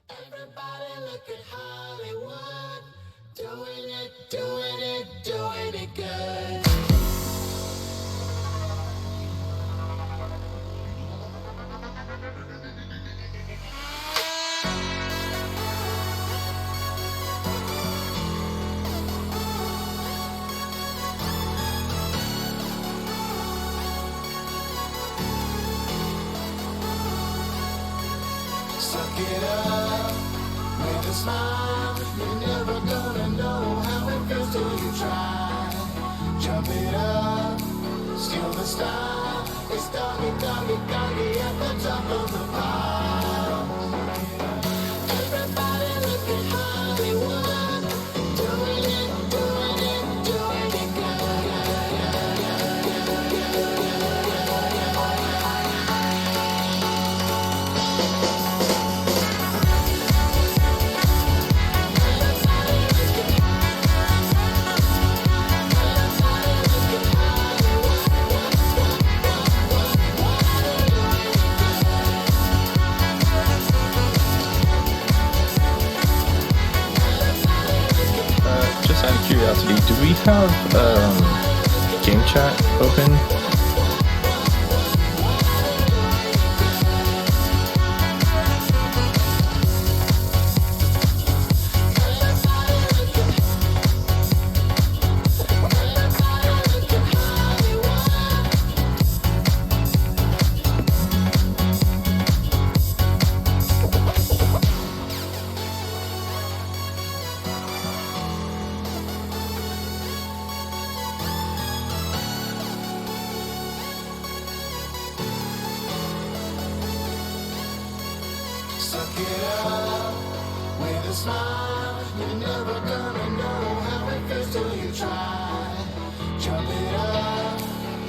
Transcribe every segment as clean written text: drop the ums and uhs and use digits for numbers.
Everybody look at Hollywood, doing it, doing it, doing it good. Suck it up with a smile. You're never gonna know how it feels till you try. Jump it up, steal the style. It's doggy, doggy, doggy at the top of the pile. Everybody look at Hollywood, doing it, doing it, doing it Just out of curiosity, do we have game chat open? Suck it up with a smile. You're never gonna know how it feels till you try. Jump it up,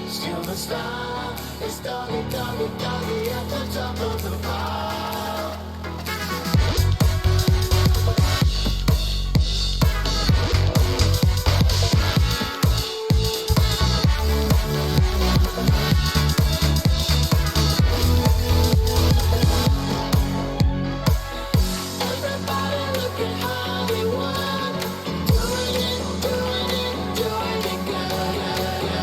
steal the style. It's doggy, doggy, doggy at the top of the pile. Everybody look at Hollywood, doing it, doing it, doing it good.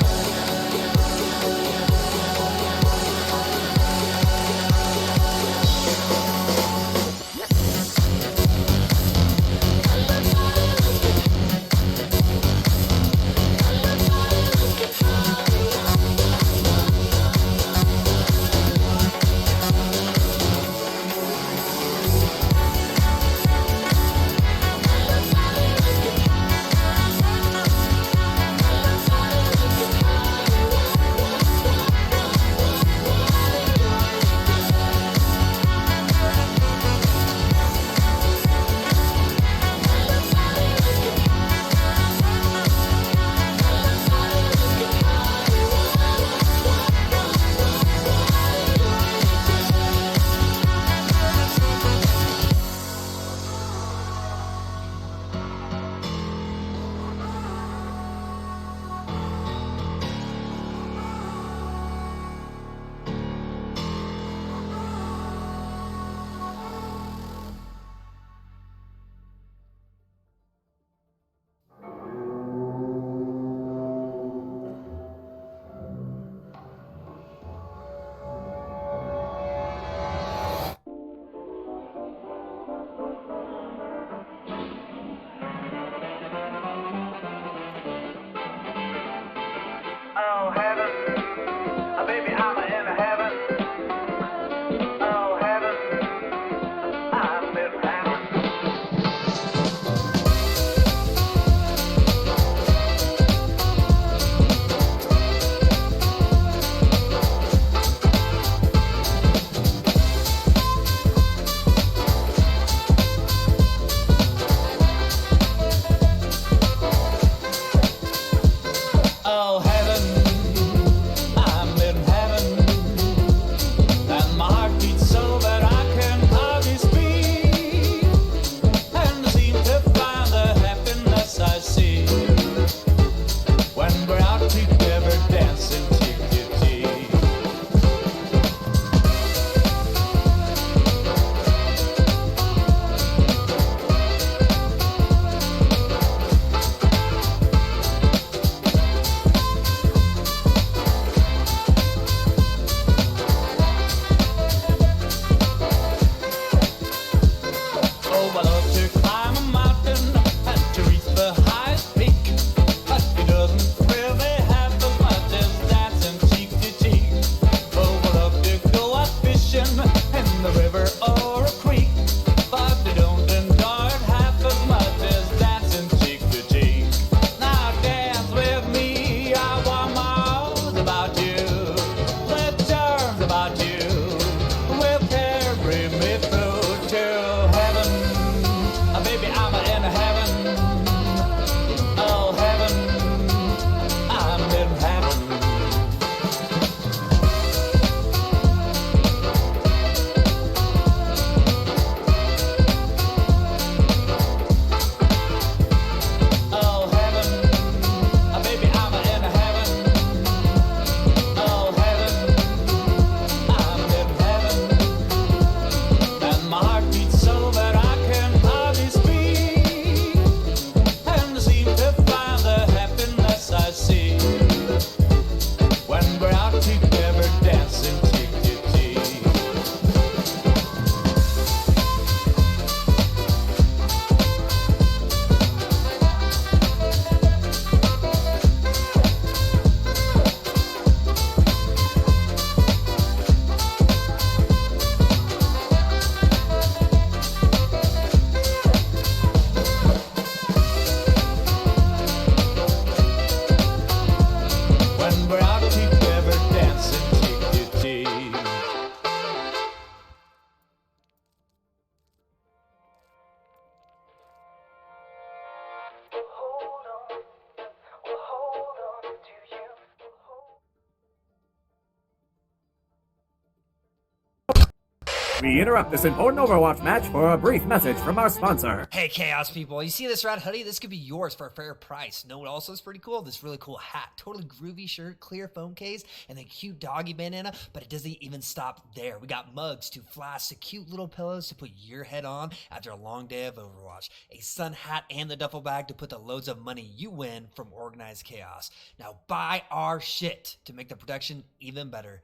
We interrupt this important Overwatch match for a brief message from our sponsor. Hey Chaos people, you see this rad hoodie? This could be yours for a fair price. Know what also is pretty cool? This really cool hat. Totally groovy shirt, clear phone case, and then cute doggy bandana, but it doesn't even stop there. We got mugs, 2 flasks, to cute little pillows to put your head on after a long day of Overwatch, a sun hat, and the duffel bag to put the loads of money you win from organized chaos. Now buy our shit to make the production even better.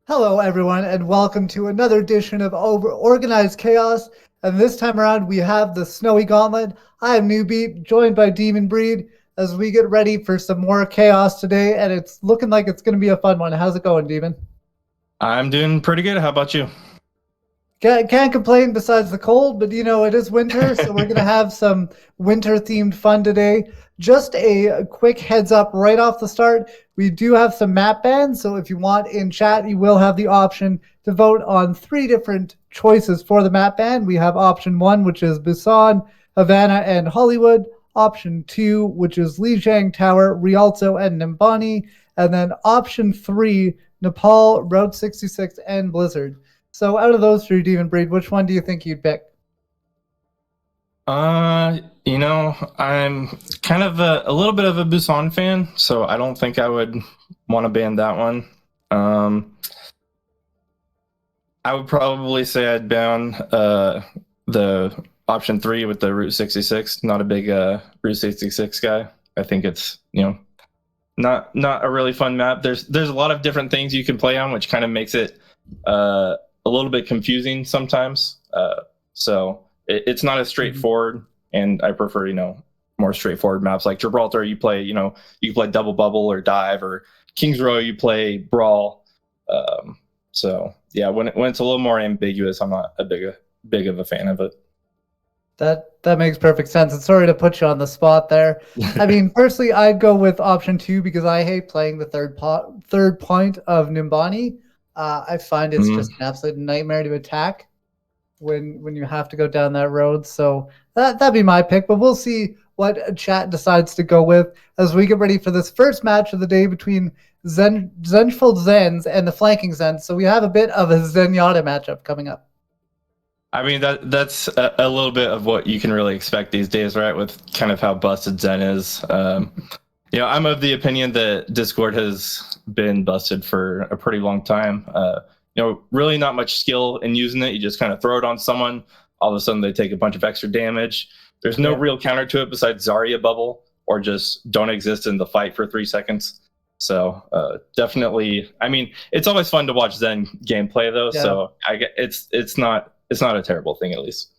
Hello, everyone, and welcome to another edition of Organized Chaos. And this time around, we have the Snowy Gauntlet. I am Newbeat, joined by Demon Breed, as we get ready for some more chaos today. And it's looking like it's going to be a fun one. How's it going, Demon? I'm doing pretty good. How about you? Can't complain besides the cold, but you know, it is winter, so we're going to have some winter-themed fun today. Just a quick heads up right off the start. We do have some map bans, so if you want in chat, you will have the option to vote on 3 different choices for the map ban. We have option 1, which is Busan, Havana, and Hollywood. Option 2, which is Lijiang Tower, Rialto, and Nimbani. And then option 3, Nepal, Route 66, and Blizzard. So out of those 3, Demon Breed, which one do you think you'd pick? You know, I'm kind of a little bit of a Busan fan, so I don't think I would want to ban that one. I would probably say I'd ban the option 3 with the Route 66. Not a big Route 66 guy. I think it's, you know, not a really fun map. There's a lot of different things you can play on, which kind of makes it a little bit confusing sometimes. So it's not as straightforward, and I prefer, you know, more straightforward maps like Gibraltar. You play, you know, you play double bubble or dive, or Kings Row you play brawl. So yeah, when it's a little more ambiguous, I'm not a big of a fan of it. That makes perfect sense. And sorry to put you on the spot there. I mean, personally, I'd go with option 2 because I hate playing the third point of Nimbani. I find it's just an absolute nightmare to attack when you have to go down that road. So that'd be my pick, but we'll see what chat decides to go with as we get ready for this first match of the day between Zengeful Zens and the flanking Zens. So we have a bit of a Zenyatta matchup coming up. I mean, that's a little bit of what you can really expect these days, right? With kind of how busted Zen is. You know, I'm of the opinion that Discord has been busted for a pretty long time. You know, really not much skill in using it. You just kind of throw it on someone. All of a sudden, they take a bunch of extra damage. There's no real counter to it besides Zarya bubble, or just don't exist in the fight for 3 seconds. So definitely, I mean, it's always fun to watch Zen gameplay though. Yeah. So it's not a terrible thing, at least.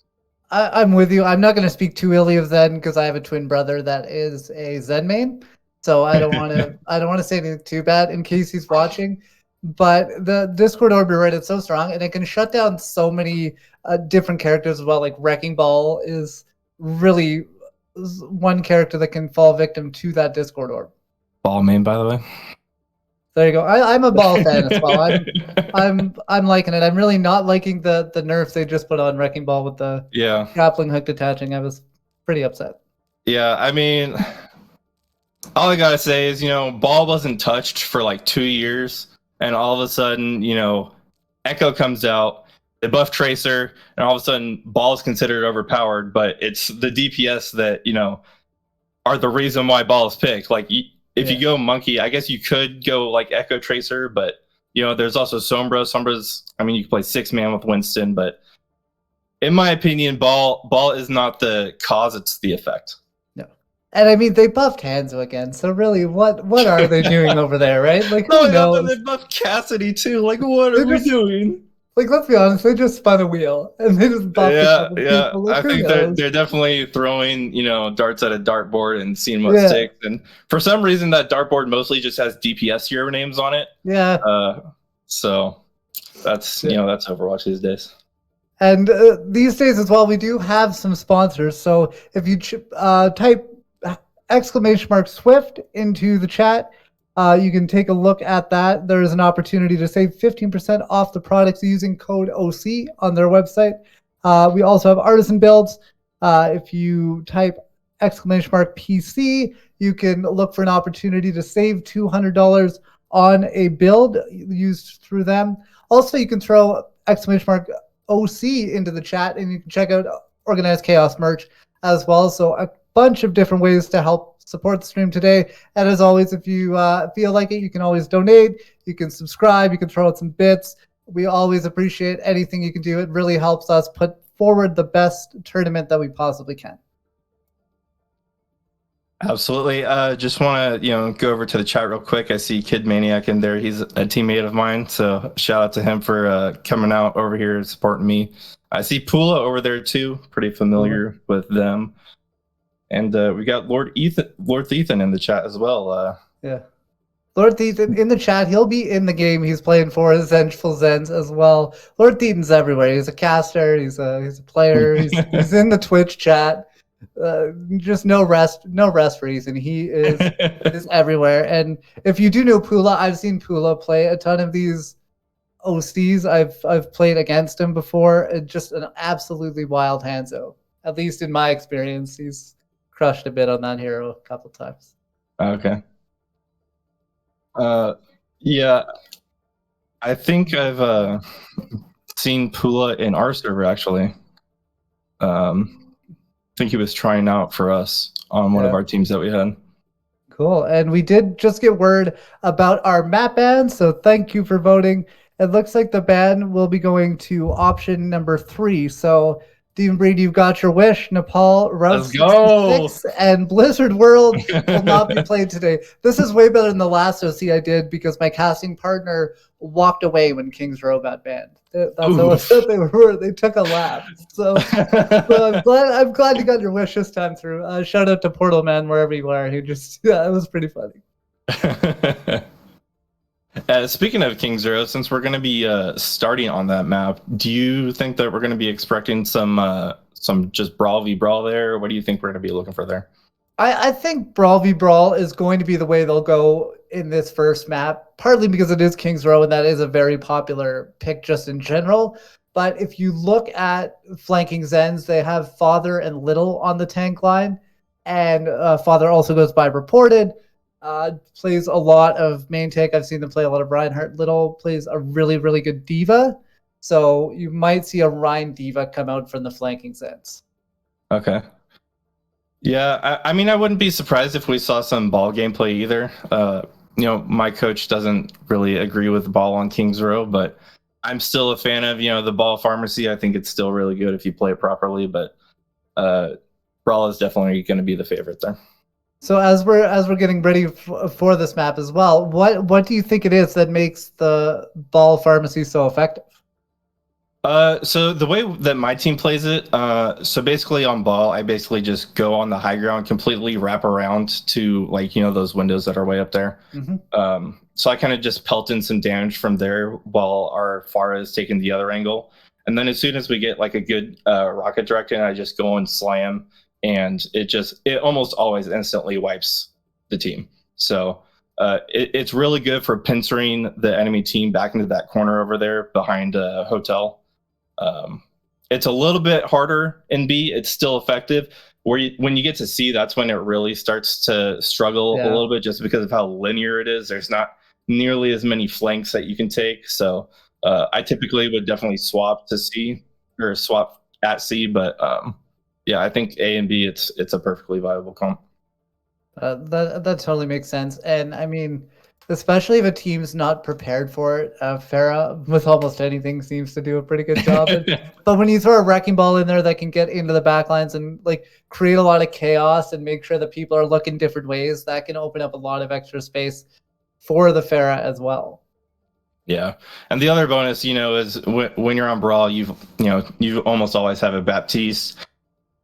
I'm with you. I'm not going to speak too illy of Zen because I have a twin brother that is a Zen main. So I don't want to say anything too bad in case he's watching. But the Discord orb, right, it's so strong, and it can shut down so many different characters as well. Like Wrecking Ball is really one character that can fall victim to that Discord orb. Ball main, by the way. There you go. I'm a Ball fan as well. I'm liking it. I'm really not liking the nerfs they just put on Wrecking Ball with the grappling hook detaching. I was pretty upset. Yeah, I mean, all I gotta say is, you know, Ball wasn't touched for like 2 years. And all of a sudden, you know, Echo comes out, they buff Tracer, and all of a sudden, Ball is considered overpowered. But it's the DPS that, you know, are the reason why Ball is picked. Like, if you go Monkey, I guess you could go like Echo Tracer, but, you know, there's also Sombra. Sombra's, I mean, you can play 6-man with Winston, but in my opinion, Ball is not the cause, it's the effect. And I mean, they buffed Hanzo again, so really, what are they doing over there, right? Like, who knows? They buffed Cassidy too. Like, what are we doing? Like, let's be honest, they just spun a wheel and they just buffed a couple people. Like, I think they're definitely throwing, you know, darts at a dartboard and seeing what sticks. And for some reason, that dartboard mostly just has DPS hero names on it. Yeah. So that's you know, that's Overwatch these days. And these days as well, we do have some sponsors. So if you type !Swift into the chat, you can take a look at that. There is an opportunity to save 15% off the products using code OC on their website. We also have Artisan Builds. If you type !PC, you can look for an opportunity to save $200 on a build used through them. Also, you can throw !OC into the chat, and you can check out Organized Chaos merch as well. So a bunch of different ways to help support the stream today. And as always, if you feel like it, you can always donate. You can subscribe. You can throw out some bits. We always appreciate anything you can do. It really helps us put forward the best tournament that we possibly can. Absolutely. Just want to go over to the chat real quick. I see Kid Maniac in there. He's a teammate of mine, so shout out to him for coming out over here and supporting me. I see Pula over there too. Pretty familiar with them. And we got Lord Ethan in the chat as well. Yeah. Lord Ethan in the chat. He'll be in the game. He's playing for Zengeful Zens as well. Lord Ethan's everywhere. He's a caster. He's a player. He's in the Twitch chat. Just no rest for Ethan. He is everywhere. And if you do know Pula, I've seen Pula play a ton of these OCs. I've played against him before. Just an absolutely wild Hanzo. At least in my experience, he's crushed a bit on that hero a couple times. Okay. Yeah, I think I've seen Pula in our server actually. I think he was trying out for us on one of our teams that we had. Cool. And we did just get word about our map ban, so thank you for voting. It looks like the ban will be going to option number 3. So Demon Breed, you've got your wish. Nepal, Route 66, and Blizzard World will not be played today. This is way better than the last OC I did because my casting partner walked away when King's Row got banned. That's how upset they were. They took a lap. So I'm glad you got your wish this time through. Shout out to Portal Man wherever you are. It was pretty funny. Speaking of King Zero, since we're going to be starting on that map, do you think that we're going to be expecting some just Brawl v Brawl there? What do you think we're going to be looking for there? I think Brawl v Brawl is going to be the way they'll go in this first map, partly because it is King's Row and that is a very popular pick just in general. But if you look at flanking Zens, they have Father and Little on the tank line, and Father also goes by Reported. Plays a lot of main tank. I've seen them play a lot of Reinhardt. Little plays a really, really good Diva. So you might see a Rhine Diva come out from the flanking Zens. Okay. Yeah, I mean, I wouldn't be surprised if we saw some ball gameplay either. My coach doesn't really agree with ball on King's Row, but I'm still a fan of, the ball pharmacy. I think it's still really good if you play it properly, but Brawl is definitely going to be the favorite there. So as we're getting ready for this map as well, what do you think it is that makes the ball pharmacy so effective? So the way that my team plays it, so basically on ball, I basically just go on the high ground, completely wrap around to those windows that are way up there. Mm-hmm. So I kind of just pelt in some damage from there while our Pharah is taking the other angle. And then as soon as we get a good rocket direct in, I just go and slam, and it almost always instantly wipes the team. So it's really good for pincering the enemy team back into that corner over there behind a hotel. It's a little bit harder in B. It's still effective. When you get to C, that's when it really starts to struggle a little bit, just because of how linear it is. There's not nearly as many flanks that you can take. So I typically would definitely swap to C or swap at C. But I think A and B, it's a perfectly viable comp. That totally makes sense. And I mean, especially if a team's not prepared for it, Pharah with almost anything seems to do a pretty good job. But when you throw a wrecking ball in there that can get into the backlines and create a lot of chaos and make sure that people are looking different ways, that can open up a lot of extra space for the Pharah as well. Yeah, and the other bonus, is when you're on Brawl, you almost always have a Baptiste.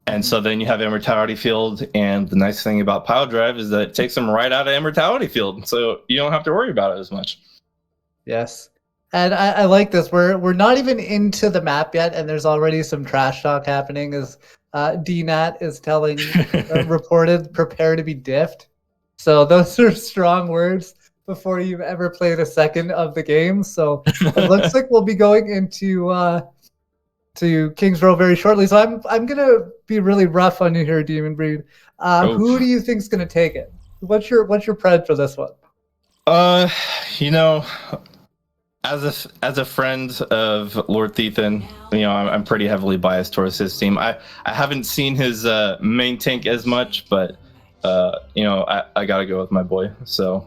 And so then you have Immortality Field, and the nice thing about Pile Drive is that it takes them right out of Immortality Field, so you don't have to worry about it as much. Yes. And I like this. We're not even into the map yet, and there's already some trash talk happening as DNAT is telling Reported, prepare to be diffed. So those are strong words before you've ever played a second of the game. So it looks like we'll be going into to King's Row very shortly. So I'm gonna be really rough on you here, Demon Breed. Who do you think's gonna take it? What's your pred for this one? You know, as a friend of Lord Thethan, you know, I'm pretty heavily biased towards his team. I haven't seen his main tank as much, but you know, I gotta go with my boy. So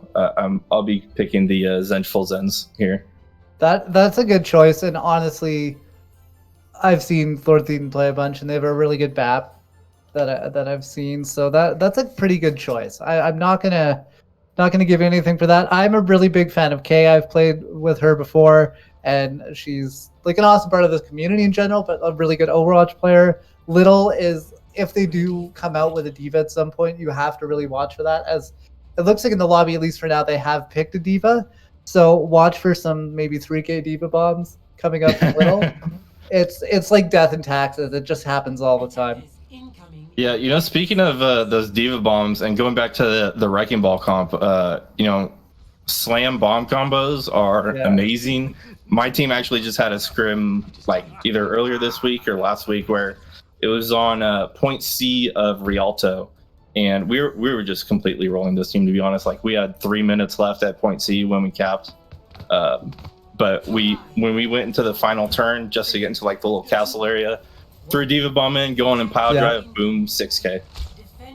I'll be picking the Zengeful Zens here. That's a good choice, and honestly, I've seen Lord Thethan play a bunch, and they have a really good BAP that I've seen. So that's a pretty good choice. I'm not gonna give you anything for that. I'm a really big fan of Kay. I've played with her before, and she's like an awesome part of this community in general, but a really good Overwatch player. Little is, if they do come out with a diva at some point, you have to really watch for that, as it looks like in the lobby, at least for now, they have picked a diva. So watch for some maybe 3K diva bombs coming up from Little. It's like death in taxes. It just happens all the time. Yeah, you know, speaking of those diva bombs and going back to the Wrecking Ball comp, you know, slam bomb combos are amazing. My team actually just had a scrim like either earlier this week or last week where it was on point C of Rialto, and we were just completely rolling this team, to be honest. Like, we had 3 minutes left at point C when we capped. But when we went into the final turn just to get into like the little castle area, threw diva bomb in, going in pile drive, boom, 6K.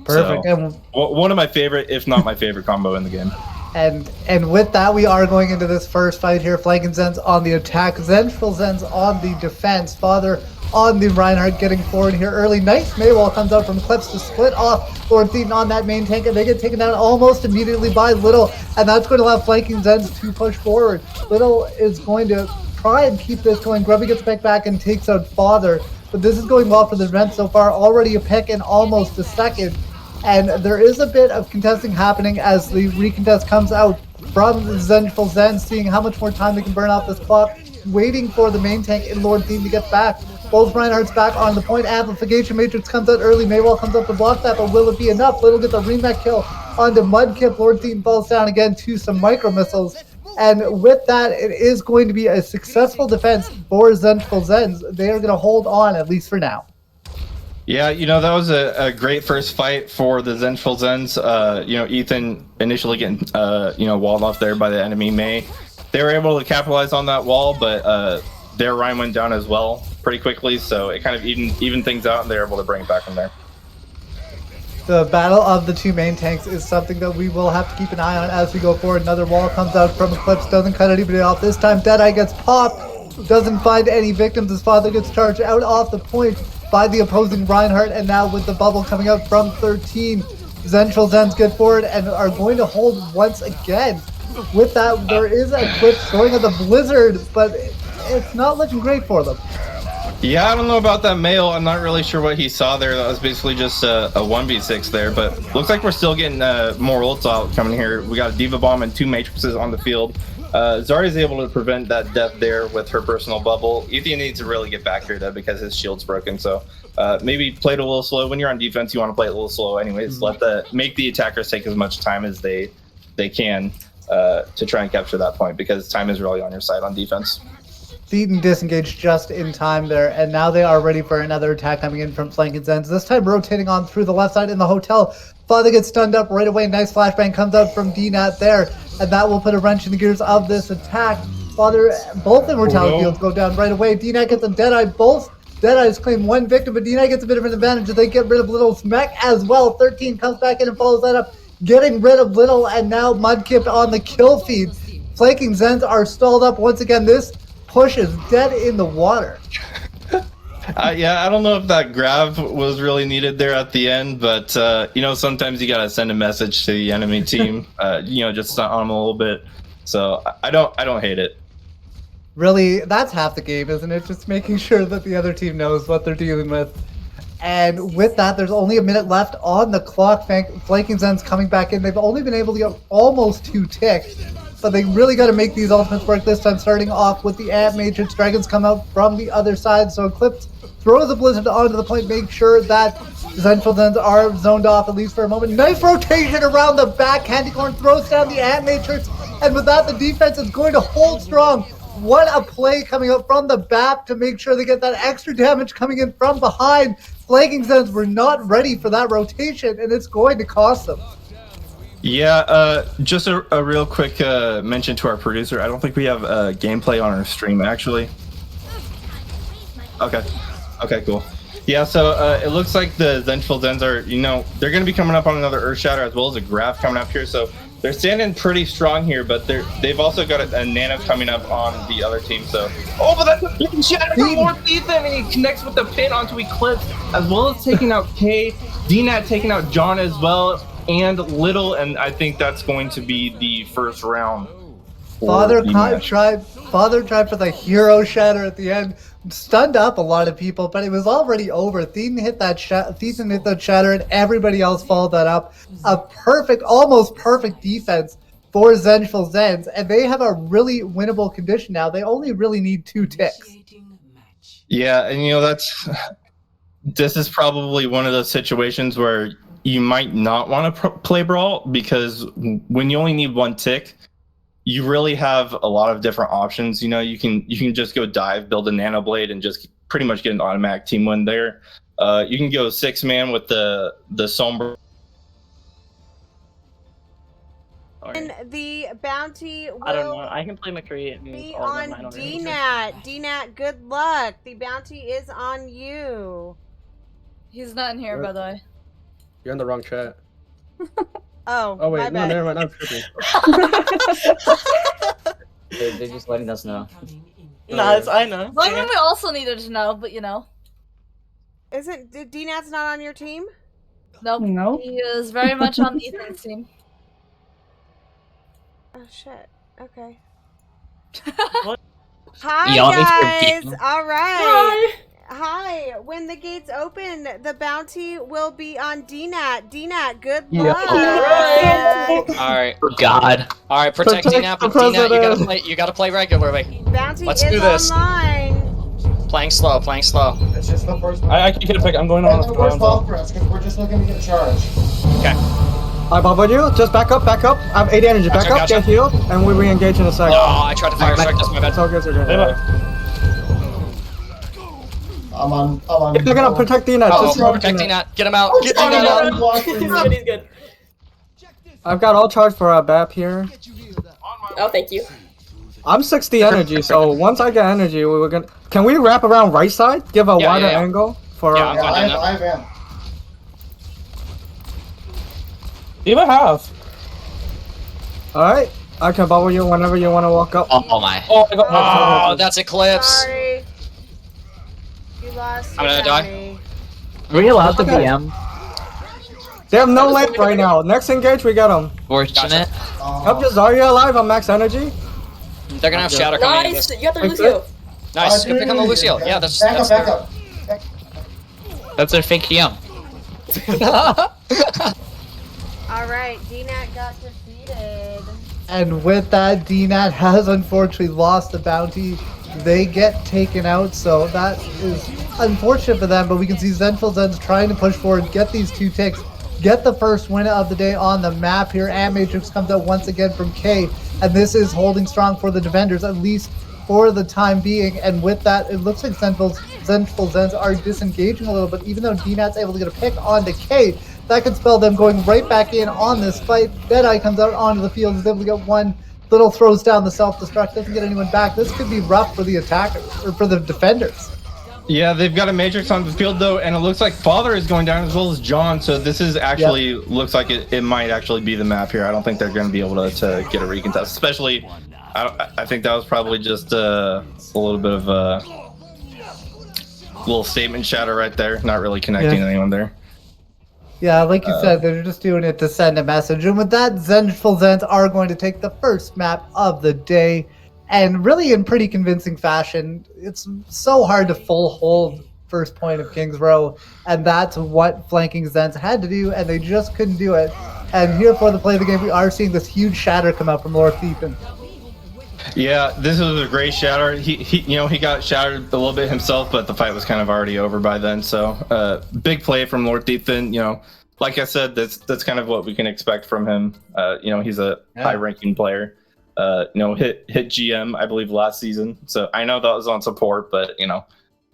Perfect. So, one of my favorite, if not my favorite combo in the game. And with that, we are going into this first fight here. Flanking Zens on the attack, Zengeful Zens on the defense. Father on the Reinhardt getting forward here early. Nice Maywall comes out from Clips to split off Lord Thethan on that main tank, and they get taken down almost immediately by Little, and that's going to allow Flanking Zens to push forward. Little is going to try and keep this going. Grubby gets back and takes out Father, but this is going well for the defense so far. Already a pick in almost a second. And there is a bit of contesting happening as the recontest comes out from the Zengeful Zens, seeing how much more time they can burn off this clock, waiting for the main tank in Lord Thethan to get back. Both Reinhardt's back on the point. Amplification Matrix comes out early. Maywall comes up to block that, but will it be enough? Little gets a remake kill onto Mudkip. Lord Thethan falls down again to some micro missiles. And with that, it is going to be a successful defense for Zengeful Zens. They are going to hold on, at least for now. Yeah, you know, that was a great first fight for the Zengeful Zens. You know, Ethan initially getting, you know, walled off there by the enemy May. They were able to capitalize on that wall, but their Rhine went down as well pretty quickly, so it kind of even things out, and they're able to bring it back from there. The battle of the two main tanks is something that we will have to keep an eye on as we go forward. Another wall comes out from Eclipse, doesn't cut anybody off. This time Deadeye gets popped, doesn't find any victims. His father gets charged out off the point by the opposing Reinhardt, and now with the bubble coming out from 13, Zengeful Zens get forward and are going to hold once again. With that, there is a Eclipse going at the Blizzard, but it's not looking great for them. Yeah, I don't know about that male. I'm not really sure what he saw there. That was basically just a 1v6 there, but looks like we're still getting more ults out coming here. We got a Diva Bomb and 2 Matrices on the field. Zarya's able to prevent that death there with her personal bubble. Ethan needs to really get back here though, because his shield's broken. So maybe play it a little slow. When you're on defense, you want to play it a little slow anyways. Make the attackers take as much time as they can to try and capture that point, because time is really on your side on defense. Thethan disengaged just in time there, and now they are ready for another attack coming in from Flanking Zens. This time rotating on through the left side in the hotel. Father gets stunned up right away. Nice flashbang comes out from DNAT there, and that will put a wrench in the gears of this attack. Father, both the mortality fields go down right away. DNAT gets a Deadeye. Both Deadeyes claim one victim, but DNAT gets a bit of an advantage. They get rid of Little Smack as well. 13 comes back in and follows that up, getting rid of Little, and now Mudkip on the kill feed. Flanking Zens are stalled up once again. This push is dead in the water. Yeah, I don't know if that grab was really needed there at the end, but you know, sometimes you gotta send a message to the enemy team, you know, just on them a little bit. So I don't hate it. Really, that's half the game, isn't it? Just making sure that the other team knows what they're dealing with. And with that, there's only a minute left on the clock. Flanking Zen's coming back in. They've only been able to get almost 2 ticks. But they really got to make these ultimates work this time, starting off with the Ant Matrix. Dragons come out from the other side, so Eclipse throws the Blizzard onto the point, make sure that Zengeful Zens are zoned off at least for a moment. Nice rotation around the back. Candycorn throws down the Ant Matrix, and with that, the defense is going to hold strong. What a play coming up from the BAP to make sure they get that extra damage coming in from behind. Flanking Zens were not ready for that rotation, and it's going to cost them. Yeah, just a real quick mention to our producer. I don't think we have gameplay on our stream, actually. Okay, cool. Yeah, so it looks like the Zengeful Zens are, they're going to be coming up on another Earth Shatter as well as a Graph coming up here. So they're standing pretty strong here, but they've also got a Nano coming up on the other team. So, but that's a big shatter from Lord Ethan, and he connects with the pin onto Eclipse, as well as taking out K. DNAT taking out John as well, and Little, and I think that's going to be the first round. Father tried for the hero shatter at the end, stunned up a lot of people, but it was already over. Thetan hit that shatter, and everybody else followed that up. A almost perfect defense for Zengeful Zens, and they have a really winnable condition now. They only really need 2 ticks. Yeah, and this is probably one of those situations where you might not want to play Brawl, because when you only need 1 tick, you really have a lot of different options. You can just go dive, build a Nano Blade, and just pretty much get an automatic team win there. You can go 6-man with the Sombra. And the bounty will I don't know. I can play McCree and be all on of them. DNAT. DNAT, good luck. The bounty is on you. He's not in here, by the way. You're in the wrong chat. Oh wait, my no, bad. never mind. I'm tripping. They're just letting us know. Nice, I know. Well, I mean, we also needed to know, but Isn't DNAT's not on your team? Nope. No. He is very much on Ethan's team. Oh shit. Okay. What? Hi guys. All right. Hi. When the gates open, the bounty will be on DNAT. DNAT, good luck. Alright. God. Alright, protect DNAT, but DNAT, you gotta play regularly. Bounty Let's is do this. online. Playing slow. It's just the first I can get a pick. I'm going on the first ball for us, because we're just looking to get charged. Okay. I bubbled you. Just back up. I have 80 energy. Back up, get healed, and we re-engage in a second. Oh, I tried to fire strike. That's my bad. It's all good. I'm on. If you're gonna protect DNAT, just protect DNAT. Get him out. Get DNAT out. He's good. I've got all charge for a BAP here. Oh, thank you. I'm 60 energy, so once I get energy, we're gonna. Can we wrap around right side? Give a wider angle for. Yeah, I'm fine doing that. I am. Even half. Alright, I can bubble you whenever you want to walk up. Oh my. Oh, that's Eclipse. Sorry. You lost. I'm gonna die. Are we allowed to BM? They have no length right now. Next engage, we got them. Fortunate. Help your Zarya alive on max energy. They're gonna have Shadow coming in. Nice. You got the Lucio. Nice. Good pick on the Lucio. Yeah, that's Back up. That's their fake DM. All right, DNAT got defeated. And with that, DNAT has unfortunately lost the bounty. They get taken out, so that is unfortunate for them, but we can see Zengeful Zens trying to push forward, get these 2 ticks, get the first win of the day on the map here, and Matrix comes out once again from K, and this is holding strong for the defenders, at least for the time being, and with that, it looks like Zengeful Zens are disengaging a little bit, even though DNAT's able to get a pick onto K. That could spell them going right back in on this fight. Deadeye comes out onto the field, is able to get one. Little throws down the self-destruct, doesn't get anyone back. This could be rough for the attackers, or for the defenders. Yeah, they've got a Matrix on the field though, and it looks like Father is going down as well as John. So this is actually looks like it might actually be the map here. I don't think they're going to be able to get a recontest, especially. I think that was probably just a little bit of a little statement shatter right there. Not really connecting anyone there. Yeah, like you said, they're just doing it to send a message. And with that, Zengeful Zens are going to take the first map of the day. And really in pretty convincing fashion. It's so hard to full hold first point of King's Row. And that's what flanking Zens had to do, and they just couldn't do it. And here for the play of the game, we are seeing this huge shatter come out from Lord Ethan. Yeah, this was a great shatter. He got shattered a little bit himself, but the fight was kind of already over by then. So, big play from Lord Ethan. Like I said, that's kind of what we can expect from him. He's a high-ranking player. Hit GM, I believe, last season. So I know that was on support, but a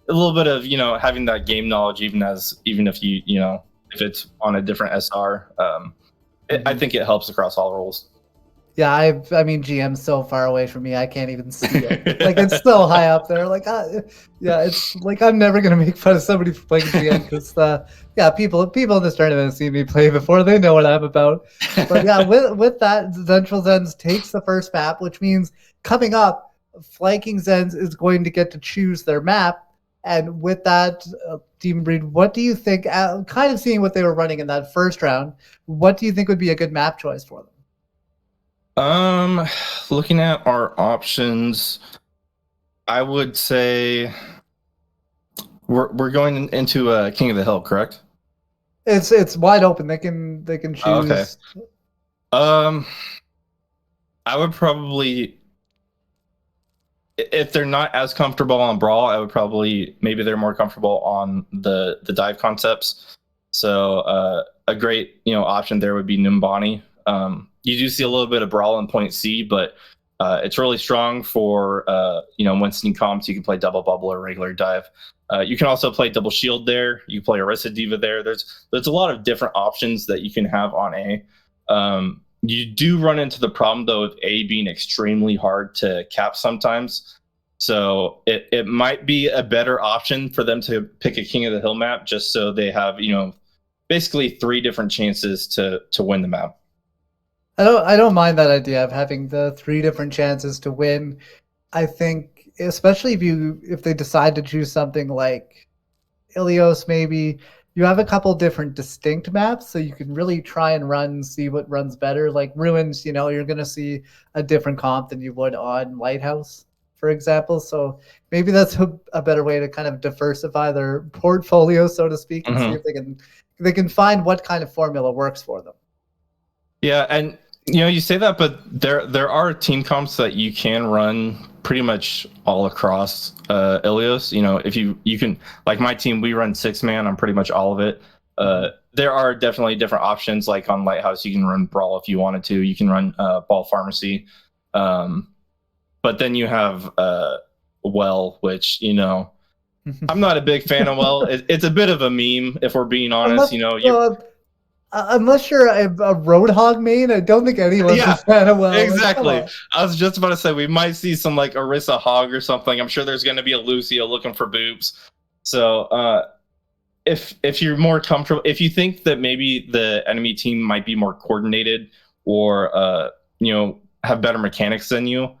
little bit of having that game knowledge, even if if it's on a different SR. I think it helps across all roles. Yeah, I mean, GM's so far away from me, I can't even see it. Like, it's so high up there. Like, yeah, it's like I'm never gonna make fun of somebody for playing GM because, yeah, people in this tournament have seen me play before. They know what I'm about. But yeah, with that, Zengeful Zens takes the first map, which means coming up, flanking Zens is going to get to choose their map. And with that, Demon Breed, what do you think? Kind of seeing what they were running in that first round, what do you think would be a good map choice for them? Looking at our options, I would say we're going into King of the Hill, correct? It's wide open. They can choose. Okay. I would probably, if they're not as comfortable on Brawl, I would probably, maybe they're more comfortable on the dive concepts. So a great option there would be Numbani. You do see a little bit of Brawl in point C, but it's really strong for Winston comps. You can play double bubble or regular dive. You can also play double shield there. You can play Orisa Diva there. There's a lot of different options that you can have on A. You do run into the problem though of A being extremely hard to cap sometimes. So it might be a better option for them to pick a King of the Hill map just so they have basically 3 different chances to win the map. I don't mind that idea of having the 3 different chances to win. I think, especially if they decide to choose something like Ilios, maybe you have a couple different distinct maps, so you can really try and see what runs better. Like Ruins, you're going to see a different comp than you would on Lighthouse, for example. So maybe that's a better way to kind of diversify their portfolio, so to speak, and see if they can find what kind of formula works for them. Yeah, and you say that, but there are team comps that you can run pretty much all across Ilios. If you can, like my team, we run 6-man on pretty much all of it. There are definitely different options. Like on Lighthouse, you can run Brawl if you wanted to. You can run Ball Pharmacy, but then you have Well, which I'm not a big fan of Well. It's a bit of a meme, if we're being honest. Unless you're a Roadhog main, I don't think anyone's a fan of Well. Exactly. I was just about to say we might see some like Orisa Hog or something. I'm sure there's going to be a Lucio looking for boobs. So if you're more comfortable, if you think that maybe the enemy team might be more coordinated or have better mechanics than you,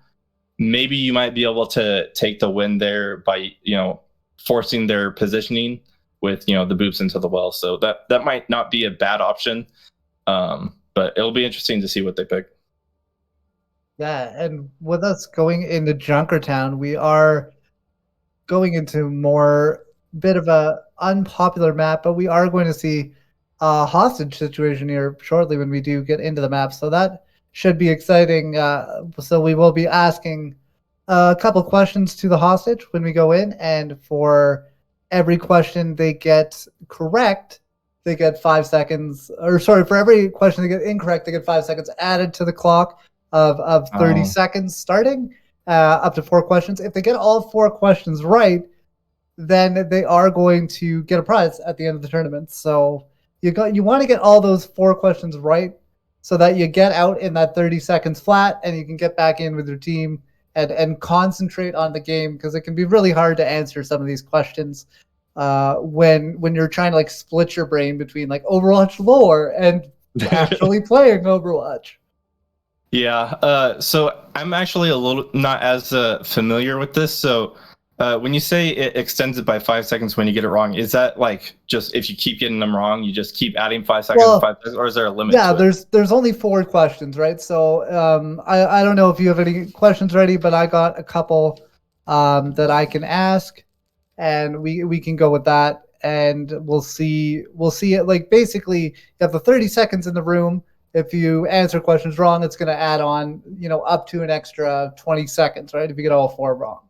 maybe you might be able to take the win there by forcing their positioning with the boops into the well. So that might not be a bad option, but it'll be interesting to see what they pick. Yeah, and with us going into Junkertown, we are going into more bit of a unpopular map, but we are going to see a hostage situation here shortly when we do get into the map. So that should be exciting. So we will be asking a couple questions to the hostage when we go in, and for every question they get correct, they get 5 seconds. Or sorry, for every question they get incorrect, they get 5 seconds added to the clock of 30 seconds starting, up to 4 questions. If they get all 4 questions right, then they are going to get a prize at the end of the tournament. So you want to get all those 4 questions right so that you get out in that 30 seconds flat and you can get back in with your team and concentrate on the game, because it can be really hard to answer some of these questions when you're trying to like split your brain between like Overwatch lore and actually playing Overwatch. Yeah, so I'm actually a little not as familiar with this. So when you say it extends it by 5 seconds when you get it wrong, is that like just if you keep getting them wrong, you just keep adding 5 seconds, Well, 5 seconds, or is there a limit? Yeah, to it? there's only 4 questions, right? So I don't know if you have any questions ready, but I got a couple that I can ask, and we can go with that, and we'll see it. Like basically, you have the 30 seconds in the room. If you answer questions wrong, it's going to add on up to an extra 20 seconds, right? If you get all 4 wrong.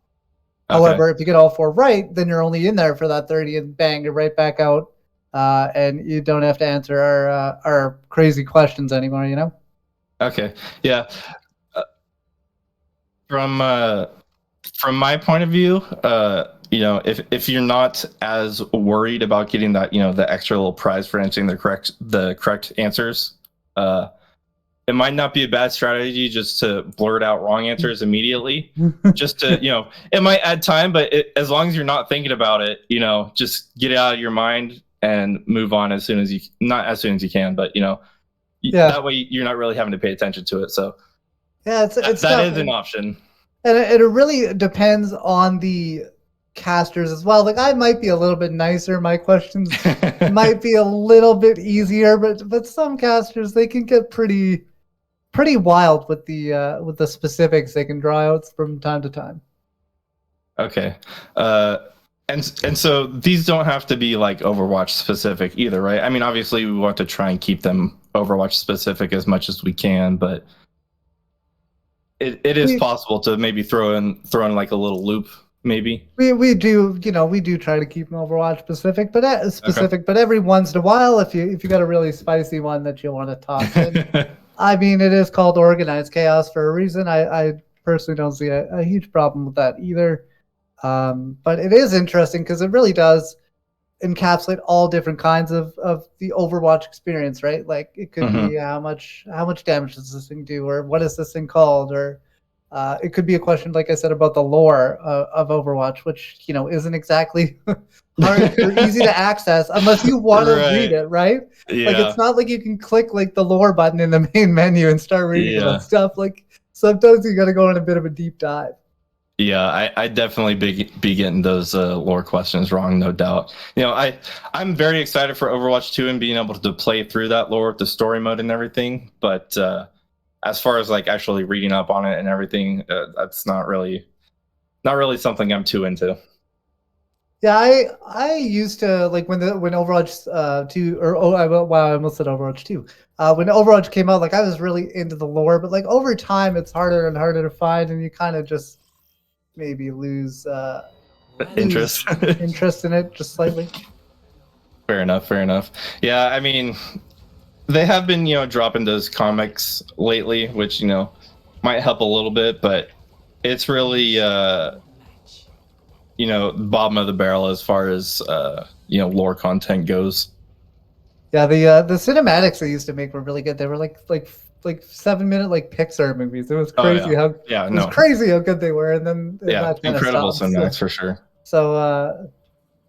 Okay. However, if you get all 4 right, then you're only in there for that 30, and bang, you're right back out. And you don't have to answer our crazy questions anymore, Okay, yeah. From my point of view, if you're not as worried about getting that, the extra little prize for answering the correct answers, it might not be a bad strategy just to blurt out wrong answers immediately. Just to, it might add time, but as long as you're not thinking about it, just get it out of your mind and move on as soon as you, not as soon as you can, but that way you're not really having to pay attention to it. So yeah, that is an option. And it really depends on the casters as well. Like I might be a little bit nicer. My questions might be a little bit easier, but some casters, they can get pretty wild with the specifics they can draw out from time to time. Okay. And so these don't have to be like Overwatch specific either, right? I mean, obviously we want to try and keep them Overwatch specific as much as we can, but it is possible to maybe throw in like a little loop, maybe. We do try to keep them Overwatch specific, but but every once in a while, if you got a really spicy one that you want to toss in, I mean, it is called organized chaos for a reason. I personally don't see a huge problem with that either. But it is interesting because it really does encapsulate all different kinds of the Overwatch experience, right? Like it could be how much damage does this thing do, or what is this thing called, or it could be a question, like I said, about the lore of Overwatch, which isn't exactly hard or easy to access unless you want to read it, right? Yeah. Like it's not like you can click like the lore button in the main menu and start reading that stuff. Like sometimes you got to go on a bit of a deep dive. Yeah, I definitely be getting those lore questions wrong, no doubt. I'm very excited for Overwatch 2 and being able to play through that lore with the story mode and everything. But as far as like actually reading up on it and everything, that's not really something I'm too into. Yeah, I used to like when Overwatch 2 or I almost said Overwatch 2. When Overwatch came out, like I was really into the lore, but like over time it's harder and harder to find, and you kind of just maybe lose interest in it just slightly. Fair enough. Yeah, I mean, they have been dropping those comics lately, which might help a little bit, but it's really bottom of the barrel as far as lore content goes. Yeah, the cinematics they used to make were really good. They were like 7-minute like Pixar movies. It was crazy crazy how good they were, and then incredible cinematics for sure. So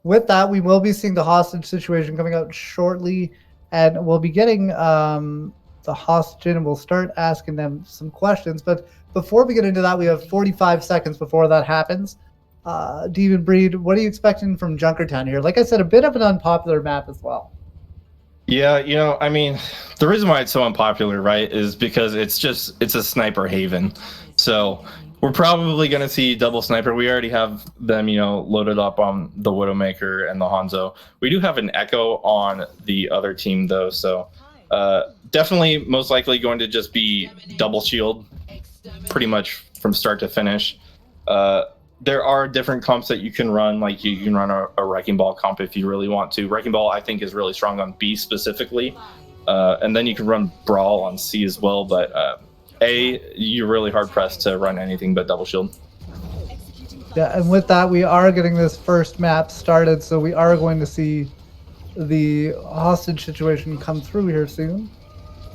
with that, we will be seeing the hostage situation coming out shortly, and we'll be getting the hostage in, and we'll start asking them some questions. But before we get into that, we have 45 seconds before that happens. Demon Breed, what are you expecting from Junkertown here? Like I said, a bit of an unpopular map as well. Yeah, I mean, the reason why it's so unpopular, right, is because it's a sniper haven. So we're probably going to see double sniper. We already have them, loaded up on the Widowmaker and the Hanzo. We do have an Echo on the other team, though. So definitely most likely going to just be double shield pretty much from start to finish. There are different comps that you can run, like you can run a Wrecking Ball comp if you really want to. Wrecking Ball, I think, is really strong on B specifically. And then you can run Brawl on C as well, but you're really hard-pressed to run anything but double shield. Yeah, and with that, we are getting this first map started, so we are going to see the hostage situation come through here soon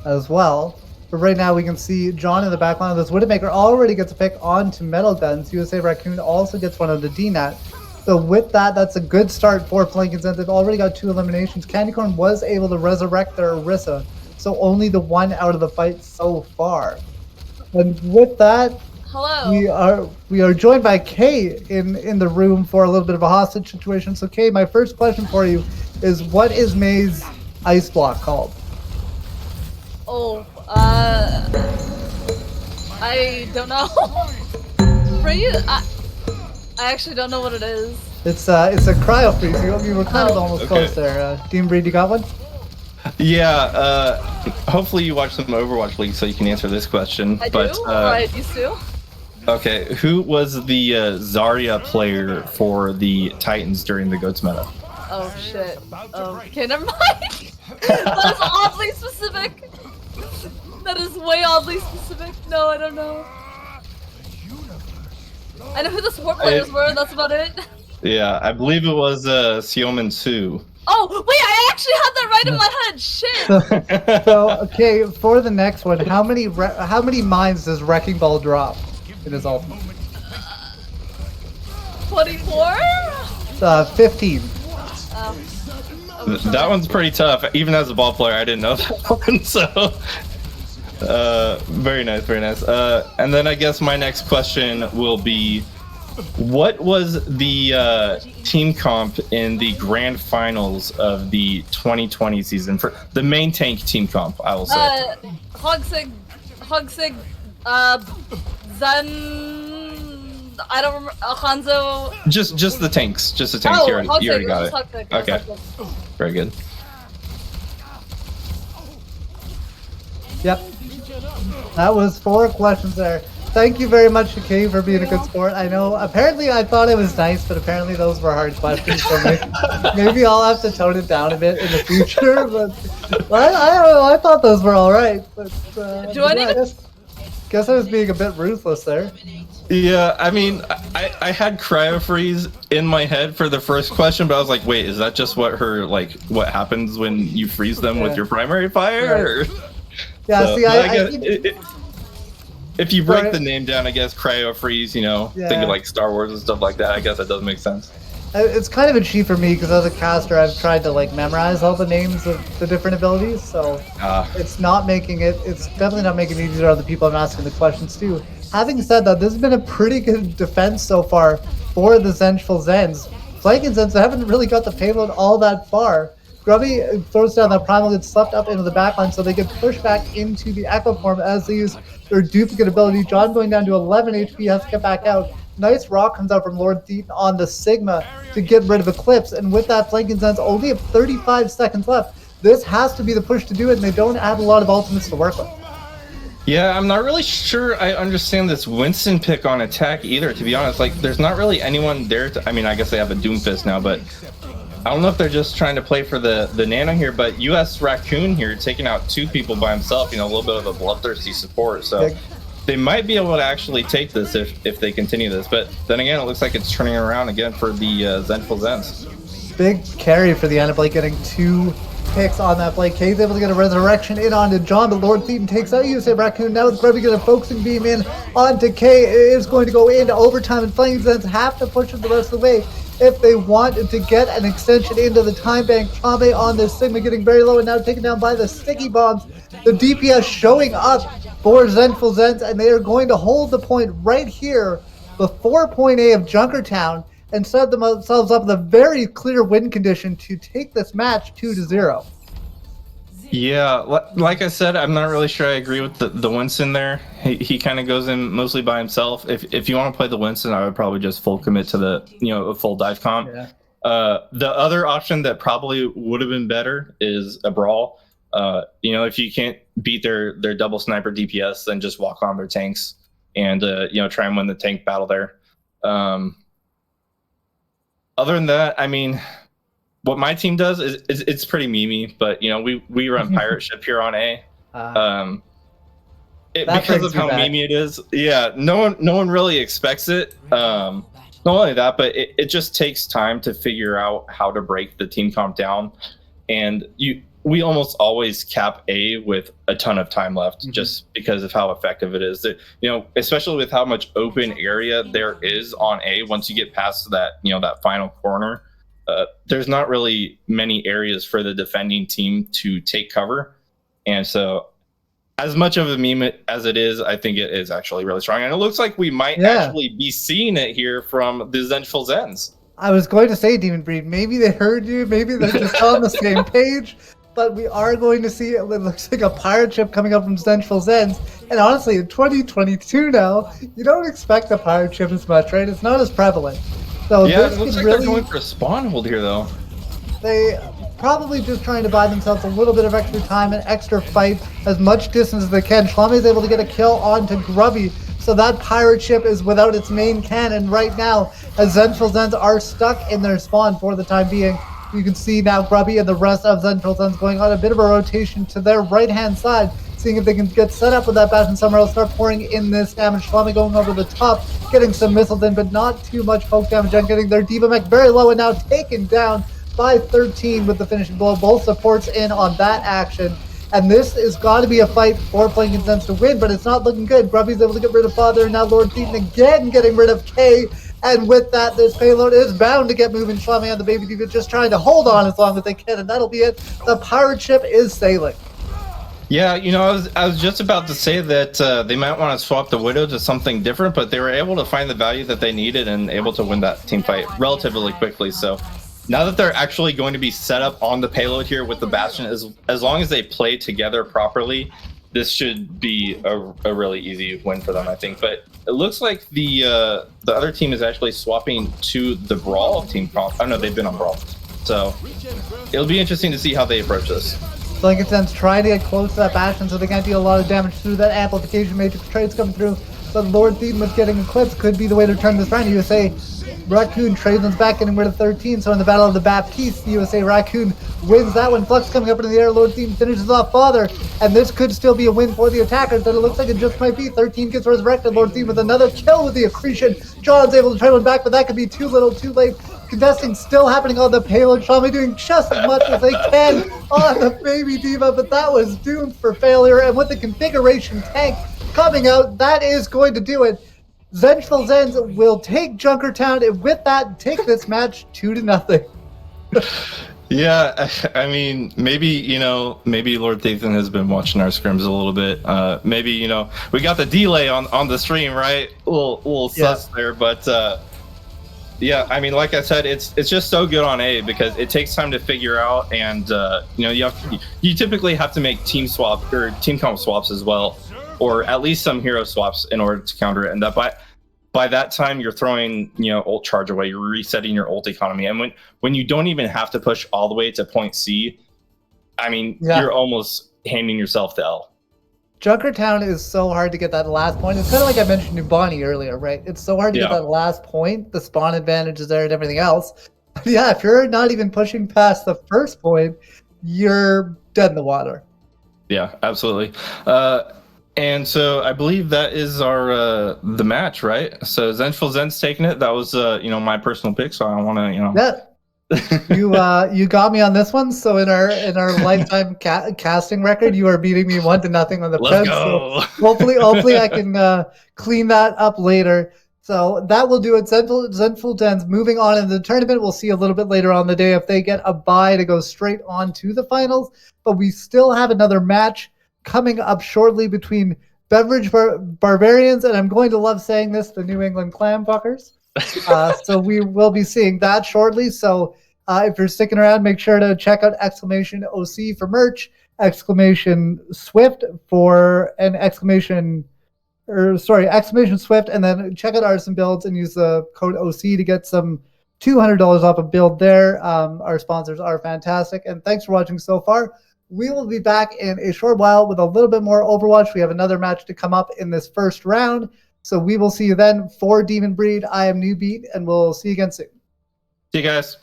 as well. But right now we can see John in the background of this. Widowmaker already gets a pick onto Metal Guns. USA Raccoon also gets one on the DNAT. So with that, that's a good start for Playing Zens. They've already got 2 eliminations. Candy Corn was able to resurrect their Orisa, so only the 1 out of the fight so far. And with that, hello, we are joined by Kay in the room for a little bit of a hostage situation. So Kay, my first question for you is, what is May's ice block called? Oh, I don't know. For you, I actually don't know what it is. It's a cryo freeze. You were kind of almost close there. Demon Breed, you got one? Yeah. Hopefully you watch some Overwatch League so you can answer this question. I do. I used to. Okay, who was the Zarya player for the Titans during the GOATS meta? Oh shit. Okay, never mind. That is oddly specific. That is way oddly specific. No, I don't know. I know who the support players were, that's about it. Yeah, I believe it was Siomen Su. Oh, wait, I actually had that right in my head. Shit. So, okay, for the next one, how many mines does Wrecking Ball drop in his ultimate? 24? 15. That one's pretty tough. Even as a ball player, I didn't know that one. So, very nice, very nice. And then I guess my next question will be, what was the team comp in the grand finals of the 2020 season for the main tank team comp? I will say. Hogsig, Zen. I don't remember. Hanzo. Just the tanks. Just the tanks. Oh, you already got it. Hogsig, Okay. Very good. Yep. That was 4 questions there. Thank you very much, Shakay, for being a good sport. I know, apparently I thought it was nice, but apparently those were hard questions for me. Maybe I'll have to tone it down a bit in the future, but I don't know, I thought those were alright. But, Do I need to... Guess I was being a bit ruthless there. Yeah, I mean, I had cryo freeze in my head for the first question, but I was like, wait, is that just what happens when you freeze them with your primary fire? Right. Yeah, so, see, if you break the name down, I guess cryo freeze, think of like Star Wars and stuff like that. I guess that does make sense. It's kind of a cheat for me because as a caster, I've tried to memorize all the names of the different abilities, so it's not making it. It's definitely not making it easier on the people I'm asking the questions to. Having said that, this has been a pretty good defense so far for the Zengeful Zens. Flanking Zens haven't really got the payload all that far. Grubby throws down that primal, gets slept up into the backline so they get pushed back into the Echo form as they use their duplicate ability. John going down to 11 HP has to get back out. Nice rock comes out from Lord Thetan on the Sigma to get rid of Eclipse, and with that, Flanking Zens only have 35 seconds left. This has to be the push to do it, and they don't have a lot of ultimates to work with. Yeah, I'm not really sure I understand this Winston pick on attack either, to be honest. There's not really anyone there to... I mean, I guess they have a Doomfist now, but I don't know if they're just trying to play for the nano here, but US Raccoon here taking out 2 people by himself, a little bit of a bloodthirsty support, so they might be able to actually take this if they continue this, but then again, it looks like it's turning around again for the Zengeful Zens. Big carry for the Anablake, getting 2 picks on that Blake. Kay's able to get a resurrection in onto John, but Lord Thetan takes out USA Raccoon. Now it's Grubby getting a focusing beam in onto Kay. It is going to go into overtime, and Flanking Zens have to push it the rest of the way if they want to get an extension into the time bank. Chambe on this Sigma getting very low and now taken down by the sticky bombs. The DPS showing up for Zengeful Zens, and they are going to hold the point right here before point A of Junkertown and set themselves up with a very clear win condition to take this match 2-0. Yeah, like I said, I'm not really sure I agree with the Winston there. He kind of goes in mostly by himself. If you want to play the Winston, I would probably just full commit to the a full dive comp. Yeah. The other option that probably would have been better is a brawl. If you can't beat their double sniper DPS, then just walk on their tanks and try and win the tank battle there. Other than that, I mean, what my team does is it's pretty memey, but we run pirate ship here on A. Because of how memey it is, yeah, no one really expects it. Not only that, but it just takes time to figure out how to break the team comp down, and we almost always cap A with a ton of time left, just because of how effective it is. Especially with how much open area there is on A. Once you get past that, that final corner, there's not really many areas for the defending team to take cover. And so, as much of a meme as it is, I think it is actually really strong. And it looks like we might actually be seeing it here from the Zengeful Zens. I was going to say, Demon Breed, maybe they heard you, maybe they're just on the same page. But we are going to see, it looks like a pirate ship coming up from Zengeful Zens. And honestly, in 2022 now, you don't expect a pirate ship as much, right? It's not as prevalent. So yeah, this it looks like really, they're going for a spawn hold here, though. They probably just trying to buy themselves a little bit of extra time and extra fight, as much distance as they can. Clam is able to get a kill onto Grubby, so that pirate ship is without its main cannon right now, as Zengeful Zens are stuck in their spawn for the time being. You can see now Grubby and the rest of Zengeful Zens going on a bit of a rotation to their right-hand side, seeing if they can get set up with that Bastion somewhere else, start pouring in this damage. Shlami going over the top, getting some missiles in, but not too much poke damage, and getting their Diva Mech very low and now taken down by 13 with the finishing blow. Both supports in on that action. And this is got to be a fight for Playing Consents to win, but it's not looking good. Grubby's able to get rid of Father, and now Lord Thetan again getting rid of K. And with that, this payload is bound to get moving. Shlami and the Baby Diva just trying to hold on as long as they can, and that'll be it. The pirate ship is sailing. Yeah, you know, I was just about to say that they might want to swap the Widow to something different, but they were able to find the value that they needed and able to win that team fight relatively quickly. So now that they're actually going to be set up on the payload here with the Bastion, as long as they play together properly, this should be a really easy win for them, I think. But it looks like the other team is actually swapping to the Brawl team comp. Oh no, they've been on Brawl. So it'll be interesting to see how they approach this. Playing Consents trying to get close to that Bastion so they can't deal a lot of damage through that amplification matrix trades coming through. But Lord Thetan with getting eclipsed could be the way to turn this around. USA Raccoon Tradesman's back getting rid of 13, so in the Battle of the Baptiste, USA Raccoon wins that one. Flux coming up into the air, Lord Thetan finishes off Father, and this could still be a win for the attackers, but it looks like it just might be. 13 gets resurrected, Lord Thetan with another kill with the accretion. John's able to trade one back, but that could be too little, too late. Contesting still happening on the payload. Shlami doing just as much as they can on the Baby Diva, but that was doomed for failure, and with the configuration tank coming out, that is going to do it. Zengeful Zens will take Junkertown, and with that, take this match 2-0. Yeah, I mean, maybe Lord Thetan has been watching our scrims a little bit. Maybe, we got the delay on the stream, right? A little sus there, but yeah, I mean, like I said, it's just so good on A because it takes time to figure out, and you typically have to make team swap or team comp swaps as well, or at least some hero swaps in order to counter it. And that by that time you're throwing ult charge away, you're resetting your ult economy, and when you don't even have to push all the way to point C, I mean, you're almost handing yourself to L. Junkertown is so hard to get that last point. It's kind of like I mentioned to Bonnie earlier, right? It's so hard to get that last point. The spawn advantage is there and everything else. But yeah, if you're not even pushing past the first point, you're dead in the water. Yeah, absolutely. And so I believe that is our the match, right? So Zengeful Zens taking it. That was my personal pick, so I want to Yeah. You got me on this one. So in our lifetime casting record, you are beating me 1-0 on the Let's Preds. go. So hopefully I can clean that up later. So that will do it. Zengeful Zens moving on in the tournament. We'll see a little bit later on the day if they get a bye to go straight on to the finals. But we still have another match coming up shortly between Beverage Barbarians, and I'm going to love saying this, the New England Clam fuckers. So we will be seeing that shortly. So if you're sticking around, make sure to check out !OC for merch, !Swift for an !Swift, and then check out Artisan Builds and use the code OC to get some $200 off a build there. Our sponsors are fantastic, and thanks for watching so far. We will be back in a short while with a little bit more Overwatch. We have another match to come up in this first round. So we will see you then for Demon Breed. I am Newbeat, and we'll see you again soon. See you guys.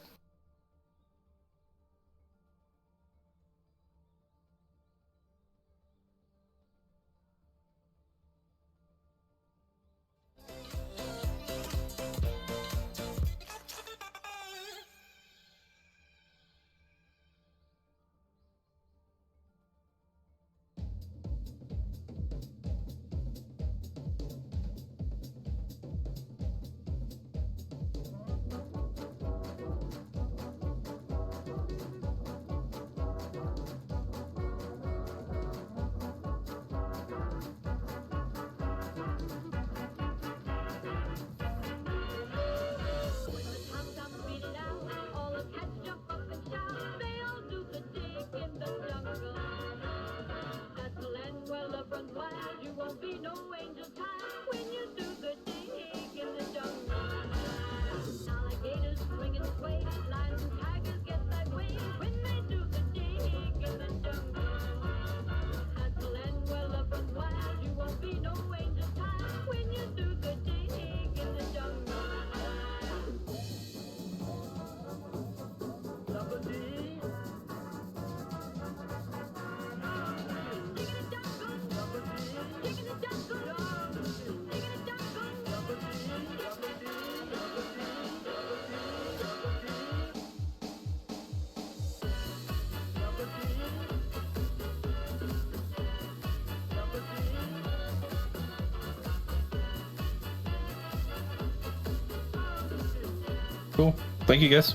Cool. Thank you, guys.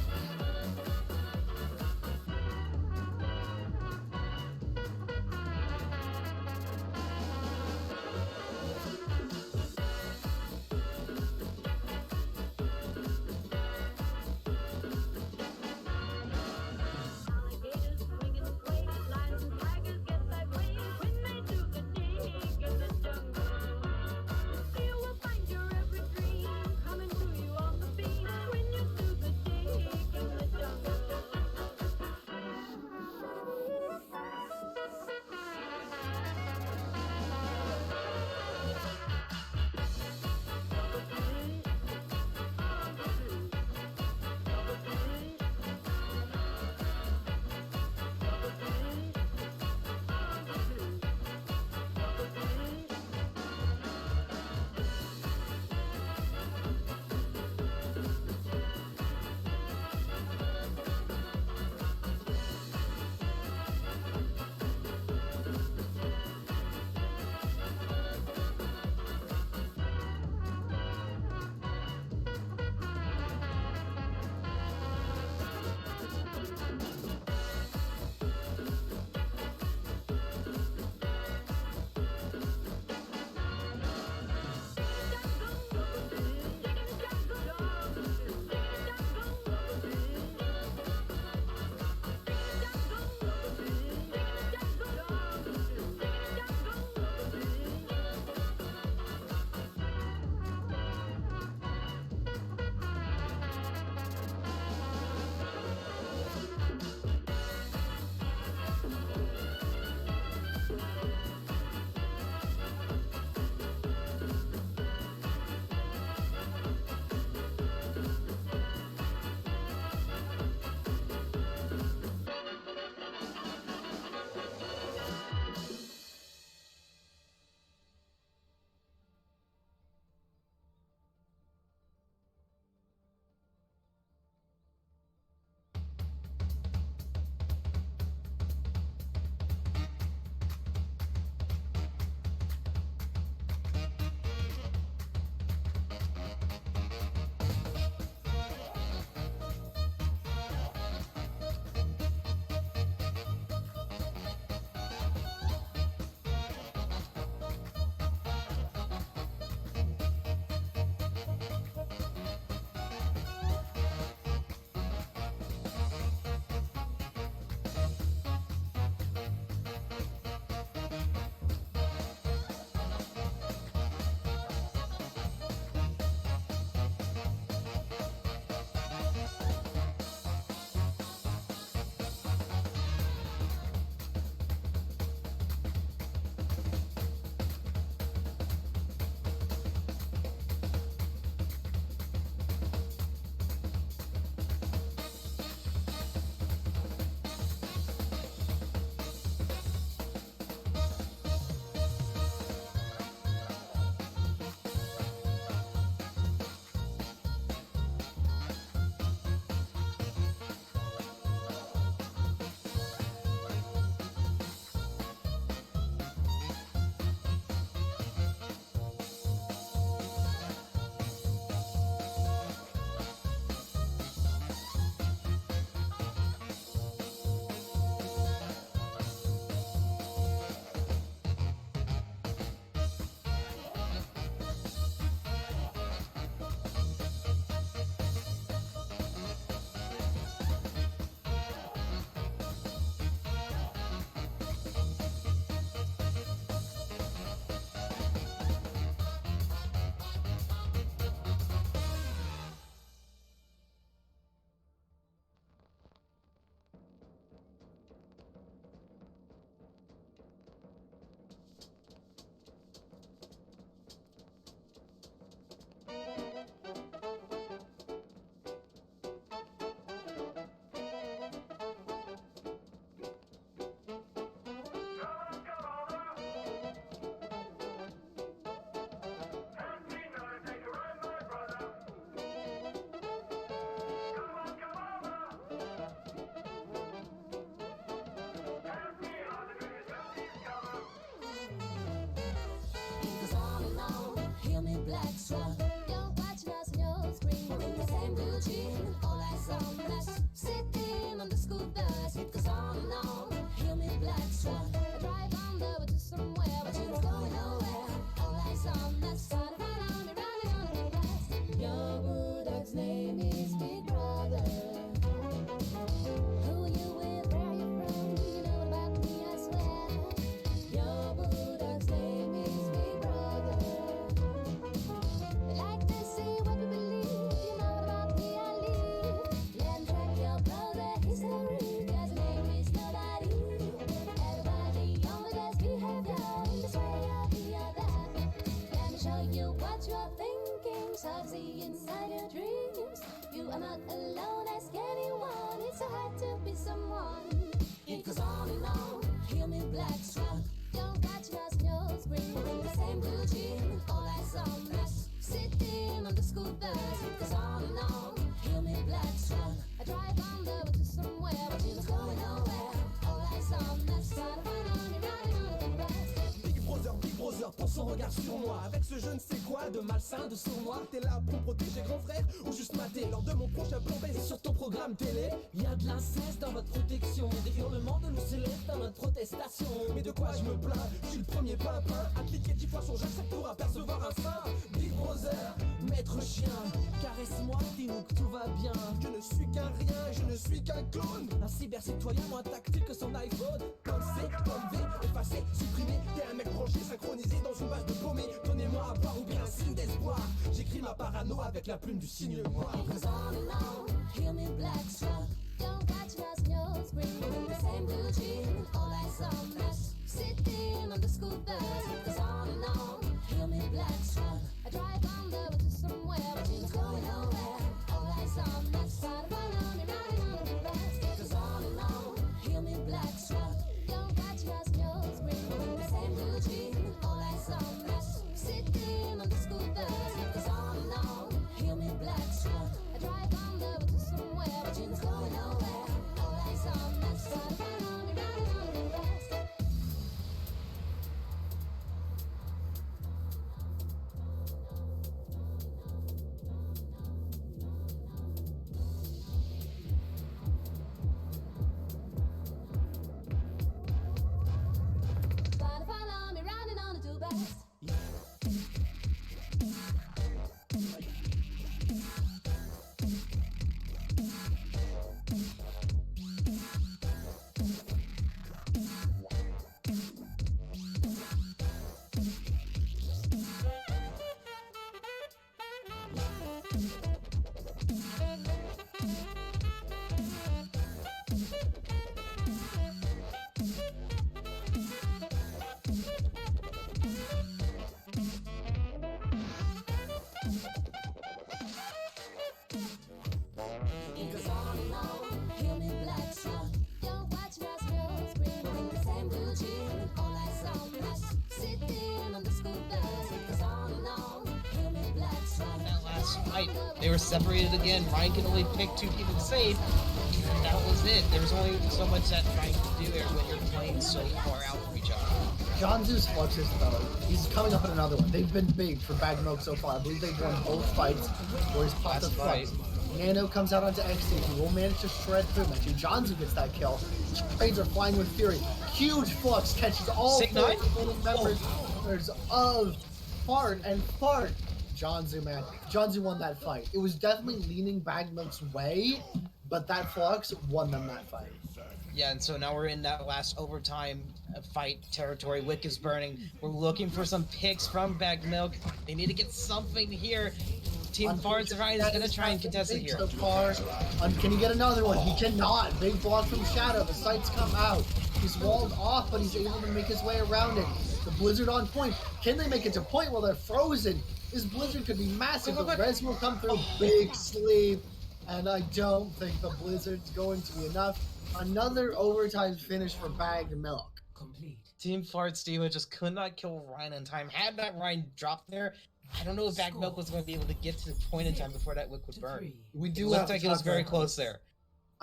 fantasy inside your dreams. You are not alone, ask anyone. It's so hard to be someone. It goes on and on, hear me black swan. Don't catch us, no spring. The same blue jean, all eyes on us. Sitting on the school bus. It goes on and on, hear me black swan. I drive on the way to somewhere, but it was going nowhere. All eyes on us, trying to find on you, riding on the bus. Big brother, pose son regard sur moi. Avec ce je ne sais quoi de malsain, de sournois. T'es là pour protéger grand frère ou juste mater lors de mon prochain plan B sur ton programme télé. Y'a de l'inceste dans votre protection. Des hurlements de loups célestes dans notre protestation. Mais de quoi je me plains? Je suis le premier pimpin à cliquer 10 fois sur Jacques pour apercevoir un sein. Big brother, maître chien, caresse-moi, dis-nous que tout va bien. Je ne suis qu'un rien, je ne suis qu'un clone. Un cybercitoyen moins tactile que son iPhone. Comme C, comme V, effacé, supprimé. T'es un mec branché, synchronisé dans une base de paumé. Donnez-moi à boire ou bien un signe d'espoir. J'écris ma parano avec la plume du signe noir. It goes on and on, hear me black swan. Don't catch us, no spring. The same blue jean, all eyes on us. Sitting on the school bus. It goes on and on, hear me black swan. I drive on the way to somewhere, but it's going nowhere. All eyes on us, trying to find on you, riding on the bus. It goes on and on, hear me black swan. Don't catch us, no spring. The same blue jean, all eyes on us. Sitting on the school bus. It goes on and on, hear me black swan. I drive on the way to somewhere, but it's going nowhere. All eyes on us, trying to find on you, riding on the bus. Trying to find on me, riding on the two bus. It goes on and on, hear me black swan. Don't watch us, no spring. The same blue jean, all eyes on us. Sitting on the school bus. It goes on and on, hear me black swan. That last fight, they were separated again. Ryan can only pick 2 people to save. And that was it. There's only so much that Ryan can do there when you're playing so far out from each other. Jonzu's fluxes though, he's coming up in another one. They've been big for Bag Milk so far. I believe they've won both fights where he's popped up flux. Nano comes out onto XD, he will manage to shred through him. Actually, Jonzu gets that kill. Trades are flying with fury. Huge flux catches all 4 remaining members of Fart and Fart. Jonzu, man. Jonzu won that fight. It was definitely leaning Bag Milk's way, but that flux won them that fight. Yeah, and so now we're in that last overtime fight territory. Wick is burning. We're looking for some picks from Bag Milk. They need to get something here. Team Farts Ryan is going to try and contest it here. So far. Can he get another one? He cannot. Big block from Shadow. The sights come out. He's walled off, but he's able to make his way around it. The Blizzard on point. Can they make it to point while they're frozen? This Blizzard could be massive. The Res will come through. Big sleeve. And I don't think the Blizzard's going to be enough. Another overtime finish for Bagged Milk. Complete. Team Farts Diva just could not kill Ryan in time. Had that Ryan dropped there, I don't know if Bagged Milk was going to be able to get to the point in time before that Wick would burn. We do it looked like it was very close there.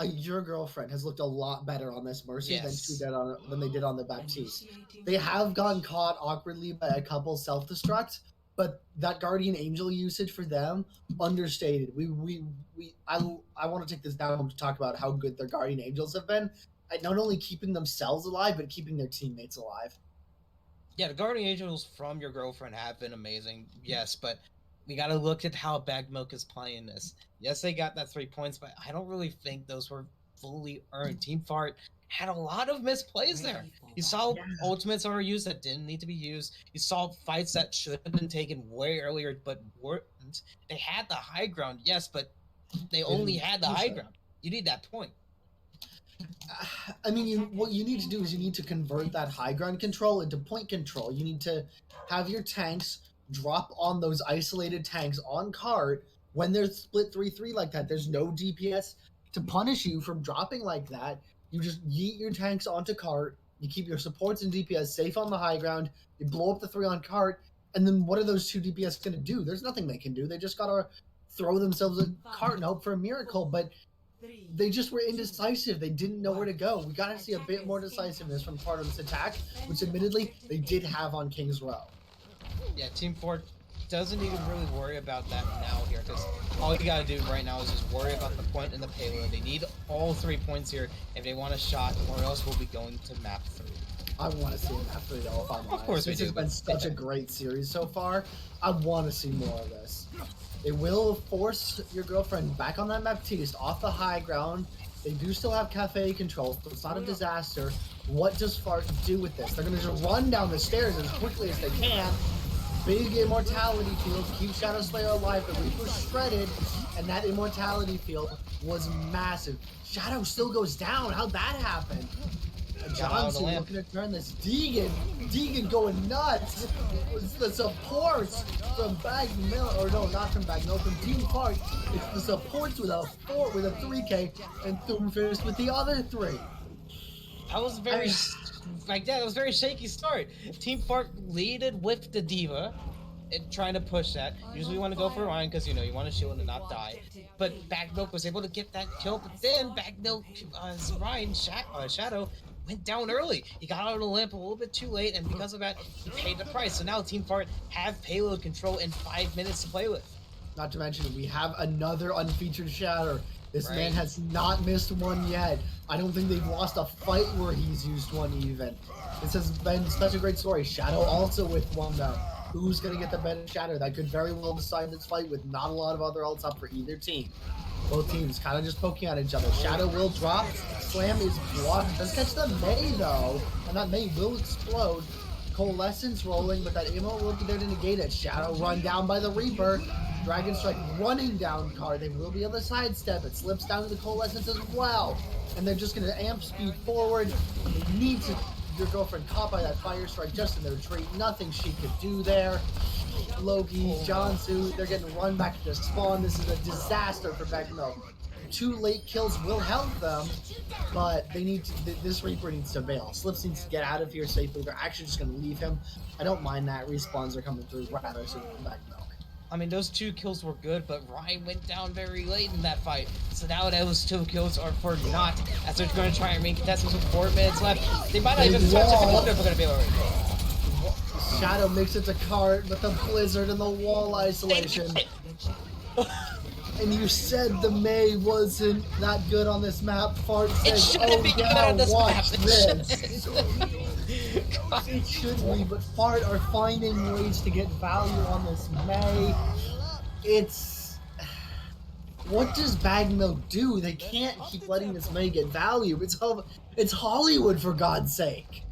Your girlfriend has looked a lot better on this Mercy than they did on the Baptiste. They have gotten caught awkwardly by a couple self-destructs, but that Guardian Angel usage for them, understated. I want to take this down to talk about how good their Guardian Angels have been at not only keeping themselves alive, but keeping their teammates alive. Yeah, the Guardian Angels from your girlfriend have been amazing, yes, but we got to look at how Bag Milk is playing this. Yes, they got that 3 points, but I don't really think those were fully earned. Team Fart had a lot of misplays there. You saw ultimates that were used that didn't need to be used. You saw fights that should have been taken way earlier, but weren't. They had the high ground, yes, but they only had the high ground. You need that point. I mean, what you need to do is you need to convert that high ground control into point control. You need to have your tanks drop on those isolated tanks on cart when they're split 3-3 like that. There's no DPS to punish you from dropping like that. You just yeet your tanks onto cart. You keep your supports and DPS safe on the high ground. You blow up the 3 on cart. And then what are those 2 DPS going to do? There's nothing they can do. They just got to throw themselves a cart and hope for a miracle. But they just were indecisive. They didn't know where to go. We got to see a bit more decisiveness from part of this attack, which admittedly they did have on King's Row. Yeah, Team Fort doesn't even really worry about that now here, because all you gotta do right now is just worry about the point and the payload. They need all 3 points here if they want a shot, or else we'll be going to map 3. I want to see map 3 though, if I'm honest. Of course we This do. has been such a great series so far. I want to see more of this. It will force your girlfriend back on that map Baptiste, off the high ground. They do still have cafe control, so it's not a disaster. What does Fart do with this? They're going to just run down the stairs as quickly as they can. Big immortality field, keep Shadow Slayer alive, the Reaper's shredded, and that immortality field was massive. Shadow still goes down, how'd that happen? Johnson looking to turn this. Deegan going nuts. It's the supports from Bag Mill, or no, not from Bag Mill, from Team Fart. It's the supports with a 3K and Doomfist with the other 3. That was very, that was very shaky start. Team Fart leaded with the Diva, and trying to push that. Usually you want to go for Ryan because, you know, you want to shield and not die. But Bag Milk was able to get that kill, but then Bag Milk, Ryan, Shadow, went down early. He got out of the lamp a little bit too late, and because of that, he paid the price. So now Team Fart have payload control and 5 minutes to play with. Not to mention, we have another unfeatured Shatter. This man has not missed one yet. I don't think they've lost a fight where he's used one even. This has been such a great story. Shadow also with one though. Who's going to get the better Shatter? That could very well decide this fight with not a lot of other ults up for either team. Both teams kind of just poking at each other. Shadow will drop. Slam is blocked. Does catch the May though. And that May will explode. Coalescence rolling, but that ammo will be there to negate it. Shadow run down by the Reaper. Dragon Strike running down card. They will be able to sidestep. It slips down to the Coalescence as well. And they're just going to amp speed forward. They need to. Your girlfriend caught by that Fire Strike just in the retreat. Nothing she could do there. Loki, Jansu, they're getting run back to spawn. This is a disaster for Bag Milk. 2 late kills will help them, but they need to. This Reaper needs to bail. Slips needs to get out of here safely. They're actually just going to leave him. I don't mind that. Respawns are coming through rather soon from Bag Milk. I mean, those 2 kills were good, but Ryan went down very late in that fight. So now those 2 kills are for naught, as they're going to try and recontest with 4 minutes left. They might not even touch it. I wonder if they're going to be able to. Shadow makes it to cart, but the blizzard and the wall isolation. And you said the May wasn't that good on this map. Fart says, oh yeah, watch this. It should be, but Fart are finding ways to get value on this May. It's... What does Bag Milk do? They can't keep letting this May get value. It's Hollywood, for God's sake.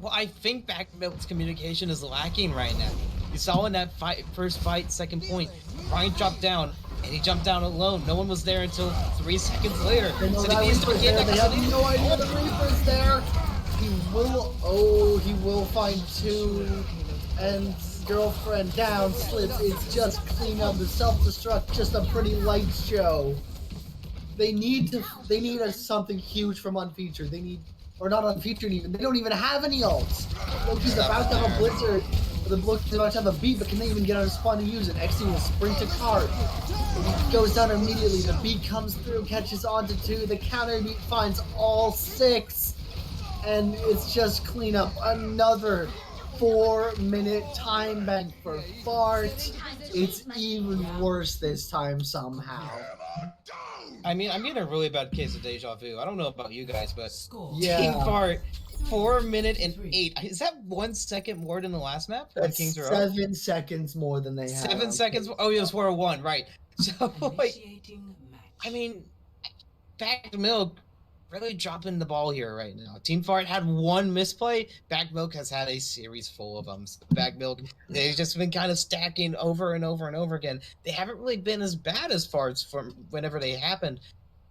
Well, I think Bag Milk's communication is lacking right now. You saw in that first fight, second point, Ryan dropped down, and he jumped down alone. No one was there until 3 seconds later. They know that Reaper's there. They have no idea the Reaper's there. He will find 2, and girlfriend down, slips. It's just clean up. The self-destruct, just a pretty light show. They need something huge from unfeatured. They need, or not unfeatured even. They don't even have any ults. Loki's about to have a blizzard. The Loki's about to have a beat, but can they even get out of spawn to use it? XVII will sprint to cart. It goes down immediately. The beat comes through, catches onto 2. The counter beat finds all 6. And it's just clean up. Another 4-minute time bank for Fart. It's even worse this time somehow. I mean, I'm getting a really bad case of deja vu. I don't know about you guys, but Team Fart, 4 minutes and 8. Is that 1 second more than the last map? That's 7 seconds more than they had. 7 seconds? Oh, it was 4-1, right. So, like, I mean, Bag Milk really dropping the ball here right now. Team Fart had 1 misplay. Bag Milk has had a series full of them. Bag Milk, they've just been kind of stacking over and over and over again. They haven't really been as bad as Fart's from whenever they happened,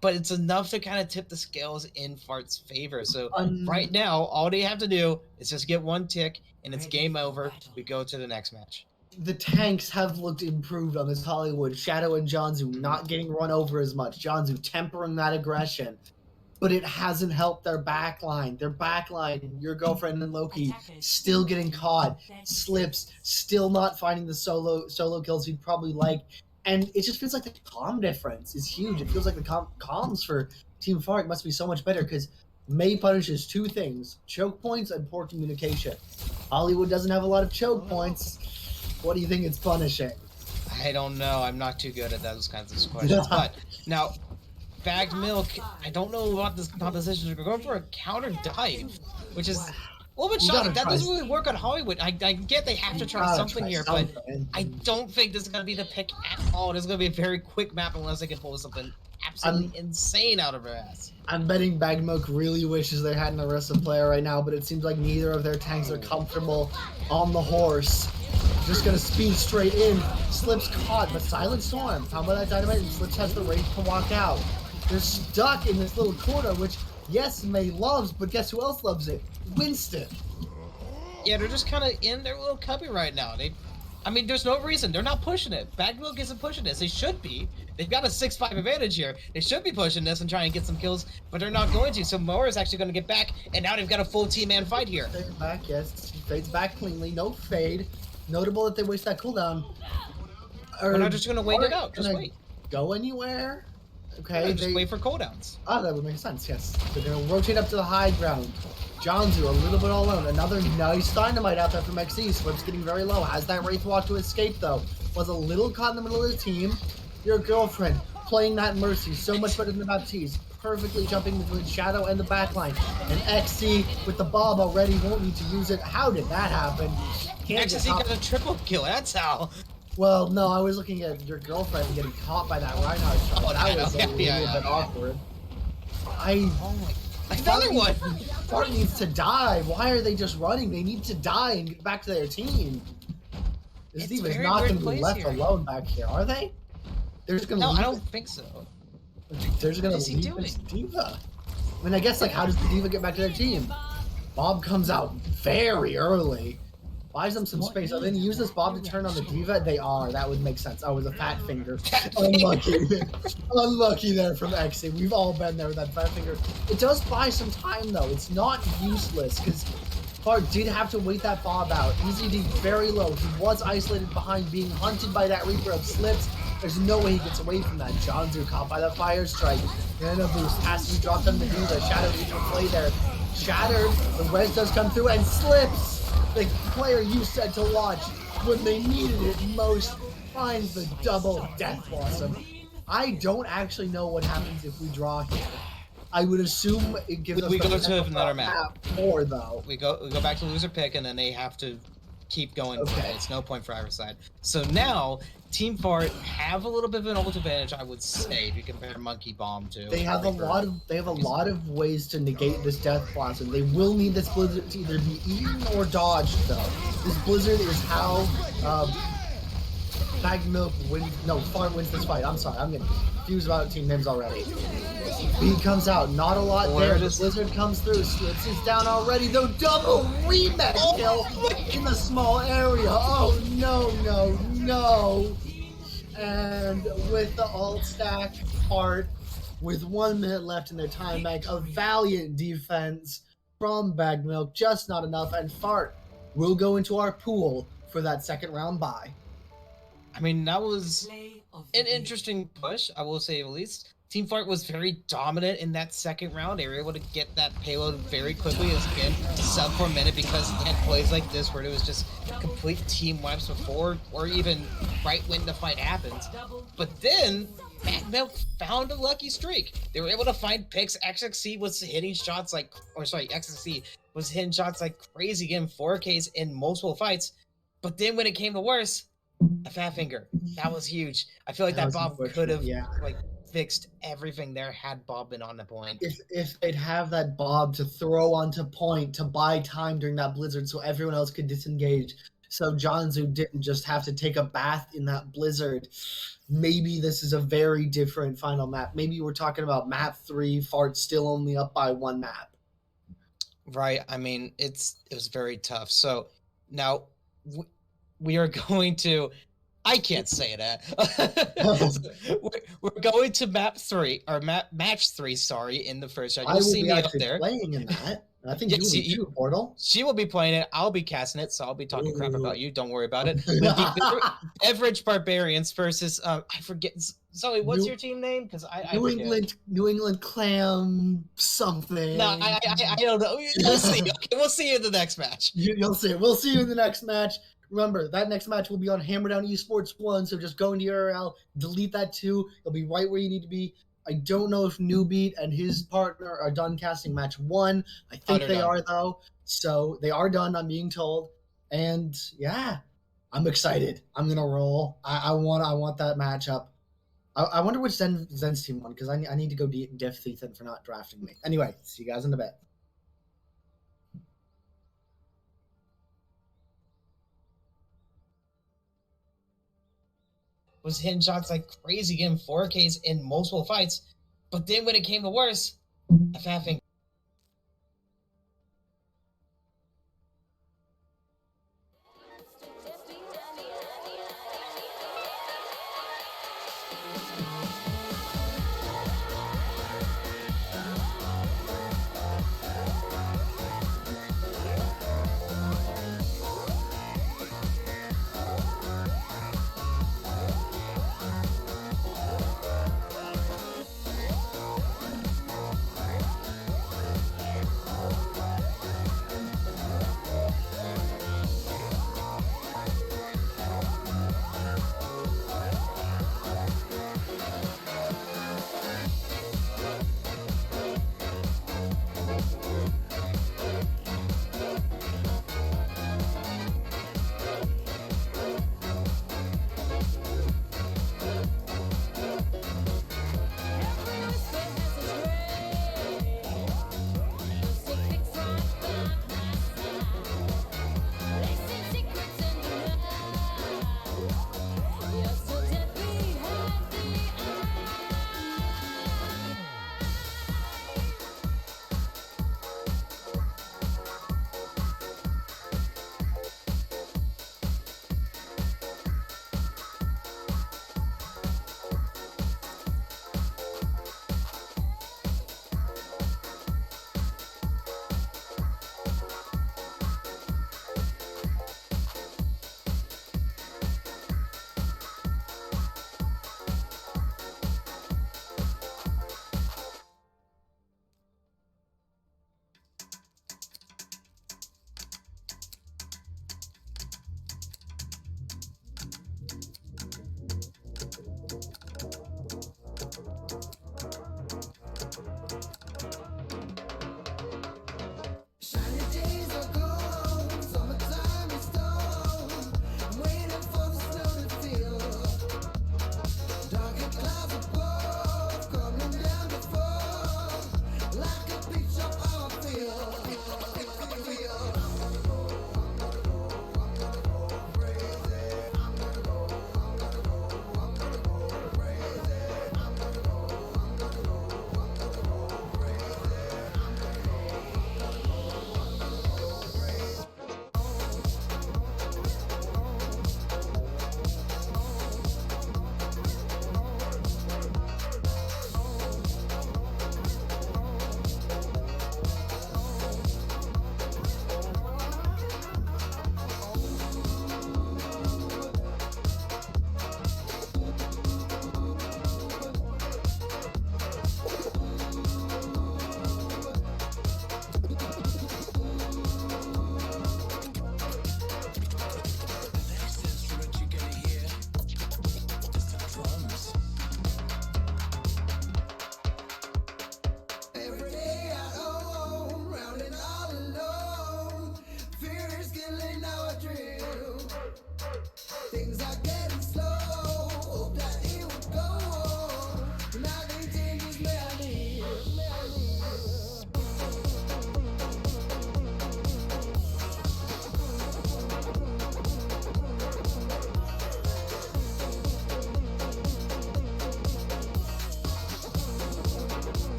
but it's enough to kind of tip the scales in Fart's favor. So right now, all they have to do is just get 1 tick, and it's game over. We go to the next match. the tanks have looked improved on this Hollywood. Shadow and Janzu not getting run over as much. Janzu tempering that aggression. But it hasn't helped their backline. Their backline, your girlfriend and Loki, still getting caught. Slips, still not finding the solo kills he'd probably like. And it just feels like the comm difference is huge. It feels like the comms for Team Fart must be so much better because May punishes two things, choke points and poor communication. Hollywood doesn't have a lot of choke points. What do you think it's punishing? I don't know. I'm not too good at those kinds of questions. But now, bagged milk, I don't know about this composition. We're going for a counter dive, which is a little bit shocking. That doesn't really work on Hollywood. I get they have to try something here, but I don't think this is going to be the pick at all. This is going to be a very quick map unless they can pull something absolutely insane out of their ass. I'm betting Bagged Milk really wishes they had an Arista player right now, but it seems like neither of their tanks are comfortable on the horse. Just gonna speed straight in. Slips caught, but Silent Storm. How about that dynamite? And Slips has the rage to walk out. They're stuck in this little corner, which, yes, May loves, but guess who else loves it? Winston. Yeah, they're just kind of in their little cubby right now. I mean, there's no reason. They're not pushing it. Bagged Milk isn't pushing this. They should be. They've got a 6-5 advantage here. They should be pushing this and trying to get some kills, but they're not going to. So Moore is actually going to get back, and now they've got a full team-man fight here. Fades back, yes. Fades back cleanly. No fade. Notable that they waste that cooldown. We're not just going to wait it out. Just wait. Go anywhere? Okay. Yeah, just wait for cooldowns. Oh, that would make sense, yes. They're going to rotate up to the high ground. Janzu a little bit all alone. Another nice dynamite out there from XE. Slips getting very low. Has that Wraith Walk to escape, though. Was a little caught in the middle of the team. Your girlfriend playing that Mercy so much better than Baptiste. Perfectly jumping between Shadow and the backline. And XC with the Bob already won't need to use it. How did that happen? XC got a triple kill. That's how. Well, no, I was looking at your girlfriend getting caught by that Reinhardt shot. Oh, that was a little bit awkward. Another one! Fart needs to die. Why are they just running? They need to die and get back to their team. This team is not going to be left alone back here, are they? They're just going to leave. I don't think so. They're just going to leave this D.Va. I mean, I guess, like, how does the D.Va get back to their team? Bob comes out very early. Buys them some space. Are they going to use this Bob to turn on the D.Va? They are. That would make sense. Oh, it was a fat finger. Unlucky. Unlucky there from XA. We've all been there with that fat finger. It does buy some time, though. It's not useless, because Fart did have to wait that Bob out. Easy D very low. He was isolated behind being hunted by that Reaper of Slips. There's no way he gets away from that. Janzu caught by the Fire Strike. Nano Boost has to be dropped on the D.Va. Shadow needs to play there. Shattered. The res does come through and Slips, the player you said to watch when they needed it most, finds the double Death Blossom. I don't actually know what happens if we draw here. I would assume it gives us we go to another map. Or though we go back to loser pick, and then they have to keep going. Okay, it's no point for either side. So now Team Fart have a little bit of an ult advantage, I would say, if you compare Monkey Bomb to. They have a lot of ways to negate this Death Blossom. They will need this Blizzard to either be eaten or dodged, though. This Blizzard is how Bagged Milk wins. No, Fart wins this fight. I'm sorry, I'm getting confused about team names already. Beat comes out, not a lot there. The Blizzard comes through, Slips is down already, though double rematch kill in the small area. Oh no, no, no. And with the alt stack part, with 1 minute left in their time bank, a valiant defense from Bagged Milk, just not enough, and Fart will go into our pool for that second round bye. I mean, that was an interesting push, I will say at least. Team Fart was very dominant in that second round. They were able to get that payload very quickly, as again, sub for a minute, because they had plays like this where it was just complete team wipes before or even right when the fight happens. But then Bagged Milk found a lucky streak. They were able to find picks. XXC was hitting shots like, XXC was hitting shots like crazy, getting 4Ks in multiple fights. But then when it came to worse, a fat finger. That was huge. I feel like that Bob could have fixed everything there had Bob been on the point. If they'd have that Bob to throw onto point to buy time during that Blizzard so everyone else could disengage, so Janzu didn't just have to take a bath in that Blizzard, maybe this is a very different final map. Maybe we're talking about map 3, Fart still only up by 1 map. Right. I mean, it was very tough. So now we are going to. I can't say that. we're going to match 3, sorry, in the first round. I You'll will see be me up actually there. playing in that. I think Yes, you will too, Portal. She will be playing it. I'll be casting it, so I'll be talking crap about you. Don't worry about it. With the Beverage Barbarians versus I forget. Zoe, what's your team name? Because I forget. New England Clam something. No, I don't know. We'll see. Okay, we'll see you in the next match. You'll see. We'll see you in the next match. Remember, that next match will be on Hammerdown Esports 1, so just go into URL, delete that too. You'll be right where you need to be. I don't know if Newbeat and his partner are done casting match 1. I think they are, though. So they are done, I'm being told. And yeah, I'm excited. I'm going to roll. I want that matchup. I wonder which Zens team won, because I need to go diff Ethan for not drafting me. Anyway, see you guys in a bit. Was hitting shots like crazy, getting 4Ks in multiple fights. But then when it came to worse, FFing.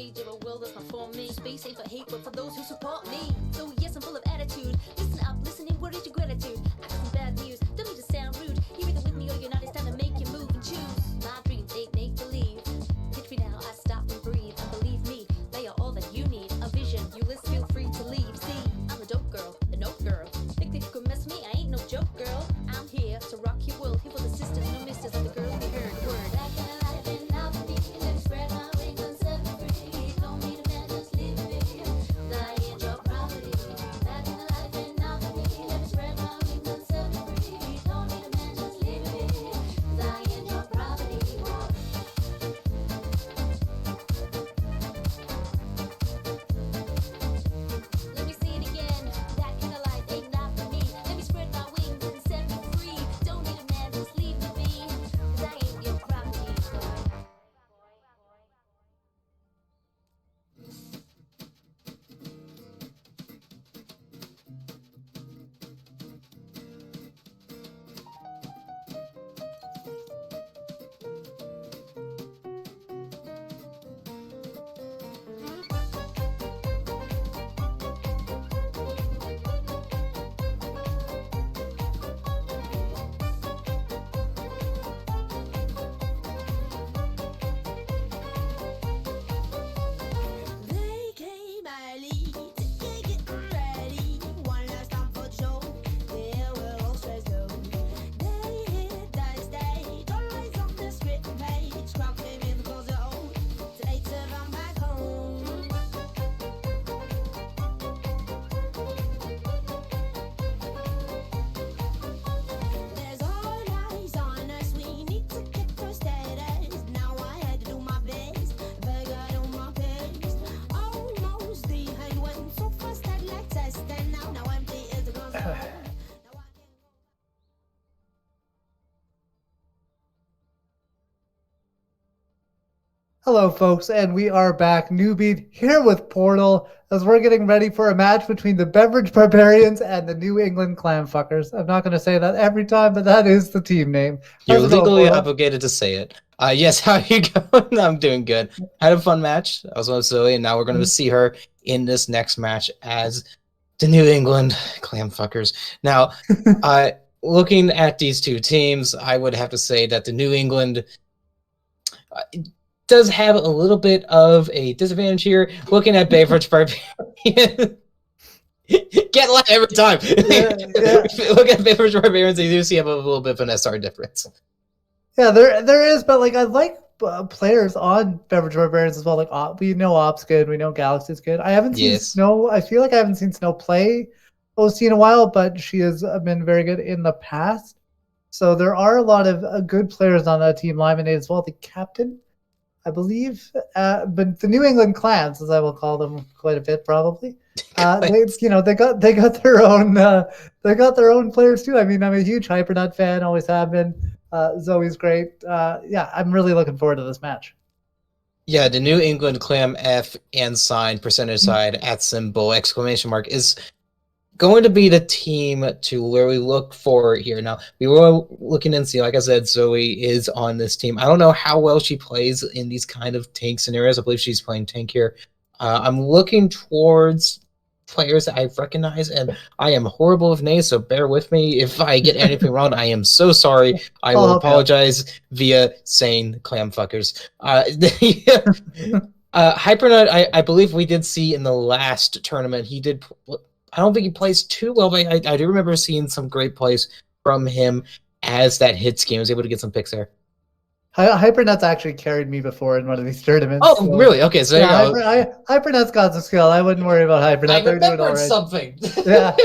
stage of a world that's not for me. Space ain't for hate, but for those who support me. So yes, I'm full of attitude. Listen up, listening, what is your gratitude? I got some bad news, don't need to sound rude. You're either with me or you're not, it's time to make your move and choose. My dreams ain't make believe. Pitch me now, I stop and breathe. And believe me, they are all that you need. A vision, you list, feel free to leave. See, I'm the dope girl, the note girl. Think that you could mess me? I ain't no joke, girl. I'm here to rock your world. Here for the sisters, no misters, like the girl we heard. Word. Back in life and now for me. Let me spread my wings and set me free. Don't need a man, just leave me. I ain't your property. Back in life and now for me. Let me spread my wings and set me free. Don't need a man, just leave me. I ain't your property. Let me see it again. That kind of life ain't not for me. Let me spread my wings and set me free. Don't need a man, just leave me be. 'Cause I ain't your property, boy. They came early to get ready. One last time for the show. They were all stressed out. They hit the stage, always on the script page. Crowd came in because they're old. Today to run back home. There's all eyes on us. We need to get those status. Now I had to do my best, but I got on my pace. Almost behind, went so fast I'd like test. And now empty is the console. Hello, folks, and we are back. Newbie here with Portal as we're getting ready for a match between the Beverage Barbarians and the New England Clam Fuckers. I'm not going to say that every time, but that is the team name. You're How's it going, legally Portal? obligated to say it. Yes, how are you going? I'm doing good. Had a fun match. I was with Zoe, and now we're going to see her in this next match as the New England Clam Fuckers. Now, looking at these two teams, I would have to say that the New England does have a little bit of a disadvantage here. Looking at Beverage Barbarians. Get light every time. Look at Beverage Barbarians, they do see a little bit of an SR difference. Yeah, there is, but like I like players on Beverage Barbarians as well. Like we know Op's good, we know Galaxy's good. I haven't seen Snow. I feel like I haven't seen Snow play OC in a while, but she has been very good in the past. So there are a lot of good players on that team. Limonade as well. The captain, I believe, but the New England Clans, as I will call them, quite a bit probably. They got their own players too. I mean, I'm a huge Hypernut fan, always have been. Zoe's great. Yeah, I'm really looking forward to this match. Yeah, the New England Clam F and sign percentage side at symbol exclamation mark is going to be the team to where we look for here. Now, we were looking and see, like I said, Zoe is on this team. I don't know how well she plays in these kind of tank scenarios. I believe she's playing tank here. I'm looking towards players that I recognize, and I am horrible with names, so bear with me if I get anything wrong. I am so sorry. I will apologize via saying Clam Fuckers. Hypernut, I believe we did see in the last tournament, he did... I don't think he plays too well, but I do remember seeing some great plays from him as that hit scheme. I was able to get some picks there. Hypernut's actually carried me before in one of these tournaments. Oh, so, really? Okay, so yeah, Hypernut's got some skill. I wouldn't worry about Hypernut. I remembered something. yeah,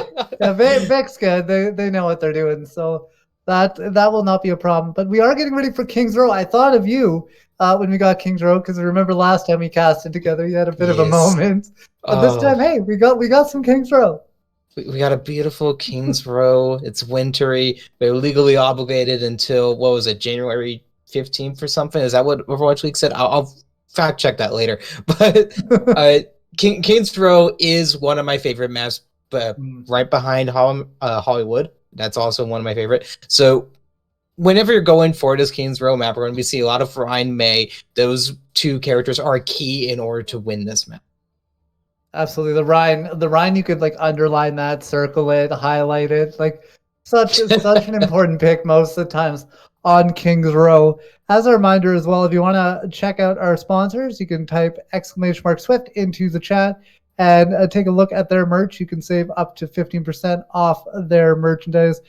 Vic's good. They know what they're doing, so that will not be a problem. But we are getting ready for King's Row. I thought of you when we got King's Row, because I remember last time we casted together, you had a bit of a moment. But this time, hey, we got some King's Row. We got a beautiful King's Row. It's wintry. They're legally obligated until, what was it, January 15th or something? Is that what Overwatch League said? I'll fact check that later. But King's Row is one of my favorite maps, but right behind Hollywood. That's also one of my favorite. So whenever you're going for this King's Row map, we're going to be seeing a lot of Ryan May. Those two characters are key in order to win this map. Absolutely, the Rhine, you could like underline that, circle it, highlight it, like such an important pick most of the times on King's Row. As a reminder as well, if you want to check out our sponsors, you can type !Swift into the chat and take a look at their merch. You can save up to 15% off their merchandise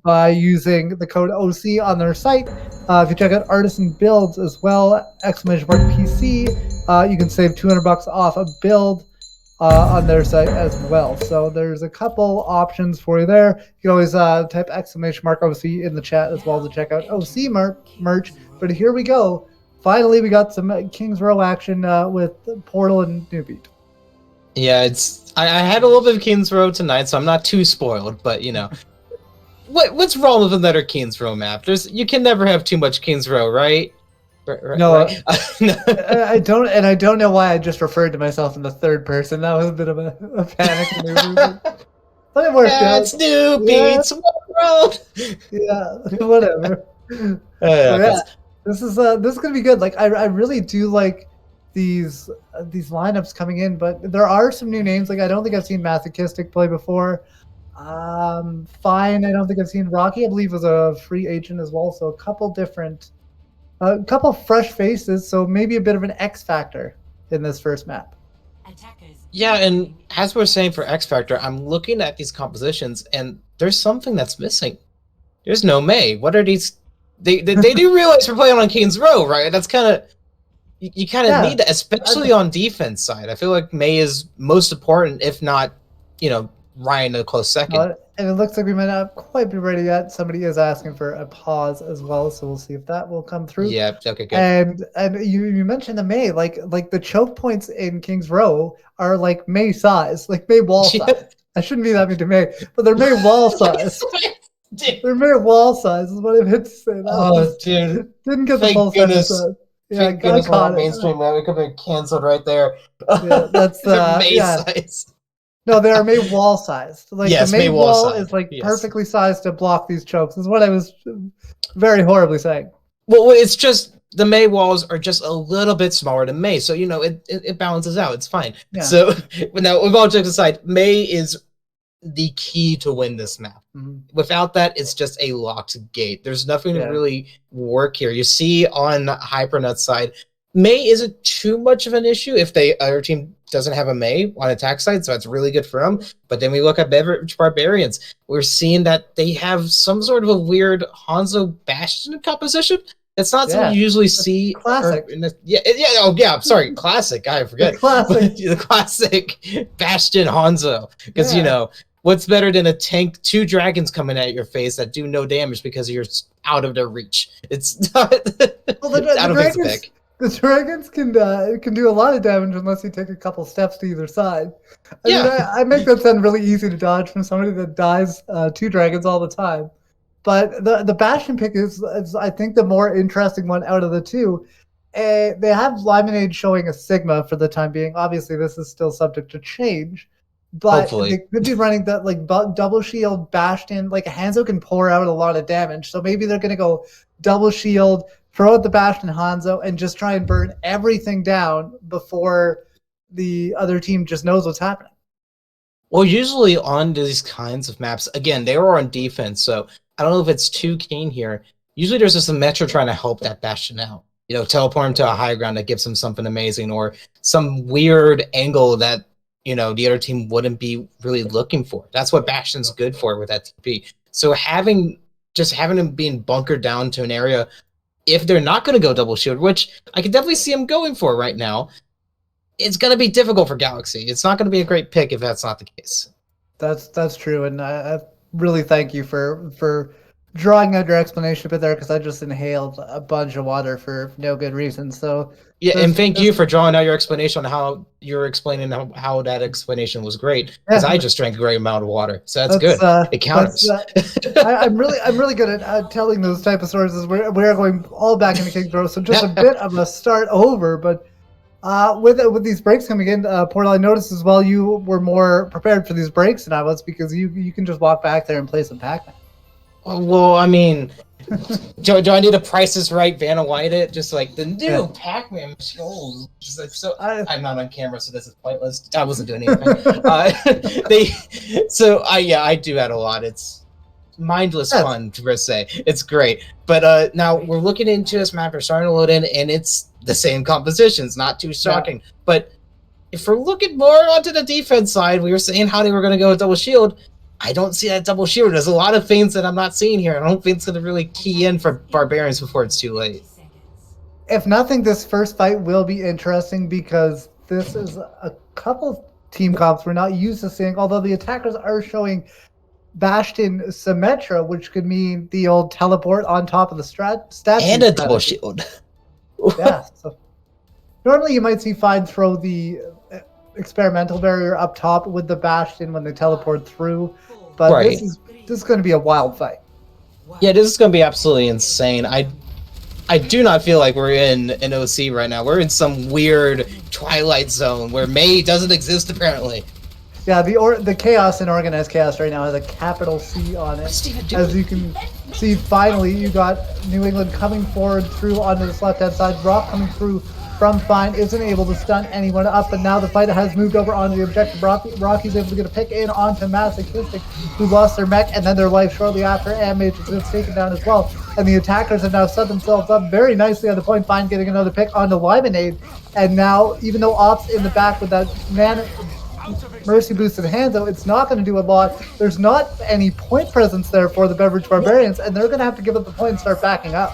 by using the code OC on their site. If you check out Artisan Builds as well, !PC, you can save $200 off a build on their site as well. So there's a couple options for you there. You can always type !OC in the chat as well to check out OC merch. But here we go. Finally, we got some King's Row action with Portal and Newbeat. Yeah, I had a little bit of King's Row tonight, so I'm not too spoiled. But you know, what's wrong with another King's Row map? You can never have too much King's Row, right? No, I don't know why I just referred to myself in the third person. That was a bit of a panic maneuver, but it worked out. It's new beats world. Yeah, whatever. This is gonna be good. Like I really do like these lineups coming in, but there are some new names. Like I don't think I've seen Masochistic play before. Fine, I don't think I've seen Rocky. I believe was a free agent as well. So a couple fresh faces, so maybe a bit of an X factor in this first map. Yeah, and as we're saying for X Factor, I'm looking at these compositions, and there's something that's missing. There's no May. What are these? They do realize we're playing on King's Row, right? That's kind of you kind of need that, especially on defense side. I feel like May is most important, if not, Ryan a close second. And it looks like we might not quite be ready yet. Somebody is asking for a pause as well, so we'll see if that will come through. Yeah, okay, good. And you mentioned the May, like the choke points in King's Row are like May size, like May wall size. I shouldn't be that mean to May, but they're May wall size. They're May wall size is what I meant to say. Dude, didn't get the full goodness. size. Yeah, Thank goodness we're on mainstream now. We could be canceled right there. Yeah, that's May size. No, they are May wall sized. Like yes, the May wall size. is like perfectly sized to block these chokes. Is what I was very horribly saying. Well, it's just the May walls are just a little bit smaller than May, so it balances out. It's fine. Yeah. So now, with all jokes aside, May is the key to win this map. Mm-hmm. Without that, it's just a locked gate. There's nothing to really work here. You see on Hypernut's side, May isn't too much of an issue if the other team doesn't have a May on attack side, so that's really good for them. But then we look at Beverage Barbarians. We're seeing that they have some sort of a weird Hanzo Bastion composition. That's not something you usually see. Classic. I'm sorry. Classic. I forget. The classic Bastion Hanzo. Because, what's better than a tank, 2 dragons coming at your face that do no damage because you're out of their reach? It's not. I don't think it's a pick. The dragons can do a lot of damage unless you take a couple steps to either side. I make that sound really easy to dodge from somebody that dies 2 dragons all the time. But the Bastion pick is I think the more interesting one out of the two. They have Limonade showing a Sigma for the time being. Obviously, this is still subject to change. But they could be running that double shield Bastion. Like Hanzo can pour out a lot of damage. So maybe they're going to go double shield, throw out the Bastion Hanzo, and just try and burn everything down before the other team just knows what's happening. Well, usually on these kinds of maps, again, they were on defense, so I don't know if it's too keen here. Usually there's just a Metro trying to help that Bastion out. Teleport him to a high ground that gives him something amazing, or some weird angle that, the other team wouldn't be really looking for. That's what Bastion's good for with that TP. So having him being bunkered down to an area, if they're not going to go double shield, which I could definitely see him going for right now, it's going to be difficult for Galaxy. It's not going to be a great pick if that's not the case. That's true, and I really thank you for drawing out your explanation a bit there, because I just inhaled a bunch of water for no good reason. So and thank you for drawing out your explanation on how you're explaining how that explanation was great, because I just drank a great amount of water, so that's good. It counts. I'm really good at telling those type of stories. We're going all back into King's Row, so just a bit of a start over, but. With these breaks coming in, Portal, I noticed as well you were more prepared for these breaks than I was, because you can just walk back there and play some Pac-Man. Well, I mean, do I need to Price Is Right Vanna White it? Just like the new Pac-Man machine. Just like, so I'm not on camera, so this is pointless. I wasn't doing anything. I do that a lot. It's mindless fun per se. It's great. But now we're looking into this map. We're starting to load in, and it's the same compositions. Not too shocking. Yeah. But if we're looking more onto the defense side, we were saying how they were going to go with double shield. I don't see that double shield. There's a lot of things that I'm not seeing here. I don't think it's going to really key in for Barbarians before it's too late. If nothing, this first fight will be interesting because this is a couple of team comps we're not used to seeing, although the attackers are showing Bastion Symmetra, which could mean the old teleport on top of the statue. And a double shield. Yeah. So normally you might see Fine throw the experimental barrier up top with the Bastion when they teleport through. But this is going to be a wild fight. Yeah, this is going to be absolutely insane. I do not feel like we're in an OC right now. We're in some weird Twilight Zone where May doesn't exist apparently. Yeah, the chaos in Organized Chaos right now has a capital C on it. As you can see, finally you got New England coming forward through onto this left-hand side. Rock coming through from Fine, isn't able to stun anyone up, but now the fight has moved over onto the objective. Rocky's able to get a pick in onto Masochistic, who lost their mech and then their life shortly after, and Matrix gets taken down as well. And the attackers have now set themselves up very nicely on the point. Fine getting another pick onto Limonade, and now, even though Ops in the back with that Mercy boosted hand, though, it's not going to do a lot. There's not any point presence there for the Beverage Barbarians, and they're going to have to give up the point and start backing up.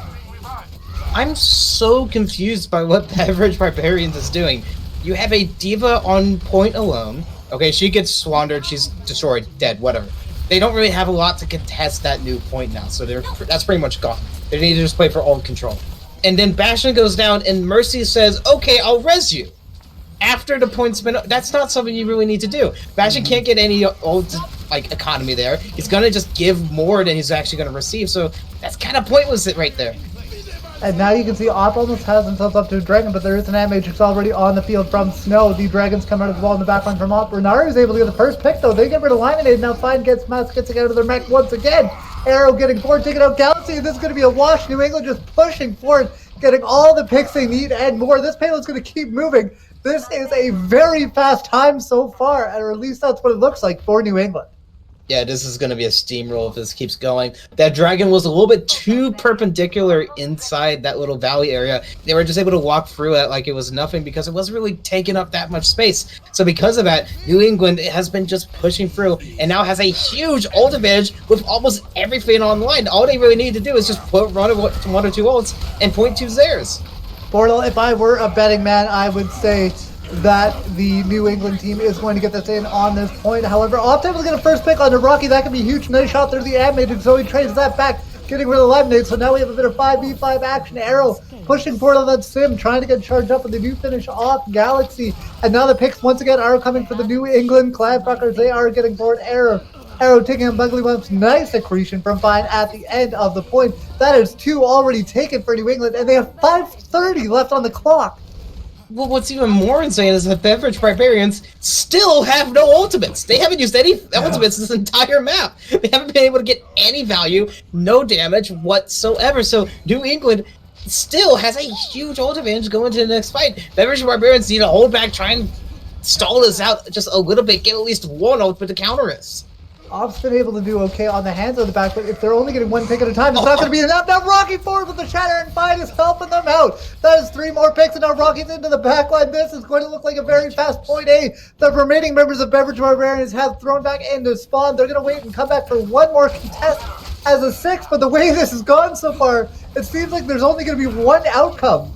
I'm so confused by what Beverage Barbarians is doing. You have a diva on point alone. Okay, she gets swandered, she's destroyed, dead, whatever. They don't really have a lot to contest that new point now, so that's pretty much gone. They need to just play for ult control. And then Bastion goes down, and Mercy says, okay, I'll res you. After the point's been... That's not something you really need to do. Bastion can't get any ult, economy there. He's gonna just give more than he's actually gonna receive, so that's kind of pointless right there. And now you can see Op almost has himself up to a dragon, but there is an Matrix already on the field from Snow. The dragons come out of the wall in the backline from Op. Renari is able to get the first pick, though. They get rid of Limonade. Now Fine gets Mask gets out of their mech once again. Arrow getting forward, taking out Galaxy. This is going to be a wash. New England just pushing forward, getting all the picks they need and more. This payload's going to keep moving. This is a very fast time so far, or at least that's what it looks like for New England. Yeah, this is going to be a steamroll if this keeps going. That dragon was a little bit too perpendicular inside that little valley area. They were just able to walk through it like it was nothing because it wasn't really taking up that much space. So because of that, New England has been just pushing through and now has a huge ult advantage with almost everything online. All they really need to do is just run one or two ults and point to theirs. Portal, if I were a betting man, I would say that the New England team is going to get this in on this point. However, Optim will get a first pick onto Rocky. That could be huge. Nice shot through the animated, so he trades that back, getting rid of Lemonade. So now we have a bit of 5v5 action. Arrow pushing Portal, that Sim, trying to get charged up with the new finish off Galaxy. And now the picks once again are coming for the New England Cladfuckers. They are getting forward. Arrow taking on Bugly Bumps. Nice accretion from Fine at the end of the point. That is 2 already taken for New England, and they have 5:30 left on the clock. Well, what's even more insane is that Beverage Barbarians still have no ultimates. They haven't used any ultimates this entire map. They haven't been able to get any value, no damage whatsoever. So New England still has a huge ult advantage going to the next fight. Beverage Barbarians need to hold back, try and stall this out just a little bit, get at least one ultimate to counter this. Op's been able to do okay on the hands of the back, but if they're only getting one pick at a time, it's not going to be enough. Now Rocky forward with the shatter, and Fine is helping them out. That is 3 more picks, and now Rocky's into the backline. This is going to look like a very fast point A. The remaining members of Beverage Barbarians have thrown back into spawn. They're going to wait and come back for one more contest as a 6, but the way this has gone so far, it seems like there's only going to be one outcome.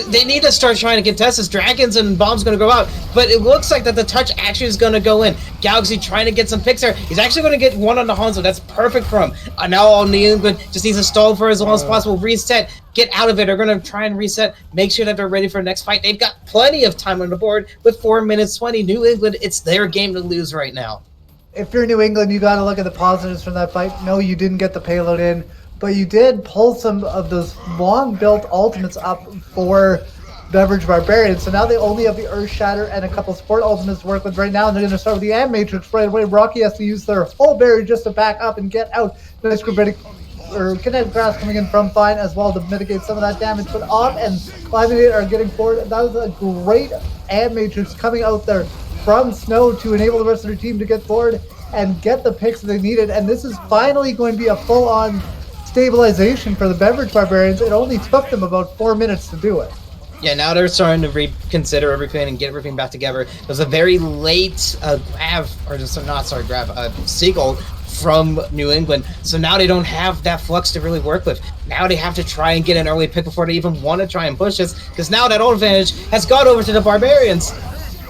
They need to start trying to contest this. Dragons and Bomb's going to go out, but it looks like that the touch actually is going to go in. Galaxy trying to get some picks there. He's actually going to get one on the Hanzo. That's perfect for him. Now all New England just needs to stall for as long as possible. Reset. Get out of it. They're going to try and reset. Make sure that they're ready for the next fight. They've got plenty of time on the board with 4 minutes 20. New England, it's their game to lose right now. If you're New England, you got to look at the positives from that fight. No, you didn't get the payload in, but you did pull some of those long-built ultimates up for Beverage Barbarians. So now they only have the Earth Shatter and a couple support ultimates to work with right now, and they're going to start with the Am Matrix right away. Rocky has to use their whole berry just to back up and get out. Nice Kinetic Grass coming in from Fine as well to mitigate some of that damage, but Off and Climinate are getting forward. That was a great Am Matrix coming out there from Snow to enable the rest of their team to get forward and get the picks that they needed, and this is finally going to be a full-on stabilization for the Beverage Barbarians. It only took them about 4 minutes to do it. Yeah, now they're starting to reconsider everything and get everything back together. It was a very late Seagull from New England, so now they don't have that flux to really work with. Now they have to try and get an early pick before they even want to try and push this, because now that old advantage has gone over to the Barbarians.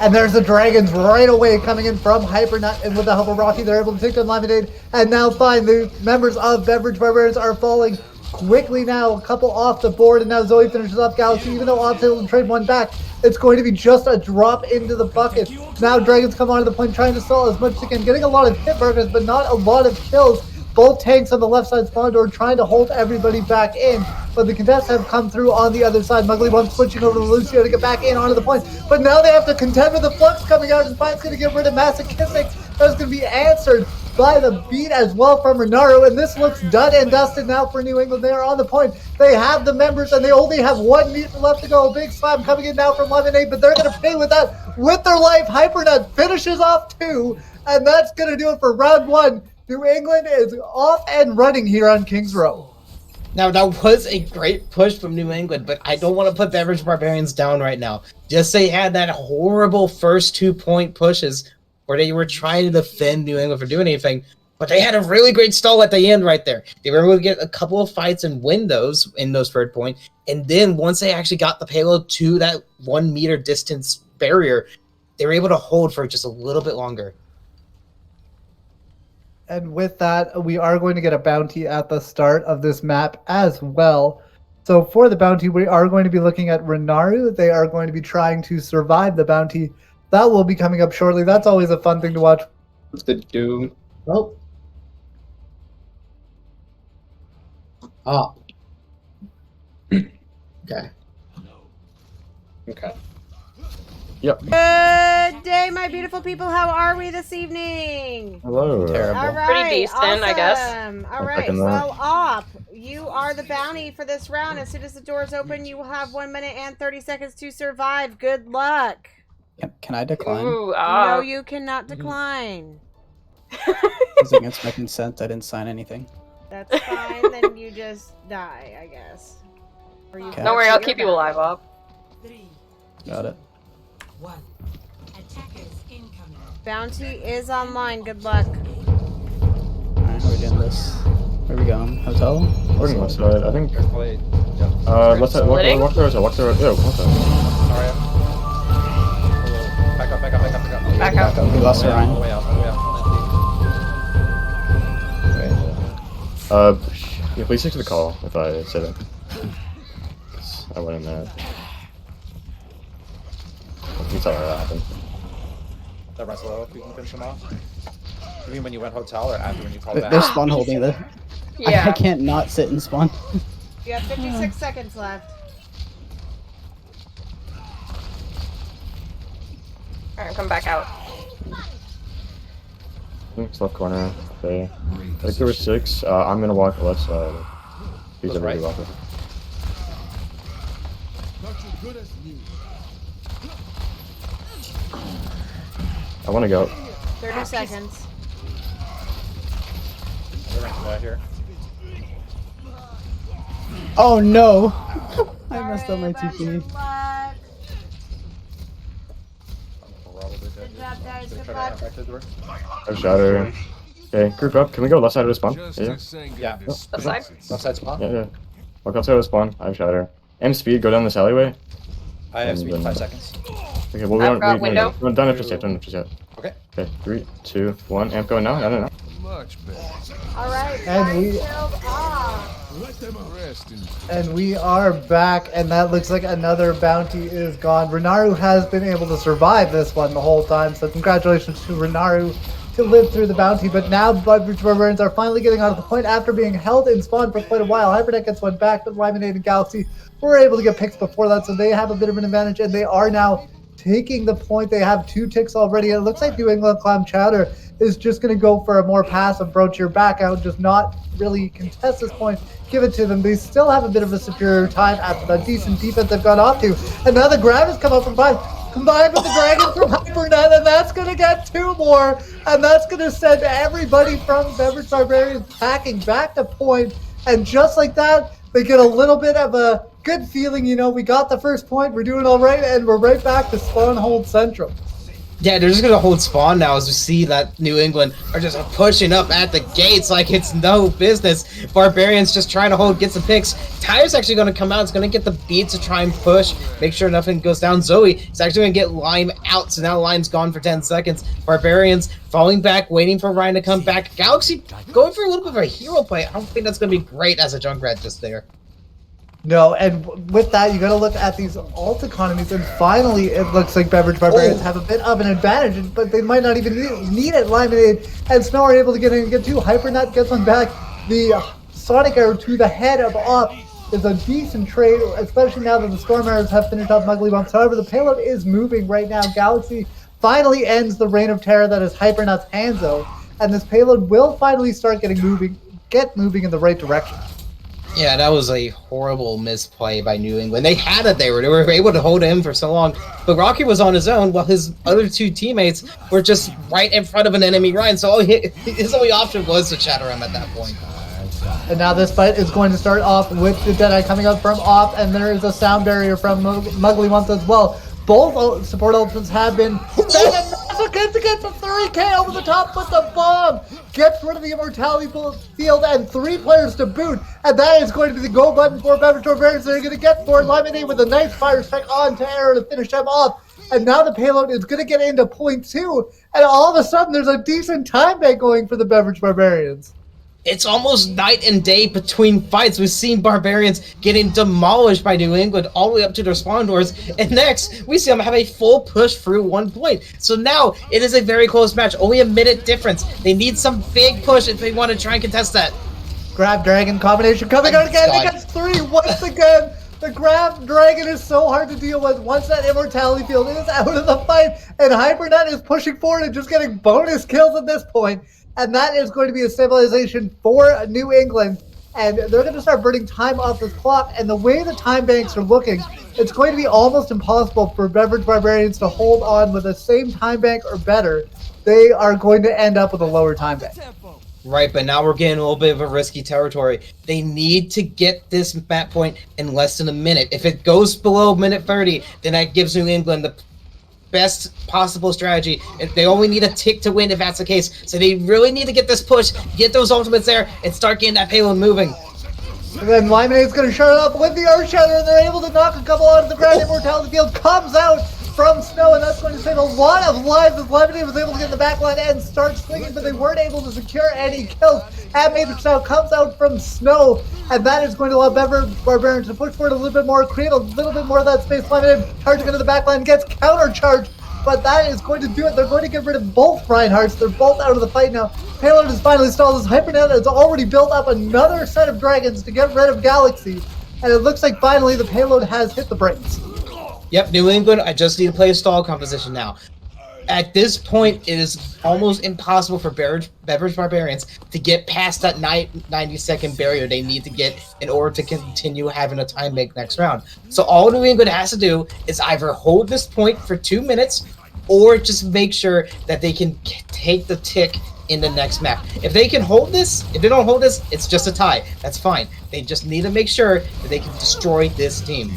And there's the Dragons right away coming in from Hypernut, and with the help of Rocky, they're able to take down Lemonade. And now Fine, the members of Beverage Barbarians are falling quickly now, a couple off the board, and now Zoe finishes off Galaxy. Even though Off's able to trade one back, it's going to be just a drop into the bucket. Now Dragons come onto the point trying to stall as much as they can, getting a lot of hit markers, but not a lot of kills. Both tanks on the left side spawn door trying to hold everybody back in, but the contestants have come through on the other side. Mugly One switching over to Lucio to get back in onto the point, but now they have to contend with the flux coming out, and Fine's going to get rid of Masochistic. That's going to be answered by the beat as well from Renaru, and this looks done and dusted now for New England. They are on the point. They have the members, and they only have 1 mutant left to go. A big slam coming in now from Lemonade, but they're going to pay with that with their life. Hypernut finishes off 2, and that's going to do it for round 1. New England is off and running here on Kings Row. Now, that was a great push from New England, but I don't want to put Beverage Barbarians down right now. Just they had that horrible first 2-point pushes where they were trying to defend New England for doing anything, but they had a really great stall at the end right there. They were able to get a couple of fights and win those in those third point, and then once they actually got the payload to that 1 meter distance barrier, they were able to hold for just a little bit longer. And with that, we are going to get a bounty at the start of this map as well. So for the bounty, we are going to be looking at Renaru. They are going to be trying to survive the bounty. That will be coming up shortly. That's always a fun thing to watch. What's the do? Oh. Oh. Okay. Okay. Yep. Good day, my beautiful people. How are we this evening? Hello. Terrible. All right. Pretty decent, awesome. I guess. All right. So, Op, you are the bounty for this round. As soon as the doors open, you will have 1 minute and 30 seconds to survive. Good luck. Can I decline? Ooh, No, you cannot decline. It's against my consent. I didn't sign anything. That's fine. Then you just die, I guess. Or you Okay. Don't worry, I'll keep you alive, Op. Got it. Bounty is online. Good luck. Alright, how are we doing this? Where are we going? Hotel? We're going west side, I think. Left side, Splitting? walk the right side, yeah, walk side. Alright. Back up. Back up. We lost Orion. Way out. Yeah, please stick to the call if I say that. I went in there. You tell her that happened. That runs low, if we can finish them off. You mean when you went hotel or after when you called back? They're spawn holding there. Yeah. I can't not sit and spawn. You have 56 seconds left. Alright, come back out. I think it's left corner. Okay. I think there was 6. I'm gonna walk the left side. He's already walking. I want to go. 30 seconds. Here. Oh no! I messed up my TP. Good job, guys. Good luck. I shatter. Okay, group up. Can we go left side of the spawn? Yeah. Left side? Left side spawn? Yeah. Walk outside of the spawn. I have shatter. And speed. Go down this alleyway. I have speed in 5 seconds. Okay, well we I've got don't. window. Don't have just yet. Okay. Okay. 3, 2, 1. Amp going now. No. Much better. All right. And we are back, and that looks like another bounty is gone. Renaru has been able to survive this one the whole time, so congratulations to Renaru to live through the bounty, but now Beverage Barbarians are finally getting out of the point after being held in spawn for quite a while. Hypernet gets one back, but Lemonade and Galaxy were able to get picks before that, so they have a bit of an advantage, and they are now taking the point. They have 2 ticks already. It looks like New England Clam Chowder is just going to go for a more passive broach your back out, just not really contest this point, give it to them. They still have a bit of a superior time after that decent defense they've got off to. And now the grab has come up from 5, combined with the dragon from Hypernet, and that's going to get 2 more, and that's going to send everybody from Beverage Barbarians packing back to point. And just like that, they get a little bit of a good feeling, you know, we got the first point, we're doing all right, and we're right back to spawn hold central. Yeah, they're just going to hold spawn now as we see that New England are just pushing up at the gates like it's no business. Barbarians just trying to hold, get some picks. Tyre's actually going to come out. It's going to get the beat to try and push, make sure nothing goes down. Zoe is actually going to get Lime out, so now Lime's gone for 10 seconds. Barbarians falling back, waiting for Ryan to come back. Galaxy going for a little bit of a hero play. I don't think that's going to be great as a Junkrat just there. No, and with that, you got to look at these alt economies, and finally, it looks like Beverage Barbarians have a bit of an advantage, but they might not even need it. Lemonade and Snow are able to get in and get 2. Hypernet gets one back. The Sonic Arrow to the head of Op is a decent trade, especially now that the Storm Arrows have finished off Muggly Bumps. However, the payload is moving right now. Galaxy finally ends the reign of terror that is Hypernet's Hanzo, and this payload will finally start get moving in the right direction. Yeah, that was a horrible misplay by New England. They had it there. They were able to hold him for so long. But Rocky was on his own while his other 2 teammates were just right in front of an enemy Ryan. So his only option was to shatter him at that point. And now this fight is going to start off with the Deadeye coming up from off, and there is a sound barrier from Muggly Month as well. Both support ultimates have been to get the 3K over the top with the bomb. Gets rid of the immortality field and 3 players to boot. And that is going to be the go button for Beverage Barbarians. They're going to get for Lemonade with a nice fire strike on to Arrow to finish them off. And now the payload is going to get into point 2. And all of a sudden, there's a decent time bank going for the Beverage Barbarians. It's almost night and day between fights. We've seen Barbarians getting demolished by New England all the way up to their spawn doors. And next, we see them have a full push through 1 point. So now, it is a very close match. Only a minute difference. They need some big push if they want to try and contest that. Grab Dragon combination coming out again. They get 3 once again. The Grab Dragon is so hard to deal with once that immortality field is out of the fight. And Hypernet is pushing forward and just getting bonus kills at this point. And that is going to be a stabilization for New England. And they're going to start burning time off this clock. And the way the time banks are looking, it's going to be almost impossible for Beverage Barbarians to hold on with the same time bank or better. They are going to end up with a lower time bank. Right, but now we're getting a little bit of a risky territory. They need to get this map point in less than a minute. If it goes below minute 30, then that gives New England the best possible strategy. If they only need a tick to win if that's the case. So they really need to get this push, get those ultimates there, and start getting that payload moving. And then Lemonade's going to shut it up with the Earth Shatter, and they're able to knock a couple out of the ground. Immortality field comes out from Snow, and that's going to save a lot of lives as Lemonade was able to get in the back line and start swinging, but they weren't able to secure any kills. And Matrix now comes out from Snow, and that is going to allow Beverage Barbarians to push forward a little bit more, create a little bit more of that space. Lemonade charging into the back line, gets countercharged, but that is going to do it. They're going to get rid of both Reinhardts. They're both out of the fight now. Payload is finally stalled as Hypernet has already built up another set of dragons to get rid of Galaxy, and it looks like finally the payload has hit the brakes. Yep, New England, I just need to play a stall composition now. At this point, it is almost impossible for Beverage Barbarians to get past that 90-second barrier they need to get in order to continue having a time bank next round. So all New England has to do is either hold this point for 2 minutes or just make sure that they can take the tick in the next map. If they can hold this, if they don't hold this, it's just a tie. That's fine. They just need to make sure that they can destroy this team.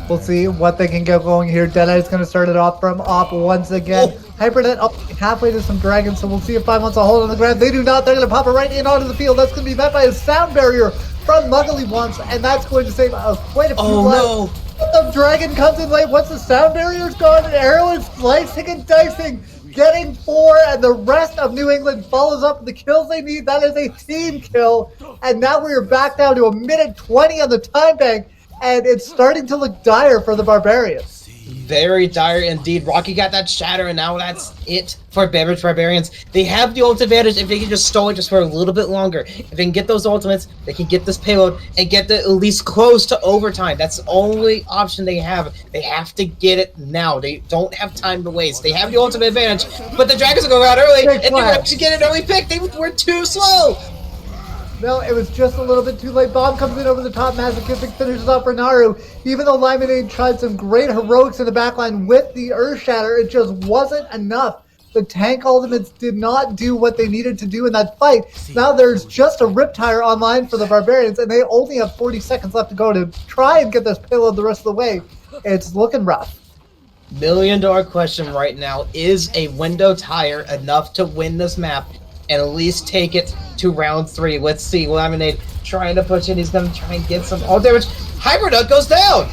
We'll see what they can get going here. Deadeye is going to start it off from Op once again. Hypernet up halfway to some dragons, so we'll see if 5 wants a hold on the ground. They do not. They're going to pop it right in onto the field. That's going to be met by a sound barrier from Muggly once, and that's going to save quite a few lives. The dragon comes in late. Once the sound barrier's gone, Arrow is slicing and dicing, getting 4, and the rest of New England follows up with the kills they need. That is a team kill, and now we are back down to a minute 20 on the time bank. And it's starting to look dire for the Barbarians. very dire indeed. Rocky got that shatter, and now that's it for Beverage Barbarians. They have the ult advantage if they can just stall it just for a little bit longer. If they can get those ultimates, they can get this payload and get the at least close to overtime. That's the only option they have. They have to get it now. They don't have time to waste. They have the ultimate advantage, but the Dragons will go out early, and they were actually get an early pick. They were too slow. No, it was just a little bit too late. Bomb comes in over the top. Masochistic finishes off for Naru. Even though Limonade tried some great heroics in the backline with the Earth Shatter, it just wasn't enough. The tank ultimates did not do what they needed to do in that fight. Now there's just a Riptire online for the Barbarians, and they only have 40 seconds left to go to try and get this payload the rest of the way. It's looking rough. $1 million question right now. Is a window tire enough to win this map and at least take it to round 3? Let's see. Laminate trying to push in. He's going to try and get some damage. Hybridut goes down.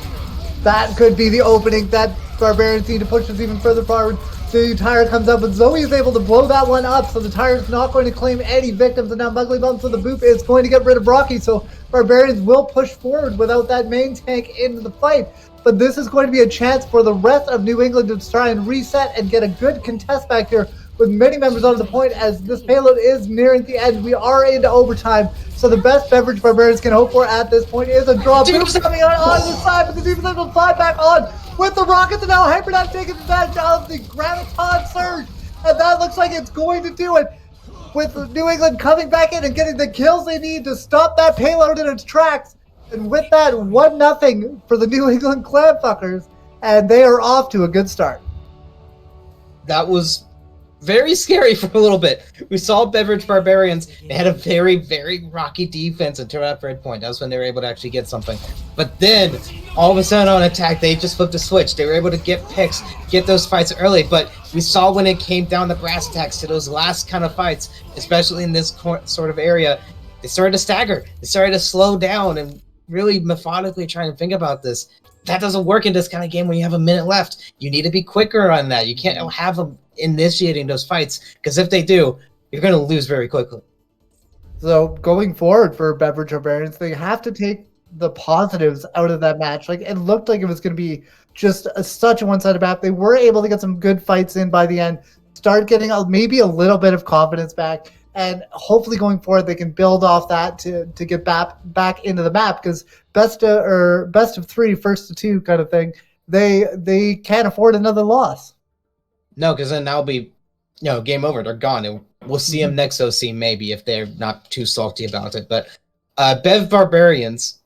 That could be the opening that Barbarians need to push us even further forward. The tire comes up, but Zoe is able to blow that one up, so the tire is not going to claim any victims, and now Mugly Bumps with the boop is going to get rid of Rocky, so Barbarians will push forward without that main tank into the fight. But this is going to be a chance for the rest of New England to try and reset and get a good contest back here with many members on the point as this payload is nearing the end. We are into overtime, so the best Beverage Barbarians can hope for at this point is a draw. Boop coming on the side, but the defense will slide back on with the rockets, and now Hyperdot taking advantage of the Graviton Surge, and that looks like it's going to do it, with New England coming back in and getting the kills they need to stop that payload in its tracks. And with that, 1-0 for the New England Clam fuckers, and they are off to a good start. That was very scary for a little bit. We saw Beverage Barbarians. They had a very, very rocky defense and turn out for a point. That was when they were able to actually get something. But then, all of a sudden on attack, they just flipped a switch. They were able to get picks, get those fights early. But we saw when it came down to brass tacks to those last kind of fights, especially in this sort of area, they started to stagger. They started to slow down and really methodically try and think about this. That doesn't work in this kind of game when you have a minute left. You need to be quicker on that. You can't have them initiating those fights, because if they do, you're going to lose very quickly. So going forward for Beverage Barbarians, they have to take the positives out of that match. Like, it looked like it was going to be just such a one-sided map. They were able to get some good fights in by the end, start getting maybe a little bit of confidence back, and hopefully going forward they can build off that to get back into the map, because best of 3, first to 2 kind of thing, they can't afford another loss. No, because then that'll be, game over. They're gone. And we'll see them next OC maybe if they're not too salty about it. But Beverage Barbarians,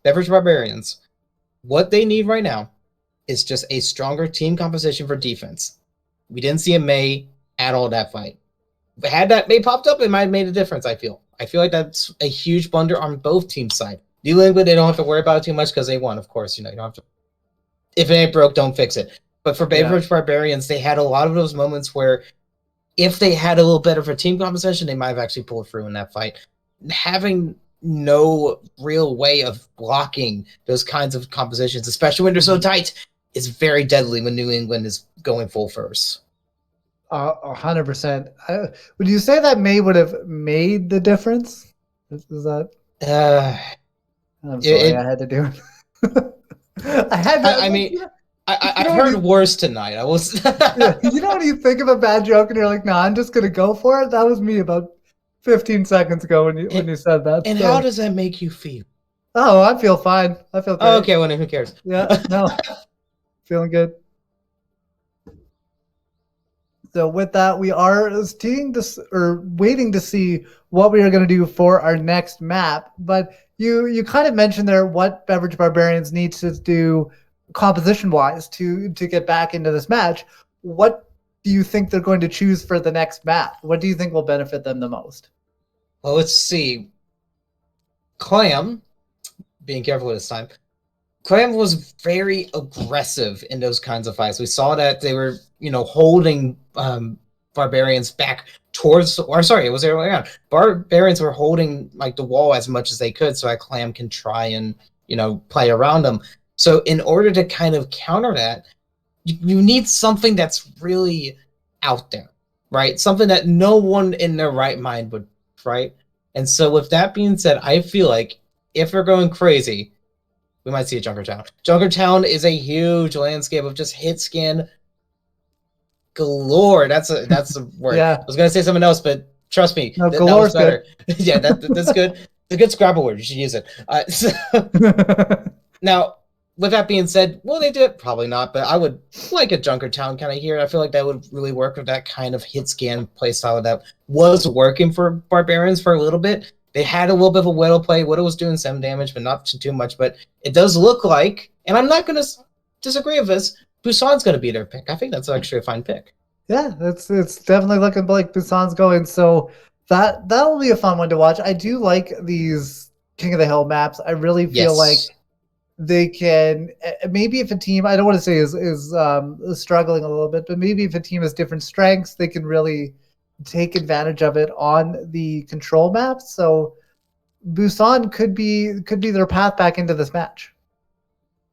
what they need right now is just a stronger team composition for defense. We didn't see a May at all that fight. Had that May popped up, it might have made a difference, I feel. I feel like that's a huge blunder on both teams' side. New England, they don't have to worry about it too much because they won, of course. You don't have to. If it ain't broke, don't fix it. But for Beverage Barbarians, they had a lot of those moments where if they had a little better of a team composition, they might have actually pulled through in that fight. Having no real way of blocking those kinds of compositions, especially when they're so tight, is very deadly when New England is going full first. 100%. Would you say that May would have made the difference? Is that? I'm sorry, I had to do it. I heard worse tonight. I was. You know when you think of a bad joke and you're like, "Nah, I'm just gonna go for it." That was me about 15 seconds ago when you said that. And how does that make you feel? Oh, I feel fine. I feel great. Oh, okay, well, who cares? Yeah, no, feeling good. So with that, we are waiting to see what we are going to do for our next map. But you kind of mentioned there what Beverage Barbarians needs to do composition-wise to get back into this match. What do you think they're going to choose for the next map? What do you think will benefit them the most? Well, let's see. Clam, being careful this time, Clam was very aggressive in those kinds of fights. We saw that they were, holding Barbarians back towards, it was the other way around. Barbarians were holding the wall as much as they could so that Clam can try and, play around them. So in order to kind of counter that, you need something that's really out there, right? Something that no one in their right mind would, right? And so with that being said, I feel like if we're going crazy, we might see a Junkertown. Junkertown is a huge landscape of just hit scan galore. That's a word. Yeah. I was gonna say something else, but trust me, No, that galore's was better. Yeah, that's good. It's a good Scrabble word. You should use it. Now, with that being said, will they do it? Probably not, but I would like a Junkertown kind of here. I feel like that would really work with that kind of hit scan playstyle that was working for Barbarians for a little bit. They had a little bit of a Widow play. Widow was doing some damage, but not too much. But it does look like, and I'm not going to disagree with this, Busan's going to be their pick. I think that's actually a fine pick. Yeah, it's definitely looking like Busan's going. So that'll be a fun one to watch. I do like these King of the Hill maps. I really feel like they can, maybe if a team, I don't want to say is struggling a little bit, but maybe if a team has different strengths, they can really take advantage of it on the control maps. So Busan could be their path back into this match.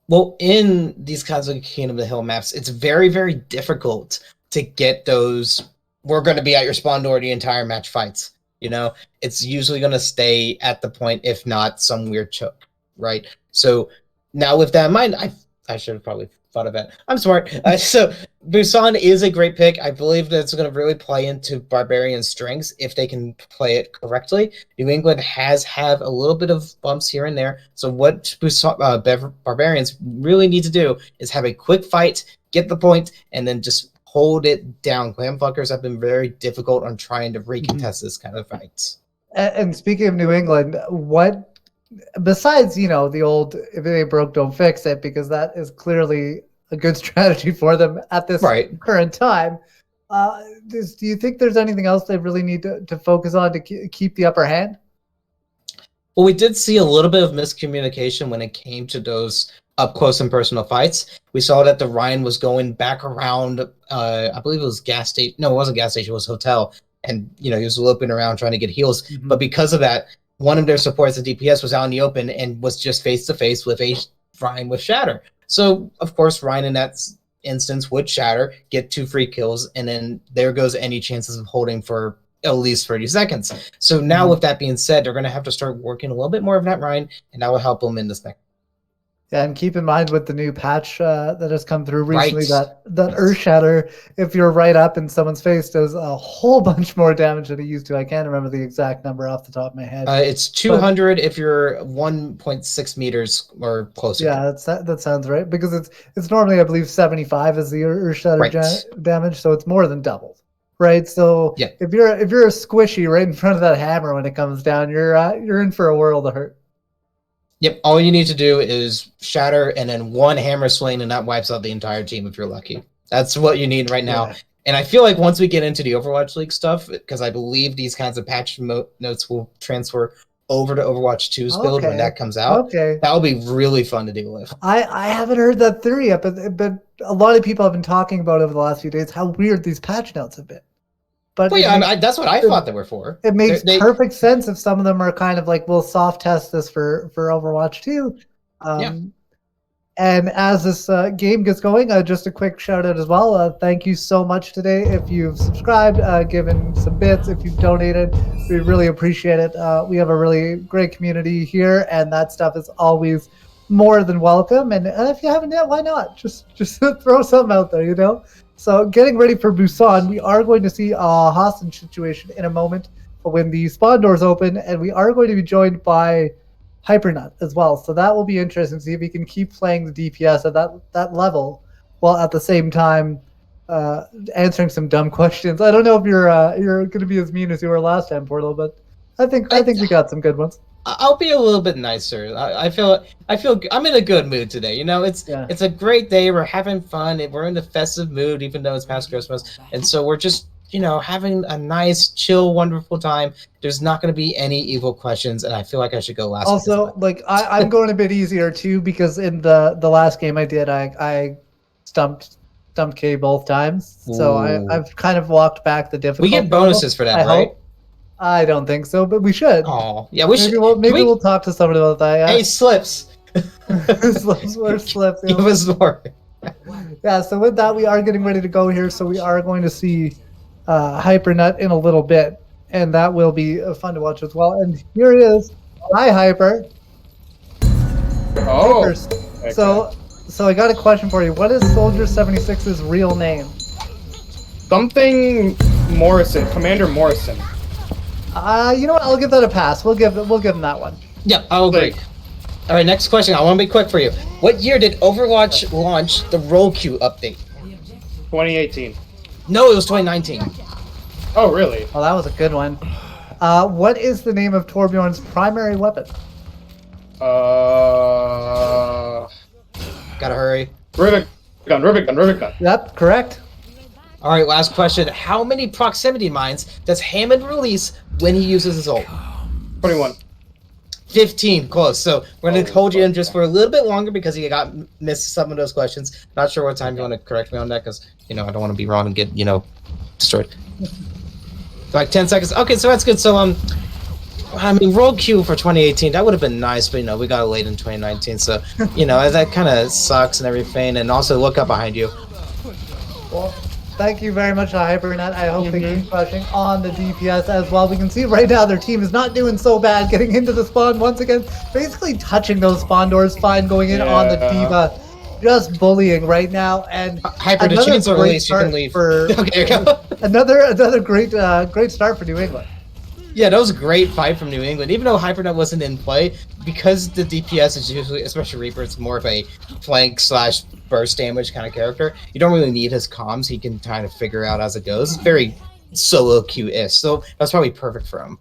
Well, in these kinds of King of the Hill maps, it's very, very difficult to get those, we're going to be at your spawn door the entire match fights. You know, it's usually going to stay at the point, if not some weird choke, right? So now with that in mind, I should have probably thought of that. I'm smart. So Busan is a great pick. I believe that's going to really play into Barbarian's strengths if they can play it correctly. New England has had a little bit of bumps here and there. So what Busan, Barbarians really need to do is have a quick fight, get the point, and then just hold it down. Clamfuckers have been very difficult on trying to recontest this kind of fights. And speaking of New England, what besides, the old if it ain't broke, don't fix it, because that is clearly a good strategy for them at this current time. Do you think there's anything else they really need to focus on to keep the upper hand? Well, we did see a little bit of miscommunication when it came to those up close and personal fights. We saw that the Ryan was going back around, I believe it was gas station. No, it wasn't gas station, it was hotel. And, he was looping around trying to get heals. But because of that, one of their supports, the DPS, was out in the open and was just face-to-face with a Ryan with Shatter. So, of course, Ryan in that instance would Shatter, get 2 free kills, and then there goes any chances of holding for at least 30 seconds. So now with that being said, they're going to have to start working a little bit more of that Ryan, and that will help them in this next. Yeah, and keep in mind with the new patch that has come through recently, that Earth Shatter, if you're right up in someone's face, does a whole bunch more damage than it used to. I can't remember the exact number off the top of my head. It's 200 if you're 1.6 meters or closer. Yeah, that sounds right, because it's normally, I believe, 75 is the Earth Shatter damage, so it's more than doubled. Right, so if you're a squishy right in front of that hammer when it comes down, you're in for a world of hurt. Yep, all you need to do is Shatter and then 1 hammer swing, and that wipes out the entire team if you're lucky. That's what you need right now. Yeah. And I feel like once we get into the Overwatch League stuff, because I believe these kinds of patch notes will transfer over to Overwatch 2's build when that comes out. That'll be really fun to deal with. I haven't heard that theory yet, but a lot of people have been talking about over the last few days how weird these patch notes have been. But well, yeah, that's what I thought they were for. It makes perfect sense if some of them are kind of like, we'll soft test this for Overwatch 2. And as this game gets going, just a quick shout out as well. Thank you so much today. If you've subscribed, given some bits, if you've donated, we really appreciate it. We have a really great community here, and that stuff is always more than welcome. And if you haven't yet, why not? Just throw something out there, So getting ready for Busan, we are going to see a hostage situation in a moment when the spawn doors open, and we are going to be joined by Hypernut as well. So that will be interesting to see if he can keep playing the DPS at that level while at the same time answering some dumb questions. I don't know if you're going to be as mean as you were last time, Portal, but I think we got some good ones. I'll be a little bit nicer. I feel I'm in a good mood today. It's a great day. We're having fun. We're in the festive mood, even though it's past Christmas. And so we're just, having a nice, chill, wonderful time. There's not going to be any evil questions, and I feel like I should go last. Also, I'm going a bit easier too, because in the last game I did, I stumped K both times. Ooh. So I've kind of walked back the difficulty. We get bonuses for that, right? I don't think so, but we should. Oh, yeah, we should. Maybe we'll talk to someone about that. Yeah? Hey, Slips. Slips. Give us more. Yeah, so with that, we are getting ready to go here. So we are going to see Hypernut in a little bit, and that will be fun to watch as well. And here it is. Hi, Hyper. Oh. First. So I got a question for you. What is Soldier 76's real name? Something Morrison, Commander Morrison. You know what? I'll give that a pass. We'll give him that one. Yep, I'll agree. All right, next question. I want to be quick for you. What year did Overwatch launch the roll queue update? 2018. No, it was 2019. Oh, really? Well, that was a good one. What is the name of Torbjorn's primary weapon? Gotta hurry. Rivet gun. Yep, correct. All right, last question. How many proximity mines does Hammond release when he uses his ult? 21. 15, close. So we're going to hold you in just for a little bit longer because you got missed some of those questions. Not sure what time you want to correct me on that because, I don't want to be wrong and get, destroyed. Like 10 seconds. Okay, so that's good. So, roll queue for 2018, that would have been nice, but, we got it late in 2019. So, that kind of sucks and everything. And also look up behind you. Well, thank you very much, HyperNet. I hope they keep pushing on the DPS as well. We can see right now their team is not doing so bad getting into the spawn once again. Basically touching those spawn doors fine, going in on the D.Va. Just bullying right now. And Hyper, the chickens are released, you can leave. Okay, there you go. another great start for New England. Yeah, that was a great fight from New England. Even though HyperNet wasn't in play, because the DPS is usually, especially Reaper, it's more of a flank/burst damage kind of character. You don't really need his comms. He can kind of figure out as it goes. It's very solo queue-ish, so that's probably perfect for him.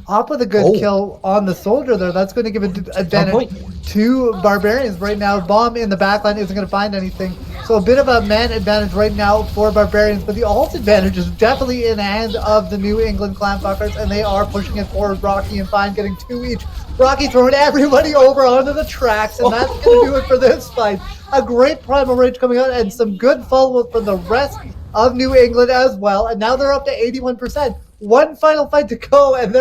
Up with a good kill on the soldier there. That's going to give an advantage to Barbarians right now. Bomb in the backline isn't going to find anything. So a bit of a man advantage right now for Barbarians, but the ult advantage is definitely in the hands of the New England Clam fuckers, and they are pushing it forward. Rocky and Fine getting 2 each. Rocky throwing everybody over onto the tracks, and that's going to do it for this fight. A great Primal Rage coming out, and some good follow-up from the rest of New England as well, and now they're up to 81%. One final fight to go, and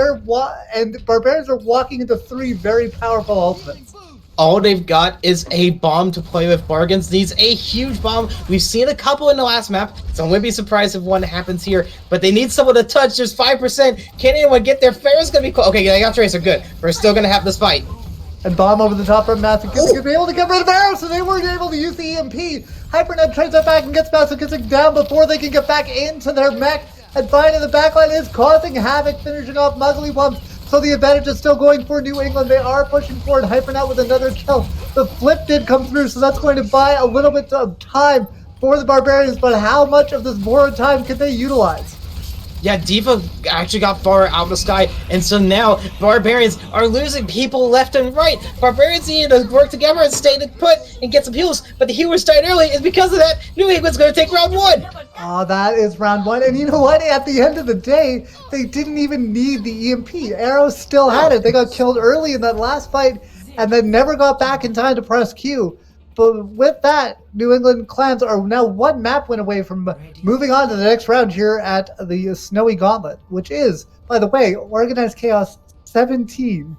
Barbarians are walking into 3 very powerful ultimates. All they've got is a bomb to play with. Bargains needs a huge bomb. We've seen a couple in the last map, so I wouldn't be surprised if one happens here. But they need someone to touch. There's 5%. Can anyone get there? Fair's gonna be close. Okay, they got Tracer. Good. We're still gonna have this fight. And bomb over the top from Massive Kissing to be able to get rid of arrows, so they weren't able to use the EMP. HyperNet trades that back and gets Massive Kissing down before they can get back into their mech. And Fine in the backline is causing havoc, finishing off Muggly Wumps. So the advantage is still going for New England. They are pushing forward. HyperNet with another kill. The flip did come through, so that's going to buy a little bit of time for the Barbarians. But how much of this borrowed time can they utilize? Yeah, D.Va actually got far out of the sky, and so now Barbarians are losing people left and right. Barbarians need to work together and stay put and get some heals, but the healers died early, and because of that, New England's going to take round 1. Oh, that is round 1, and you know what? At the end of the day, they didn't even need the EMP. Arrows still had it. They got killed early in that last fight, and then never got back in time to press Q. But with that, New England Clams are now 1 map win away from moving on to the next round here at the Snowy Gauntlet, which is, by the way, Organized Chaos 17.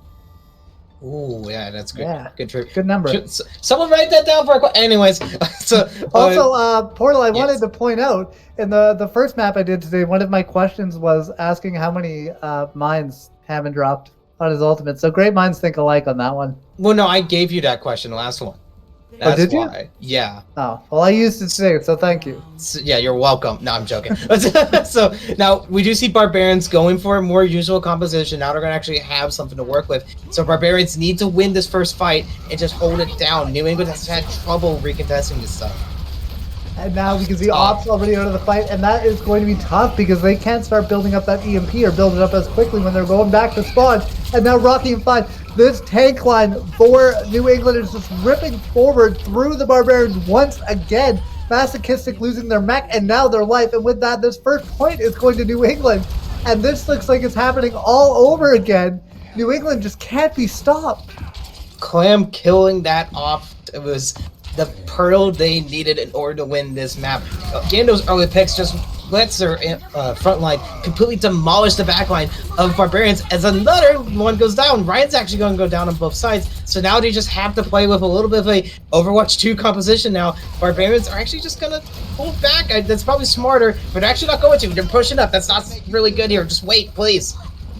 Ooh, yeah, that's good. Yeah, good trick. Good number. Someone write that down for a anyways. So also, Portal, I wanted to point out, in the first map I did today, one of my questions was asking how many mines Hammond dropped on his ultimate. So great minds think alike on that one. Well, no, I gave you that question, the last one. That's did why. You? Yeah. Oh, well, I used it today, so thank you. So, yeah, you're welcome. No, I'm joking. So now we do see Barbarians going for a more usual composition. Now they're going to actually have something to work with. So Barbarians need to win this first fight and just hold it down. New England has had trouble recontesting this stuff. And now we can see Ops already out of the fight, and that is going to be tough because they can't start building up that EMP or build it up as quickly when they're going back to spawn. And now Rocky and Fine, this tank line for New England is just ripping forward through the Barbarians once again. Masochistic losing their mech and now their life, and with that, this first point is going to New England. And this looks like it's happening all over again. New England just can't be stopped. Clam killing that off. It was the pearl they needed in order to win this map. Gando's early picks just lets their front line completely demolish the back line of Barbarians as another one goes down. Ryan's actually going to go down on both sides, so now they just have to play with a little bit of a Overwatch 2 composition now. Barbarians are actually just going to pull back. That's probably smarter, but they're actually not going to. They're pushing up. That's not really good here. Just wait, please.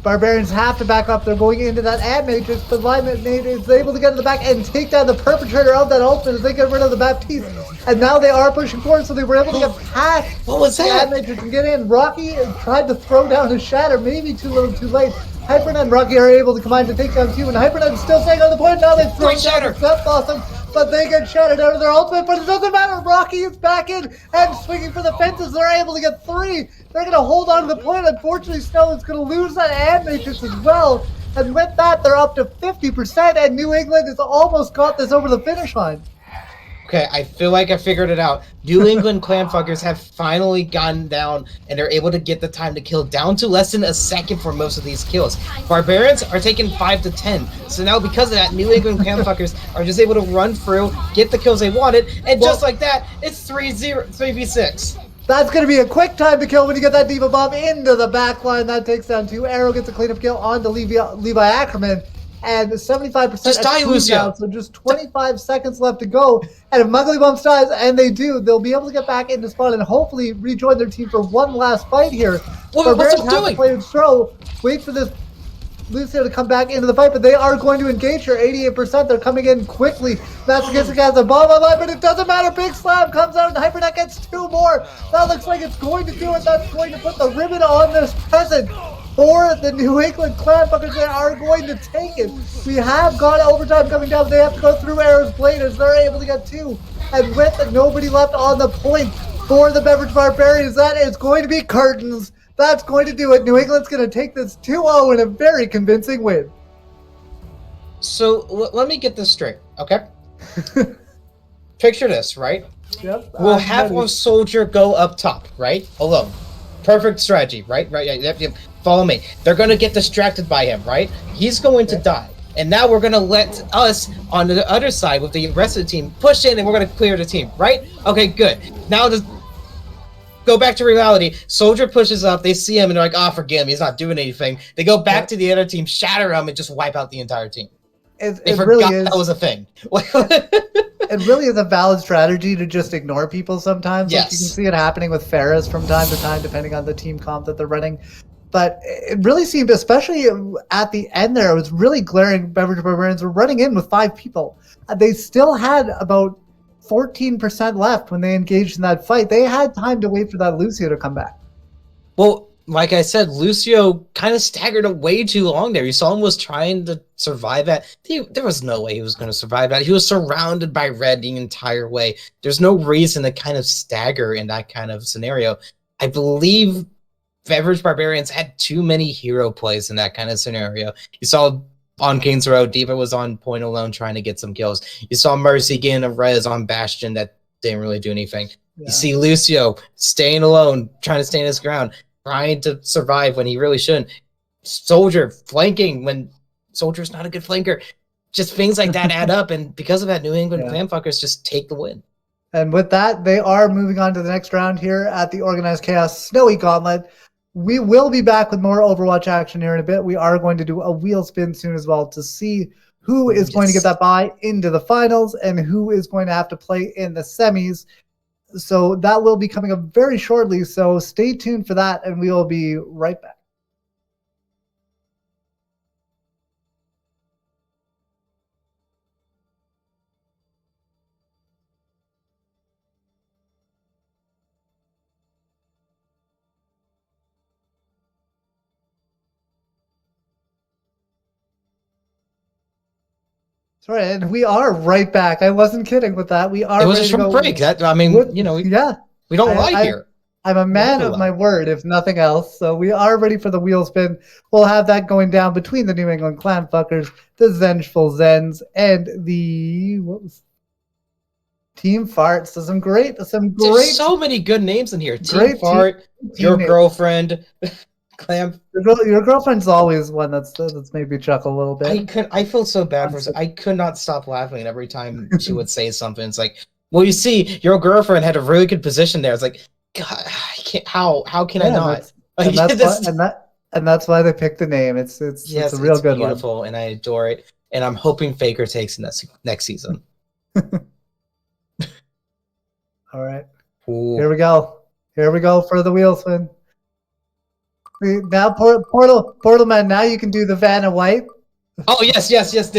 Barbarians have to back up. They're going into that ad matrix, but Live Nate is able to get in the back and take down the perpetrator of that ultimate as they get rid of the Baptiste. And now they are pushing forward, so they were able to get past the ad matrix and get in. Rocky tried to throw down his shatter, maybe too little too late. Hypernut and Rocky are able to combine to take down two, and Hypernut is still staying on the point. Now they've thrown down the Step Blossom, but they get shattered out of their ultimate, but it doesn't matter. Rocky is back in and swinging for the fences. They're able to get three. They're going to hold on to the point. Unfortunately, Snow is going to lose that ad matrix as well. And with that, they're up to 50%, and New England has almost got this over the finish line. Okay, I feel like I figured it out. New England clan fuckers have finally gotten down, and they're able to get the time to kill down to less than a second for most of these kills. Barbarians are taking 5 to 10. So now because of that, New England clan fuckers are just able to run through, get the kills they wanted, and just like that, it's 3v6. That's going to be a quick time to kill when you get that Diva Bomb into the back line. That takes down two. Arrow gets a cleanup kill onto Levi Ackerman. And 75% just die, Lucio. Down, so just 25 seconds left to go. And if Muggly Bumps dies, and they do, they'll be able to get back into spawn and hopefully rejoin their team for one last fight here. What's it doing? To play with Stro, wait for this Lucio to come back into the fight, but they are going to engage here. 88%. They're coming in quickly. Massachusetts has a bomb online, but it doesn't matter. Big Slam comes out, and Hypernet gets two more. That looks like it's going to do it. That's going to put the ribbon on this present. For the New England clan fuckers, they are going to take it. We have got overtime coming down. They have to go through Arrow's Blade as they're able to get two. And with nobody left on the point for the Beverage Barbarians, that is going to be curtains. That's going to do it. New England's going to take this 2-0 in a very convincing win. So let me get this straight, okay? Picture this, right? Yep. We'll have one soldier go up top, right? Alone. Perfect strategy, right? Right. Yep. Follow me. They're going to get distracted by him, right? He's going to die. And now we're going to let us, on the other side with the rest of the team, push in and we're going to clear the team, right? Okay, good. Now to go back to reality, soldier pushes up, they see him and they're like, oh, forget him, he's not doing anything. They go back to the other team, shatter him, and just wipe out the entire team. They forgot really is. that was a thing. It really is a valid strategy to just ignore people sometimes. Yes. Like you can see it happening with Ferris from time to time, depending on the team comp that they're running. But it really seemed, especially at the end there, it was really glaring. Beverage Barbarians were running in with 5 people. They still had about 14% left when they engaged in that fight. They had time to wait for that Lucio to come back. Well, like I said, Lucio kind of staggered way too long there. You saw him was trying to survive that. There was no way he was going to survive that. He was surrounded by red the entire way. There's no reason to kind of stagger in that kind of scenario. I believe Beverage Barbarians had too many hero plays in that kind of scenario. You saw on King's Road, Diva was on point alone trying to get some kills. You saw Mercy getting a res on Bastion that didn't really do anything. Yeah. You see Lucio staying alone, trying to stand his ground, trying to survive when he really shouldn't. Soldier flanking when Soldier's not a good flanker. Just things like that add up, and because of that, New England clan fuckers just take the win. And with that, they are moving on to the next round here at the Organized Chaos Snowy Gauntlet. We will be back with more Overwatch action here in a bit. We are going to do a wheel spin soon as well to see who is going to get that bye into the finals and who is going to have to play in the semis. So that will be coming up very shortly. So stay tuned for that, and we will be right back. Sorry, and we are right back. I wasn't kidding with that. We are. It was a short break. That I mean, we don't lie here. I'm a man of my word, if nothing else. So we are ready for the wheel spin. We'll have that going down between the New England clan fuckers, the Zengeful Zens, and the Team Fart. So There's so many good names in here. Team Fart, your girlfriend. Clam. Your girlfriend's always one that's made me chuckle a little bit. I feel so bad for her. I could not stop laughing every time she would say something. It's like, well, you see, your girlfriend had a really good position there. It's like, God, I can't. How can I not? And that's why they picked the name. It's a real good one. Beautiful, and I adore it. And I'm hoping Faker takes next season. All right. Ooh. Here we go. Here we go for the wheel spin. Now, Portal Man, now you can do the Vanna White. Oh yes. This is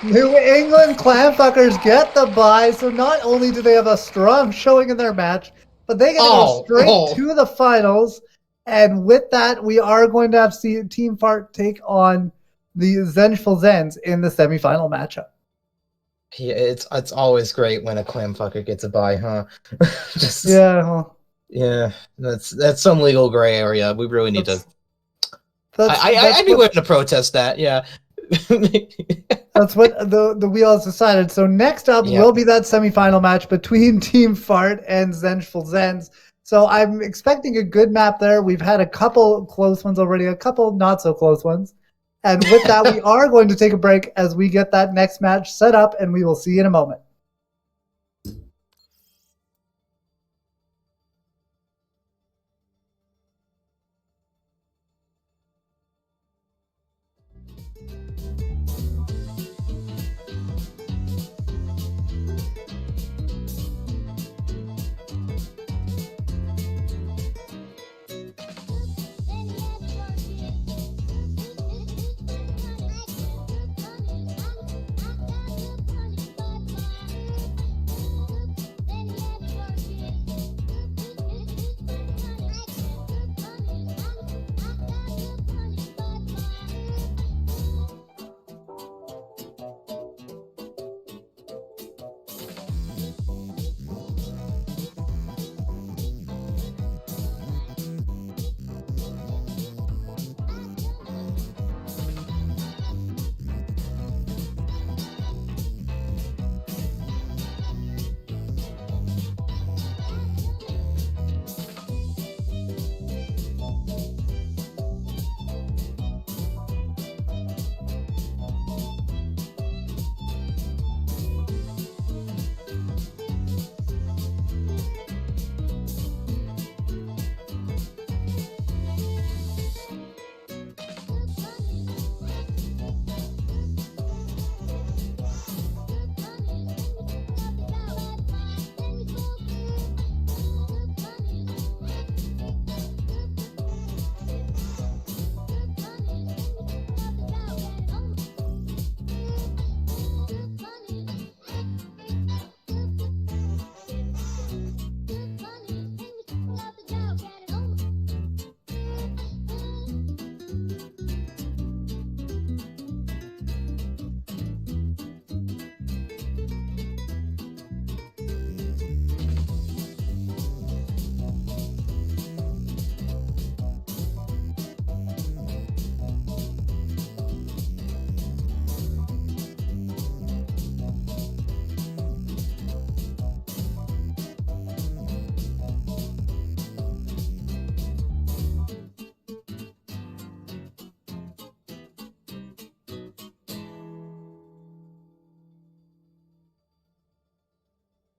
New England Clamfuckers get the bye, so not only do they have a strong showing in their match, but they get to go straight to the finals. And with that, we are going to have Team Fart take on the Zengeful Zens in the semifinal matchup. Yeah, it's always great when a clam fucker gets a bye, huh? Yeah, that's some legal gray area. We really need to. I'd be willing to protest that. Yeah. That's what the wheel has decided. So next up will be that semifinal match between Team Fart and Zengeful Zens. So I'm expecting a good map there. We've had a couple close ones already, a couple not so close ones. And with that, we are going to take a break as we get that next match set up, and we will see you in a moment.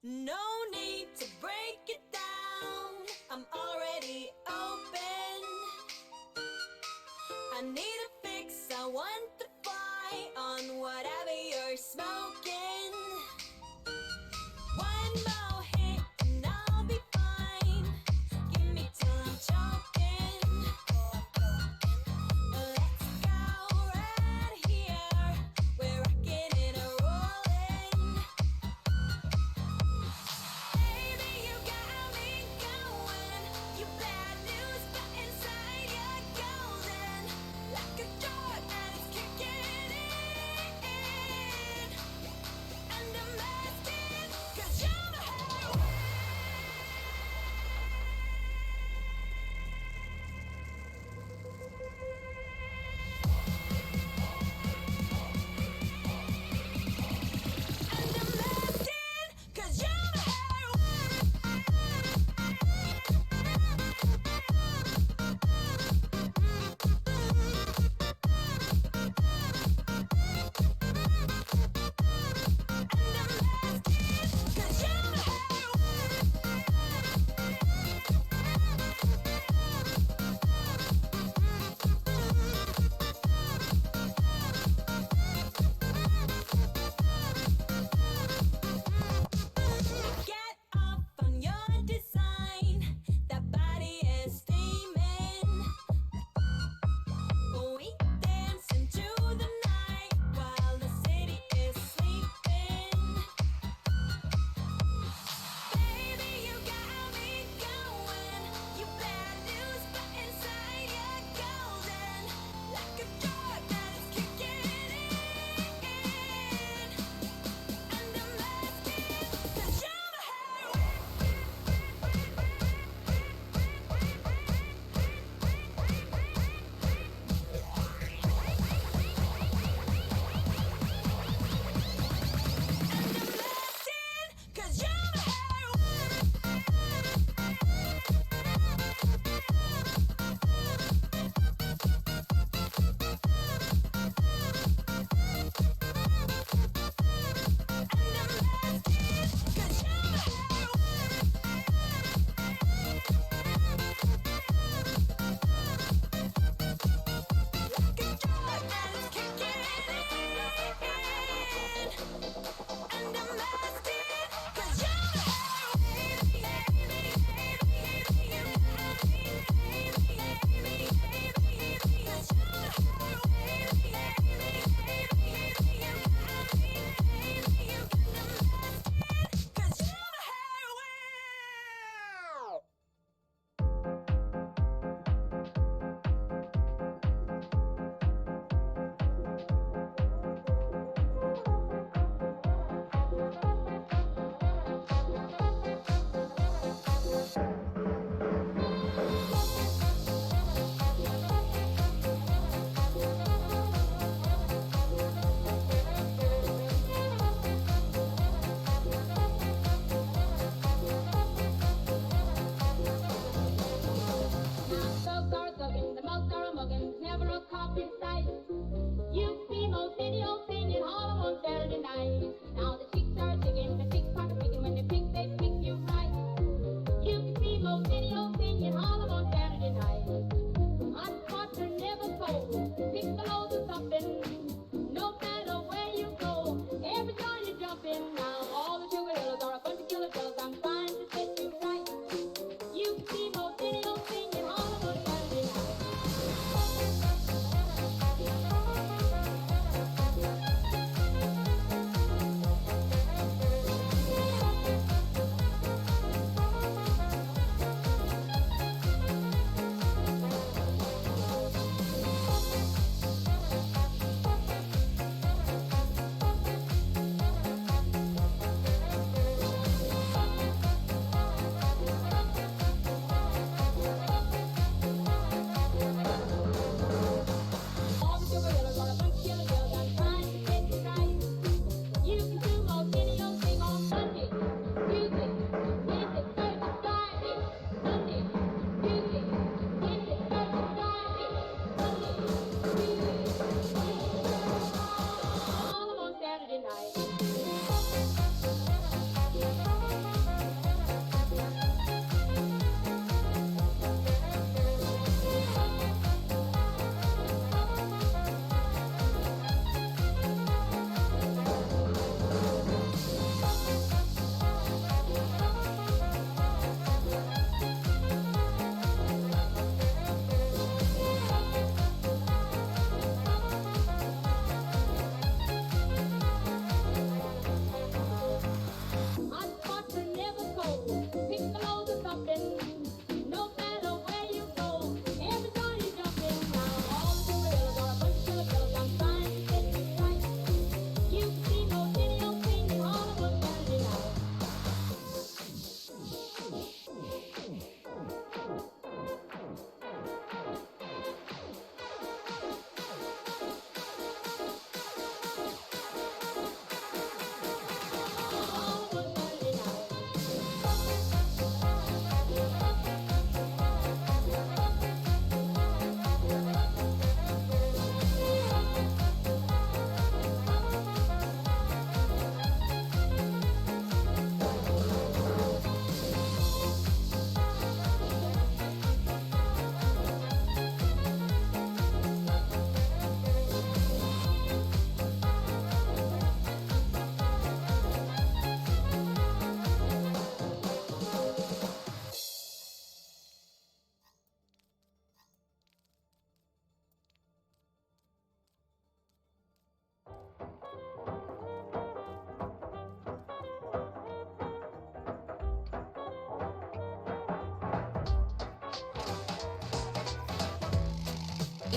No need to break it down. I'm already open. I need a fix. I want to fly on whatever you're smoking. One more hit and I'll be fine. Give me till I'm choking. Let's go right here. We're rocking and rolling.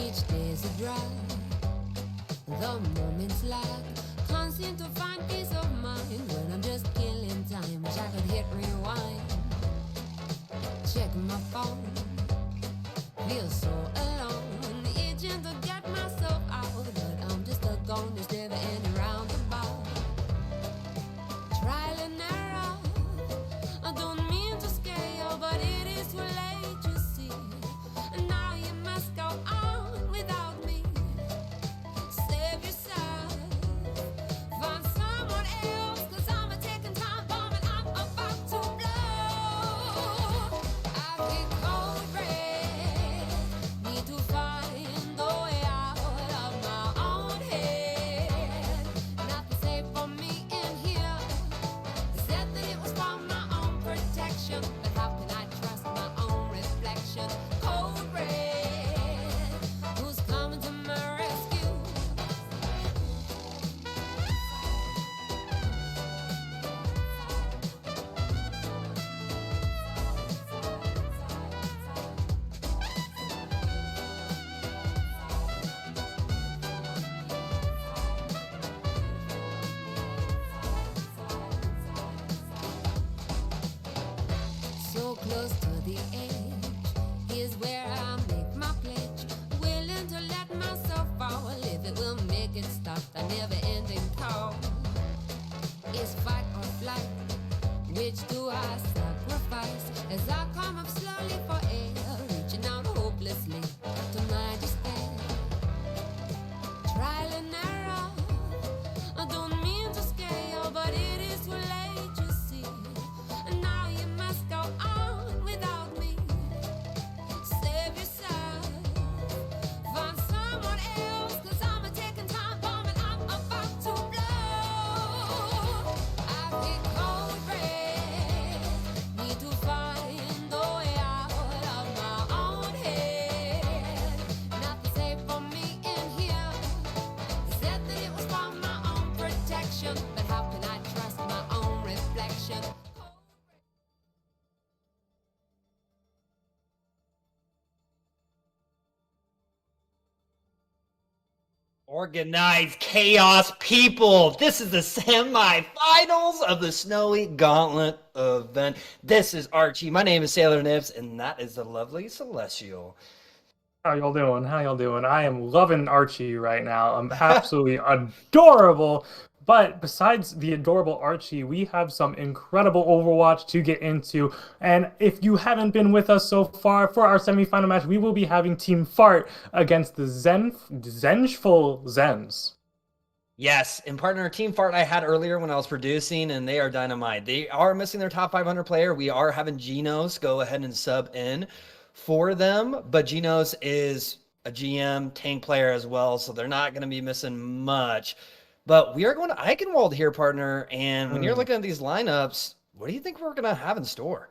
Each day's a drag, the moments lag. Can't seem to find peace of mind when I'm just killing time. Wish I could hit rewind. Check my phone, feel so alone. Itching to get myself out, but I'm just stuck on this never ending roundabout. Trial and error, I don't mean to scare you, but it is too late, you see. And now you must go on without me. Save yourself, find someone else, 'cause I'm a ticking time bomb and I'm about to blow. I hit cold red, need to find a way out of my own head. Nothing safe for me in here. They said that it was for my own protection, but how can I trust my own reflection? Cold red, who's coming to my rescue? So close to the edge, here's where I make my pledge. Willing to let myself fall if it will make it stop the never-ending call. It's fight or flight, which do I sacrifice? As I come up slowly for air, reaching out hopelessly to my despair. Trial and error, I don't mean to scare you, but it is too late, you see. And now you must go on without me. Save yourself, find someone else, 'cause I'm a ticking time bomb and I'm about to blow. I hit cold red, need to find a way out of my own head. Nothing safe for me in here. They said that it was for my own protection, but how can I trust my own reflection? Organized chaos people. This is the semi-finals of the Snowy Gauntlet event. This is Archie. My name is Sailor Nibs, and that is the lovely Celestial. How y'all doing? How y'all doing? I am loving Archie right now. I'm absolutely adorable. But besides the adorable Archie, we have some incredible Overwatch to get into. And if you haven't been with us so far, for our semifinal match, we will be having Team Fart against the Zengeful Zens. Yes, and partner Team Fart I had earlier when I was producing, and they are dynamite. They are missing their top 500 player. We are having Genos go ahead and sub in for them, but Genos is a GM tank player as well, so they're not going to be missing much. But we are going to Eichenwald here, partner, and when you're looking at these lineups, what do you think we're going to have in store?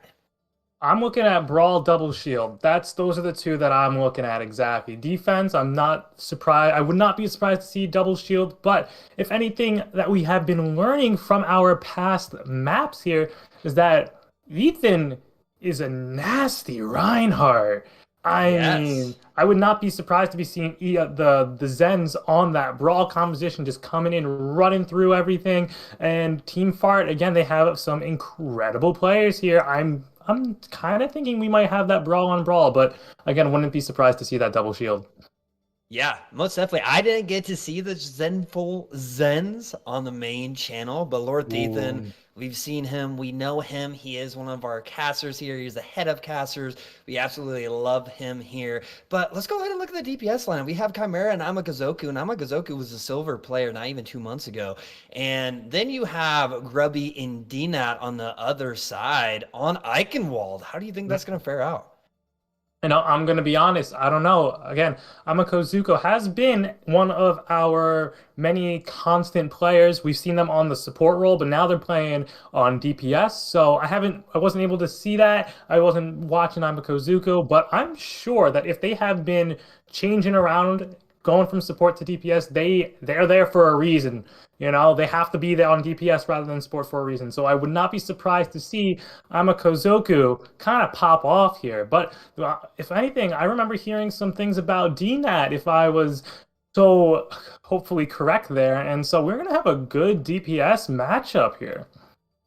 I'm looking at Brawl, Double Shield. Those are the two that I'm looking at exactly. Defense, I'm not surprised. I would not be surprised to see Double Shield, but if anything that we have been learning from our past maps here is that Ethan is a nasty Reinhardt. I mean, I would not be surprised to be seeing the Zens on that Brawl composition just coming in, running through everything. And Team Fart, again, they have some incredible players here. I'm kind of thinking we might have that Brawl on Brawl, but again, wouldn't be surprised to see that Double Shield. Yeah, most definitely. I didn't get to see the Zengeful Zens on the main channel, but Lord Ethan, we've seen him. We know him. He is one of our casters here. He's the head of casters. We absolutely love him here. But let's go ahead and look at the DPS line. We have Chimera and Amagazoku, and Amagazoku was a silver player not even 2 months ago. And then you have Grubby and DNAT on the other side on Eichenwald. How do you think that's going to fare out? You know, I'm going to be honest. I don't know. Again, Amakazuko has been one of our many constant players. We've seen them on the support role, but now they're playing on DPS. So I wasn't able to see that. I wasn't watching Amakazuko, but I'm sure that if they have been changing around going from support to DPS, they're there for a reason. You know, they have to be there on DPS rather than support for a reason. So I would not be surprised to see Amakozoku kind of pop off here. But if anything, I remember hearing some things about DNAT if I was so hopefully correct there. And so we're going to have a good DPS matchup here.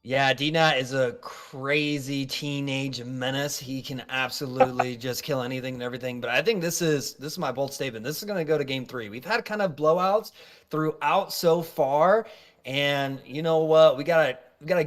Yeah, DNAT is a crazy teenage menace. He can absolutely just kill anything and everything. But I think this is my bold statement. This is going to go to game 3. We've had kind of blowouts throughout so far, and you know what? We gotta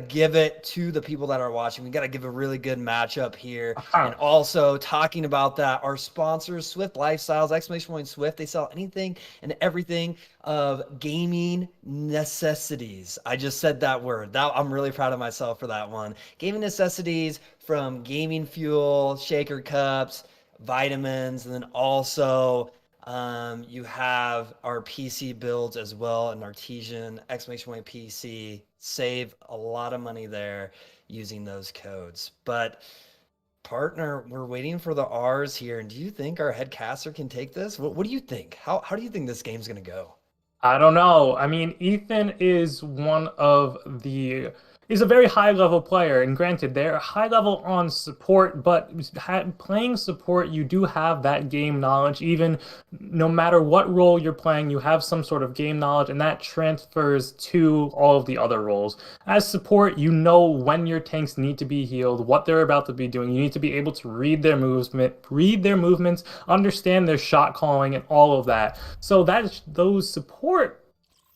give it to the people that are watching. We gotta give a really good matchup here. And also talking about that, our sponsors, Swift Lifestyles, !Swift, they sell anything and everything of gaming necessities. I just said that word. I'm really proud of myself for that one. Gaming necessities, from gaming fuel, shaker cups, vitamins, and then also you have our PC builds as well, an Artesian !PC. Save a lot of money there using those codes. But partner, we're waiting for the R's here. And do you think our head caster can take this? What do you think? How do you think this game's going to go? I don't know. I mean, Ethan is is a very high level player, and granted, they're high level on support, but playing support, you do have that game knowledge. Even no matter what role you're playing, you have some sort of game knowledge, and that transfers to all of the other roles. As support, you know when your tanks need to be healed, what they're about to be doing. You need to be able to read their movements, understand their shot calling, and all of that. So those support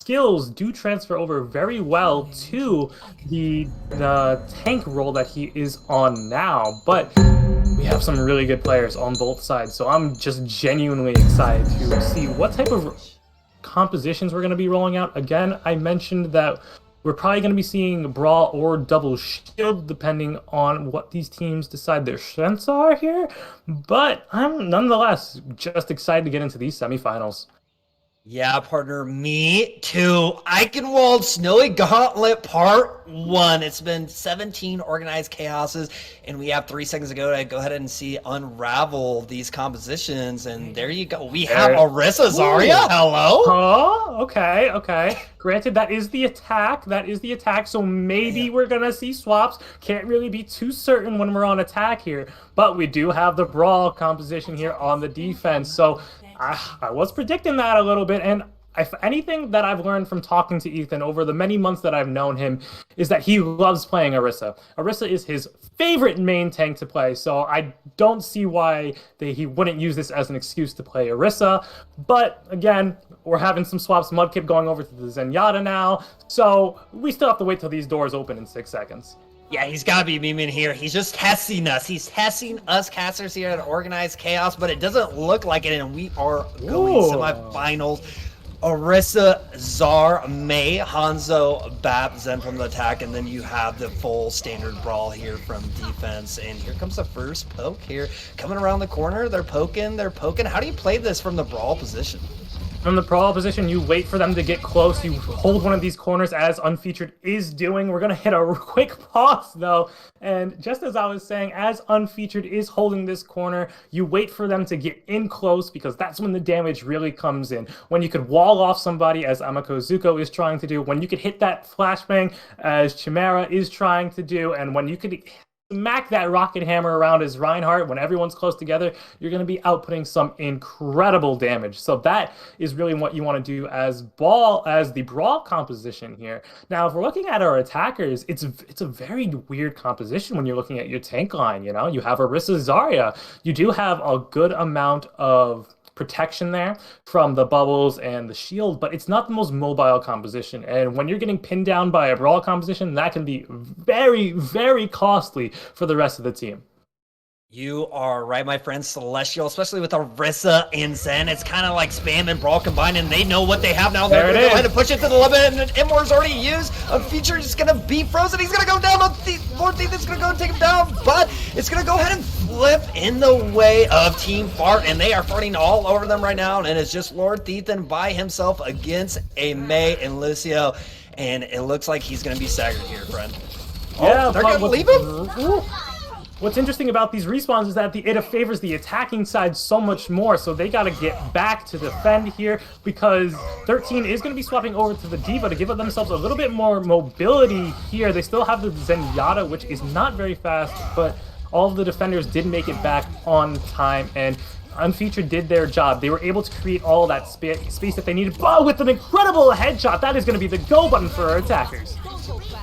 skills do transfer over very well to the tank role that he is on now. But we have some really good players on both sides, so I'm just genuinely excited to see what type of compositions we're going to be rolling out. Again, I mentioned that we're probably going to be seeing Brawl or Double Shield, depending on what these teams decide their strengths are here. But I'm nonetheless just excited to get into these semifinals. Yeah, partner, me too. Eichenwald Snowy Gauntlet Part 1. It's been 17 organized chaoses, and we have 3 seconds to go to go ahead and see unravel these compositions. And there you go. We have Orisa Zarya. Hello. Oh, okay. Granted, that is the attack. So maybe we're going to see swaps. Can't really be too certain when we're on attack here. But we do have the Brawl composition here on the defense. So I was predicting that a little bit, and if anything that I've learned from talking to Ethan over the many months that I've known him is that he loves playing Orisa. Orisa is his favorite main tank to play, so I don't see why he wouldn't use this as an excuse to play Orisa. But again, we're having some swaps. Mudkip going over to the Zenyatta now, so we still have to wait till these doors open in 6 seconds. Yeah, he's got to be beaming here. He's just testing us. He's testing us casters here at Organized Chaos, but it doesn't look like it, and we are going semifinals. Orisa, Zar, Mei, Hanzo, Bap, Zen from the attack, and then you have the full standard Brawl here from defense. And here comes the first poke here. Coming around the corner, they're poking. How do you play this from the Brawl position? From the Brawl position, you wait for them to get close. You hold one of these corners as Unfeatured is doing. We're going to hit a quick pause, though. And just as I was saying, as Unfeatured is holding this corner, you wait for them to get in close, because that's when the damage really comes in. When you could wall off somebody, as Amakozuko is trying to do. When you could hit that flashbang, as Chimera is trying to do. And when you could smack that rocket hammer around as Reinhardt, when everyone's close together, you're going to be outputting some incredible damage. So that is really what you want to do as the Brawl composition here. Now, if we're looking at our attackers, it's a very weird composition when you're looking at your tank line. You know, you have Orisa Zarya. You do have a good amount of protection there from the bubbles and the shield, but it's not the most mobile composition. And when you're getting pinned down by a Brawl composition, that can be very, very costly for the rest of the team. You are right, my friend. Celestial, especially with Orisa and Zen, it's kind of like Spam and Brawl combined, and they know what they have now. They're going to go ahead and push it to the limit, and Immor's already used. A feature is going to be frozen. He's going to go down. Lord Thief is going to go and take him down, but it's going to go ahead and flip in the way of Team Fart, and they are farting all over them right now, and it's just Lord Thiethan by himself against a Mei and Lucio, and it looks like he's going to be staggered here, friend. Yeah, they're going to leave him? What's interesting about these respawns is that it favors the attacking side so much more, so they got to get back to defend here because 13 is going to be swapping over to the D.Va to give themselves a little bit more mobility here. They still have the Zenyatta, which is not very fast, but all of the defenders did make it back on time, and Unfeatured did their job. They were able to create all that space that they needed, but with an incredible headshot. That is going to be the go button for our attackers.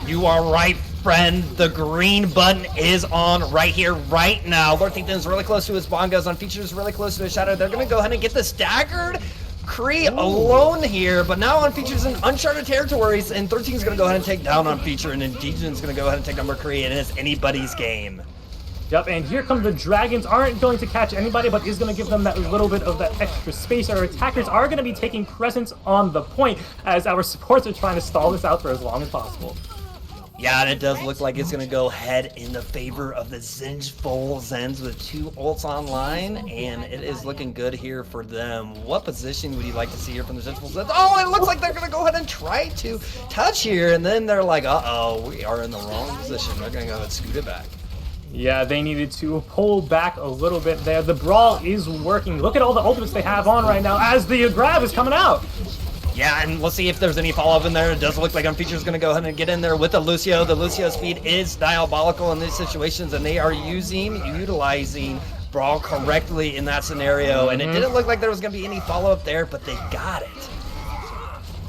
You are right, friend. The green button is on right here, right now. Lord Thiefin is really close to his bongos. Unfeatured is really close to his shadow. They're going to go ahead and get the staggered Kree alone here, but now Unfeatured's in uncharted territories, and 13 is going to go ahead and take down Unfeatured, and then Dejan's going to go ahead and take number Kree, and it's anybody's game. Yep, and here come the Dragons. Aren't going to catch anybody, but is going to give them that little bit of that extra space. Our attackers are going to be taking presence on the point as our supports are trying to stall this out for as long as possible. Yeah, and it does look like it's going to go ahead in the favor of the Zengeful Zens with 2 ults online, and it is looking good here for them. What position would you like to see here from the Zengeful Zens? Oh, it looks like they're going to go ahead and try to touch here, and then they're like, uh-oh, we are in the wrong position. They're going to go ahead and scoot it back. Yeah, they needed to pull back a little bit there. The Brawl is working. Look at all the ultimates they have on right now as the grab is coming out. Yeah, and we'll see if there's any follow-up in there. It does look like Unfeatured is going to go ahead and get in there with the Lucio. The Lucio speed is diabolical in these situations, and they are utilizing Brawl correctly in that scenario. And it didn't look like there was going to be any follow-up there, but they got it.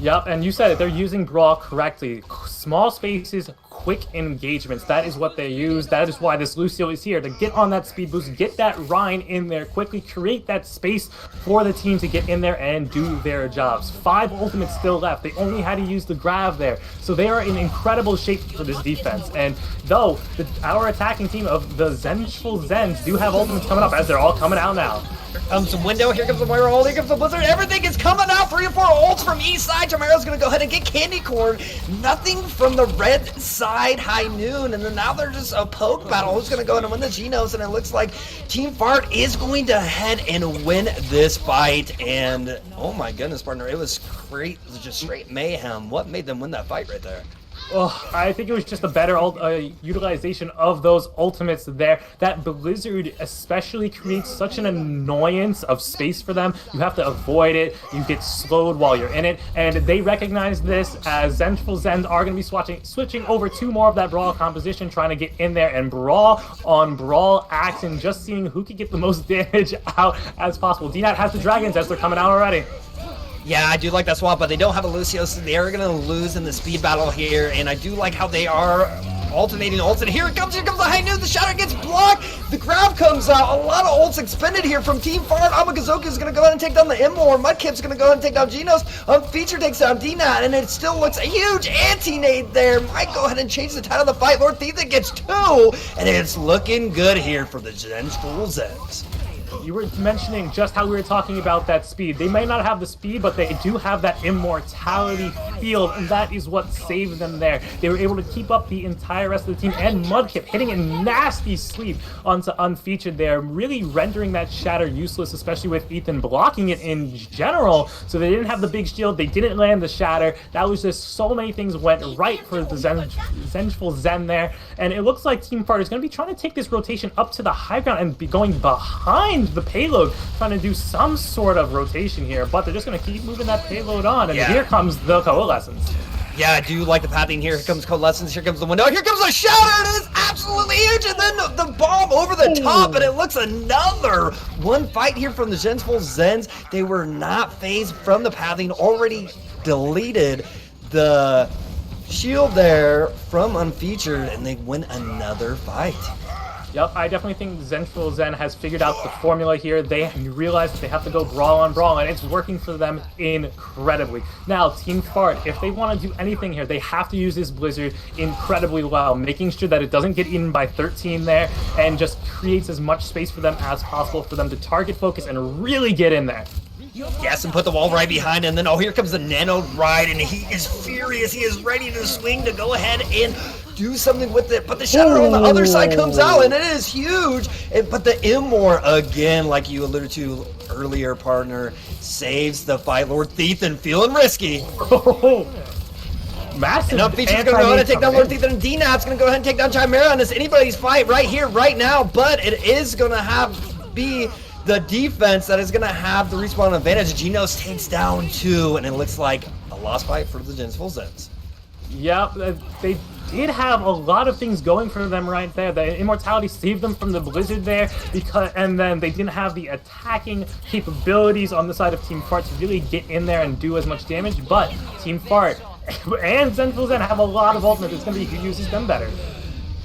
Yep, and you said it. They're using Brawl correctly. Small spaces, quick engagements. That is what they use. That is why this Lucio is here, to get on that speed boost, get that Rhine in there quickly, create that space for the team to get in there and do their jobs. 5 ultimates still left. They only had to use the grab there. So they are in incredible shape for this defense. And though our attacking team of the Zengeful Zens do have ultimates coming up, as they're all coming out now. Here comes the window, here comes the Moira ult, here comes the Blizzard, everything is coming out! 3 or 4 ults from each side. Jamaro's gonna go ahead and get candy corn. Nothing from the red side, High Noon, and then now they're just a poke battle. Who's gonna go ahead and win the Genos? And it looks like Team Fart is going to head and win this fight. And oh my goodness, partner, it was great, it was just straight mayhem. What made them win that fight right there? Oh, I think it was just a better utilization of those ultimates there. That Blizzard especially creates such an annoyance of space for them. You have to avoid it. You get slowed while you're in it. And they recognize this as Zengeful Zens are going to be switching over to more of that Brawl composition, trying to get in there and Brawl on Brawl action, just seeing who can get the most damage out as possible. DNAT has the Dragons as they're coming out already. Yeah, I do like that swap, but they don't have a Lucio, so they are going to lose in the speed battle here, and I do like how they are alternating ults, and here it comes the High Noon, the Shatter gets blocked, the grab comes out, a lot of ults expended here from Team Fart. Amagazoka is going to go ahead and take down the Immor, Mudkip's going to go ahead and take down Genos, Unfeatured takes down DNAT, and it still looks a huge anti-nade there. Might go ahead and change the tide of the fight. Lord Thiefin gets 2, and it's looking good here for the Zengeful Zens. You were mentioning just how we were talking about that speed. They may not have the speed, but they do have that immortality field, and that is what saved them there. They were able to keep up the entire rest of the team, and Mudkip hitting a nasty sweep onto Unfeatured there, really rendering that Shatter useless, especially with Ethan blocking it in general. So they didn't have the big shield, they didn't land the Shatter. That was just so many things went right for the Zengeful Zen there, and it looks like Team Fart is going to be trying to take this rotation up to the high ground and be going behind the payload, trying to do some sort of rotation here, but they're just going to keep moving that payload on, and here comes the Coalescence. Yeah, I do like the pathing here. Here comes Coalescence, here comes the window, here comes the Shatter, it is absolutely huge, and then the bomb over the top, and it looks another one fight here from the Zengeful Zens. They were not phased from the pathing, already deleted the shield there from Unfeatured, and they win another fight. Yep, I definitely think Zengeful Zen has figured out the formula here. They realize that they have to go brawl on brawl, and it's working for them incredibly. Now, Team Fart, if they want to do anything here, they have to use this Blizzard incredibly well, making sure that it doesn't get eaten by 13 there, and just creates as much space for them as possible for them to target focus and really get in there. Yes, and put the wall right behind, and then here comes the Nano Ride, and he is furious. He is ready to swing to go ahead and do something with it, but the Shatter on the other side comes out, and it is huge. But the Immor, again, like you alluded to earlier, partner, saves the fight. Lord Thiefin feeling risky. massive. And Feature's gonna go ahead and take down Lord Ethan, and DNAT's gonna go ahead and take down Chimera, and it's anybody's fight right here, right now, but it is gonna be the defense that is gonna have the respawn advantage. Genos takes down 2, and it looks like a lost fight for the Zengeful Zens. Yep, they did have a lot of things going for them right there. The immortality saved them from the blizzard there, and then they didn't have the attacking capabilities on the side of Team Fart to really get in there and do as much damage, but Team Fart and Zengeful Zen have a lot of ultimate. It's going to be who uses them better.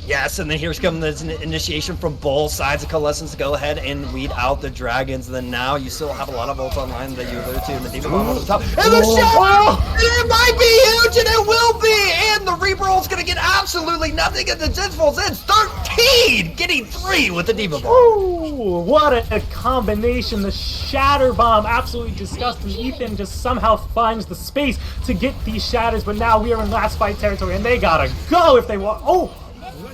Yes, and then here's come this initiation from both sides of Coalescence to go ahead and weed out the dragons. And then now you still have a lot of ults online that you alluded to, and the Demon Bomb on the top. And the shadow! It might be huge, and it will be! And the Reaper ult's gonna get absolutely nothing, and the Zengeful Zens 13! Getting 3 with the Demon Bomb. Ooh, what a combination. The Shatter Bomb, absolutely disgusting. Ethan just somehow finds the space to get these shatters, but now we are in last fight territory, and they gotta go if they want. Oh!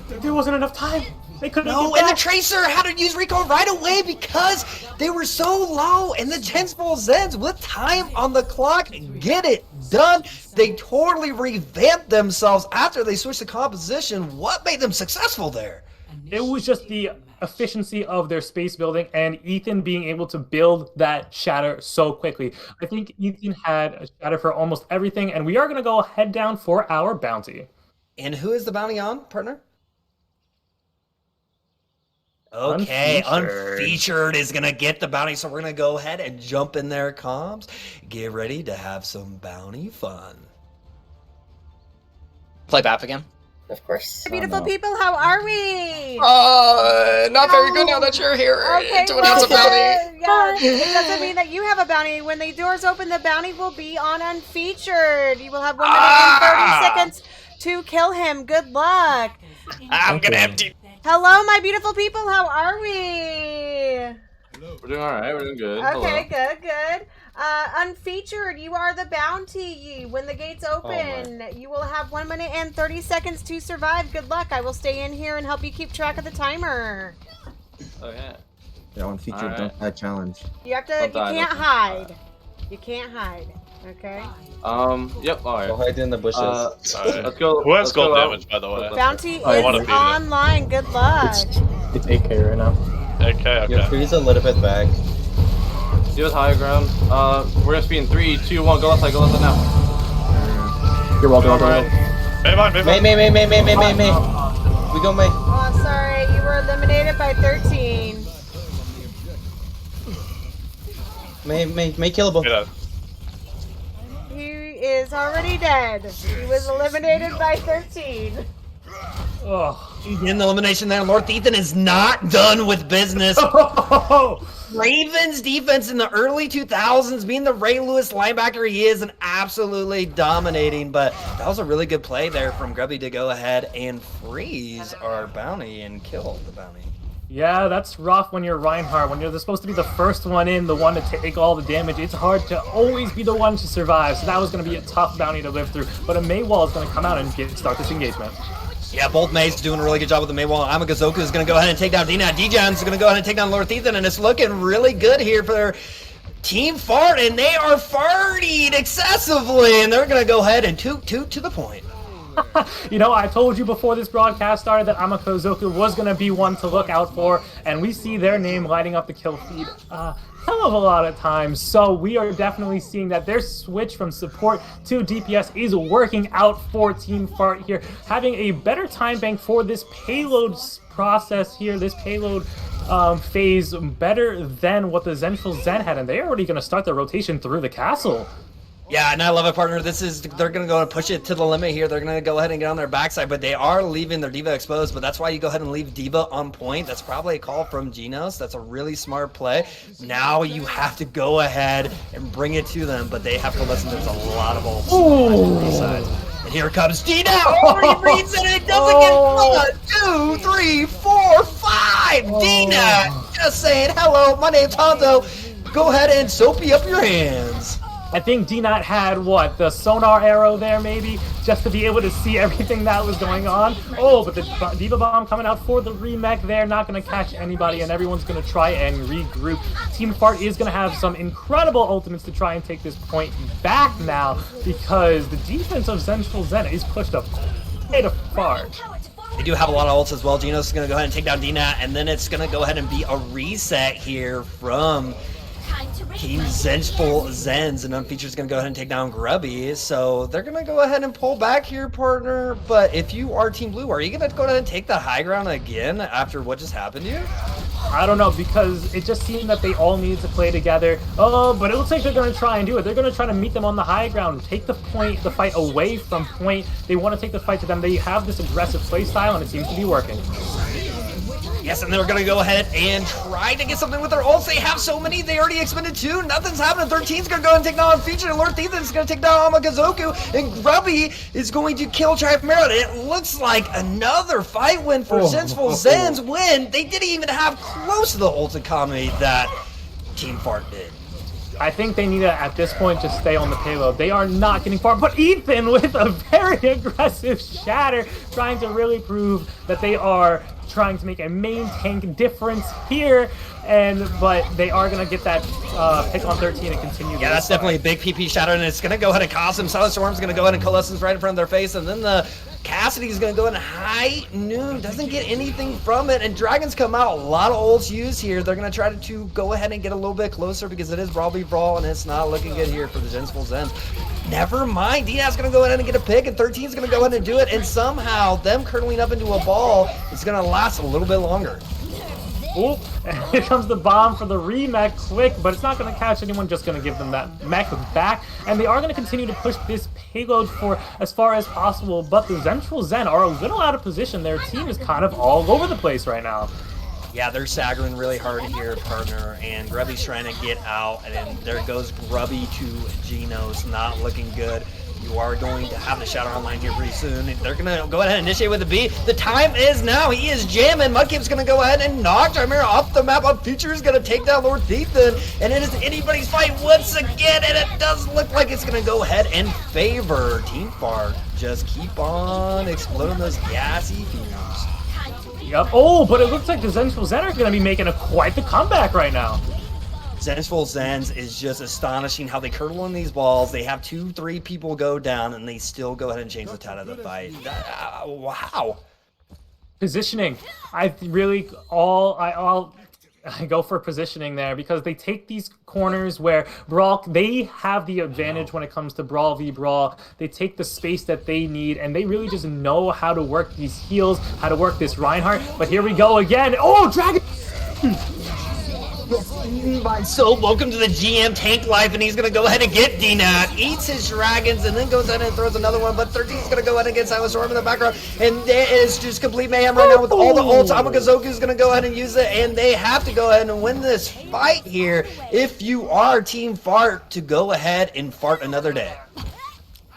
There wasn't enough time. They couldn't. No, and the Tracer had to use recall right away because they were so low. And the Zengeful Zens, with time on the clock, get it done. They totally revamped themselves after they switched the composition. What made them successful there? It was just the efficiency of their space building and Ethan being able to build that shatter so quickly. I think Ethan had a shatter for almost everything, and we are going to go head down for our bounty. And who is the bounty on, partner? Okay, Unfeatured is gonna get the bounty, so we're gonna go ahead and jump in their comms. Get ready to have some bounty fun. Play BAP again? Of course. Beautiful people, how are we? Not very good now that you're here to announce a bounty. Yeah, it doesn't mean that you have a bounty. When the doors open, the bounty will be on Unfeatured. You will have 1 minute and 30 seconds to kill him. Good luck. I'm gonna empty. Hello, my beautiful people. How are we? We're doing all right. We're doing good. Okay, good. Unfeatured, you are the bounty. When the gates open, you will have 1 minute and 30 seconds to survive. Good luck. I will stay in here and help you keep track of the timer. Okay. Yeah, Unfeatured don't hide challenge. You have to. You can't hide. You can't hide. Okay. Yep. All right. Go hide in the bushes. Let's go. Who has gold damage, by the way? Bounty is online. Good luck. It's 8K right now. 8K. Okay. Yeah, freeze a little bit back. Give us higher ground. We're gonna speed in 3, 2, 1. Go left side. Go left side now. You're welcome. May. We go May. Oh, sorry. You were eliminated by 13. May killable. He is already dead. He was eliminated by 13. In the elimination there, Lord Ethan is not done with business. Ravens defense in the early 2000s, being the Ray Lewis linebacker he is, and absolutely dominating. But that was a really good play there from Grubby to go ahead and freeze our bounty and kill the bounty. Yeah, that's rough when you're Reinhardt. When you're supposed to be the first one in, the one to take all the damage, it's hard to always be the one to survive. So that was going to be a tough bounty to live through. But a Maywall is going to come out and start this engagement. Yeah, both Mays doing a really good job with the Maywall. Amagazoku is going to go ahead and take down Dina. Dijon's going to go ahead and take down Lord Ethan, and it's looking really good here for Team Fart, and they are farting excessively, and they're going to go ahead and toot to the point. You know, I told you before this broadcast started that Amakozoku was going to be one to look out for, and we see their name lighting up the kill feed hell of a lot of times. So we are definitely seeing that their switch from support to DPS is working out for Team Fart here, having a better time bank for this payload process here, this payload phase, better than what the Zengeful Zen had, and they're already going to start their rotation through the castle. Yeah, and I love it, partner. They're going to go and push it to the limit here. They're going to go ahead and get on their backside, but they are leaving their D.Va exposed, but that's why you go ahead and leave D.Va on point. That's probably a call from Genos. That's a really smart play. Now you have to go ahead and bring it to them, but they have to listen. There's a lot of ults on both sides. And here comes Dina. Oh, he reads it. It doesn't get 1, 2, 3, 4, 5. Dina just saying, hello, my name's Honto. Go ahead and soapy up your hands. I think DNAT had, what, the sonar arrow there, maybe, just to be able to see everything that was going on. Oh, but the Diva Bomb coming out for the remake there, not going to catch anybody, and everyone's going to try and regroup. Team Fart is going to have some incredible ultimates to try and take this point back now, because the defense of Zengeful Zen is pushed up quite far. They do have a lot of ults as well. Genos is going to go ahead and take down DNAT, and then it's going to go ahead and be a reset here from Team Zengeful Zens, and Unfeatured's going to go ahead and take down Grubby. So they're going to go ahead and pull back here, partner. But if you are Team Blue, are you going to go ahead and take the high ground again after what just happened to you? I don't know, because it just seemed that they all needed to play together. Oh, but it looks like they're going to try and do it. They're going to try to meet them on the high ground, take the fight away from point. They want to take the fight to them. They have this aggressive play style, and it seems to be working. Yes, and they're going to go ahead and try to get something with their ults. They have so many. They already expended 2. Nothing's happening. 13's going to go ahead and take down Unfeatured. Lord Thiethan's going to take down Amagazoku. And Grubby is going to kill Chimera. It looks like another fight win for Zengeful Zens win. They didn't even have close to the ult economy that Team Fart did. I think they need to, at this point, just stay on the payload. They are not getting far, but Ethan with a very aggressive shatter, trying to really prove that they are trying to make a main tank difference here, but they are going to get that pick on 13 and continue. Yeah, that's definitely a big PP shatter, and it's going to go ahead and cost them. Silent Storm's going to go ahead and coalesce right in front of their face, and then the Cassidy's going to go in high noon, doesn't get anything from it, and Dragons come out. A lot of ults used here. They're going to try to go ahead and get a little bit closer because it is Brawl v Brawl, and it's not looking good here for the Zengeful Zens. Never mind, Diaz going to go ahead and get a pick, and 13's going to go ahead and do it, and somehow them curling up into a ball is going to last a little bit longer. Oh, here comes the bomb for the remech, quick, but it's not going to catch anyone, just going to give them that mech back, and they are going to continue to push this payload for as far as possible, but the Zengeful Zen are a little out of position. Their team is kind of all over the place right now. Yeah, they're staggering really hard here, partner, and Grubby's trying to get out, and then there goes Grubby to Genos, not looking good. You are going to have the shadow online here pretty soon. They're going to go ahead and initiate with a B. The time is now. He is jamming. Mudkip's going to go ahead and knock Chimera off the map. Unfeatured is going to take down Lord Thiethan, and it is anybody's fight once again, and it does look like it's going to go ahead and favor Team Fart. Just keep on exploding those gassy fumes. Yep. Oh, but it looks like the Zengeful Zen are going to be making quite the comeback right now. Zengeful Zens is just astonishing how they curdle in these balls. They have 2-3 people go down, and they still go ahead and change the tide of the fight. Wow. Positioning. I go for positioning there because they take these corners where Brawl, they have the advantage when it comes to Brawl v Brawl. They take the space that they need, and they really just know how to work these heals, how to work this Reinhardt. But here we go again. Oh, Dragon! So welcome to the GM Tank Life, and he's going to go ahead and get DNAT, eats his dragons, and then goes ahead and throws another one, but 13's going to go ahead and get Silent Storm in the background, and it is just complete mayhem right now with all the ults. Amagazoku is going to go ahead and use it, and they have to go ahead and win this fight here if you are Team Fart to go ahead and fart another day.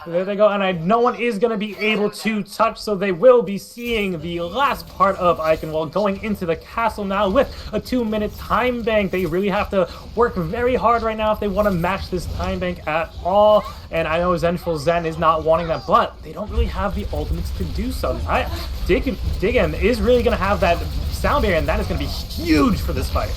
There they go, and no one is going to be able to touch, so they will be seeing the last part of Eichenwald going into the castle now with a 2-minute time bank. They really have to work very hard right now if they want to match this time bank at all, and I know Zengeful Zen is not wanting that, but they don't really have the ultimates to do so. Diggin is really going to have that sound barrier, and that is going to be huge for this fight.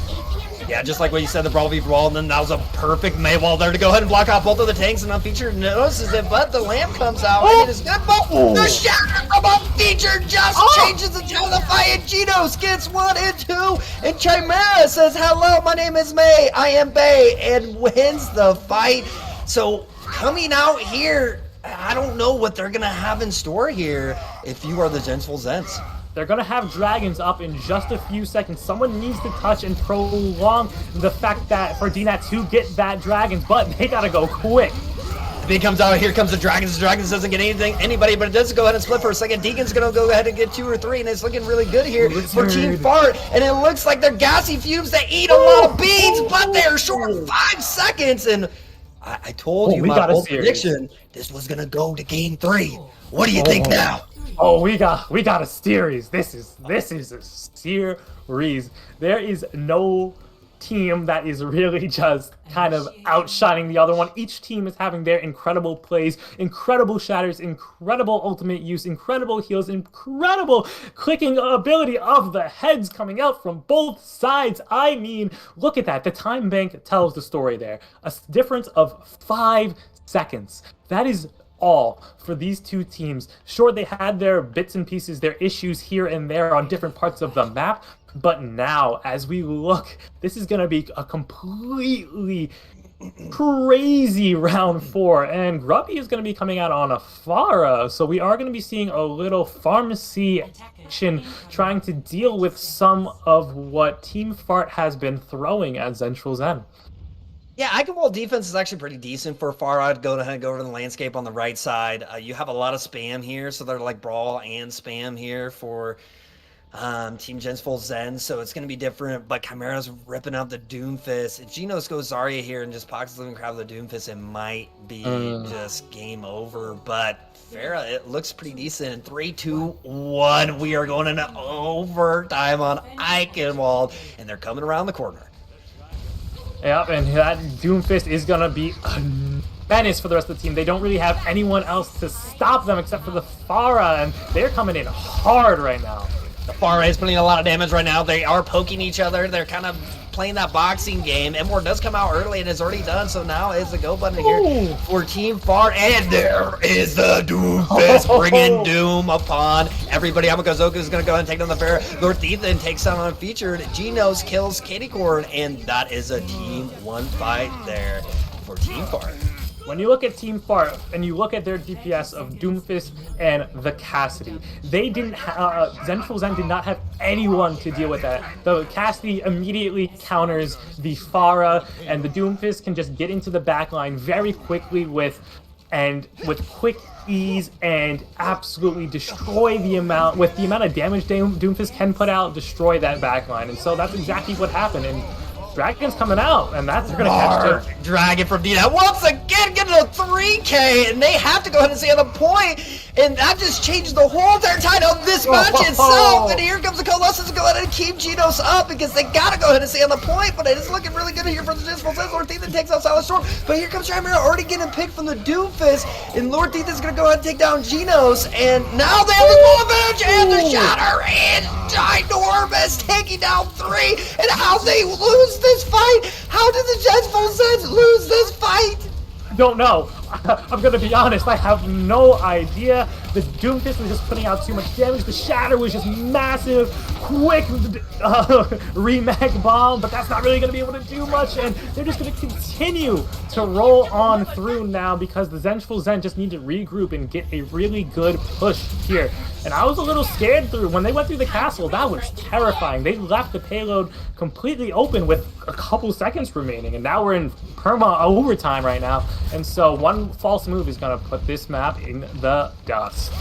Yeah, just like what you said, the Brawl v Brawl, and then that was a perfect Maywall there to go ahead and block off both of the tanks, and Unfeatured notices it, but the lamp comes out, and it is good, but the shatter from Unfeatured just changes the tone of the fight, and Genos gets 1 and 2, and Chimera says, hello, my name is May, I am Bay, and wins the fight. So, coming out here, I don't know what they're going to have in store here if you are the Zengeful Zens. They're going to have dragons up in just a few seconds. Someone needs to touch and prolong the fact that for DNAT to get that dragons, but they got to go quick. The B comes out, here comes the Dragons. The Dragons doesn't get anybody, but it does go ahead and split for a second. Deacon's going to go ahead and get 2 or 3, and it's looking really good here for Team Fart. And it looks like they're gassy fumes that eat a lot of beans, but they're short 5 seconds. And I told you my old prediction, this was going to go to game 3. What do you think now? Oh, we got a series. This is a series. There is no team that is really just kind of outshining the other one. Each team is having their incredible plays, incredible shatters, incredible ultimate use, incredible heals, incredible clicking ability of the heads coming out from both sides. I mean, look at that. The time bank tells the story there. A difference of 5 seconds. That is all for these two teams. Sure, they had their bits and pieces, their issues here and there on different parts of the map, but now, as we look, this is going to be a completely crazy round 4, and Grubby is going to be coming out on a Pharah, so we are going to be seeing a little pharmacy action trying to deal with some of what Team Fart has been throwing at Zengeful Zen. Yeah, Eichenwald defense is actually pretty decent for Far Out. Go ahead and go over to the landscape on the right side. You have a lot of spam here, so they're like brawl and spam here for Team Zengeful Zen, so it's going to be different. But Chimera's ripping out the Doomfist. If Genos goes Zarya here and just pockets Living Crowd with the Doomfist, it might be just game over. But Farah, it looks pretty decent. 3, 2, 1. We are going into overtime on Eichenwald, and they're coming around the corner. Yep, and that Doomfist is going to be a menace for the rest of the team. They don't really have anyone else to stop them except for the Pharah, and they're coming in hard right now. The Pharah is putting a lot of damage right now. They are poking each other. They're kind of playing that boxing game. Emor does come out early and is already done, so now is the go button here for Team Fart. And there is the Doomfist bringing doom upon everybody. Amakazoku is going to go ahead and take down the Pharah. Lord Ethan takes down unfeatured. Genos kills Katie Corn, and that is a Team 1 fight there for Team Fart. When you look at Team Fart and you look at their DPS of Doomfist and the Cassidy, they didn't Zengeful Zen did not have anyone to deal with that. The Cassidy immediately counters the Pharah, and the Doomfist can just get into the backline very quickly with quick ease and absolutely destroy the amount of damage Doomfist can put out, destroy that backline. And so that's exactly what happened. And Dragon's coming out, and they're going to catch it. Dragon from Dina once again getting a 3K, and they have to go ahead and stay on the point, and that just changed the whole entire tide of this match itself. And here comes the Colossus to go ahead and keep Genos up because they got to go ahead and stay on the point, but it is looking really good here for the Zengeful Zen. Lord Ethan takes out Silent Storm, but here comes Chimera already getting picked from the Doomfist, and Lord Ethan's going to go ahead and take down Genos, and now they have the full advantage, and the Shatter is ginormous, taking down 3, and how they lose this fight? How did the Zengeful Zen lose this fight? Don't know. I'm gonna be honest, I have no idea. The Doomfist was just putting out too much damage. The Shatter was just massive, quick remag bomb, but that's not really gonna be able to do much, and they're just gonna continue to roll on through now because the Zengeful Zen just need to regroup and get a really good push here. And I was a little scared when they went through the castle. That was terrifying. They left the payload completely open with a couple seconds remaining, and now we're in perma overtime right now. And so one false move is going to put this map in the dust.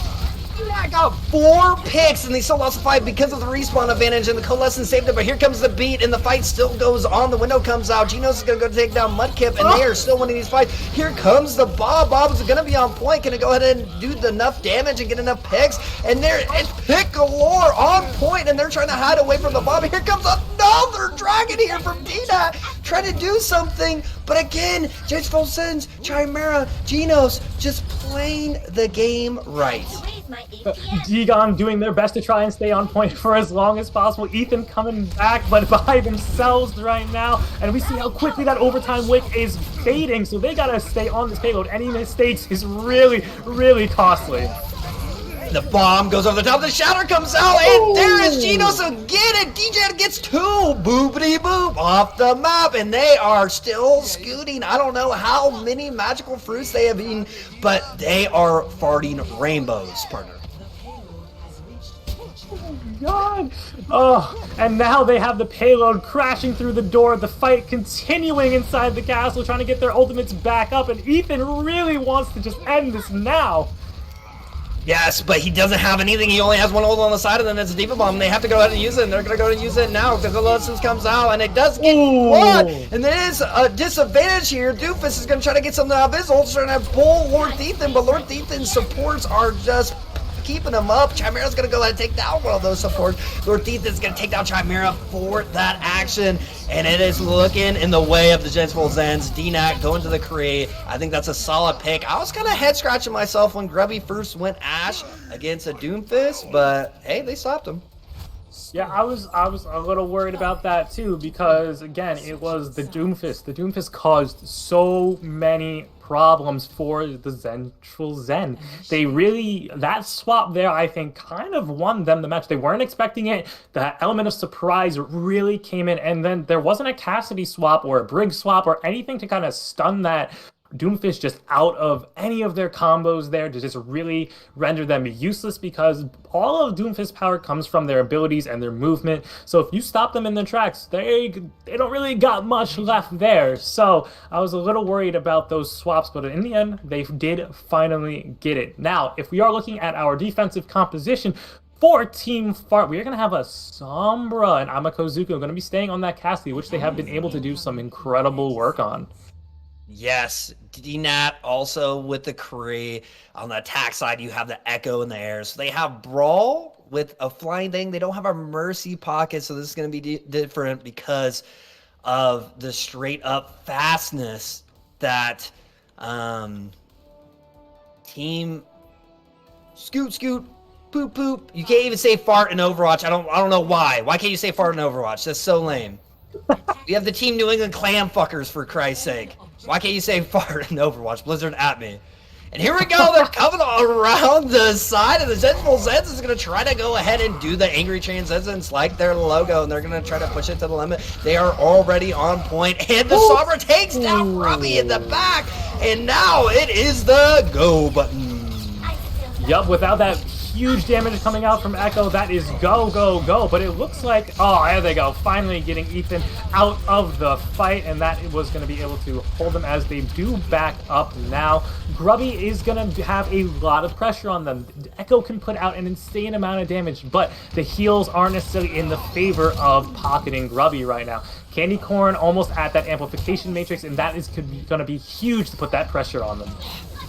I got 4 picks, and they still lost the fight because of the respawn advantage, and the Coalescence saved it, but here comes the beat, and the fight still goes on. The window comes out. Genos is going to go take down Mudkip, and they are still winning these fights. Here comes the Bob. Bob is going to be on point. Going to go ahead and do enough damage and get enough picks, and there is pick galore on point, and they're trying to hide away from the Bob. Here comes another Dragon here from Dina, trying to do something, but again, Zengeful Zen, Chimera, Genos just playing the game right. Degon doing their best to try and stay on point for as long as possible. Ethan coming back, but by themselves right now. And we see how quickly that overtime wick is fading, so they gotta stay on this payload. Any mistakes is really, really costly. The bomb goes over the top, the Shatter comes out, and there is Genos again, and DJ gets 2 boopity boop off the map, and they are still scooting. I don't know how many magical fruits they have eaten, but they are farting rainbows, partner. God. Oh, and now they have the payload crashing through the door, the fight continuing inside the castle, trying to get their ultimates back up, and Ethan really wants to just end this now. Yes, but he doesn't have anything. He only has one ult on the side, and then it's a Diva Bomb. They have to go ahead and use it, and they're going to go ahead and use it now. The Colossus comes out, and it does get one. And there is a disadvantage here. Doofus is going to try to get something out of his ult, trying to pull Lord Ethan, but Lord Ethan's supports are just keeping them up. Chimera's going to go ahead and take down one of those supports. Lord Thief is going to take down Chimera for that action. And it is looking in the way of the Zengeful Zens. DNAC going to the Kree. I think that's a solid pick. I was kind of head scratching myself when Grubby first went Ash against a Doomfist, but hey, they stopped him. Yeah, I was a little worried about that too, because again, it was the Doomfist. The Doomfist caused so many problems for the Zengeful Zen. They really, that swap there, I think, kind of won them the match. They weren't expecting it. The element of surprise really came in, and then there wasn't a Cassidy swap or a Briggs swap or anything to kind of stun that Doomfist just out of any of their combos there to just really render them useless, because all of Doomfist's power comes from their abilities and their movement. So if you stop them in their tracks, they don't really got much left there. So I was a little worried about those swaps, but in the end, they did finally get it. Now, if we are looking at our defensive composition, for Team Fart, we are going to have a Sombra and Amakozuku going to be staying on that Cassidy, which they have been able to do some incredible work on. Yes, DNAT also with the Kree. On the attack side, you have the Echo in the air. So they have Brawl with a flying thing. They don't have a Mercy pocket, so this is going to be different because of the straight-up fastness that Team Scoot, Poop, Poop. You can't even say Fart in Overwatch. I don't know why. Why can't you say Fart in Overwatch? That's so lame. We have the Team New England Clam fuckers, for Christ's sake. Why can't you say Fart in Overwatch? Blizzard at me. And here we go. They're coming around the side, and the Zengeful Zens is going to try to go ahead and do the Angry Transcendence like their logo, and they're going to try to push it to the limit. They are already on point, and the Sombra takes down Grubby in the back, and now it is the go button. Yup, without that huge damage coming out from Echo, that is go, go, go. But it looks like, oh, there they go, finally getting Ethan out of the fight, and that was going to be able to hold them as they do back up now. Grubby is going to have a lot of pressure on them. Echo can put out an insane amount of damage, but the heals aren't necessarily in the favor of pocketing Grubby right now. Candy Corn almost at that amplification matrix, and that is going to be huge to put that pressure on them.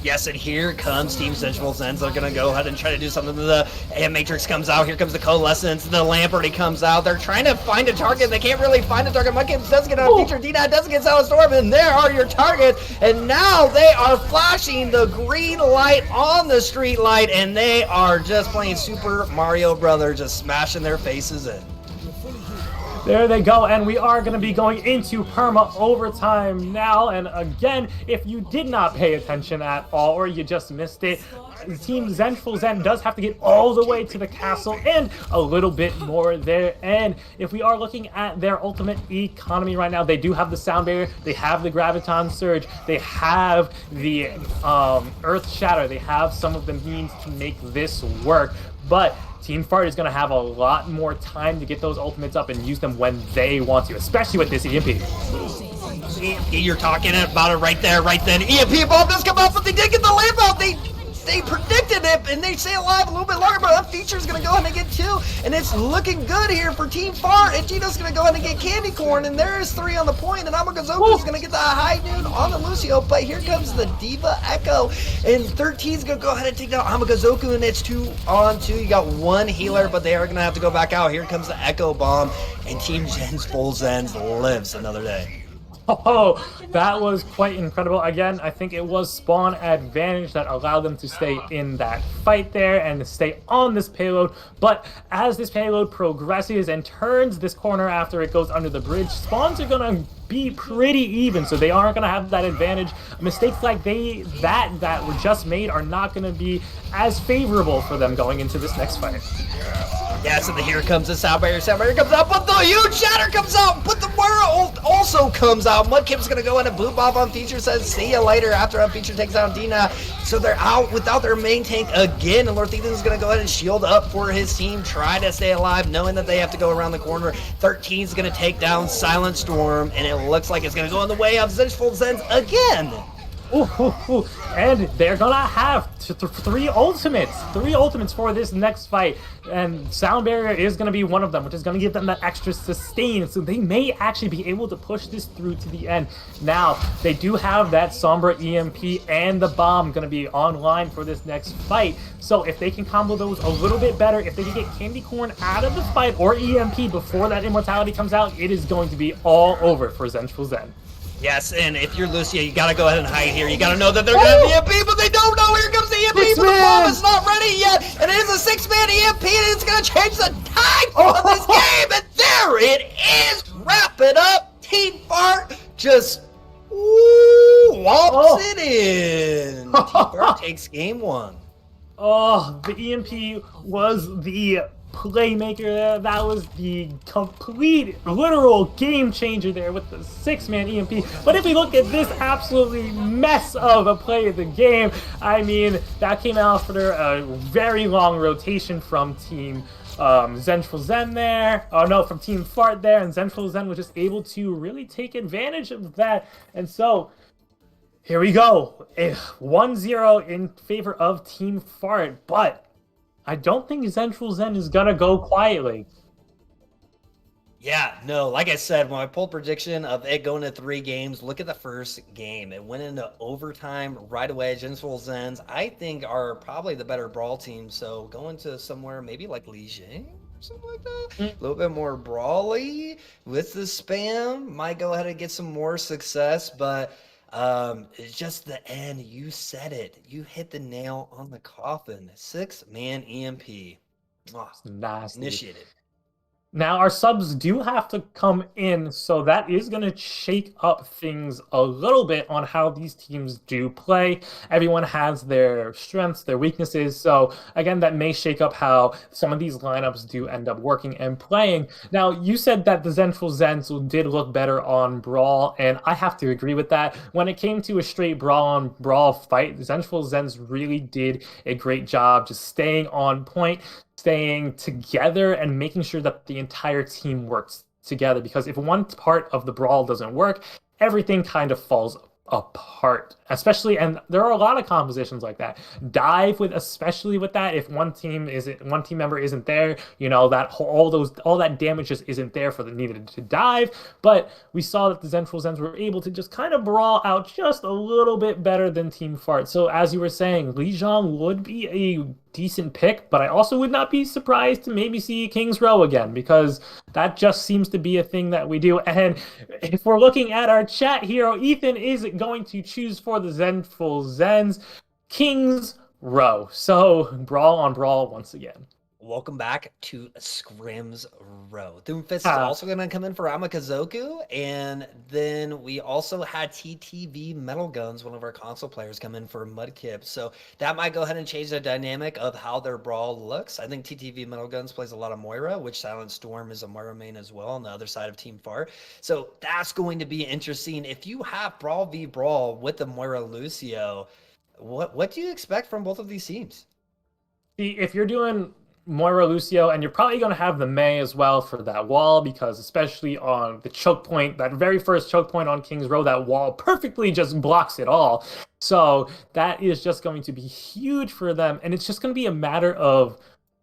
Yes, and here comes Team Zengeful Zens. They're going to go ahead and try to do something. The Matrix comes out. Here comes the Coalescence. The Lamp already comes out. They're trying to find a target. They can't really find a target. Mudkip doesn't get out of feature. DNAT doesn't get out of Storm. And there are your targets. And now they are flashing the green light on the street light. And they are just playing Super Mario Brothers, just smashing their faces in. There they go, and we are going to be going into perma overtime now. And again, if you did not pay attention at all, or you just missed it, Team Zengeful Zen does have to get all the way to the castle and a little bit more there. And if we are looking at their ultimate economy right now, they do have the Sound Barrier, they have the Graviton Surge, they have the Earth Shatter, they have some of the means to make this work. But Team Fart is going to have a lot more time to get those ultimates up and use them when they want to, especially with this EMP. You're talking about it right there, right then. EMP bomb does come out, but they did get the lamp out. They predicted it, and they stay alive a little bit longer, but that feature's going to go ahead and get two, and it's looking good here for Team Fart, and Gino's going to go ahead and get Candy Corn, and there's three on the point, and Amagozoku is going to get the high noon on the Lucio, but here comes the Diva Echo, and 13's going to go ahead and take down Amagozoku, and it's 2-on-2. You got one healer, but they are going to have to go back out. Here comes the Echo Bomb, and Team Zengeful Zens lives another day. Oh, that was quite incredible. Again, I think it was spawn advantage that allowed them to stay in that fight there and to stay on this payload. But as this payload progresses and turns this corner after it goes under the bridge, spawns are going to be pretty even, so they aren't going to have that advantage. Mistakes like that were just made are not going to be as favorable for them going into this next fight. Yeah, so here comes the Sound Barrier comes out, but the huge Shatter comes out, but the World also comes out. Mudkip's going to go in and boop off on Feature, says see you later after Feature takes down Dina. So they're out without their main tank again, and Lord Ethan's going to go ahead and shield up for his team, try to stay alive, knowing that they have to go around the corner. 13's going to take down Silent Storm, and it looks like it's going to go in the way of Zengeful Zens again. And they're gonna have three ultimates for this next fight, and Sound Barrier is gonna be one of them, which is gonna give them that extra sustain, so they may actually be able to push this through to the end. Now, they do have that Sombra EMP and the bomb gonna be online for this next fight, so if they can combo those a little bit better, if they can get Candy Corn out of the fight or EMP before that immortality comes out, it is going to be all over for Zengeful Zen. Yes, and if you're Lucia, you gotta go ahead and hide here. You gotta know that they're gonna have EMP, but they don't know. Here comes the EMP, but the bomb is not ready yet. And it is a 6-man EMP, and it's gonna change the tide of this game. And there it is. Wrap it up. Team Fart just whops it in. Team Fart takes game 1. Oh, the EMP was the playmaker there. That was the complete, literal game changer there with the 6-man EMP. But if we look at this absolutely mess of a play of the game, I mean, that came after a very long rotation from Team Zengeful Zen there. Oh no, from Team Fart there, and Zengeful Zen was just able to really take advantage of that. And so, here we go. 1-0 in favor of Team Fart, but I don't think Zengeful Zen is gonna go quietly. Yeah, no, like I said, when I pulled prediction of it going to 3 games, look at the first game. It went into overtime right away. Zengeful Zens, I think, are probably the better brawl team. So going to somewhere maybe like Lijiang or something like that, a little bit more brawly with the spam, might go ahead and get some more success. But it's just the end. You said it. You hit the nail on the coffin. 6-man EMP. Nasty. Initiated. Now, our subs do have to come in, so that is going to shake up things a little bit on how these teams do play. Everyone has their strengths, their weaknesses, so again, that may shake up how some of these lineups do end up working and playing. Now, you said that the Zengeful Zens did look better on Brawl, and I have to agree with that. When it came to a straight Brawl fight, the Zengeful Zens really did a great job just staying on point, staying together, and making sure that the entire team works together, because if one part of the brawl doesn't work, everything kind of falls apart. Especially, and there are a lot of compositions like that. Dive with, especially with that, if one team member isn't there, you know, that all that damage just isn't there for the needed to dive. But we saw that the Zengeful Zens were able to just kind of brawl out just a little bit better than Team Fart. So as you were saying, Lijiang would be a decent pick, but I also would not be surprised to maybe see King's Row again, because that just seems to be a thing that we do. And if we're looking at our chat here, Ethan is going to choose for the Zengeful Zens King's Row. So brawl on brawl once again. Welcome back to Scrim's Row. Doomfist is also going to come in for Amakazoku, and then we also had TTV Metal Guns, one of our console players, come in for Mudkip. So that might go ahead and change the dynamic of how their brawl looks. I think TTV Metal Guns plays a lot of Moira, which Silent Storm is a Moira main as well on the other side of Team Fart. So that's going to be interesting. If you have Brawl v Brawl with the Moira Lucio, what do you expect from both of these teams? See, if you're doing Moira Lucio, and you're probably going to have the Mei as well for that wall, because especially on the choke point, that very first choke point on King's Row, that wall perfectly just blocks it all. So that is just going to be huge for them, and it's just going to be a matter of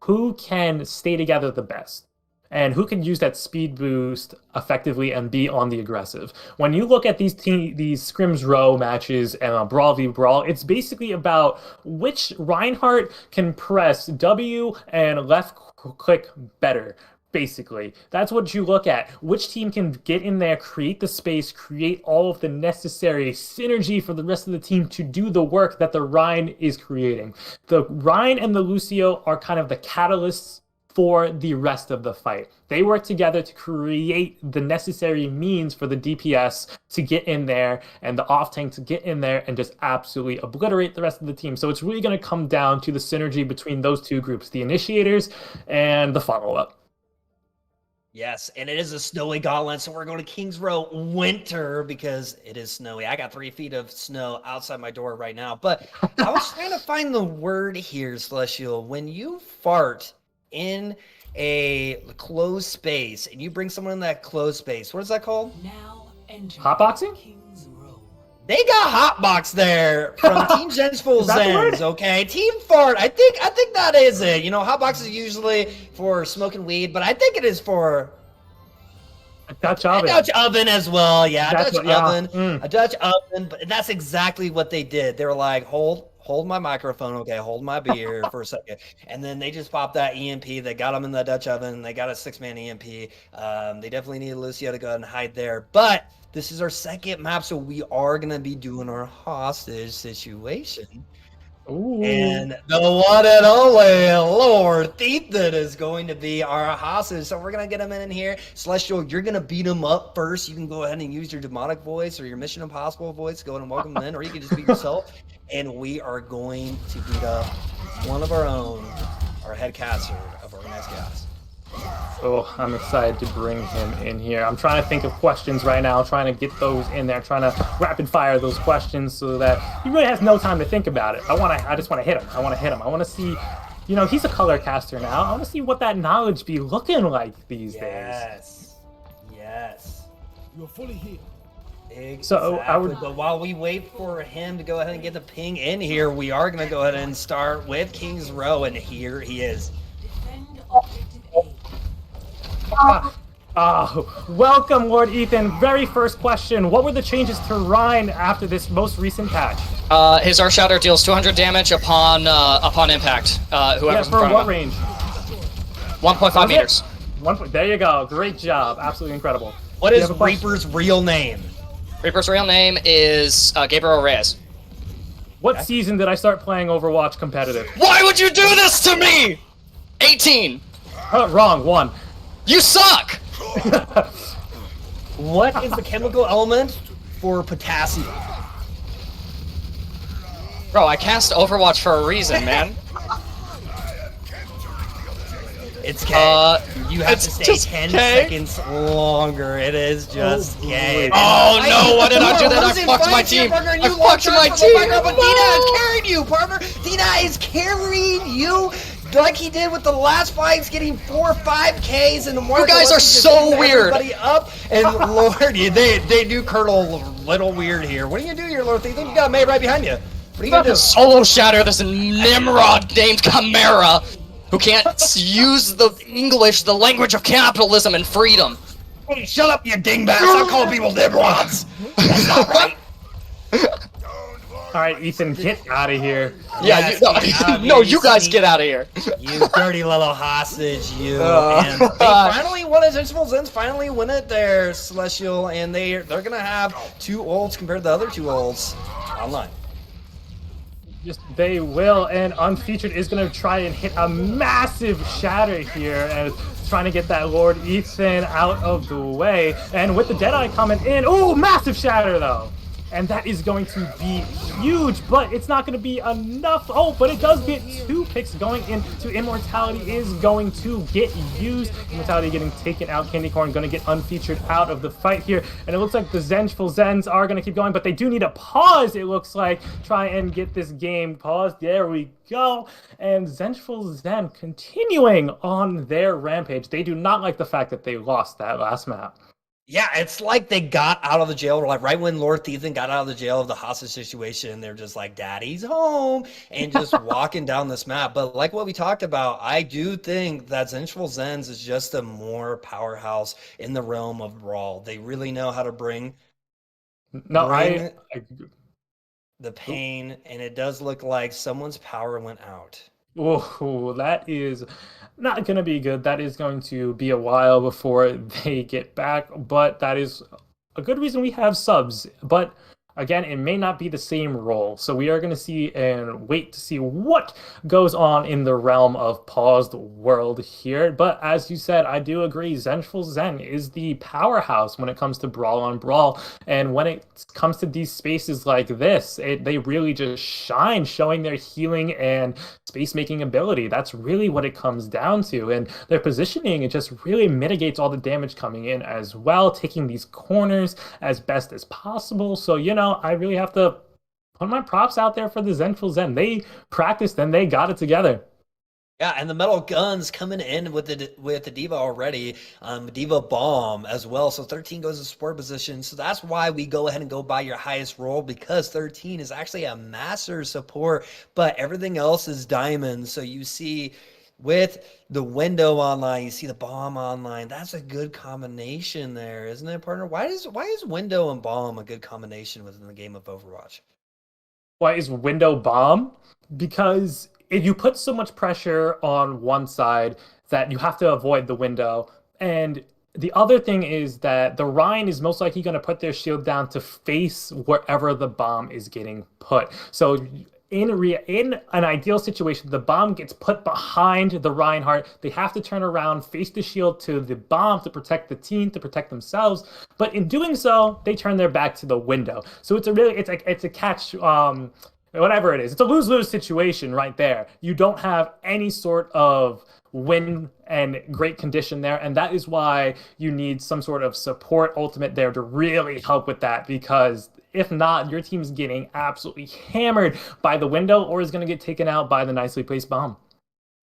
who can stay together the best and who can use that speed boost effectively and be on the aggressive. When you look at these Scrims Row matches and Brawl v Brawl, it's basically about which Reinhardt can press W and left click better. Basically, that's what you look at. Which team can get in there, create the space, create all of the necessary synergy for the rest of the team to do the work that the Rein is creating. The Rein and the Lucio are kind of the catalysts for the rest of the fight. They work together to create the necessary means for the DPS to get in there and the off tank to get in there and just absolutely obliterate the rest of the team. So it's really going to come down to the synergy between those two groups, the initiators and the follow-up. Yes, and it is a snowy gauntlet, so we're going to King's Row winter because it is snowy. I got 3 feet of snow outside my door right now, but I was trying to find the word here, Celestial. When you fart in a closed space and you bring someone in that closed space, what is that called? Hotboxing? They got hotbox there from Team Zengeful Zens, okay? Team Fart, I think that is it. You know, hotbox is usually for smoking weed, but I think it is for a Dutch oven. A Dutch oven as well, yeah. That's A Dutch oven, but that's exactly what they did. They were like, hold my microphone, okay, hold my beer for a second. And then they just popped that EMP. They got them in the Dutch oven. They got a 6-man EMP. They definitely need Lucio to go ahead and hide there. But this is our second map, so we are going to be doing our hostage situation. Ooh. And the one and only Lord Ethan is going to be our hostage. So we're going to get him in here. Celestial, you're going to beat him up first. You can go ahead and use your demonic voice or your Mission Impossible voice. Go ahead and welcome him in, or you can just be yourself. And we are going to beat up one of our own, our head caster of Organized Chaos. Oh, I'm excited to bring him in here. I'm trying to think of questions right now, trying to get those in there, trying to rapid fire those questions so that he really has no time to think about it. I just want to hit him. I want to see, you know, he's a color caster now. I want to see what that knowledge be looking like these days. Yes. You're fully healed. Exactly. So But while we wait for him to go ahead and get the ping in here, we are going to go ahead and start with King's Row, and here he is. Welcome, Lord Ethan. Very first question. What were the changes to Rhine after this most recent patch? His Earth Shatter deals 200 damage upon impact. Whoever's in front what of him. range? 1.5 meters. There you go. Great job. Absolutely incredible. What is Reaper's real name? Reaper's real name is Gabriel Reyes. What season did I start playing Overwatch competitive? Why would you do this to me? 18. Wrong. 1. You suck! What is the chemical element for potassium? Bro, I cast Overwatch for a reason, man. It's K. You have to stay 10 seconds longer. It is just K. Oh no, why did I do that? I fucked my team. I fucked my team. But Dina is carrying you, partner. Dina is carrying you. Like he did with the last fights, getting 4 or 5 Ks, and you guys are so weird. Everybody up, and Lord, they do Colonel a little weird here. What are you gonna do here, Lord Ethan? You got a mate right behind you. What are you gonna do? Solo shatter this Nimrod named Chimera, who can't use the English, the language of capitalism and freedom. Hey, shut up, you dingbats! Stop calling people Nimrods. That's not right. All right, Ethan, get out of here. Yeah, you guys get out of here. You dirty little hostage, you. And they finally won it. Zengeful Zens finally win it there, Celestial, and they're gonna have 2 ults compared to the other 2 ults online. They will, and Unfeatured is going to try and hit a massive shatter here, and trying to get that Lord Ethan out of the way. And with the Deadeye coming in, oh, massive shatter though. And that is going to be huge, but it's not going to be enough. Oh, but it does get 2 picks going into Immortality is going to get used. Immortality getting taken out. Candy Corn going to get Unfeatured out of the fight here. And it looks like the Zengeful Zens are going to keep going, but they do need a pause, it looks like. Try and get this game paused. There we go. And Zengeful Zen continuing on their rampage. They do not like the fact that they lost that last map. Yeah, it's like they got out of the jail, like right when Lord Ethan got out of the jail of the hostage situation, they're just like, Daddy's home, and just walking down this map. But like what we talked about, I do think that Zengeful Zens is just a more powerhouse in the realm of Brawl. They really know how to bring the pain, and it does look like someone's power went out. Oh, that is not going to be good. That is going to be a while before they get back, but that is a good reason we have subs. But again, it may not be the same role. So we are going to see and wait to see what goes on in the realm of paused world here. But as you said, I do agree. Zengeful Zen is the powerhouse when it comes to Brawl on Brawl. And when it comes to these spaces like this, they really just shine, showing their healing and space-making ability. That's really what it comes down to. And their positioning, it just really mitigates all the damage coming in as well, taking these corners as best as possible. So, you know, I really have to put my props out there for the Zengeful Zen. They practiced and they got it together. Yeah, and the metal guns coming in with the diva already, diva bomb as well. So 13 goes to support position. So that's why we go ahead and go by your highest roll, because 13 is actually a master support, but everything else is diamonds. So you see with the window online, you see the bomb online. That's a good combination there, isn't it, partner? Why is window and bomb a good combination within the game of Overwatch? Why is window bomb? Because if you put so much pressure on one side that you have to avoid the window. And the other thing is that the Rhine is most likely going to put their shield down to face wherever the bomb is getting put. So in an ideal situation, the bomb gets put behind the Reinhardt. They have to turn around, face the shield to the bomb to protect the team, to protect themselves. But in doing so, they turn their back to the window. So it's a catch. Whatever it is, it's a lose-lose situation right there. You don't have any sort of win and great condition there, and that is why you need some sort of support ultimate there to really help with that, because if not, your team's getting absolutely hammered by the window or is going to get taken out by the nicely placed bomb.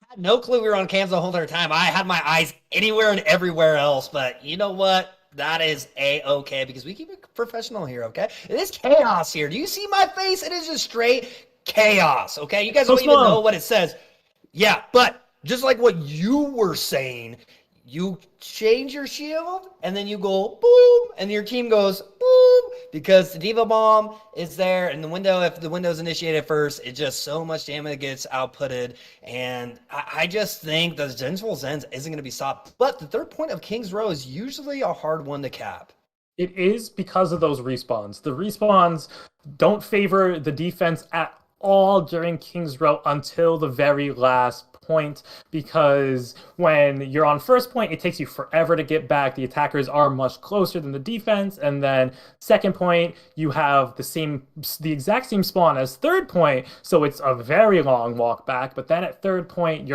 I had no clue we were on cams the whole entire time. I had my eyes anywhere and everywhere else, but you know what? That is A-okay, because we keep it professional here, okay? It is chaos here. Do you see my face? It is just straight chaos, okay? You guys don't even know what it says. Yeah, but just like what you were saying, you change your shield, and then you go boom, and your team goes boom, because the Diva Bomb is there, and the window, if the window's initiated first, it's just so much damage gets outputted, and I just think the Zengeful Zens isn't going to be stopped. But the third point of King's Row is usually a hard one to cap. It is because of those respawns. The respawns don't favor the defense at all during King's Row until the very last point, because when you're on first point, it takes you forever to get back. The attackers are much closer than the defense, and then second point, you have the exact same spawn as third point, so it's a very long walk back. But then at third point,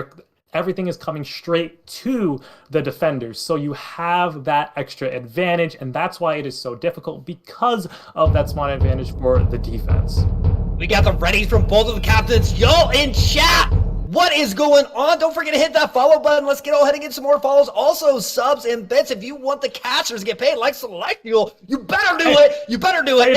everything is coming straight to the defenders, so you have that extra advantage, and that's why it is so difficult, because of that spawn advantage for the defense. We got the readies from both of the captains. Y'all in chat, what is going on? Don't forget to hit that follow button. Let's go ahead and get some more follows. Also, subs and bits. If you want the catchers to get paid like Select Fuel, you better do it. You better do it.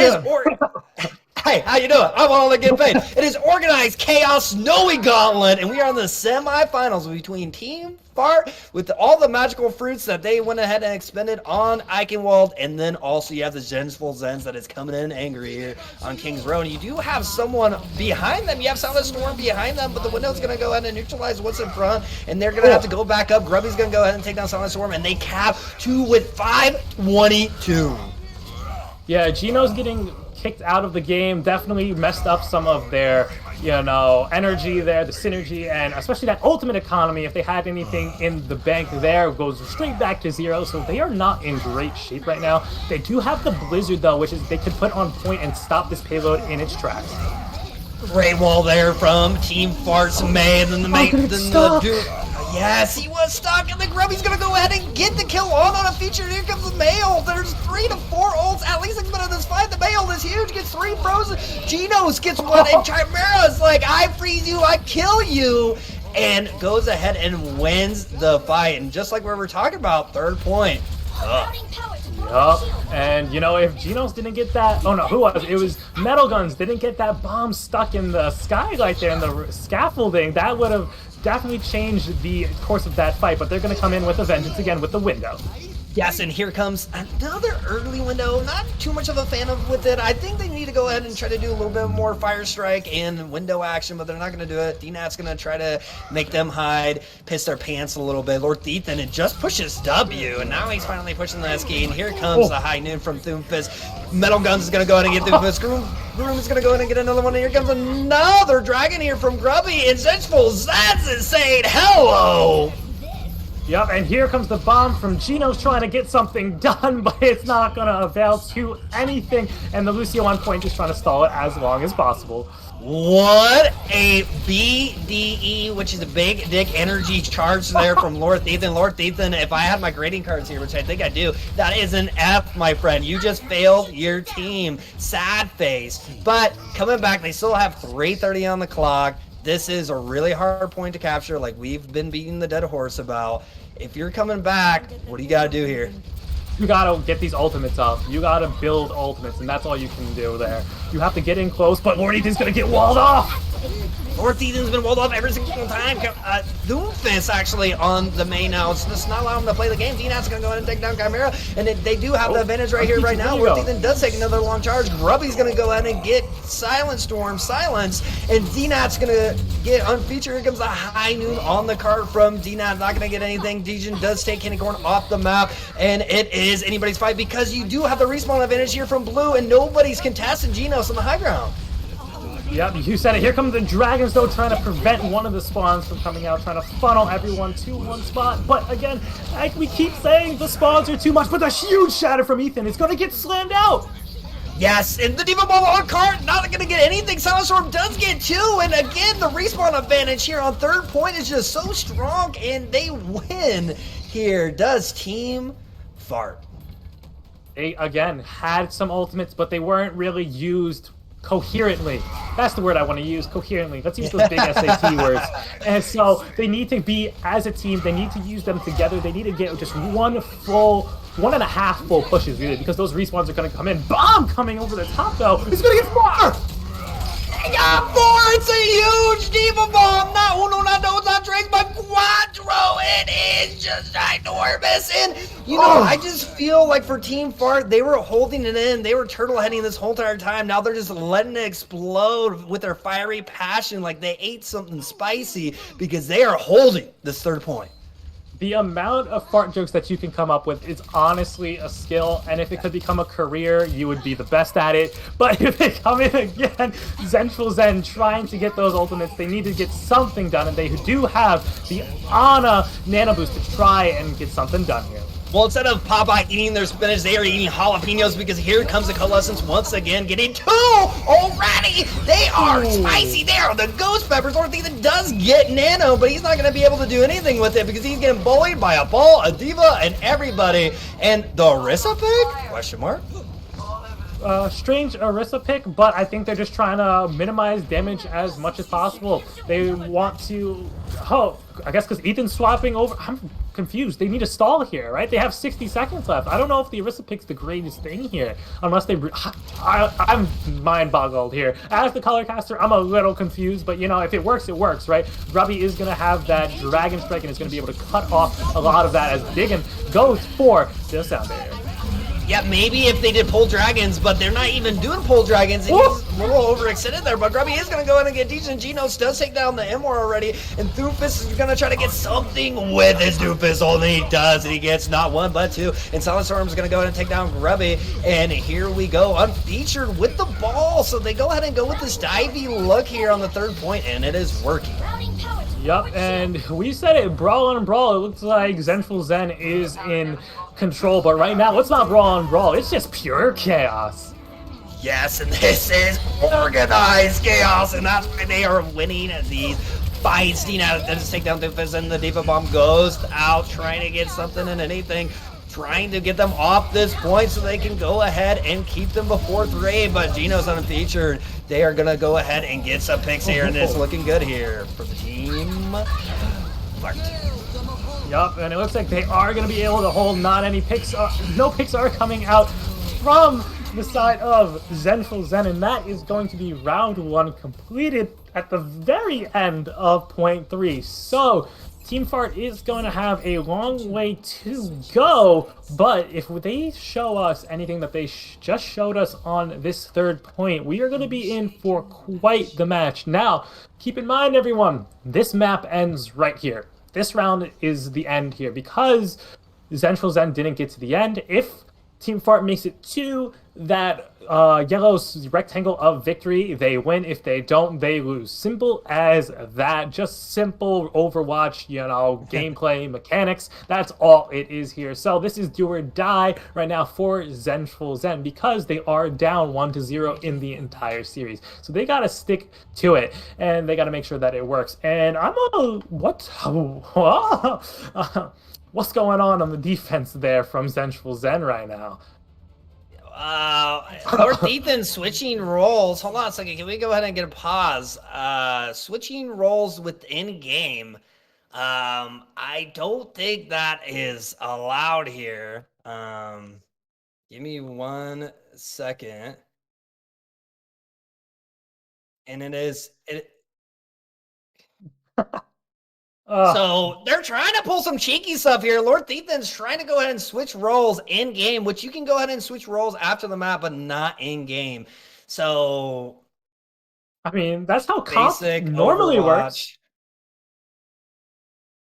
Hey, how you doing? I want to get paid. It is organized chaos Snowy Gauntlet, and we are in the semifinals between Team Fart with all the magical fruits that they went ahead and expended on Eichenwald, and then also you have the Zensful Zens that is coming in angry here on King's Row. And you do have someone behind them. You have Silent Storm behind them, but the window's going to go ahead and neutralize what's in front, and they're going to have to go back up. Grubby's going to go ahead and take down Silent Storm, and they cap 2 with 522. Yeah, Gino's getting kicked out of the game, definitely messed up some of their, energy there, the synergy, and especially that ultimate economy. If they had anything in the bank there, goes straight back to zero, so they are not in great shape right now. They do have the Blizzard, though, which is they could put on point and stop this payload in its tracks. Great wall there from Team Farts May, and then the dude. Yes, he was stuck, and the Grubby's gonna go ahead and get the kill on a feature. Here comes the Mail. There's 3 to 4 ults at least a minute of this fight. The Mail is huge, gets 3 frozen. Genos gets 1, and Chimera's like, I freeze you, I kill you, and goes ahead and wins the fight. And just like we were talking about, third point. Yup, and if Genos didn't get that, oh no, who was it? It was Metal Guns didn't get that bomb stuck in the skylight there in the scaffolding. That would have definitely changed the course of that fight, but they're going to come in with a vengeance again with the window. Yes, and here comes another early window. Not too much of a fan of with it. I think they need to go ahead and try to do a little bit more fire strike and window action, but they're not going to do it. DNAT's going to try to make them hide, piss their pants a little bit. Lord Ethan, it just pushes W, and now he's finally pushing the SK, and here comes the high noon from Doomfist. Metal Guns is going to go ahead and get Doomfist. Groom is going to go ahead and get another one, and here comes another dragon here from Grubby, and Zengeful Zens is saying hello. Yep, and here comes the bomb from Genos trying to get something done, but it's not going to avail to anything. And the Lucio on point just trying to stall it as long as possible. What a BDE, which is a big dick energy charge there from Lord Ethan. Lord Ethan, if I had my grading cards here, which I think I do, that is an F, my friend. You just failed your team. Sad face. But coming back, they still have 3:30 on the clock. this is a really hard point to capture, like we've been beating the dead horse about. If you're coming back, what do you got to do here? You gotta get these ultimates up. You gotta build ultimates, and that's all you can do there. You have to get in close, but Lord Ethan's gonna get walled off! Lord Ethan's been walled off every single time. Doomfist actually on the main now. It's just not allowing him to play the game. D-Nat's gonna go ahead and take down Chimera, and they do have the advantage right here, right now. Lord Ethan does take another long charge. Grubby's gonna go ahead and get Silent Storm silenced, and D-Nat's gonna get unfeatured. Here comes the high noon on the card from D-Nat. Not gonna get anything. Dejin does take Candy Corn off the map, and it is anybody's fight because you do have the respawn advantage here from blue, and nobody's contesting Genos on the high ground. Yep, you said it. Here come the dragons, though, trying to prevent one of the spawns from coming out, trying to funnel everyone to one spot. But again, like we keep saying, the spawns are too much, but the huge shatter from Ethan is going to get slammed out. Yes, and the Diva Bomb on cart, not going to get anything. Silent Storm does get 2, and again, the respawn advantage here on third point is just so strong, and they win here. Does Team Fart. They, again, had some ultimates, but they weren't really used coherently. That's the word I want to use, coherently. Let's use those big SAT words. And so they need to be, as a team, they need to use them together. They need to get just 1.5 full pushes, really, because those respawns are going to come in. Bomb coming over the top, though. It's going to get far! They got 4! It's a huge Diva Bomb! Not uno, not dos, not tres, but quattro! It is just ginormous! And, you know, I just feel like for Team Fart, they were holding it in. They were turtle heading this whole entire time. Now they're just letting it explode with their fiery passion like they ate something spicy because they are holding this third point. The amount of fart jokes that you can come up with is honestly a skill, and if it could become a career, you would be the best at it. But if they come in again, Zengeful Zen trying to get those ultimates, they need to get something done, and they do have the Ana Nano Boost to try and get something done here. Well, instead of Popeye eating their spinach, they are eating jalapenos because here comes the Coalescence once again, getting 2 already! They are spicy! They are the ghost peppers! Lord Ethan does get Nano, but he's not going to be able to do anything with it because he's getting bullied by a ball, a diva, and everybody. And the Orisa pick? Question mark? Strange Orisa pick, but I think they're just trying to minimize damage as much as possible. They want to... Oh, I guess because Ethan's swapping over... I'm confused. They need a stall here, right? They have 60 seconds left. I don't know if the Orisa pick's the greatest thing here, unless they... I'm mind-boggled here. As the color caster, I'm a little confused, but, you know, if it works, it works, right? Grubby is going to have that Dragon Strike and is going to be able to cut off a lot of that as Diggin goes for the sound barrier. Yeah, maybe if they did pull dragons, but they're not even doing pull dragons. And he's a little overextended there, but Grubby is going to go in and get decent. Genos does take down the Immor already, and Doofus is going to try to get something with his Doofus. Only he does, and he gets not 1 but 2. And Silent Storm is going to go ahead and take down Grubby, and here we go, unfeatured with the ball. So they go ahead and go with this divey look here on the third point, and it is working. Yup, and we said it, brawl on brawl. It looks like Zengeful Zen is in control, but right now it's not brawl on brawl, it's just pure chaos. Yes, and this is organized chaos, and that's why they are winning these fights. Dina does take down Doofus, and the Diva Bomb goes out, trying to get something and anything, trying to get them off this point so they can go ahead and keep them before 3, but Geno's unfeatured. They are going to go ahead and get some picks here, and it's looking good here for the Team Fart. Yup, and it looks like they are going to be able to hold. Not any picks. No picks are coming out from the side of Zengeful Zen, and that is going to be round 1 completed at the very end of point 3. So Team Fart is going to have a long way to go, but if they show us anything that they just showed us on this third point, we are going to be in for quite the match. Now, keep in mind, everyone, this map ends right here. This round is the end here because Zengeful Zen didn't get to the end. If Team Fart makes it to that yellow's rectangle of victory, they win. If they don't, they lose. Simple as that. Just simple Overwatch, you know, gameplay mechanics. That's all it is here. So this is do or die right now for Zengeful Zen because they are down 1-0 in the entire series. So they got to stick to it, and they got to make sure that it works. And I'm a... What? What's going on the defense there from Zengeful Zen right now? Lord Ethan switching roles. Hold on a second. Can we go ahead and get a pause? Switching roles within game. I don't think that is allowed here. Give me 1 second. And it is it. So they're trying to pull some cheeky stuff here. Lord Ethan's trying to go ahead and switch roles in game, which you can go ahead and switch roles after the map, but not in game. So, I mean, that's how comp normally works.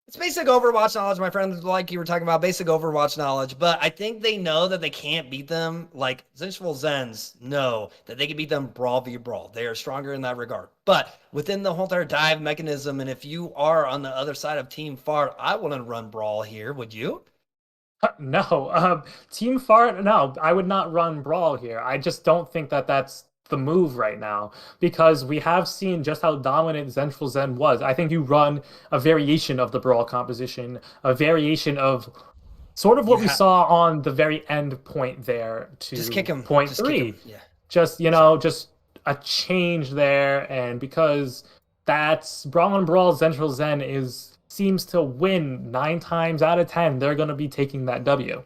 It's basic Overwatch knowledge, my friend, like you were talking about, basic Overwatch knowledge. But I think they know that they can't beat them like Zengeful Zens know that they can beat them brawl v brawl. They are stronger in that regard. But within the whole entire dive mechanism, and if you are on the other side of Team Fart, I wouldn't run brawl here, would you? No. Team Fart, no, I would not run brawl here. I just don't think that that's the move right now, because we have seen just how dominant Zengeful Zen was. I think you run a variation of the brawl composition, a variation of sort of what we saw on the very end point there to just kick him. point just 3. Yeah. Just, you know, just a change there, and because that's Brawl on Brawl, Zengeful Zen seems to win 9 times out of 10. They're going to be taking that W.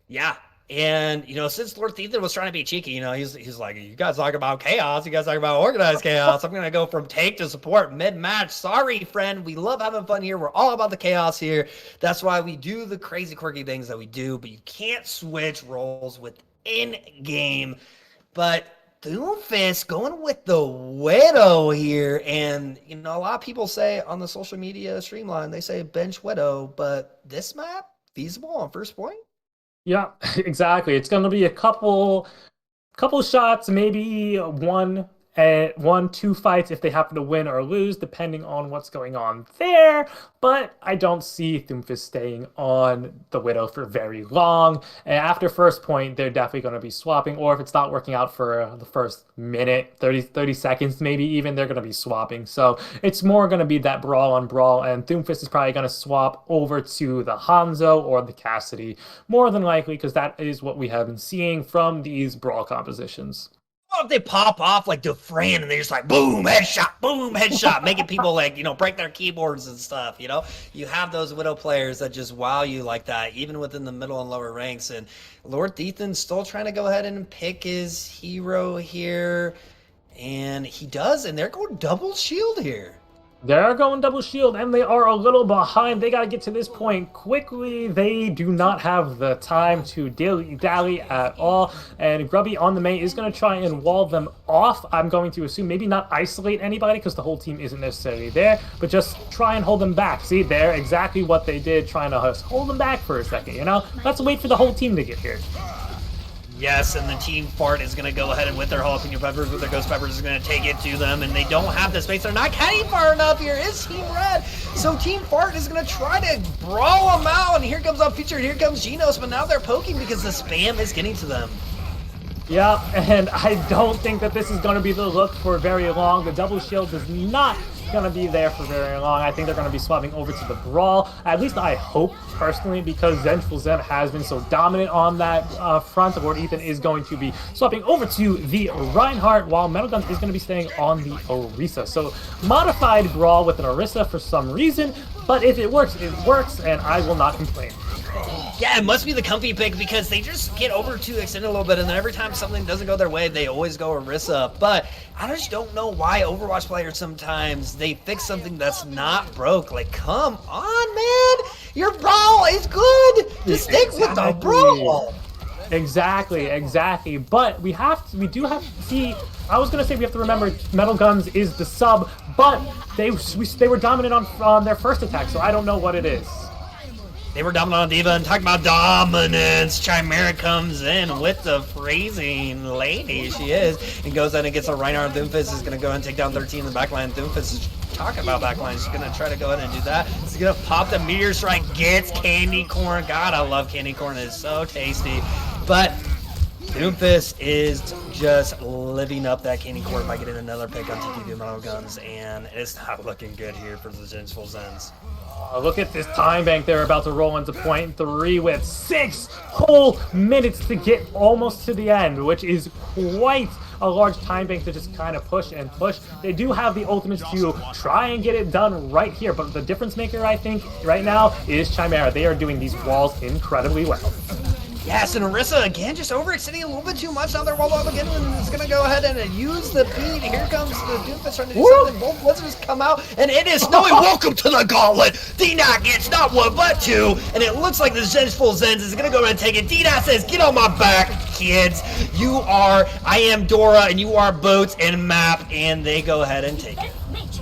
Yeah. And, you know, since Lord Ethan was trying to be cheeky, you know, he's like, you guys talk about chaos. You guys talk about organized chaos. I'm going to go from tank to support mid-match. Sorry, friend. We love having fun here. We're all about the chaos here. That's why we do the crazy, quirky things that we do. But you can't switch roles within game. But Doomfist going with the Widow here. And, you know, a lot of people say on the social media streamline, they say bench Widow. But this map, feasible on first point? Yeah, exactly. It's going to be a couple shots, maybe 1-2 fights if they happen to win or lose, depending on what's going on there. But I don't see Doomfist staying on the Widow for very long. And after first point, they're definitely going to be swapping. Or if it's not working out for the first minute, 30 seconds, maybe even, they're going to be swapping. So it's more going to be that brawl on brawl. And Doomfist is probably going to swap over to the Hanzo or the Cassidy, more than likely, because that is what we have been seeing from these brawl compositions. If they pop off like Dufresne and they're just like boom headshot, making people like, you know, break their keyboards and stuff, you know, you have those Widow players that just wow you like that, even within the middle and lower ranks. And Lord Ethan's still trying to go ahead and pick his hero here, and he does, and they're going double shield here. They're going double shield, and they are a little behind. They got to get to this point quickly. They do not have the time to dilly-dally at all. And Grubby on the main is going to try and wall them off. I'm going to assume maybe not isolate anybody because the whole team isn't necessarily there, but just try and hold them back. See, they're exactly what they did, trying to just hold them back for a second, you know? Let's wait for the whole team to get here. Yes, and the Team Fart is going to go ahead and with their jalapeno peppers, with their ghost peppers, is going to take it to them, and they don't have the space. They're not catting far enough here. Is Team Red. So Team Fart is going to try to brawl them out, and here comes Unfeatured, here comes Genos, but now they're poking because the spam is getting to them. Yeah, and I don't think that this is going to be the look for very long. The double shield is not going to be there for very long. I think they're going to be swapping over to the Brawl. At least I hope, personally, because Zengeful Zen has been so dominant on that front. Lord Ethan is going to be swapping over to the Reinhardt, while Metal Guns is going to be staying on the Orisa. So, modified Brawl with an Orisa for some reason, but if it works, and I will not complain. Yeah, it must be the comfy pick because they just get over to extend a little bit, and then every time something doesn't go their way, they always go Orisa. But I just don't know why Overwatch players sometimes they fix something that's not broke. Like, come on, man, your brawl is good. Just stick with the brawl. Exactly. But we do have to see. I was gonna say we have to remember Metal Guns is the sub, but they were dominant on their first attack, so I don't know what it is. They were dominant on Diva, and talking about dominance, Chimera comes in with the phrasing lady she is, and goes in and gets a Reinhardt. Doomfist is going to go ahead and take down 13 in the backline. Doomfist is talking about backline. She's going to try to go ahead and do that. She's going to pop the Meteor Strike, gets Candy Corn. God, I love Candy Corn. It's so tasty. But Doomfist is just living up that Candy Corn by getting another pick on TTV Metal Guns, and it's not looking good here for the Zensful Zens. Look at this time bank they're about to roll into point 3 with 6 whole minutes to get almost to the end, which is quite a large time bank to just kind of push and push. They do have the ultimates to try and get it done right here, but the difference maker, I think, right now is Chimera. They are doing these walls incredibly well. Yes, and Orisa again just overextending a little bit too much. Now they're walled up again, and it's gonna go ahead and use the beat. Here comes the Doomfist trying to do something. Both Blizzards come out, and it is Snowy. Welcome to the Gauntlet. D-Dot gets not 1 but 2, and it looks like the Zengeful Zens is gonna go ahead and take it. D-Dot says, "Get on my back, kids. I am Dora, and you are Boats and Map," and they go ahead and take it.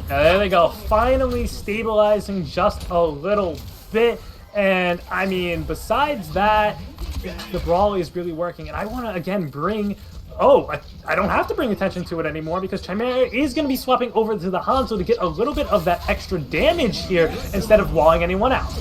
Now there they go, finally stabilizing just a little bit. And I mean, besides that, the brawl is really working. And I want to again bring, I don't have to bring attention to it anymore because Chimera is going to be swapping over to the Hanzo to get a little bit of that extra damage here instead of walling anyone out.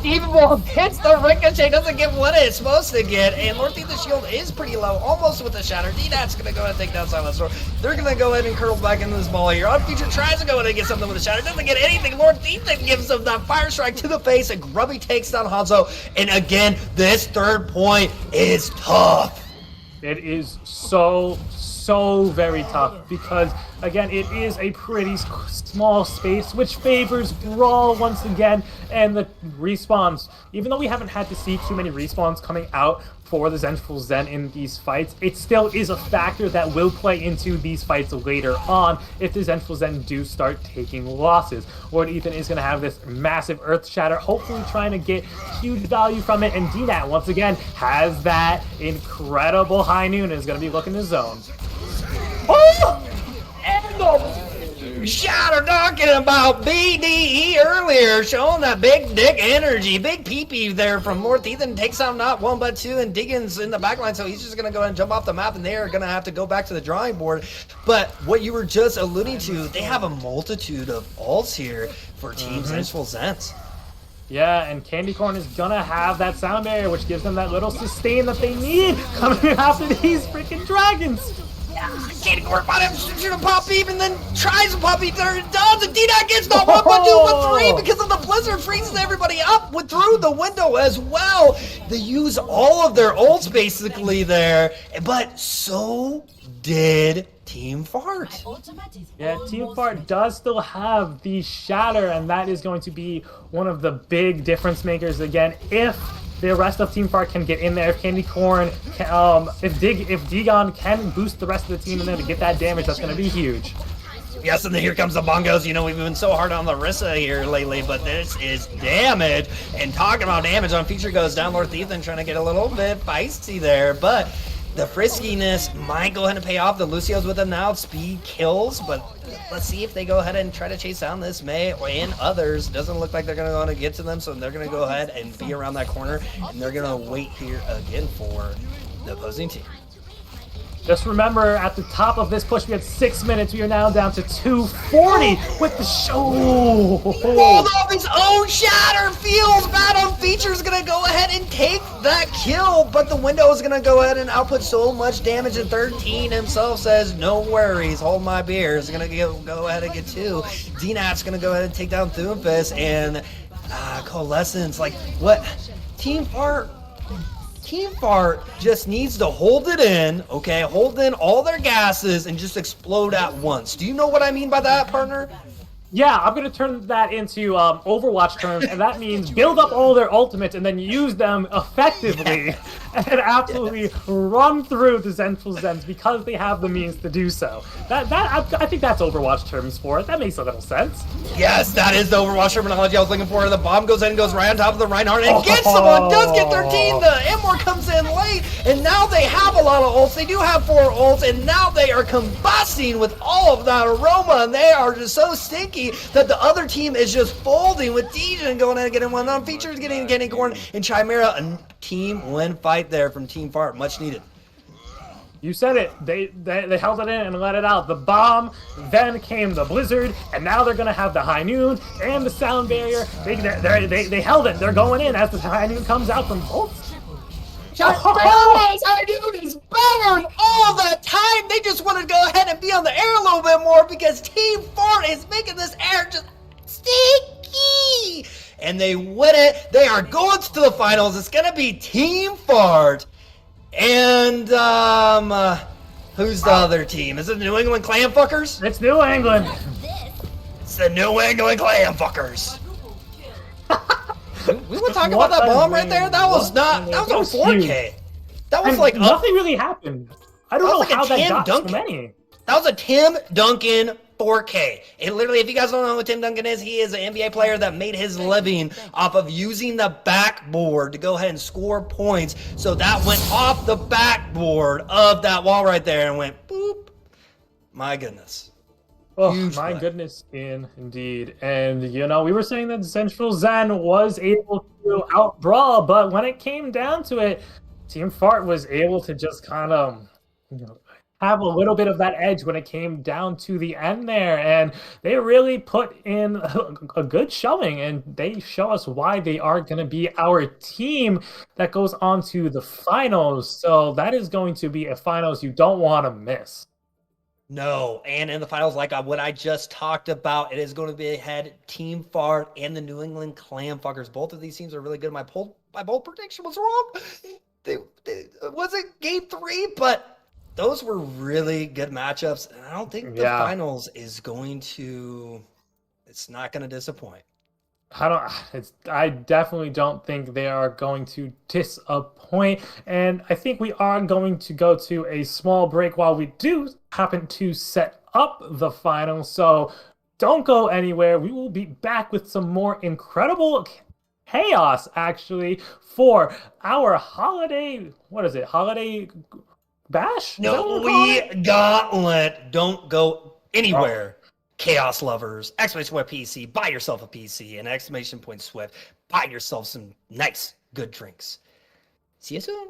Even Wolf hits the ricochet, doesn't get what it's supposed to get, and Lord Thief the shield is pretty low, almost with the shatter. D-Dat's gonna go ahead and take down Silent Storm. They're gonna go ahead and curl back into this ball here. Unfeatured tries to go ahead and get something with the shatter, doesn't get anything. Lord Thief then gives him that fire strike to the face, and Grubby takes down Hanzo. And again, this third point is tough. It is so very tough because, again, it is a pretty small space, which favors Brawl once again, and the respawns. Even though we haven't had to see too many respawns coming out for the Zengeful Zen in these fights, it still is a factor that will play into these fights later on if the Zengeful Zen do start taking losses. Lord Ethan is going to have this massive Earth Shatter, hopefully trying to get huge value from it, and DNAT once again has that incredible high noon and is going to be looking to zone. Oh! And the shatter talking about BDE earlier, showing that big dick energy, big pee-pee there from Lord Ethan. Takes out not 1 but 2, and Diggins in the backline, so he's just going to go ahead and jump off the map, and they are going to have to go back to the drawing board. But what you were just alluding to, they have a multitude of ults here for Team Zengeful Zens. Yeah, and Candy Corn is gonna have that sound barrier, which gives them that little sustain that they need coming after these freaking dragons. Candy Corn bought him, shoot a pop beam, and then tries a pop beam there, and does, and D-Dot gets not 1 but 2 but 3 because of the blizzard, freezes everybody up through the window as well. They use all of their ults basically there, but so did Team Fart. Yeah, Team Fart does still have the shatter, and that is going to be one of the big difference makers again if the rest of Team Fart can get in there. If Candy Corn, if Digon can boost the rest of the team in there to get that damage, that's going to be huge. Yes, and then here comes the bongos. You know, we've been so hard on Larissa here lately, but this is damage. And talking about damage, on feature goes down. Lord Ethan trying to get a little bit feisty there, but the friskiness might go ahead and pay off. The Lucio's with them now. Speed kills, but let's see if they go ahead and try to chase down this May and others. Doesn't look like they're going to go ahead and get to them, so they're going to go ahead and be around that corner, and they're going to wait here again for the opposing team. Just remember, at the top of this push, we had 6 minutes. We are now down to 2:40 with the show. Rolled off his own shatter. Feels bad on features. Going to go ahead and take that kill, but the window is going to go ahead and output so much damage. And 13 himself says, no worries, hold my beer. Is going to go ahead and get 2. D-Nat's going to go ahead and take down Thoompus and Coalescence. Like, what? Team Fart just needs to hold it in, okay? Hold in all their gases and just explode at once. Do you know what I mean by that, partner? Yeah, I'm going to turn that into Overwatch terms, and that means build up all their ultimates and then use them effectively and absolutely run through the Zengeful Zens because they have the means to do so. I think that's Overwatch terms for it. That makes a little sense. Yes, that is the Overwatch terminology I was looking for. The bomb goes in and goes right on top of the Reinhardt and gets someone, does get 13. The Immor comes in late, and now they have a lot of ults. They do have 4 ults, and now they are combusting with all of that aroma, and they are just so stinky that the other team is just folding with Dejan going in and getting one on features, getting Candy Corn and Chimera. A team win fight there from Team Fart, much needed. You said it. They held it in and let it out. The bomb, then came the blizzard, and now they're going to have the high noon and the sound barrier. They held it. They're going in as the high noon comes out from both. High noon is better all the time. They just want to go ahead and be on the air a little bit more because Team Fart is making this air just stinky. and they win it. They are going to the finals. It's gonna be Team Fart, and who's the other team? Is it the New England Clam Fuckers? It's New England. It's the New England Clam Fuckers. we were talking about that bomb right there. That was not. That was on 4K. That was And like nothing really happened. I don't know like how a that Tim got Duncan. so many. That was a Tim Duncan 4K. It literally, if you guys don't know what Tim Duncan is, he is an NBA player that made his living off of using the backboard to go ahead and score points. So that went off the backboard of that wall right there and went boop. My goodness. Oh, Huge my play. goodness, indeed. And, you know, we were saying that Central Zen was able to out-brawl, but when it came down to it, Team Fart was able to just kind of, you know, have a little bit of that edge when it came down to the end there. And they really put in a good showing, and they show us why they are going to be our team that goes on to the finals. So that is going to be a finals you don't want to miss. No, and in the finals, like what I just talked about, it is going to be ahead Team Fart and the New England Clam Fuckers. Both of these teams are really good. My bold prediction was wrong. It wasn't game 3, but those were really good matchups. And I don't think the finals is going to. It's not going to disappoint. I definitely don't think they are going to disappoint, and I think we are going to go to a small break while we do happen to set up the final. So don't go anywhere. We will be back with some more incredible chaos, actually, for our holiday. What is it? Holiday bash? Snowy Gauntlet. Don't go anywhere. Chaos lovers, exclamation point PC, buy yourself a PC, and exclamation point Swift, buy yourself some nice, good drinks. See you soon.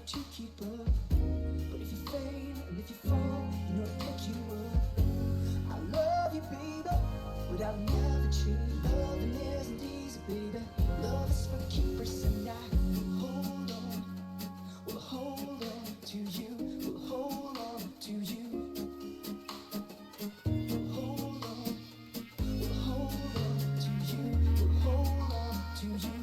To keep up, but if you fail and if you fall, you know to pick you up. I love you, baby, without another change. Loving isn't easy, baby. Love is for keepers, and I will hold on to you. Will hold on to you. Will hold on to you. Will hold on to you.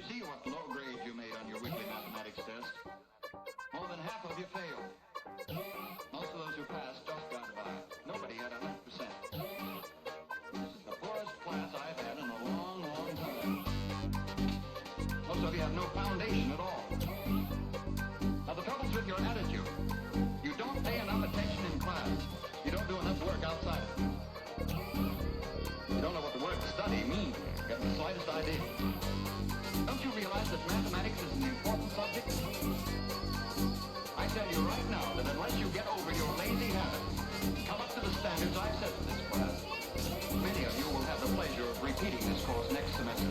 see what low grade you made on your weekly mathematics test. More than half of you failed. Most of those who passed just got by. Nobody had 100%. This is the poorest class I've had in a long, long time. Most of you have no foundation at all. Now the trouble's with your attitude. You don't pay enough attention in class. You don't do enough work outside of it. You don't know what the word study means. You have the slightest idea. Don't you realize that mathematics is an important subject? I tell you right now that unless you get over your lazy habits, come up to the standards I've set for this class, many of you will have the pleasure of repeating this course next semester.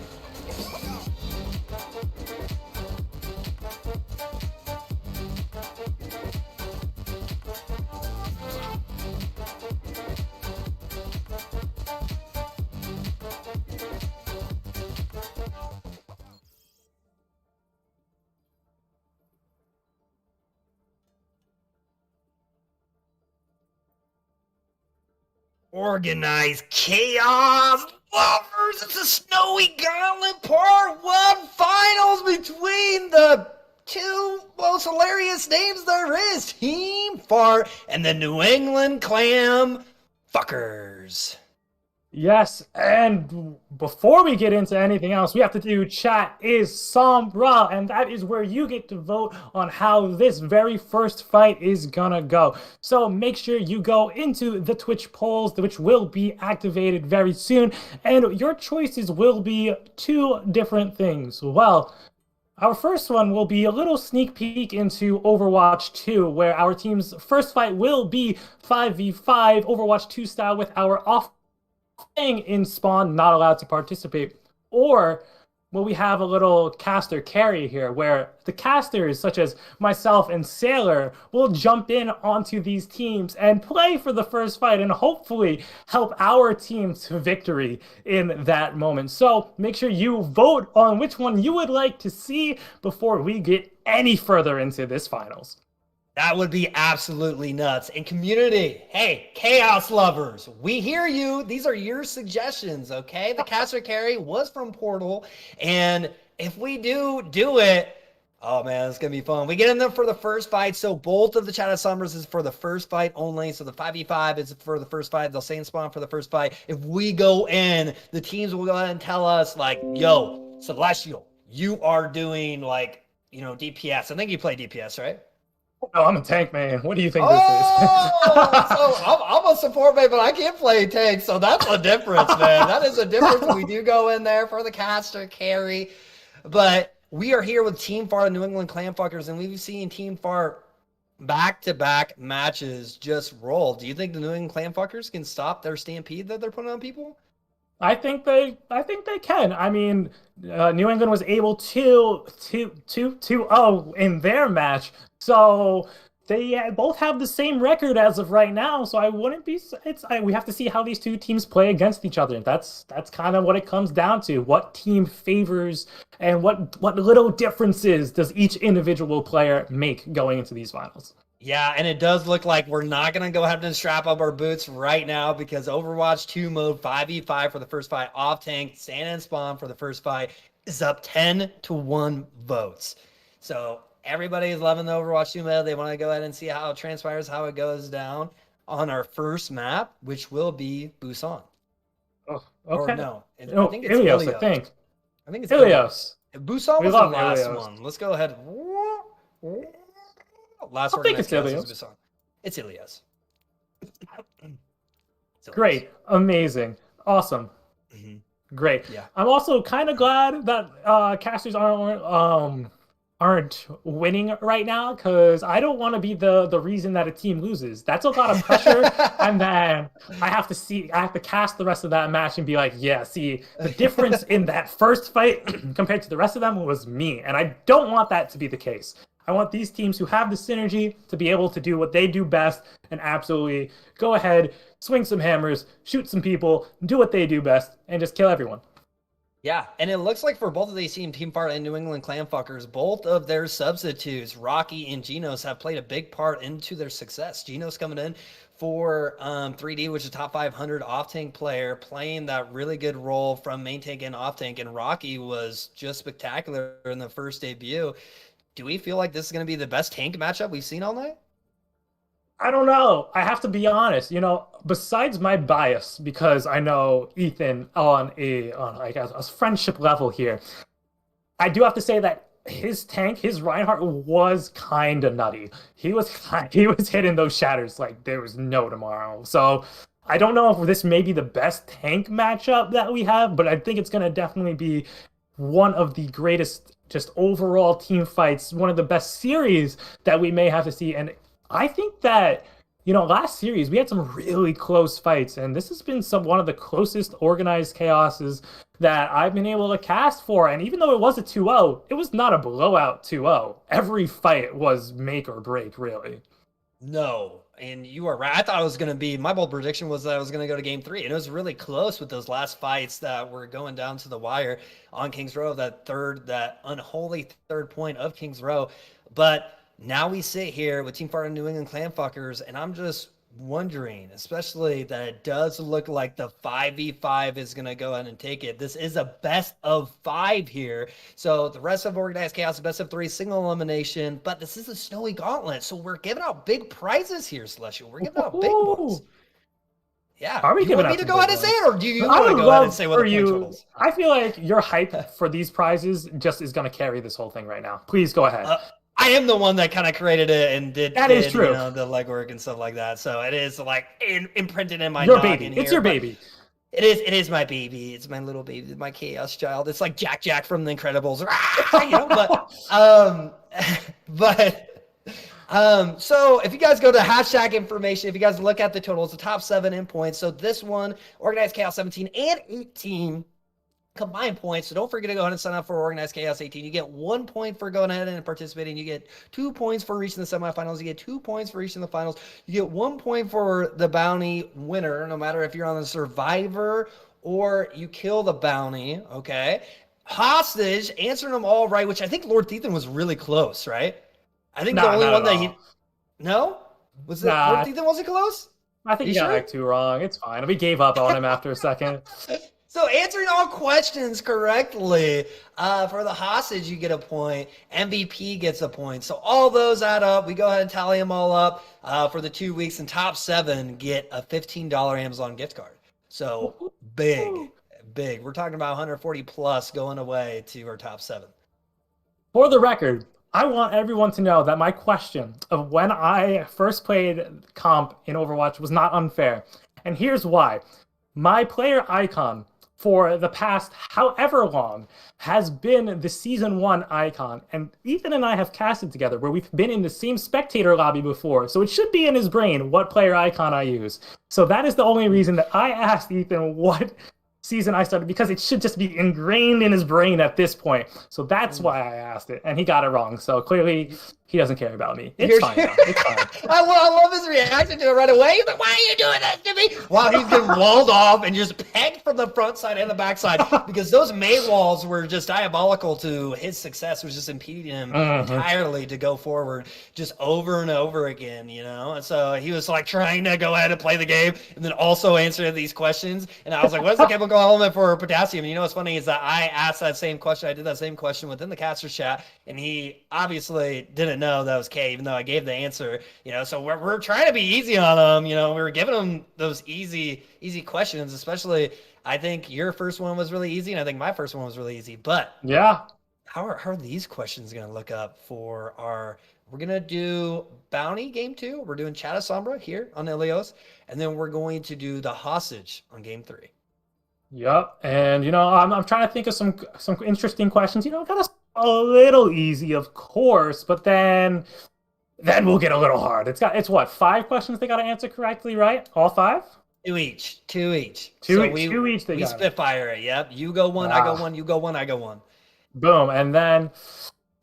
Organized chaos lovers. It's a Snowy Gauntlet Part 1 finals between the two most hilarious names there is, Team Fart and the New England Clam Fuckers. Yes, and before we get into anything else, we have to do chat is Sombra, and that is where you get to vote on how this very first fight is gonna go. So make sure you go into the Twitch polls, which will be activated very soon, and your choices will be two different things. Well, our first one will be a little sneak peek into Overwatch 2, where our team's first fight will be 5v5 Overwatch 2 style with our thing in spawn not allowed to participate. Or will we have a little caster carry here where the casters such as myself and Sailor will jump in onto these teams and play for the first fight and hopefully help our team to victory in that moment. So make sure you vote on which one you would like to see before we get any further into this finals. That would be absolutely nuts. And community, hey, chaos lovers, we hear you. These are your suggestions, okay? The caster carry was from Portal, and if we do it, oh man, it's gonna be fun. We get in there for the first fight, so both of the Chat of Summers is for the first fight only. So the 5v5 is for the first fight. They'll say in spawn for the first fight. If we go in, the teams will go ahead and tell us like, yo, Celestial, you are doing like, you know, DPS. I think you play DPS, right? Oh, I'm a tank man. What do you think this is? So I'm a support man, but I can't play tank, so that's a difference, man. That is a difference. We do go in there for the caster carry, but we are here with Team Fart and New England Clam Fuckers, and we've seen Team Fart back-to-back matches just roll. Do you think the New England Clam Fuckers can stop their stampede that they're putting on people? I think they can. I mean, New England was able to 2-0 in their match, so they both have the same record as of right now. So I wouldn't be. We have to see how these two teams play against each other. That's kind of what it comes down to. What team favors and what little differences does each individual player make going into these finals? Yeah, and it does look like we're not going to go ahead and strap up our boots right now because Overwatch 2 mode 5v5 for the first fight off tank, stand and spawn for the first fight is up 10-1 votes. So everybody is loving the Overwatch 2 mode. They want to go ahead and see how it transpires, how it goes down on our first map, which will be Busan. Oh, okay. Or no, I think it's Ilios, Ilios. I think it's Ilios. Busan We was the love last Ilios. one. Let's go ahead. Last I think it's Ilios. Busan. It's Ilios. Great, amazing, awesome, great. Yeah. I'm also kind of glad that casters aren't winning right now because I don't want to be the reason that a team loses. That's a lot of pressure, and then I have to cast the rest of that match and be like, yeah, see, the difference in that first fight compared to the rest of them was me, and I don't want that to be the case. I want these teams who have the synergy to be able to do what they do best and absolutely go ahead, swing some hammers, shoot some people, do what they do best, and just kill everyone. Yeah, and it looks like for both of these teams, Team Fire and New England Clamfuckers, both of their substitutes, Rocky and Genos, have played a big part into their success. Genos coming in for 3D, which is a top 500 off-tank player, playing that really good role from main tank and off-tank, and Rocky was just spectacular in the first debut. Do we feel like this is going to be the best tank matchup we've seen all night? I don't know. I have to be honest. Besides my bias, because I know Ethan on a friendship level here, I do have to say that his tank, his Reinhardt, was kind of nutty. He was hitting those shatters like there was no tomorrow. So I don't know if this may be the best tank matchup that we have, but I think it's going to definitely be one of the greatest just overall team fights, one of the best series that we may have to see. And I think that, last series we had some really close fights, and this has been one of the closest organized chaoses that I've been able to cast for. And even though it was a 2-0, it was not a blowout 2-0. Every fight was make or break, really. No, and you are right. I thought it was going to be, my bold prediction was that I was going to go to game 3, and it was really close with those last fights that were going down to the wire on Kings Row, that unholy third point of Kings Row. But now we sit here with Team Fire and New England Clamfuckers, and I'm just wondering, especially that it does look like the 5v5 is going to go ahead and take it. This is a best of 5 here. So the rest of Organized Chaos, best of 3, single elimination, but this is a Snowy Gauntlet. So we're giving out big prizes here, Celestial. We're giving out big ones. Yeah. Are we do you want me to go ahead and say it, or do you want to go ahead and say what the point totals? I feel like your hype for these prizes just is going to carry this whole thing right now. Please go ahead. I am the one that kind of created it and did true. The legwork and stuff like that. So it is like imprinted in my your noggin baby. Here, it's your baby. It is my baby. It's my little baby, my chaos child. It's like Jack from The Incredibles. So if you guys go to hashtag information, if you guys look at the totals, the top 7 in points. So this one, Organized Chaos 17 and 18. Combined points. So don't forget to go ahead and sign up for Organized Chaos 18. You get 1 point for going ahead and participating. You get 2 points for reaching the semifinals. You get 2 points for reaching the finals. You get 1 point for the bounty winner, no matter if you're on the survivor or you kill the bounty. Okay. Hostage, answering them all right, which I think Lord Thethan was really close, right? I think the only one that he. No? Was it Lord Thethan wasn't close? I think you got like 2 wrong. It's fine. We gave up on him after a second. So answering all questions correctly, for the hostage, you get a point. MVP gets a point. So all those add up. We go ahead and tally them all up for the 2 weeks, and top 7 get a $15 Amazon gift card. So big. We're talking about 140 plus going away to our top 7. For the record, I want everyone to know that my question of when I first played comp in Overwatch was not unfair. And here's why. My player icon for the past however long has been the Season 1 icon. And Ethan and I have casted together where we've been in the same spectator lobby before. So it should be in his brain what player icon I use. So that is the only reason that I asked Ethan what season I started, because it should just be ingrained in his brain at this point. So that's why I asked it, and he got it wrong. So clearly he doesn't care about me. It's fine now. It's fine. I love his reaction to it right away. He's like, why are you doing this to me? While he's getting walled off and just pegged from the front side and the back side, because those May walls were just diabolical to his success. It was just impeding him entirely to go forward just over and over again, And so he was like trying to go ahead and play the game and then also answer these questions. And I was like, what's the chemical element for potassium? And what's funny is that I asked that same question. I did that same question within the caster chat, and he obviously didn't know that was K, even though I gave the answer. So we're trying to be easy on him. We were giving him those easy questions. Especially, I think your first one was really easy, and I think my first one was really easy. But yeah, how are these questions going to look up for our? We're going to do Bounty Game 2. We're doing Chata Sombra here on Ilios, and then we're going to do the Hostage on Game 3. Yep, and I'm trying to think of some interesting questions. Got a little easy, of course, but then we'll get a little hard. It's what, 5 questions they got to answer correctly, right? All 5? 2 each. Two each. We spitfire it. Yep. You go one, I go one. You go one, I go one. Boom, and then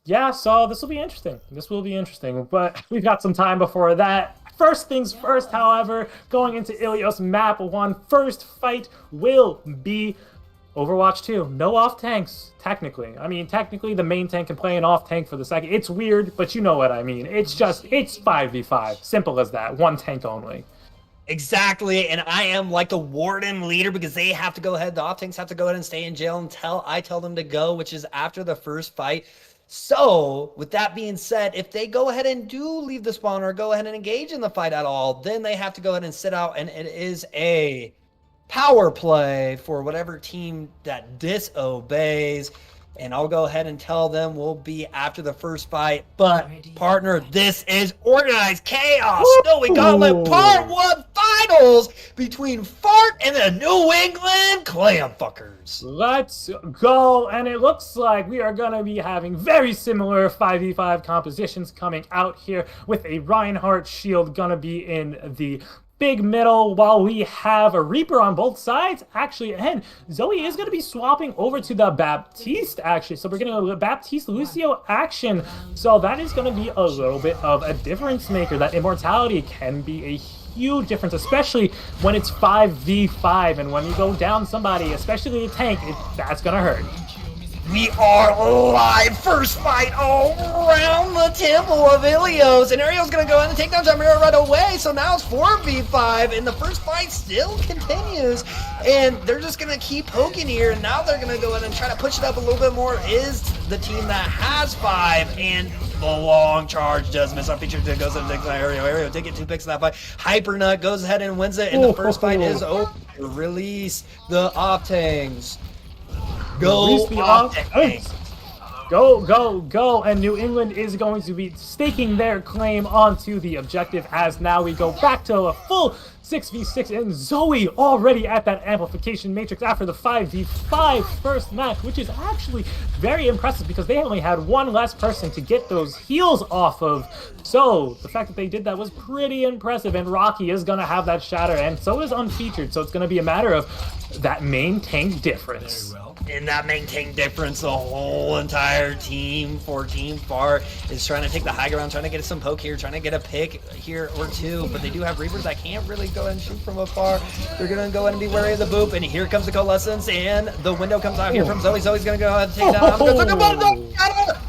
so this will be interesting. But we've got some time before that. First things first, however, going into Ilios Map 1, first fight will be Overwatch 2, no off tanks, technically. I mean, technically the main tank can play an off tank for the second. It's weird, but you know what I mean. It's 5v5. Simple as that. One tank only. Exactly, and I am like the warden leader because they have to go ahead. The off tanks have to go ahead and stay in jail until I tell them to go, which is after the first fight. So, with that being said, if they go ahead and do leave the spawn or go ahead and engage in the fight at all, then they have to go ahead and sit out, and it is a power play for whatever team that disobeys. And I'll go ahead and tell them we'll be after the first fight. But, partner, this is organized chaos. Snowy Gauntlet Part 1 finals between Fart and the New England Clam fuckers. Let's go. And it looks like we are going to be having very similar 5v5 compositions coming out here with a Reinhardt shield going to be in the big middle, while we have a Reaper on both sides. Actually, and Zoe is going to be swapping over to the Baptiste, actually. So we're going to go Baptiste Lucio action. So that is going to be a little bit of a difference maker. That immortality can be a huge difference, especially when it's 5v5. And when you go down somebody, especially a tank, that's going to hurt. We are live. First fight all around the Temple of Ilios. And Ariel's going to go in and take down Jamira right away. So now it's 4v5. And the first fight still continues. And they're just going to keep poking here. And now they're going to go in and try to push it up a little bit more. Is the team that has 5. And the long charge does miss. Our feature goes and takes Ariel. Ariel did get 2 picks in that fight. Hypernut goes ahead and wins it. And the first fight is over. Release the Optangs. Go, go, and New England is going to be staking their claim onto the objective as now we go back to a full 6v6 and Zoe already at that amplification matrix after the 5v5 first match, which is actually very impressive because they only had one less person to get those heals off of. So the fact that they did that was pretty impressive, and Rocky is going to have that shatter, and so is Unfeatured, so it's going to be a matter of that main tank difference. In that main tank difference, the whole entire team for Team Fart is trying to take the high ground, trying to get some poke here, trying to get a pick here or two, but they do have Reapers that can't really go ahead and shoot from afar. They're going to go ahead and be wary of the boop, and here comes the Coalescence, and the window comes out here from Zoe. Zoe's going to go ahead and take down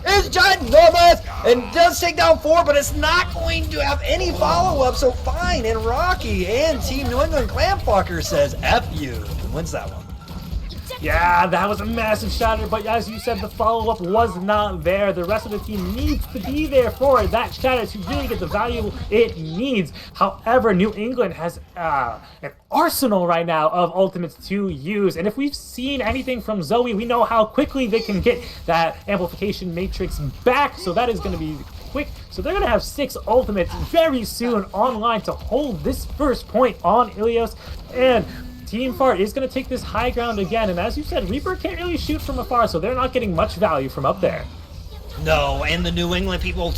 is ginormous, and does take down 4, but it's not going to have any follow-up, so fine, and Rocky and Team New England Clamfucker says F you, and wins that one. Yeah, that was a massive shatter, but as you said, the follow-up was not there. The rest of the team needs to be there for that shatter to really get the value it needs. However, New England has an arsenal right now of ultimates to use, and if we've seen anything from Zoe, we know how quickly they can get that amplification matrix back, so that is going to be quick. So they're going to have 6 ultimates very soon online to hold this first point on Ilios, and Team Fart is going to take this high ground again, and as you said, Reaper can't really shoot from afar, so they're not getting much value from up there. No, and the New England people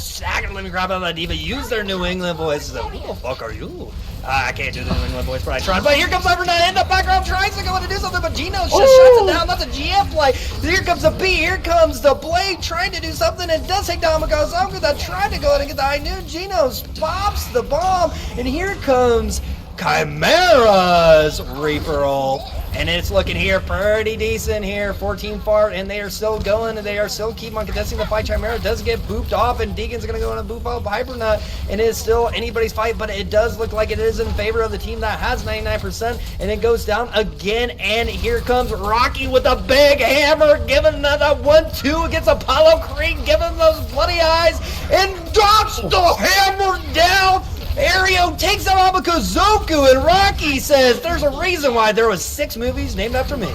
let me grab out that diva, use their New England voices. Who the fuck are you? I can't do the New Hypernut voice, but I tried. But here comes Hypernut in the background, tries to go in to do something, but Gino just shuts it down. That's a GF play. Here comes the B, here comes the Blade trying to do something, and does take down Magazonga that tried to go in and get the high noon. Gino pops the bomb, and here comes Chimera's Reaper ult, and it's looking here pretty decent here for Team Fart, and they are still going, and they are still keep on contesting the fight. Chimera does get booped off, and Deegan's gonna go in and boop off Hypernut, and it is still anybody's fight, but it does look like it is in favor of the team that has 99%, and it goes down again, and here comes Rocky with a big hammer, giving another 1-2 against Apollo Creek, giving those bloody eyes, and drops the hammer down. Ario takes out Abakazoku, and Rocky says there's a reason why there was 6 movies named after me.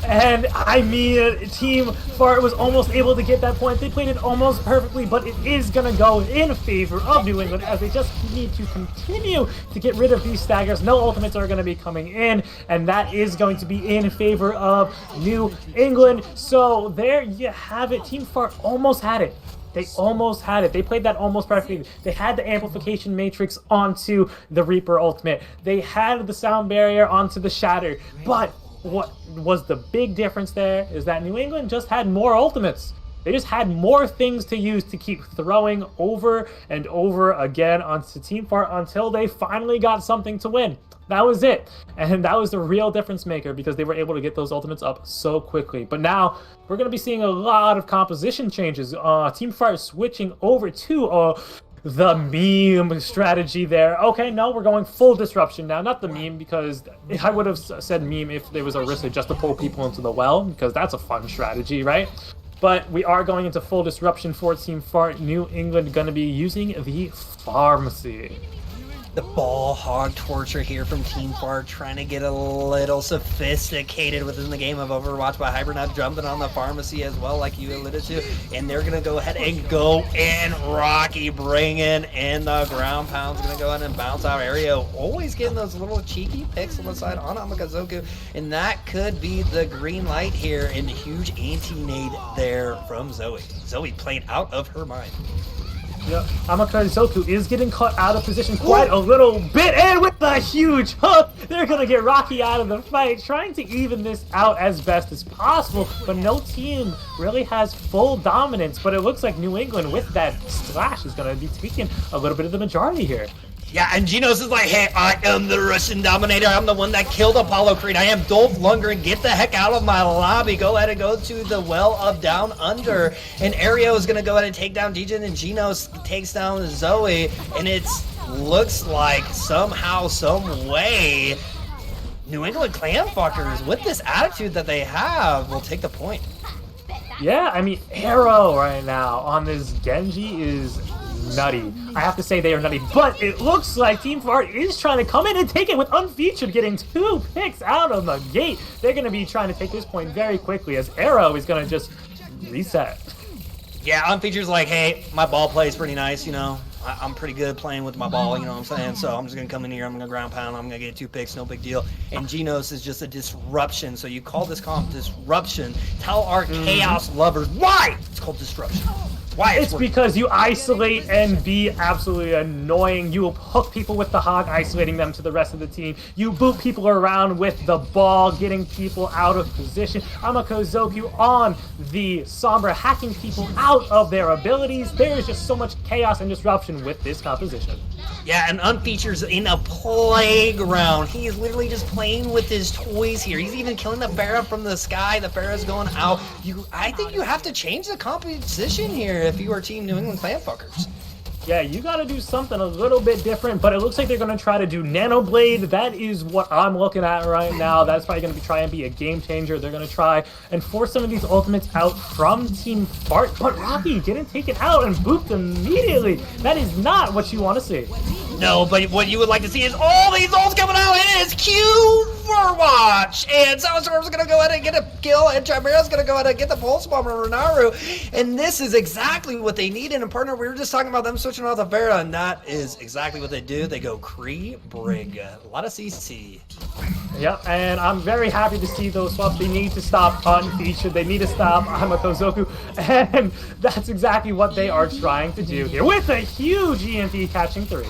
And I mean, Team Fart was almost able to get that point. They played it almost perfectly, but it is going to go in favor of New England as they just need to continue to get rid of these staggers. No ultimates are going to be coming in, and that is going to be in favor of New England. So there you have it. Team Fart almost had it. They almost had it. They played that almost perfectly. They had the amplification matrix onto the Reaper ultimate. They had the sound barrier onto the Shatter. But what was the big difference there is that New England just had more ultimates. They just had more things to use to keep throwing over and over again onto Team Fart until they finally got something to win. That was it. And that was the real difference maker because they were able to get those ultimates up so quickly. But now we're going to be seeing a lot of composition changes. Team Fart switching over to the meme strategy there. Okay, no, we're going full disruption now. Not the meme, because I would have said meme if there was a risk just to pull people into the well, because that's a fun strategy, right? But we are going into full disruption for Team Fart. New England going to be using the pharmacy. The ball hog torture here from Team Fart, trying to get a little sophisticated within the game of Overwatch by Hibernate jumping on the pharmacy as well, like you alluded to. And they're going to go ahead and go in. Rocky bringing in the ground pound's going to go ahead and bounce out. Aereo always getting those little cheeky picks on the side on Amakazoku. And that could be the green light here, and a huge anti-nade there from Zoe. Zoe playing out of her mind. Yep, Amakazoku is getting caught out of position quite a little bit, and with the huge hook, they're gonna get Rocky out of the fight, trying to even this out as best as possible, but no team really has full dominance, but it looks like New England with that slash is gonna be taking a little bit of the majority here. Yeah, and Genos is like, hey, I am the Russian Dominator. I'm the one that killed Apollo Creed. I am Dolph Lundgren. Get the heck out of my lobby. Go ahead and go to the well of Down Under. And Aereo is going to go ahead and take down Degen, and Genos takes down Zoe. And it looks like somehow, some way, New England Clam fuckers, with this attitude that they have, will take the point. Yeah, I mean, Arrow right now on this Genji is nutty. I have to say they are nutty, but it looks like Team Fart is trying to come in and take it with Unfeatured getting 2 picks out of the gate. They're going to be trying to take this point very quickly as Arrow is going to just reset. Yeah, Unfeatured's like, hey, my ball play is pretty nice, you know. I'm pretty good playing with my ball, you know what I'm saying? So I'm just going to come in here, I'm going to ground pound, I'm going to get 2 picks, no big deal. And Genos is just a disruption, so you call this comp disruption. Tell our chaos lovers why it's called disruption. Why it's because you isolate and be absolutely annoying. You hook people with the hog, isolating them to the rest of the team. You boot people around with the ball, getting people out of position. Amakazoku on the Sombra, hacking people out of their abilities. There is just so much chaos and disruption with this composition. Yeah, and Unfeatured's in a playground. He is literally just playing with his toys here. He's even killing the Pharah from the sky. The Pharah's going out. I think you have to change the composition here if you are Team New England Clam fuckers. Yeah, you gotta do something a little bit different, but it looks like they're gonna try to do Nano Blade. That is what I'm looking at right now. That's probably gonna try and be a game changer. They're gonna try and force some of these ultimates out from Team Fart, but Rocky getting taken out and booped immediately. That is not what you want to see. No, but what you would like to see is all these ults coming out. It is Q for watch, and Soundstorm's gonna go ahead and get a kill, and Chimera's gonna go ahead and get the pulse bomb on Renaru, and this is exactly what they need in a partner. We were just talking about them switching off the Pharah, and that is exactly what they do. They go Kree Brig, a lot of CC. Yep, and I'm very happy to see those swaps. They need to stop Unfeatured. They need to stop Amakazoku, and that's exactly what they are trying to do here with a huge EMP catching 3.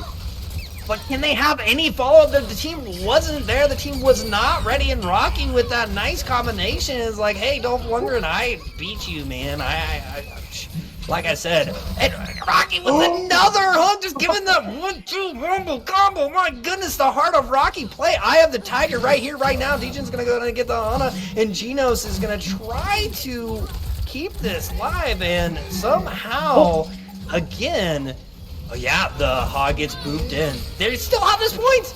But can they have any follow-up? The team wasn't there. The team was not ready, and Rocky with that nice combination is like, hey, Dolph Lundgren, I beat you, man. Like I said, and Rocky with another hook, just giving that 1-2 rumble combo. My goodness, the heart of Rocky play. I have the Tiger right here, right now. Dejan's gonna go ahead and get the Ana, and Genos is gonna try to keep this live, and somehow, again, oh yeah, the hog gets booped in. They still have this point!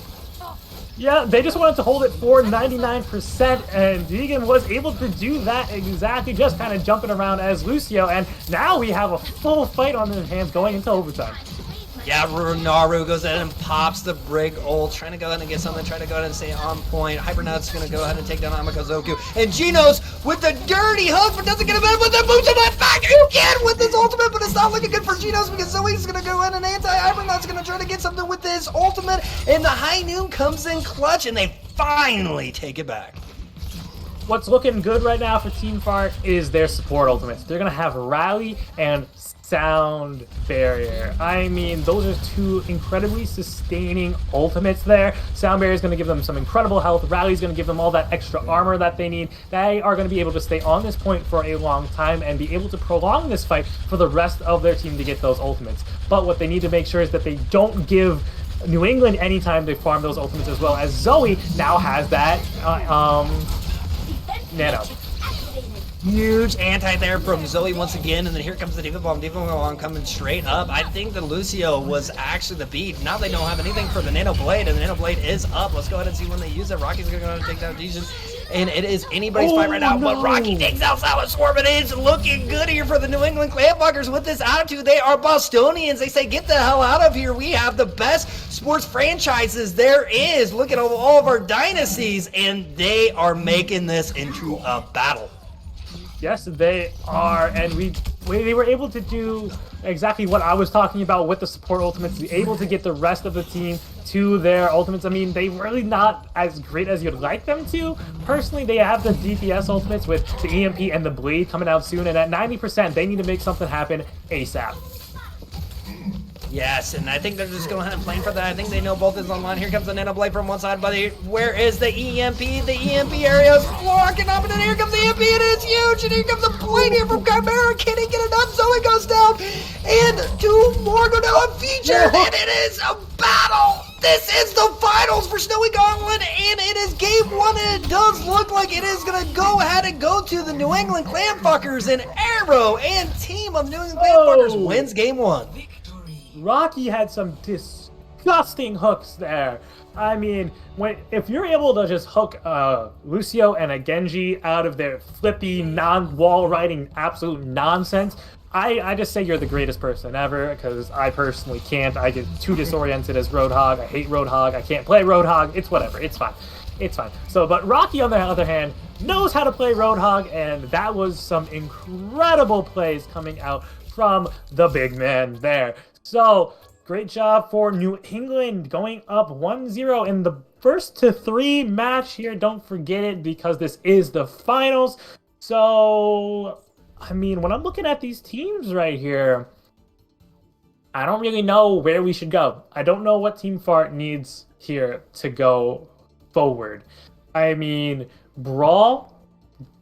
Yeah, they just wanted to hold it for 99%, and Deegan was able to do that exactly, just kind of jumping around as Lucio, and now we have a full fight on their hands going into overtime. Yeah, Runaru goes ahead and pops the Brig ult, trying to go ahead and get something, trying to go ahead and stay on point. Hibernet's going to go ahead and take down Amakazoku. And Genos with the dirty hook, but doesn't get a bit with the boots in that back again with his ultimate, but it's not looking good for Genos because Zoe's going to go ahead and anti-Hibernet's going to try to get something with his ultimate, and the High Noon comes in clutch, and they finally take it back. What's looking good right now for Team Fart is their support ultimates. They're going to have Rally and Sound Barrier. I mean, those are two incredibly sustaining ultimates there. Sound Barrier is going to give them some incredible health. Rally is going to give them all that extra armor that they need. They are going to be able to stay on this point for a long time and be able to prolong this fight for the rest of their team to get those ultimates. But what they need to make sure is that they don't give New England any time to farm those ultimates, as well as Zoe now has that nano. Huge anti there from Zoe once again, and then here comes the Diva Bomb. Diva Bomb coming straight up. I think that Lucio was actually the beat. Now they don't have anything for the Nano Blade, and the Nano Blade is up. Let's go ahead and see when they use it. Rocky's going to go ahead and take down Dejan, and it is anybody's fight right now, but Rocky takes out Silent Swarm. It is looking good here for the New England Clamfuckers with this attitude. They are Bostonians. They say, get the hell out of here. We have the best sports franchises there is. Look at all of our dynasties, and they are making this into a battle. Yes, they are, and they were able to do exactly what I was talking about with the support ultimates, be able to get the rest of the team to their ultimates. I mean, they really not as great as you'd like them to. Personally, they have the DPS ultimates with the EMP and the Bleed coming out soon, and at 90%, they need to make something happen ASAP. Yes, and I think they're just going ahead and playing for that. I think they know both is online. Here comes the Nano Blade from one side, but where is the EMP? The EMP area is blocking up, and then here comes the EMP, and it's huge, and here comes the Blade here from Chimera. Can he get enough? Zoe goes down, and two more go down on feature, and it is a battle. This is the finals for Snowy Gauntlet, and it is game one, and it does look like it is going to go ahead and go to the New England Clamfuckers, and Arrow and team of New England Clamfuckers wins game one. Rocky had some disgusting hooks there. I mean, if you're able to just hook Lucio and a Genji out of their flippy, non-wall riding absolute nonsense, I just say you're the greatest person ever, because I personally can't. I get too disoriented as Roadhog. I hate Roadhog. I can't play Roadhog. It's whatever. It's fine. It's fine. So, but Rocky, on the other hand, knows how to play Roadhog, and that was some incredible plays coming out from the big man there. So, great job for New England going up 1-0 in the first to 3 match here. Don't forget it, because this is the finals. So, I mean, when I'm looking at these teams right here, I don't really know where we should go. I don't know what Team Fart needs here to go forward. I mean, Brawl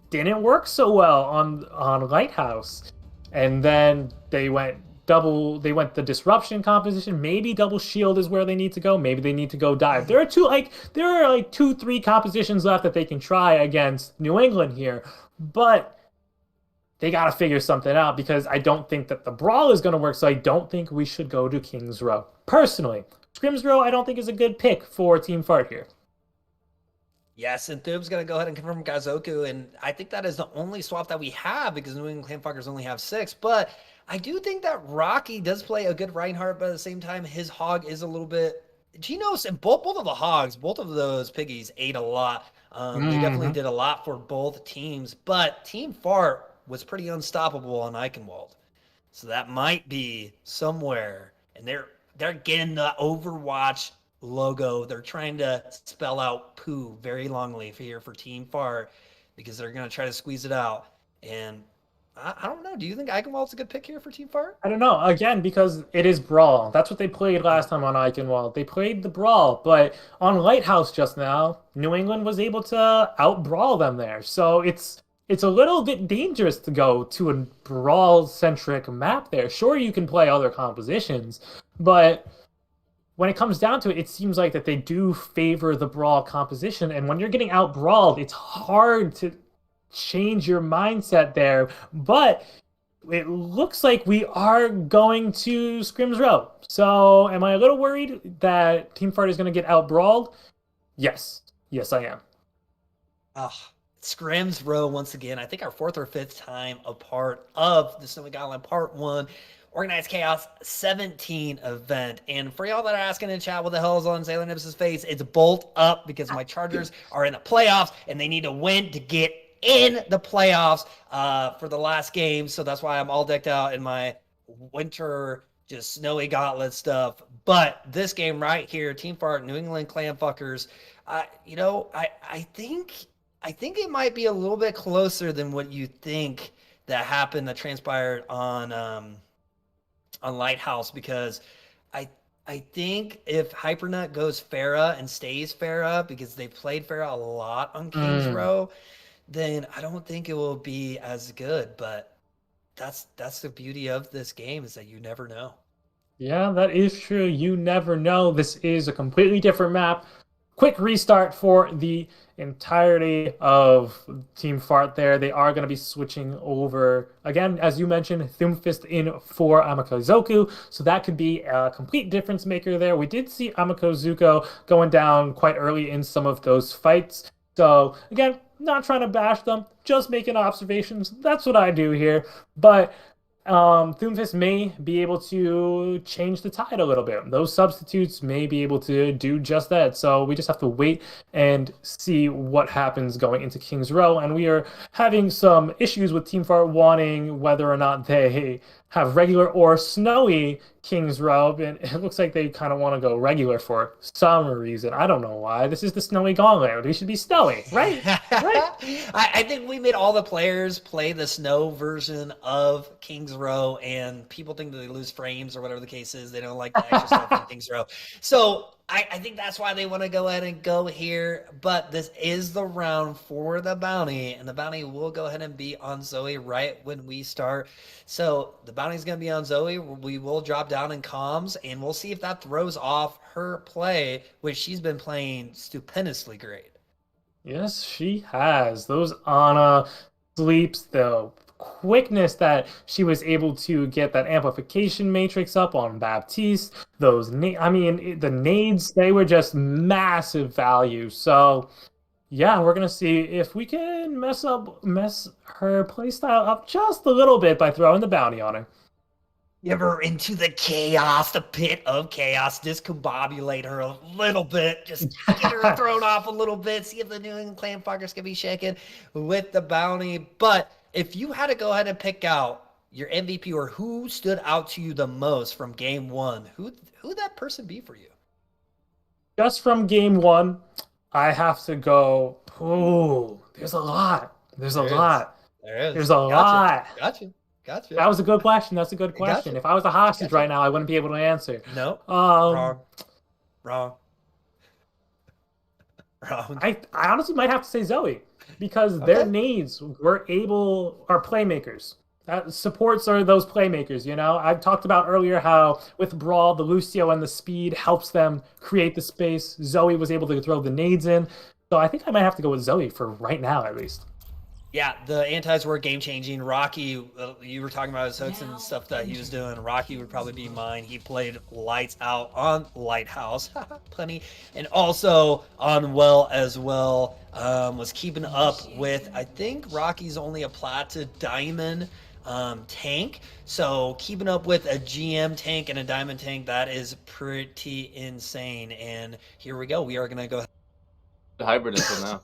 didn't work so well on Lighthouse. And then they went the disruption composition. Maybe double shield is where they need to go. Maybe they need to go dive. There are 2-3 compositions left that they can try against New England here, but they got to figure something out, because I don't think that the Brawl is going to work, so I don't think we should go to King's Row. Personally, Scrim's Row I don't think is a good pick for Team Fart here. Yes, and Thub's going to go ahead and confirm Gazoku, and I think that is the only swap that we have, because New England Clamfuckers only have 6, but I do think that Rocky does play a good Reinhardt, but at the same time, his hog is a little bit... Genos and both of the hogs, both of those piggies ate a lot. They definitely did a lot for both teams, but Team Fart was pretty unstoppable on Eichenwald. So that might be somewhere, and they're getting the Overwatch logo. They're trying to spell out poo very longly here for Team Fart, because they're going to try to squeeze it out. And I don't know. Do you think Eichenwald's a good pick here for Team Fart? I don't know. Again, because it is Brawl. That's what they played last time on Eichenwald. They played the Brawl, but on Lighthouse just now, New England was able to out-brawl them there. So it's a little bit dangerous to go to a Brawl-centric map there. Sure, you can play other compositions, but when it comes down to it, it seems like that they do favor the Brawl composition, and when you're getting out-brawled, it's hard to change your mindset there. But it looks like we are going to Scrim's Row. So am I a little worried that Team Fart is going to get out-brawled? Yes. Yes, I am. Scrim's Row once again. I think our 4th or 5th time a part of the Snowy Gauntlet Part 1 Organized Chaos 17 event. And for y'all that are asking in chat what the hell is on Sailor Nibs' face, it's bolt up, because my Chargers are in the playoffs and they need to win to get in the playoffs for the last game. So that's why I'm all decked out in my winter just Snowy Gauntlet stuff. But this game right here, Team Fart, New England Clamfuckers, I think it might be a little bit closer than what you think that happened, that transpired on Lighthouse, because I think if Hypernut goes Pharah and stays Pharah, because they played Pharah a lot on King's Row, then I don't think it will be as good. But that's the beauty of this game, is that you never know. Yeah, that is true. You never know. This is a completely different map. Quick restart for the entirety of Team Fart there. They are going to be switching over, again, as you mentioned, Thumbfist in for Amakozuku, so that could be a complete difference maker there. We did see Amakozuku going down quite early in some of those fights, so again, not trying to bash them, just making observations. That's what I do here, but Thumbfist may be able to change the tide a little bit. Those substitutes may be able to do just that. So we just have to wait and see what happens going into King's Row. And we are having some issues with Team Fart wanting whether or not they have regular or snowy King's Row, and it looks like they kind of want to go regular for some reason. I don't know why. This is the Snowy Gauntlet. We should be snowy, right? Right? I think we made all the players play the snow version of King's Row, and people think that they lose frames or whatever the case is. They don't like the extra stuff in King's Row. So I think that's why they want to go ahead and go here. But this is the round for the bounty, and the bounty will go ahead and be on Zoe right when we start. So the bounty's going to be on Zoe. We will drop down in comms, and we'll see if that throws off her play, which she's been playing stupendously great. Yes, she has. Those Ana sleeps, the quickness that she was able to get that amplification matrix up on Baptiste, those the nades, they were just massive value. So yeah, we're gonna see if we can mess her playstyle up just a little bit by throwing the bounty on her. Give her into the chaos, the pit of chaos, discombobulate her a little bit, just get her thrown off a little bit, see if the New England Clam fuckers can be shaken with the bounty. But if you had to go ahead and pick out your MVP, or who stood out to you the most from game one, who'd that person be for you? Just from game one, I have to go, there's a lot. There's a lot. There's a lot. Gotcha. That was a good question. That's a good question. If I was a hostage right now, I wouldn't be able to answer. No. Wrong. I honestly might have to say Zoe, because their nades are playmakers. Supports are those playmakers, you know? I've talked about earlier how with Brawl, the Lucio and the speed helps them create the space. Zoe was able to throw the nades in. So I think I might have to go with Zoe for right now, at least. Yeah, the antis were game-changing. Rocky, you were talking about his hooks and stuff that he was doing. Rocky would probably be mine. He played lights out on Lighthouse, plenty, and also on Well as well. Was keeping up with, I think Rocky's only a plat to diamond tank, so keeping up with a GM tank and a diamond tank, that is pretty insane. And here we go. We are gonna go the hybrid until now.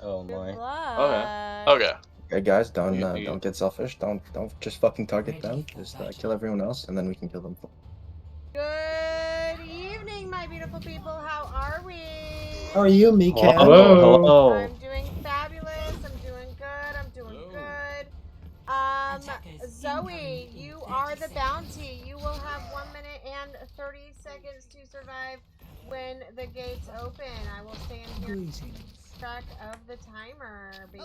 Oh my. Okay. Okay, guys, don't get selfish. Don't just fucking target them. Just kill everyone else, and then we can kill them. Good evening, my beautiful people. How are we? How are you, Mika? Hello. I'm doing fabulous. I'm doing good. I'm doing good. Zoe, you are the bounty. You will have 1 minute and 30 seconds to survive when the gates open. I will stand here. Track of the timer, baby.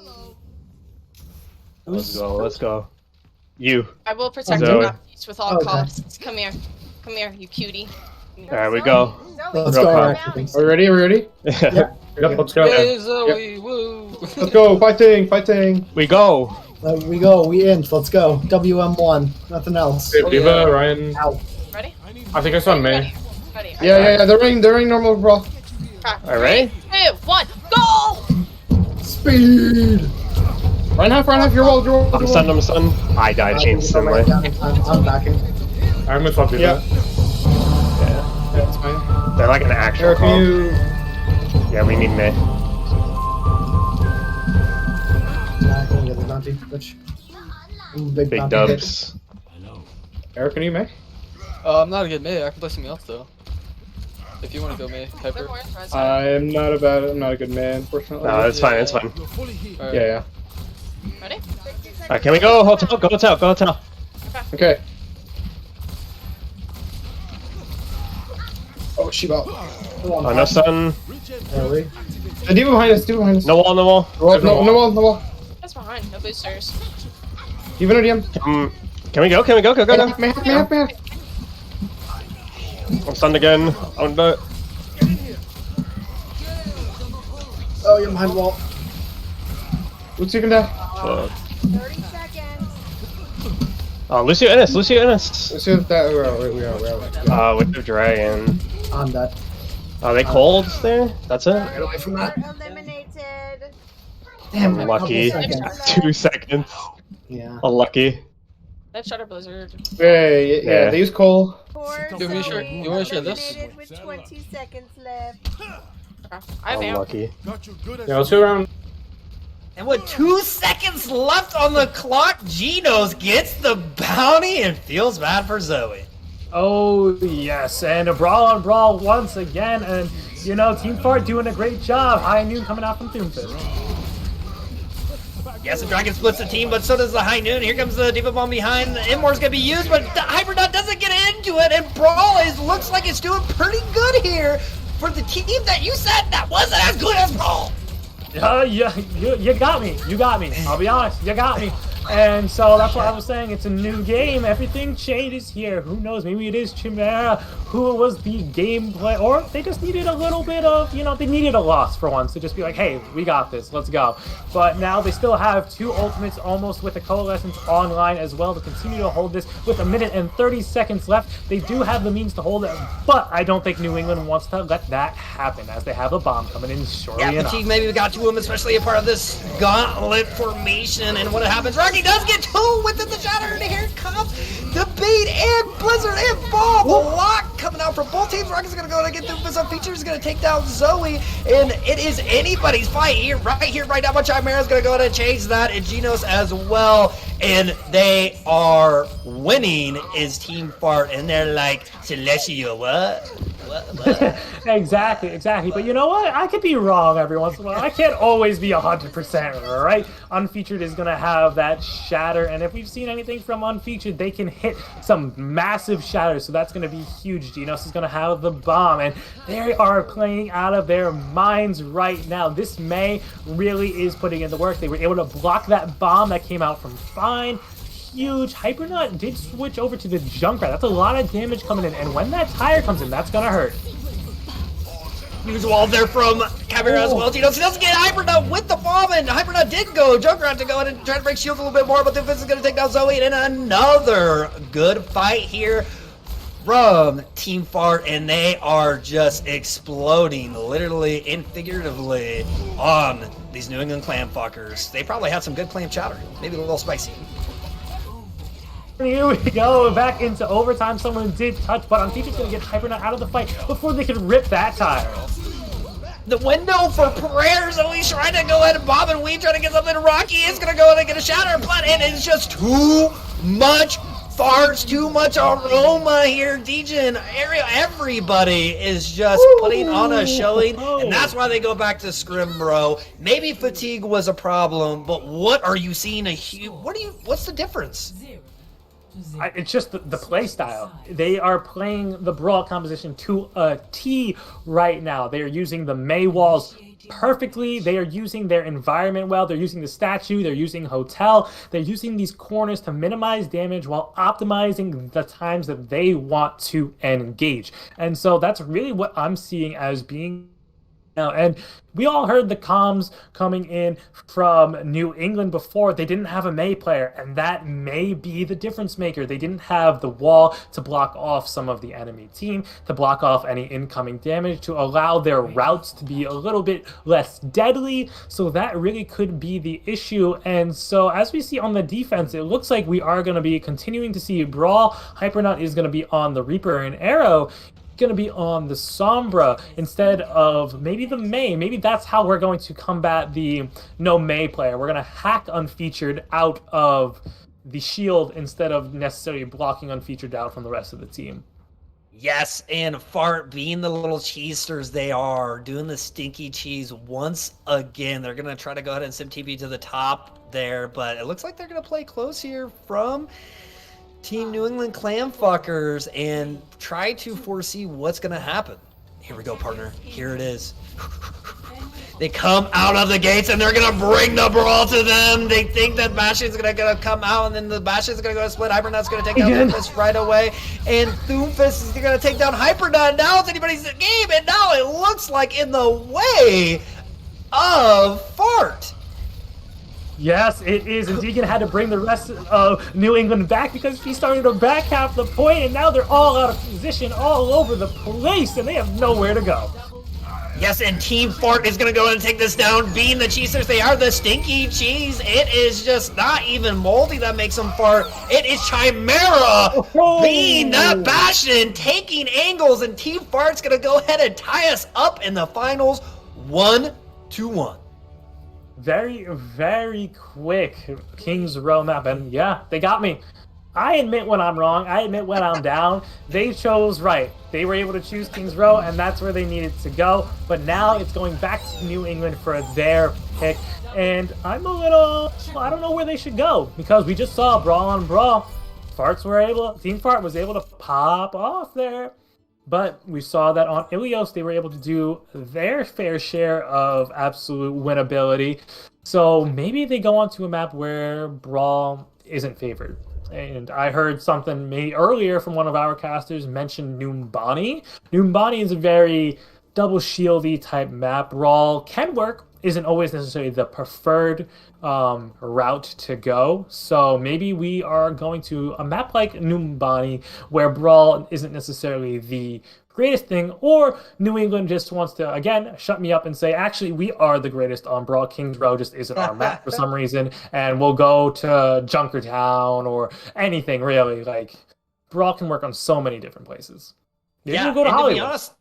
Let's go. You. I will protect Zoe. your peace with all costs. Come here, you cutie. Alright, we go. Let's go. Are we ready? Yeah. Yep, let's go. Hey, Zoe, woo. Let's go, fighting. We go. We end. Let's go. WM1. Nothing else. Diva, Ryan. Ow. Ready? I think I saw May. Ready. Yeah. They're running normal, bro. Alright. 3, 2, 1, go! Speed. Run half. You're wall. I'm stunned. I died instantly. I'm backing. I'm gonna swap you. Yeah, that's fine. They're like an actual Eric, call. you... Yeah, we need May. I can get the bounty, bitch. Big bounty dubs. Eric, can you make? I'm not a good mid. I can play something else though. If you want to go May, Piper. I'm not a good man, unfortunately. No, it's fine. It's fine. Yeah, yeah. Ready? Alright, can we go hotel? Go hotel. Go hotel. Okay. Oh, Shiba. Oh, no stun. The D.Va behind us. D.Va behind us. No wall. No wall. No wall. No wall. That's behind. No boosters. D.Va no DM. Can we go? Can we go? Go. May have. I'm stunned again. I'm not. Oh, you're behind wall. Looks you can die. 30 seconds. Oh, Lucio Ennis. Lucio, that we are. With the dragon. I'm dead. Are they cold there? That's it? Get away from that. Eliminated. Damn, Unlucky. 2 seconds. Yeah. Unlucky. That Shutter Blizzard. Yeah, they use coal. You want to share this? Eliminated with 20 seconds left. I have Unlucky. Yeah, let's go around. And with 2 seconds left on the clock, Genos gets the bounty and feels bad for Zoe. Oh, yes, and a brawl on brawl once again, and, you know, Team Fart doing a great job. High Noon coming out from Doomfist. Yes, the Dragon splits the team, but so does the High Noon. Here comes the D.Va Bomb behind. The Immor's gonna be used, but the Hyperdot doesn't get into it, and Brawl looks like it's doing pretty good here for the team that you said that wasn't as good as Brawl. You got me. You got me. I'll be honest. You got me. And so that's what I was saying. It's a new game. Everything changes here. Who knows? Maybe it is Chimera who was the gameplay, or they just needed a little bit of, you know, they needed a loss for once to just be like, hey, we got this. Let's go. But now they still have 2 ultimates almost with the Coalescence online as well to continue to hold this with 1 minute and 30 seconds left. They do have the means to hold it, but I don't think New England wants to let that happen as they have a bomb coming in shortly enough. Fatigue maybe got to him, especially a part of this gauntlet formation, and when it happens, Rocky does get 2 within the shatter, and here comes the Bait and Blizzard and Ball. The lock coming out from both teams. Rocky's gonna go and get through some features, gonna take down Zoe, and it is anybody's fight here, right now. But Chimera's gonna go ahead and change that, and Genos as well, and they are winning is Team Fart, and they're like, Celestia, what? Exactly. But you know what? I could be wrong every once in a while. I can't always be 100%, right? Unfeatured is going to have that shatter, and if we've seen anything from Unfeatured, they can hit some massive shatters, so that's going to be huge. Genos is going to have the bomb, and they are playing out of their minds right now. This May really is putting in the work. They were able to block that bomb that came out from Fine. Huge. Hypernaut did switch over to the Junkrat. That's a lot of damage coming in, and when that tire comes in, that's gonna hurt. Use wall there from Chimera as well. Genos doesn't get Hypernaut with the bomb, and Hypernaut did go. Junkrat to go ahead and try to break shields a little bit more, but the Fizz is gonna take down Zoe, and another good fight here from Team Fart, and they are just exploding, literally and figuratively, on these New England clam fuckers. They probably had some good clam chowder, maybe a little spicy. Here we go, back into overtime. Someone did touch, but Unfeatured's gonna get Hypernaut out of the fight before they can rip that tire. The window for prayers, and he's trying to go ahead and bob and weave, trying to get something. Rocky is gonna go ahead and get a shatter, but and it's just too much farts, too much aroma here. DJ and Ariel, everybody is just putting on a showing, and that's why they go back to scrim, bro. Maybe fatigue was a problem, but what are you seeing? What's the difference? It's just the play style. They are playing the Brawl composition to a T right now. They are using the May walls perfectly. They are using their environment well. They're using the statue. They're using hotel. They're using these corners to minimize damage while optimizing the times that they want to engage. And so that's really what I'm seeing as being now. And we all heard the comms coming in from New England before. They didn't have a May player, and that may be the difference maker. They didn't have the wall to block off some of the enemy team, to block off any incoming damage, to allow their routes to be a little bit less deadly. So that really could be the issue. And so as we see on the defense, it looks like we are going to be continuing to see Brawl. Hypernaut is going to be on the Reaper and Arrow. Going to be on the Sombra instead of maybe the May. Maybe that's how we're going to combat the no May player. We're going to hack Unfeatured out of the shield instead of necessarily blocking Unfeatured out from the rest of the team. Yes, and Fart being the little cheesters they are, doing the stinky cheese once again. They're going to try to go ahead and sim TP to the top there, but it looks like they're going to play close here from Team New England Clam Fuckers and try to foresee what's going to happen. Here we go, partner. Here it is. They come out of the gates and they're going to bring the brawl to them. They think that Bastion's going to come out and then the Bastion's going to go to split. Hypernut's going to take down Doomfist right away. And Doomfist is going to take down Hypernut. Now it's anybody's game. And now it looks like in the way of Fart. Yes, it is. And Deegan had to bring the rest of New England back because she started to back half the point, and now they're all out of position all over the place, and they have nowhere to go. Yes, and Team Fart is going to go and take this down. Being the cheesers, they are the stinky cheese. It is just not even Moldy that makes them fart. It is Chimera being that Bastion, taking angles, and Team Fart's going to go ahead and tie us up in the finals 1-1. Very, very quick King's Row map, and yeah, they got me. I admit when I'm wrong. I admit when I'm down. They chose right. They were able to choose King's Row, and that's where they needed to go. But now it's going back to New England for their pick, and I'm a little, I don't know where they should go because we just saw Brawl on Brawl. Team Fart was able to pop off there. But we saw that on Ilios, they were able to do their fair share of absolute winnability. So maybe they go onto a map where Brawl isn't favored. And I heard something maybe earlier from one of our casters mention Noombani. Noombani is a very double shieldy type map. Brawl can work, isn't always necessarily the preferred route to go. So maybe we are going to a map like Noombani where Brawl isn't necessarily the greatest thing, or New England just wants to, again, shut me up and say, actually, we are the greatest on Brawl. King's Row just isn't our map for some reason, and we'll go to Junkertown or anything, really. Like, Brawl can work on so many different places. Maybe we'll go to Hollywood. To be honest,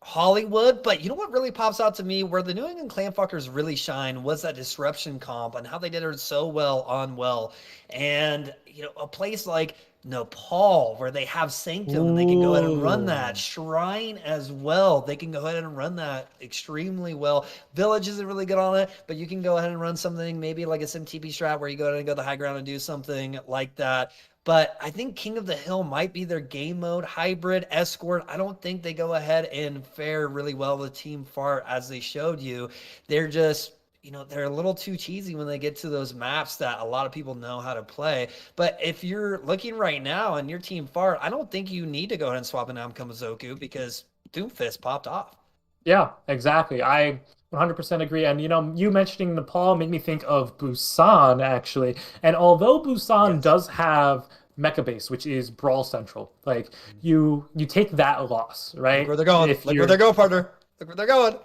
Hollywood, but you know what really pops out to me where the New England Clam Fuckers really shine was that disruption comp and how they did it so well on Well. And, you know, a place like Nepal where they have Sanctum and they can go ahead and run that. Shrine as well. They can go ahead and run that extremely well. Village isn't really good on it, but you can go ahead and run something maybe like a SimTP strat where you go ahead and go to the high ground and do something like that. But I think King of the Hill might be their game mode hybrid escort. I don't think they go ahead and fare really well with Team Fart as they showed you. They're just, you know, they're a little too cheesy when they get to those maps that a lot of people know how to play. But if you're looking right now and you're Team Fart, I don't think you need to go ahead and swap an Amkamazoku because Doomfist popped off. Yeah, exactly. I 100% agree. And, you know, you mentioning Nepal made me think of Busan, actually. And although Busan does have Mecha Base, which is Brawl Central, like, you take that loss, right? Look where they're going. Look where they're going, partner. Look where they're going.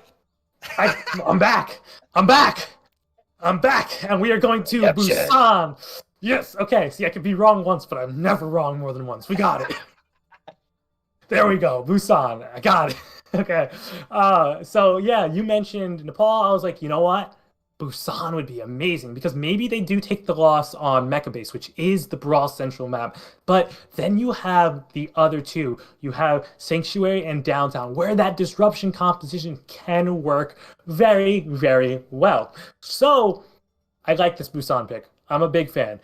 I'm back. I'm back. I'm back. And we are going to Busan. Yes. Okay. See, I could be wrong once, but I'm never wrong more than once. We got it. There we go. Busan. I got it. Okay. So yeah, you mentioned Nepal. I was like, you know what? Busan would be amazing because maybe they do take the loss on Mecha Base, which is the Brawl Central map. But then you have the other two. You have Sanctuary and Downtown, where that disruption composition can work very, very well. So I like this Busan pick. I'm a big fan.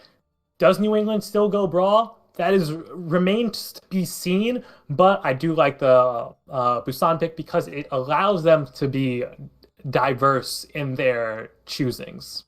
Does New England still go Brawl? That is remains to be seen, but I do like the Busan pick because it allows them to be diverse in their choosings.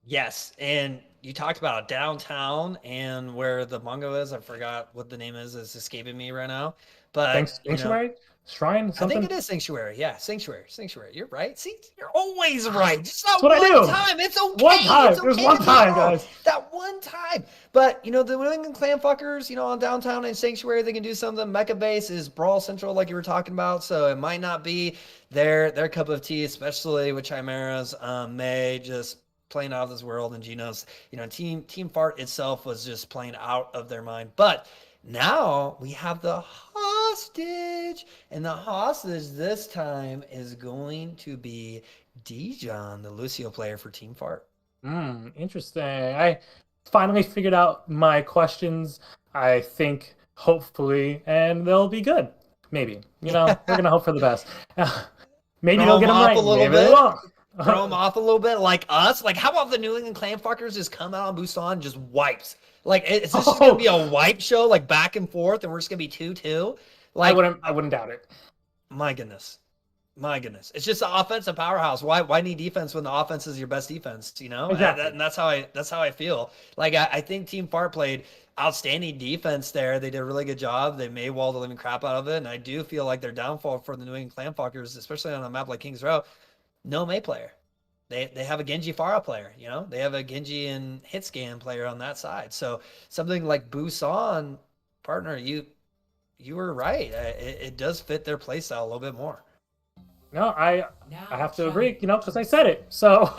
Yes, and you talked about Downtown and where the Mongo is. I forgot what the name is. It's escaping me right now. But Sanctuary? You know, Shrine? Something? I think it is Sanctuary. Yeah, Sanctuary. You're right. See, you're always right. Just that one time. It's okay. One time. It's okay. There's one time, guys. That one time. But, you know, the New England Clam Fuckers, you know, on Downtown and Sanctuary, they can do something. Mecha Base is Brawl Central, like you were talking about. So it might not be their cup of tea, especially with Chimera's May just playing out of this world, and Geno's, you know, Team Fart itself was just playing out of their mind. But now we have the hostage, and the hostage this time is going to be Dijon, the Lucio player for Team Fart. Interesting. I finally figured out my questions. I think hopefully, and they'll be good. Maybe. You know, we're gonna hope for the best. Maybe Throw they'll get them them off right. a little Maybe they bit. won't. Throw them off a little bit like us. Like, how about the New England Clam fuckers just come out on Busan and just wipes? Like, is this just gonna be a wipe show, like back and forth, and we're just gonna be 2-2? Like, I wouldn't doubt it. My goodness. My goodness. It's just an offensive powerhouse. Why need defense when the offense is your best defense, you know? Exactly. And that's how I feel. Like, I think Team Fart played outstanding defense there. They did a really good job. They may wall the living crap out of it. And I do feel like their downfall for the New England Clam fuckers, especially on a map like Kings Row, no May player. They have a Genji Pharah player, you know? They have a Genji and Hitscan player on that side. So something like Busan, partner, you were right. It does fit their playstyle a little bit more. No, I have to agree, you know, because I said it. So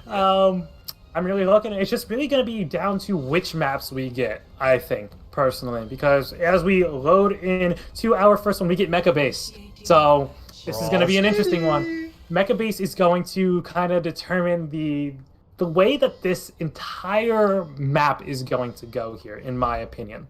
I'm really looking. It's just really going to be down to which maps we get, I think, personally, because as we load in to our first one, we get Mecha Base. So this is going to be an interesting one. Mecha Base is going to kind of determine the way that this entire map is going to go here, in my opinion.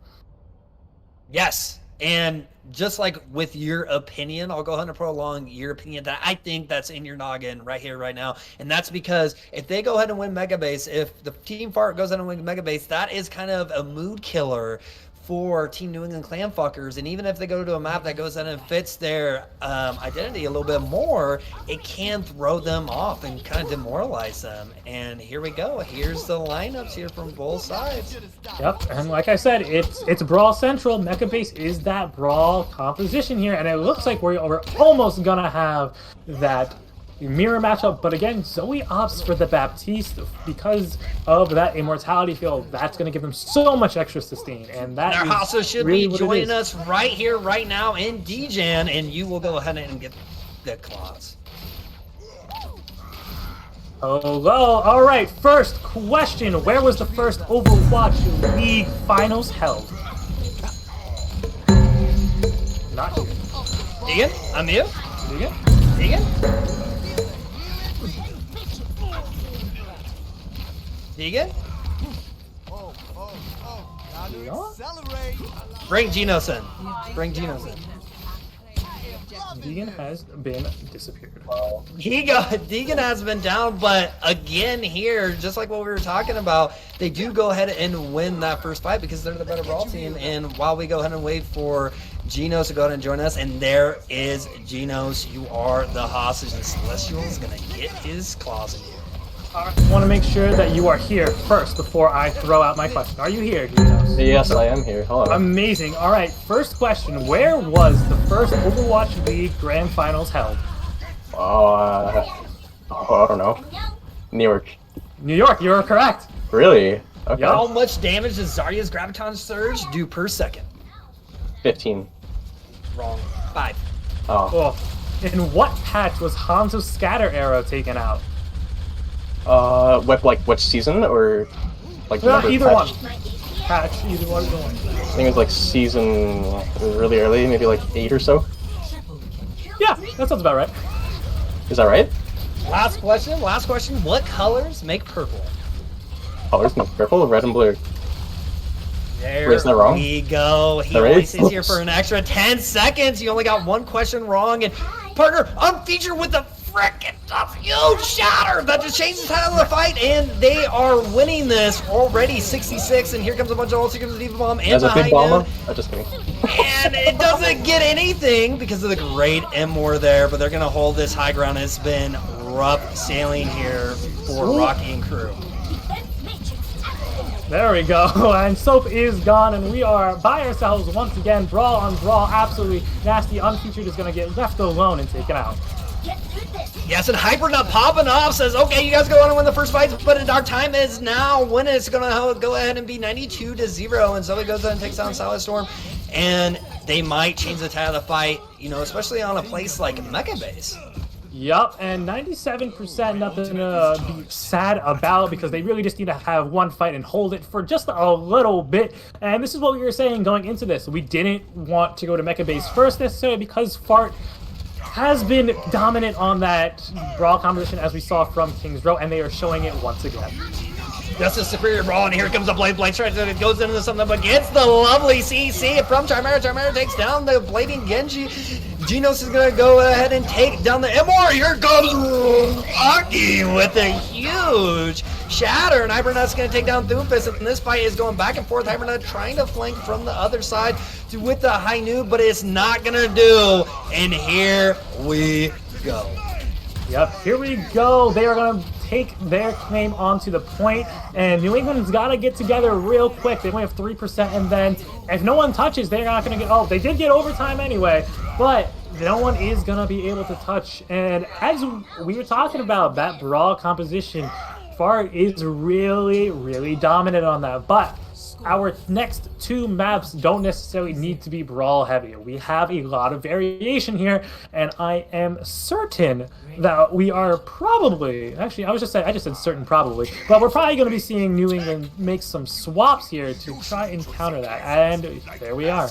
Yes. And just like with your opinion, I'll go ahead and prolong your opinion that I think that's in your noggin right here, right now. And that's because if they go ahead and win Mega Base, if the Team Fart goes ahead and win Mega Base, that is kind of a mood killer for Team New England Clam fuckers. And even if they go to a map that goes in and fits their identity a little bit more, it can throw them off and kind of demoralize them. And here we go. Here's the lineups here from both sides. Yep, and like I said, it's Brawl Central. Mecha Base is that Brawl composition here, and it looks like we're almost gonna have that mirror matchup. But again, Zoe opts for the Baptiste because of that immortality field. That's going to give them so much extra sustain, and that There also should really be joining us right here, right now in DJan, and you will go ahead and get the claws. Hello. All right. First question: where was the first Overwatch League finals held? Not here. Deegan, I'm you. Deegan. Deegan? Bring Genos in. Bring Genos in. Deegan has been disappeared. Deegan has been down, but again here, just like what we were talking about, they do go ahead and win that first fight because they're the better Brawl team. And while we go ahead and wait for Genos to go ahead and join us, and there is Genos, you are the hostage, and Celestial is going to get his claws in you. I want to make sure that you are here first before I throw out my question. Are you here, Genos? Yes, I am here. Hello. Amazing. All right, first question. Where was the first Overwatch League Grand Finals held? I don't know. New York. New York, you're correct. Really? Okay. How much damage does Zarya's Graviton Surge do per second? 15. Wrong. 5. Oh. In what patch was Hanzo's Scatter Arrow taken out? Which season or like either patch? one. Patch, either one. I think it was like season really early, maybe like 8 or so. Yeah, that sounds about right. Is that right? Last question. What colors make purple? Colors make purple, red and blue. There Wait, is that wrong? we go. He There only is? stays here for an extra 10 seconds. You only got one question wrong. And partner, I'm featured with the frickin' huge shatter that just changed the title of the fight, and they are winning this already 66. And here comes a bunch of ults. Here comes the Diva Bomb, and As a behind big bomber? him. I'm just kidding. And it doesn't get anything because of the great M-War there, but they're going to hold this high ground. It's been rough sailing here for Rocky and crew. There we go, and Soap is gone, and we are by ourselves once again. Brawl on Brawl, absolutely nasty. Unfeatured is going to get left alone and taken out. Yes, and Hyper not popping off says, okay, you guys go on and win the first fight, but our time is now. When it's going to go ahead and be 92-0, and Zoe goes ahead and takes down Silent Storm, and they might change the tide of the fight, you know, especially on a place like Mecha Base. Yup, and 97% nothing to be sad about because they really just need to have one fight and hold it for just a little bit. And this is what we were saying going into this. We didn't want to go to Mecha Base first necessarily because Fart has been dominant on that Brawl competition as we saw from Kings Row, and they are showing it once again. That's a superior brawl, and here comes the Blade. Blade tries to goes into something, but gets the lovely CC from Chimera. Chimera takes down the Blading Genji. Genos is gonna go ahead and take down the MR. Here comes Rocky with a huge shatter, and Hibernet's gonna take down Doomfist, and this fight is going back and forth. Hibernet trying to flank from the other side with the high noob, but it's not gonna do. And here we go. Yep, here we go. They are going to take their claim onto the point, and New England's got to get together real quick. They only have 3%, and then if no one touches, they're not going to get... Oh, they did get overtime anyway, but no one is going to be able to touch. And as we were talking about, that brawl composition, Fart is really, really dominant on that, but our next two maps don't necessarily need to be brawl heavy. We have a lot of variation here, and I am certain that we are probably, actually I just said certain probably, but we're probably going to be seeing New England make some swaps here to try and counter that, and there we are.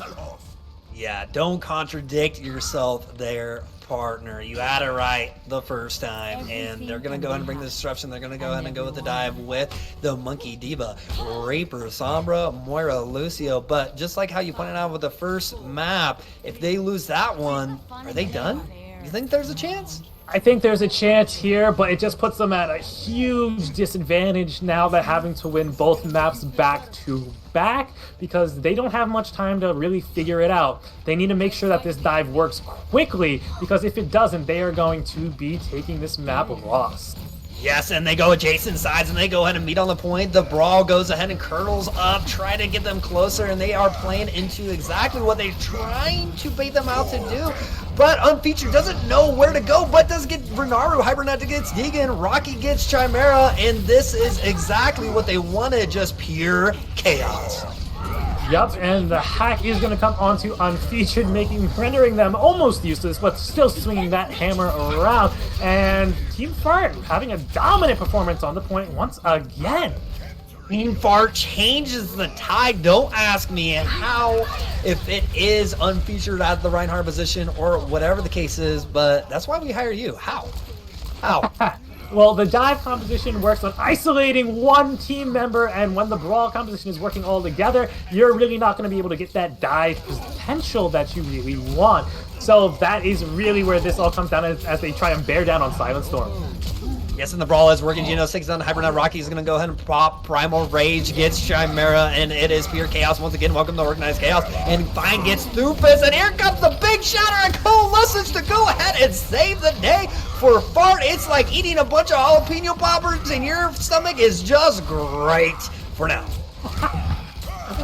Yeah, don't contradict yourself there, partner. You had it right the first time, and they're going to go ahead and bring the disruption. They're going to go ahead and go with the dive with the Monkey Diva, Reaper, Sombra, Moira, Lucio. But just like how you pointed out with the first map, if they lose that one, are they done? You think there's a chance? I think there's a chance here, but it just puts them at a huge disadvantage now that having to win both maps back to back, because they don't have much time to really figure it out. They need to make sure that this dive works quickly, because if it doesn't, they are going to be taking this map lost. Yes, and they go adjacent sides, and they go ahead and meet on the point. The brawl goes ahead and curdles up, try to get them closer, and they are playing into exactly what they're trying to bait them out to do. But Unfeatured doesn't know where to go, but does get Renaru. Hibernet gets Deegan, Rocky gets Chimera, and this is exactly what they wanted, just pure chaos. Yep, and the hack is going to come onto Unfeatured, rendering them almost useless, but still swinging that hammer around. And Team Fart having a dominant performance on the point once again. Team Fart changes the tide. Don't ask me how, if it is Unfeatured at the Reinhardt position or whatever the case is, but that's why we hire you. How? Well, the dive composition works on isolating one team member, and when the brawl composition is working all together, you're really not going to be able to get that dive potential that you really want. So that is really where this all comes down as they try and bear down on Silent Storm. Yes, and the brawl is working. Genos takes down Hibernet. Rocky is going to go ahead and pop. Primal Rage gets Chimera, and it is pure chaos once again. Welcome to Organized Chaos. And Fine gets Doofus, and here comes the big shatter and Coalescence to go ahead and save the day for Fart. It's like eating a bunch of jalapeno poppers, and your stomach is just great for now.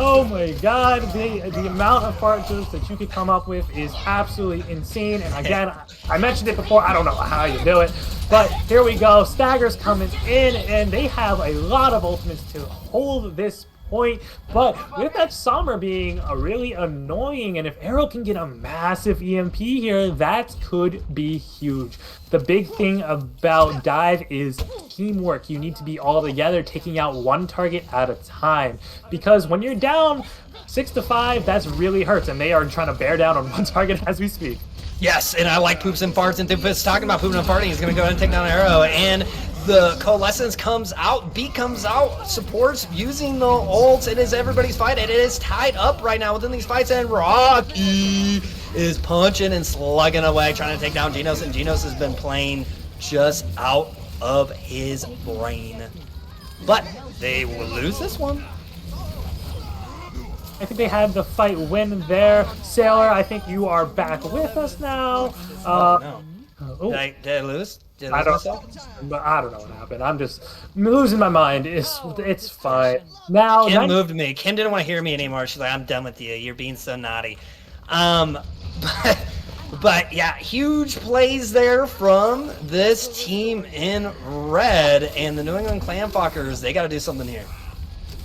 Oh my god, the amount of fart jokes that you could come up with is absolutely insane. And again, I mentioned it before, I don't know how you do it, but here we go. Stagger's coming in, and they have a lot of ultimates to hold this point, but with that Summer being really annoying, and if Arrow can get a massive EMP here, that could be huge. The big thing about dive is teamwork. You need to be all together, taking out one target at a time, because when you're down 6-5, that's really hurts, and they are trying to bear down on one target as we speak. Yes, and I like Poops and Farts, and Doofus talking about pooping and farting. He's going to go ahead and take down Arrow, and the Coalescence comes out, Beat comes out, supports using the ults. It is everybody's fight, and it is tied up right now within these fights, and Rocky is punching and slugging away, trying to take down Genos, and Genos has been playing just out of his brain. But they will lose this one. I think they had the fight win there. Sailor, I think you are back with us now. No. Did I lose? I don't know what happened. I'm just losing my mind. It's fine. Now Kim moved me. Kim didn't want to hear me anymore. She's like, I'm done with you. You're being so naughty. But yeah, huge plays there from this team in red, and the New England Clam Fuckers, they got to do something here.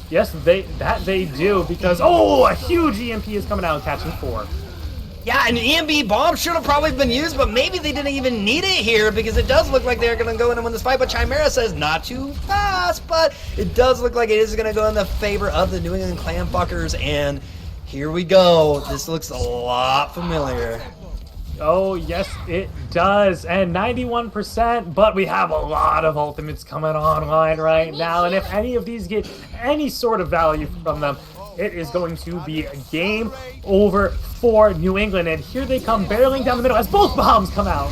Yes, they do, because a huge EMP is coming out and catching 4. Yeah, an EMP bomb should have probably been used, but maybe they didn't even need it here, because it does look like they're going to go in and win this fight. But Chimera says not too fast, but it does look like it is going to go in the favor of the New England Clam Fuckers. And here we go. This looks a lot familiar. Oh, yes, it does. And 91%, but we have a lot of ultimates coming online right now. And if any of these get any sort of value from them, it is going to be a game over for New England. And here they come barreling down the middle as both bombs come out.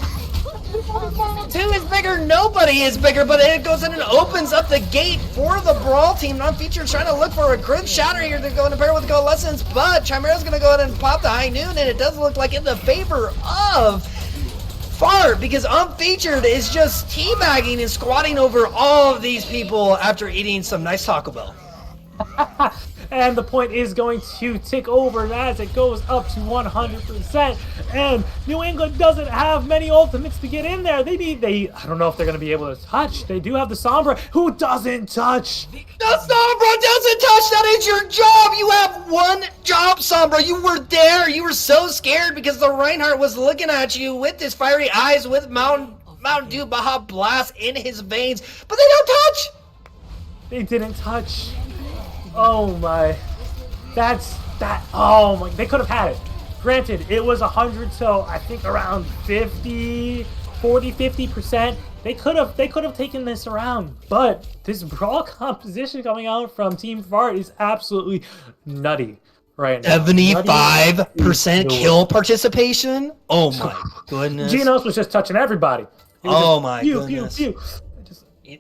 Two is bigger, nobody is bigger, but it goes in and opens up the gate for the Brawl team. Non-featured trying to look for a group shatter here to go into pair with Coalescence, but Chimera's going to go ahead and pop the High Noon, and it does look like in the favor of Fart, because Unfeatured is just teabagging and squatting over all of these people after eating some nice Taco Bell. And the point is going to tick over as it goes up to 100%. And New England doesn't have many ultimates to get in there. I don't know if they're going to be able to touch. They do have the Sombra, who doesn't touch. The Sombra doesn't touch. That is your job. You have one job, Sombra. You were there. You were so scared because the Reinhardt was looking at you with his fiery eyes, with Mountain Dew Baja Blast in his veins. But they don't touch. They didn't touch. Oh my. Oh my. They could have had it. Granted, it was 100, so I think around 50%. They could have taken this around, but this Brawl composition coming out from Team Fart is absolutely nutty right now. 75% kill participation? Oh my goodness. Genos was just touching everybody. Oh my goodness. Pew.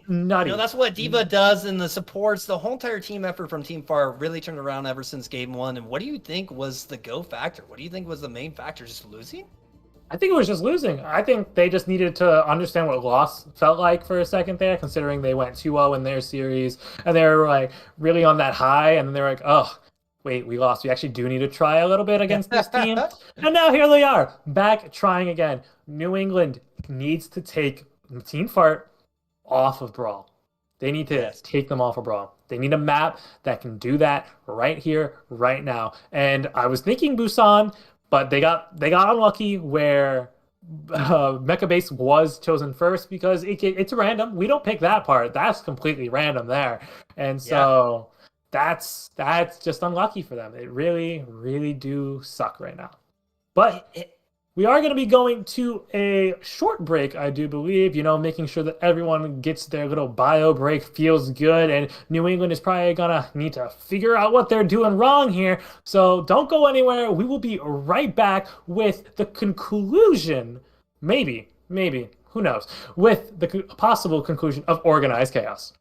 Nutty. You know, that's what D.Va does in the supports. The whole entire team effort from Team Far really turned around ever since game one. And what do you think was the go factor? What do you think was the main factor? Just losing? I think it was just losing. I think they just needed to understand what loss felt like for a second there, considering they went 2-0 in their series. And they were like really on that high. And then they're like, oh, wait, we lost. We actually do need to try a little bit against this team. And now here they are, back trying again. New England needs to take Team Fart off of Brawl. They need to take them off of Brawl. They need a map that can do that right here, right now. And I was thinking Busan, but they got unlucky where Mecha Base was chosen first because it's random. We don't pick that part. That's completely random there. And so that's just unlucky for them. It really, really do suck right now. But we are going to be going to a short break, I do believe, making sure that everyone gets their little bio break, feels good, and New England is probably going to need to figure out what they're doing wrong here. So don't go anywhere. We will be right back with the conclusion, maybe, who knows, with the possible conclusion of Organized Chaos.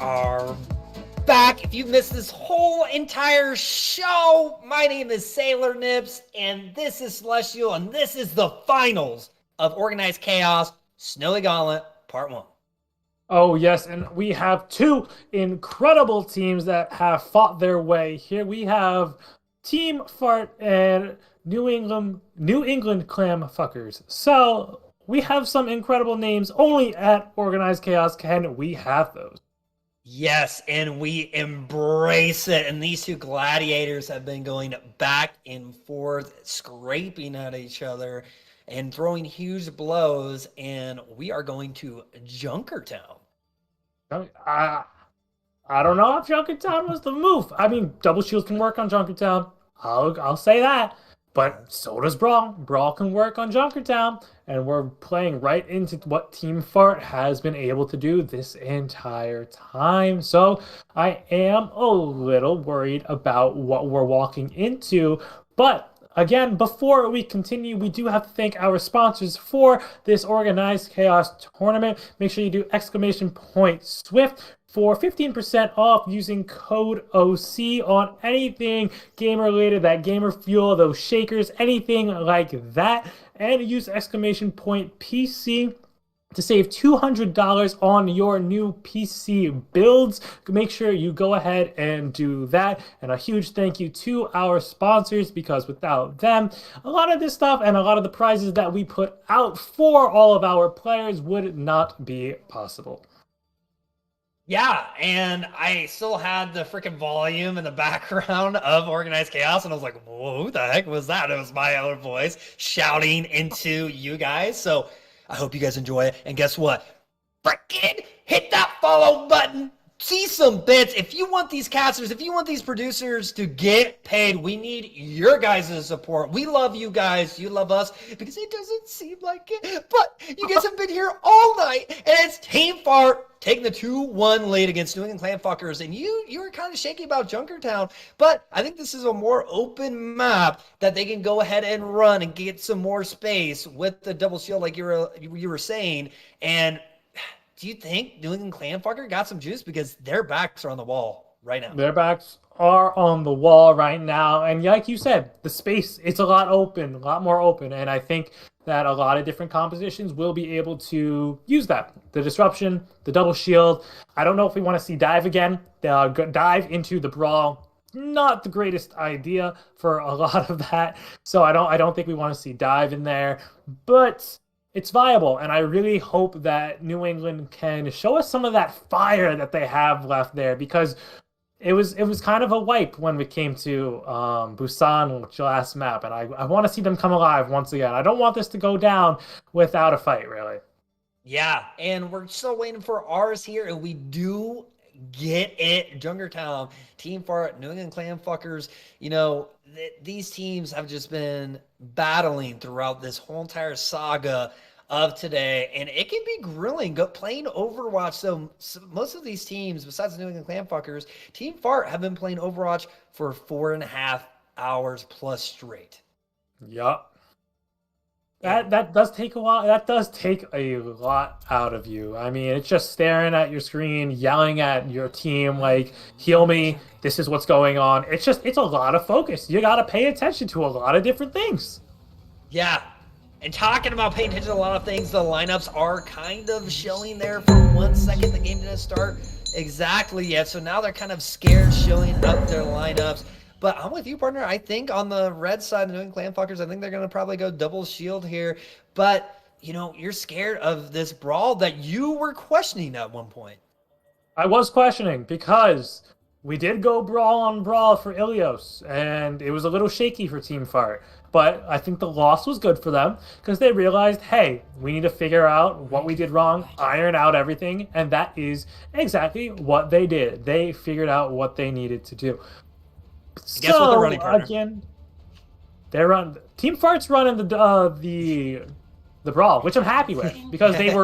are back. If you missed this whole entire show, my name is Sailor Nips, and this is Celestial, and this is the finals of Organized Chaos Snowy Gauntlet Part 1. Oh, yes, and we have two incredible teams that have fought their way. Here we have Team Fart and New England Clam Fuckers. So, we have some incredible names only at Organized Chaos. Can we have those? Yes, and we embrace it. And these two gladiators have been going back and forth, scraping at each other and throwing huge blows. And we are going to Junkertown. I don't know if Junkertown was the move. I mean, double shields can work on Junkertown. I'll say that. But so does Brawl. Brawl can work on Junkertown. And we're playing right into what Team Fart has been able to do this entire time. So I am a little worried about what we're walking into. But again, before we continue, we do have to thank our sponsors for this Organized Chaos tournament. Make sure you do !Swift for 15% off using code OC on anything gamer related, that gamer fuel, those shakers, anything like that. And use !PC to save $200 on your new PC builds. Make sure you go ahead and do that. And a huge thank you to our sponsors, because without them, a lot of this stuff and a lot of the prizes that we put out for all of our players would not be possible. Yeah, and I still had the freaking volume in the background of Organized Chaos, and I was like, whoa, who the heck was that? It was my own voice shouting into you guys. So I hope you guys enjoy it. And guess what? Freaking hit that follow button. See some bits. If you want these casters, if you want these producers to get paid, we need your guys' support. We love you guys. You love us, because it doesn't seem like it. But you guys have been here all night, and it's Team Fart taking the 2-1 lead against New England Clam Fuckers. And you were kind of shaky about Junkertown, but I think this is a more open map that they can go ahead and run and get some more space with the double shield, like you were saying. And do you think New England Clam Fucker got some juice? Because their backs are on the wall right now. Their backs are on the wall right now. And like you said, the space, it's a lot more open. And I think that a lot of different compositions will be able to use that. The disruption, the double shield. I don't know if we want to see dive again. Dive into the brawl. Not the greatest idea for a lot of that. So I don't think we want to see dive in there. But it's viable, and I really hope that New England can show us some of that fire that they have left there, because it was kind of a wipe when we came to Busan, which last map, and I want to see them come alive once again. I don't want this to go down without a fight, really. Yeah, and we're still waiting for ours here, and we do get it. Junkertown, Team Fart, New England Clam Fuckers. You know, these teams have just been battling throughout this whole entire saga of today, and it can be grueling playing Overwatch. So most of these teams, besides the New England Clam Fuckers, Team Fart have been playing Overwatch for 4.5 hours plus straight. Yup. That does take a while. That does take a lot out of you. I mean, it's just staring at your screen, yelling at your team, like, heal me, this is what's going on. It's a lot of focus. You got to pay attention to a lot of different things. Yeah. And talking about paying attention to a lot of things, the lineups are kind of showing there for 1 second. The game didn't start exactly yet, so now they're kind of scared showing up their lineups. But I'm with you, partner. I think on the red side, the New England Clam Fuckers, I think they're going to probably go double shield here. But, you know, you're scared of this brawl that you were questioning at one point. I was questioning, because we did go brawl on brawl for Ilios, and it was a little shaky for Team Fart. But I think the loss was good for them, because they realized, hey, we need to figure out what we did wrong, iron out everything, and that is exactly what they did. They figured out what they needed to do. Guess what they're running, partner? Again, Team Fart's running the brawl, which I'm happy with, because they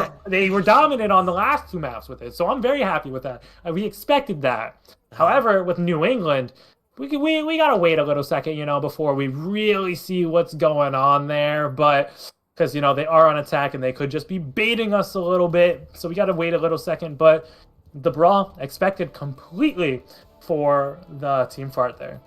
were dominant on the last two maps with it. So I'm very happy with that. We expected that. However, with New England, we gotta wait a little second, you know, before we really see what's going on there. But because, you know, they are on attack and they could just be baiting us a little bit, so we gotta wait a little second. But the brawl expected completely for the Team Fart there.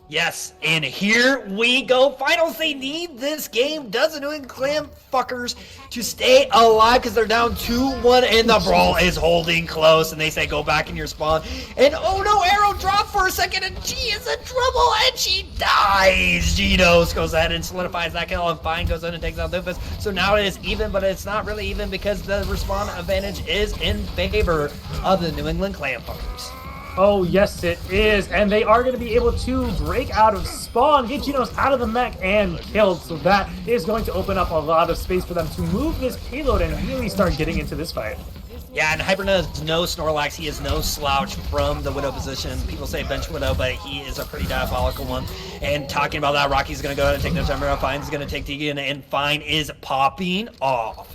Yes, and here we go. Finals, they need this game. Does the New England Clam fuckers to stay alive because they're down 2-1 and the brawl is holding close and they say go back in your spawn. And oh no, arrow dropped for a second and she is in trouble and she dies. Genos goes ahead and solidifies that kill and Fine goes in and takes out Doofus. So now it is even, but it's not really even because the respawn advantage is in favor of the New England Clam fuckers. Oh, yes, it is. And they are going to be able to break out of spawn, get Genos out of the mech and killed. So that is going to open up a lot of space for them to move this payload and really start getting into this fight. Yeah, and Hyperna is no Snorlax. He is no slouch from the Widow position. People say bench Widow, but he is a pretty diabolical one. And talking about that, Rocky's going to go ahead and take the Temera. Fine's going to take Tegan, and Fine is popping off.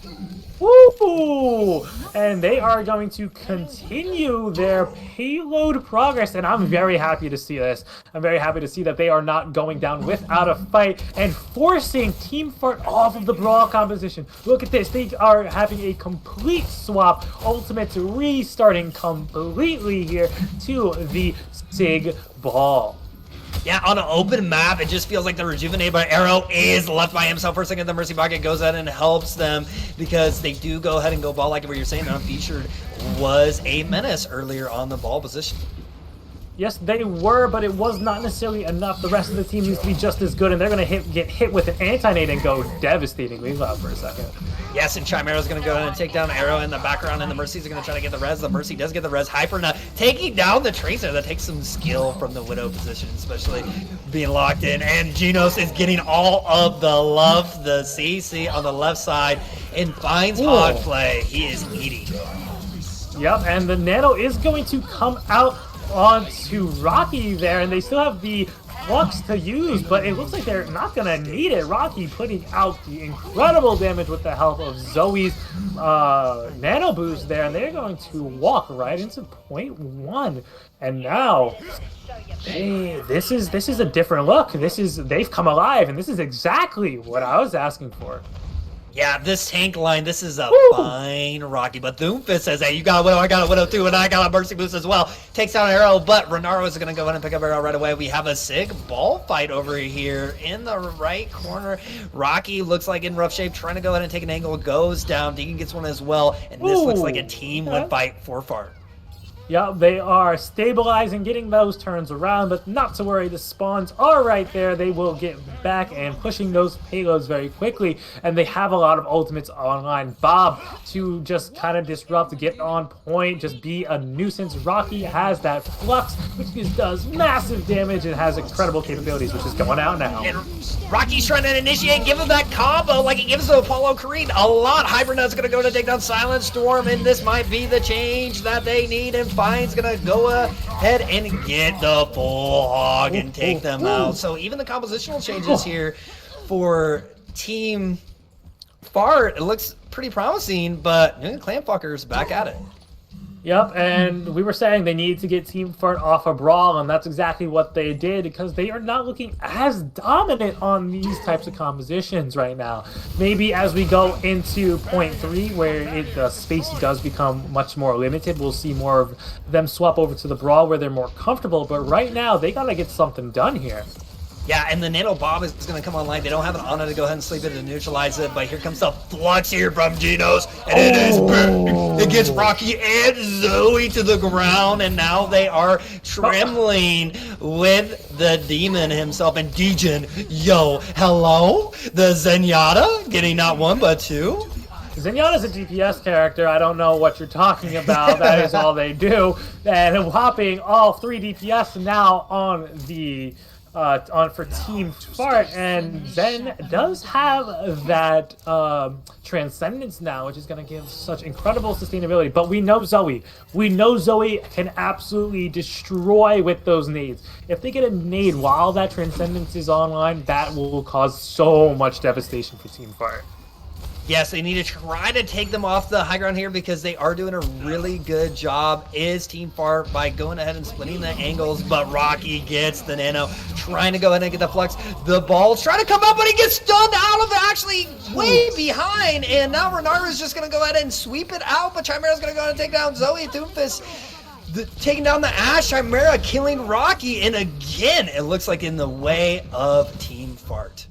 Woo! And they are going to continue their payload progress, and I'm very happy to see this. I'm very happy to see that they are not going down without a fight and forcing Team Fart off of the brawl composition. Look at this. They are having a complete swap. Ultimate restarting completely here to the Sig Ball. Yeah, on an open map, it just feels like the Rejuvenate, but Arrow is left by himself for a second. The Mercy Bucket goes ahead and helps them because they do go ahead and go ball like what you're saying. Unfeatured was a menace earlier on the ball position. Yes, they were, but it was not necessarily enough. The rest of the team needs to be just as good, and they're going to get hit with an anti-nade and go devastatingly loud for a second. Yes, and Chimera's going to go ahead and take down Arrow in the background, and the Mercy's going to try to get the res. The Mercy does get the res. Hyperna taking down the Tracer. That takes some skill from the Widow position, especially being locked in. And Genos is getting all of the love. The CC on the left side and finds hog play. He is eating. Yep, and the Nano is going to come out onto Rocky there, and they still have the Flux to use, but it looks like they're not going to need it. Rocky putting out the incredible damage with the help of Zoe's Nano Boost there, and they're going to walk right into .1. And now, this is a different look. They've come alive, and this is exactly what I was asking for. Yeah, this tank line, this is a fine Rocky, but Doomfist says, hey, you got a Widow, I got a Widow too, and I got a Mercy Boost as well. Takes out Arrow, but Renaro is going to go ahead and pick up Arrow right away. We have a Sig ball fight over here in the right corner. Rocky looks like in rough shape, trying to go ahead and take an angle, goes down. Deegan gets one as well, and this looks like a team-win fight for Fart. Yeah, they are stabilizing, getting those turns around, but not to worry, the spawns are right there. They will get back and pushing those payloads very quickly, and they have a lot of ultimates online. Bob to just kind of disrupt, get on point, just be a nuisance. Rocky has that Flux, which just does massive damage and has incredible capabilities, which is going out now. And Rocky's trying to initiate, give him that combo like he gives to Apollo Creed a lot. Hybernet's going to go to take down Silent Storm, and this might be the change that they need, and Fine's gonna go ahead and get the full hog and take them out. So even the compositional changes here for Team Fart, it looks pretty promising, but New England Clam fuckers back at it. Yep, and we were saying they need to get Team Fart off a brawl, and that's exactly what they did because they are not looking as dominant on these types of compositions right now. Maybe as we go into .3, where the space does become much more limited, we'll see more of them swap over to the brawl where they're more comfortable, but right now they gotta get something done here. Yeah, and the Nano Bomb is going to come online. They don't have an Ana to go ahead and sleep it and neutralize it, but here comes the Flux here from Genos, and it is big. It gets Rocky and Zoe to the ground, and now they are trembling with the demon himself. And Degen, yo, hello? The Zenyatta getting not one, but two? Zenyatta's a DPS character. I don't know what you're talking about. That is all they do. And whopping all 3 DPS now on the... for Team Fart, and Zen does have that Transcendence now, which is going to give such incredible sustainability. But we know Zoe. We know Zoe can absolutely destroy with those nades. If they get a nade while that Transcendence is online, that will cause so much devastation for Team Fart. Yes, they need to try to take them off the high ground here because they are doing a really good job. Is Team Fart by going ahead and splitting the angles, but Rocky gets the nano, trying to go ahead and get the flex. The ball's trying to come up, but he gets stunned out of actually way behind, and now Renara is just going to go ahead and sweep it out, but Chimera's going to go ahead and take down Zoe. Doomfist taking down the Ash, Chimera killing Rocky, and again, it looks like in the way of Team Fart.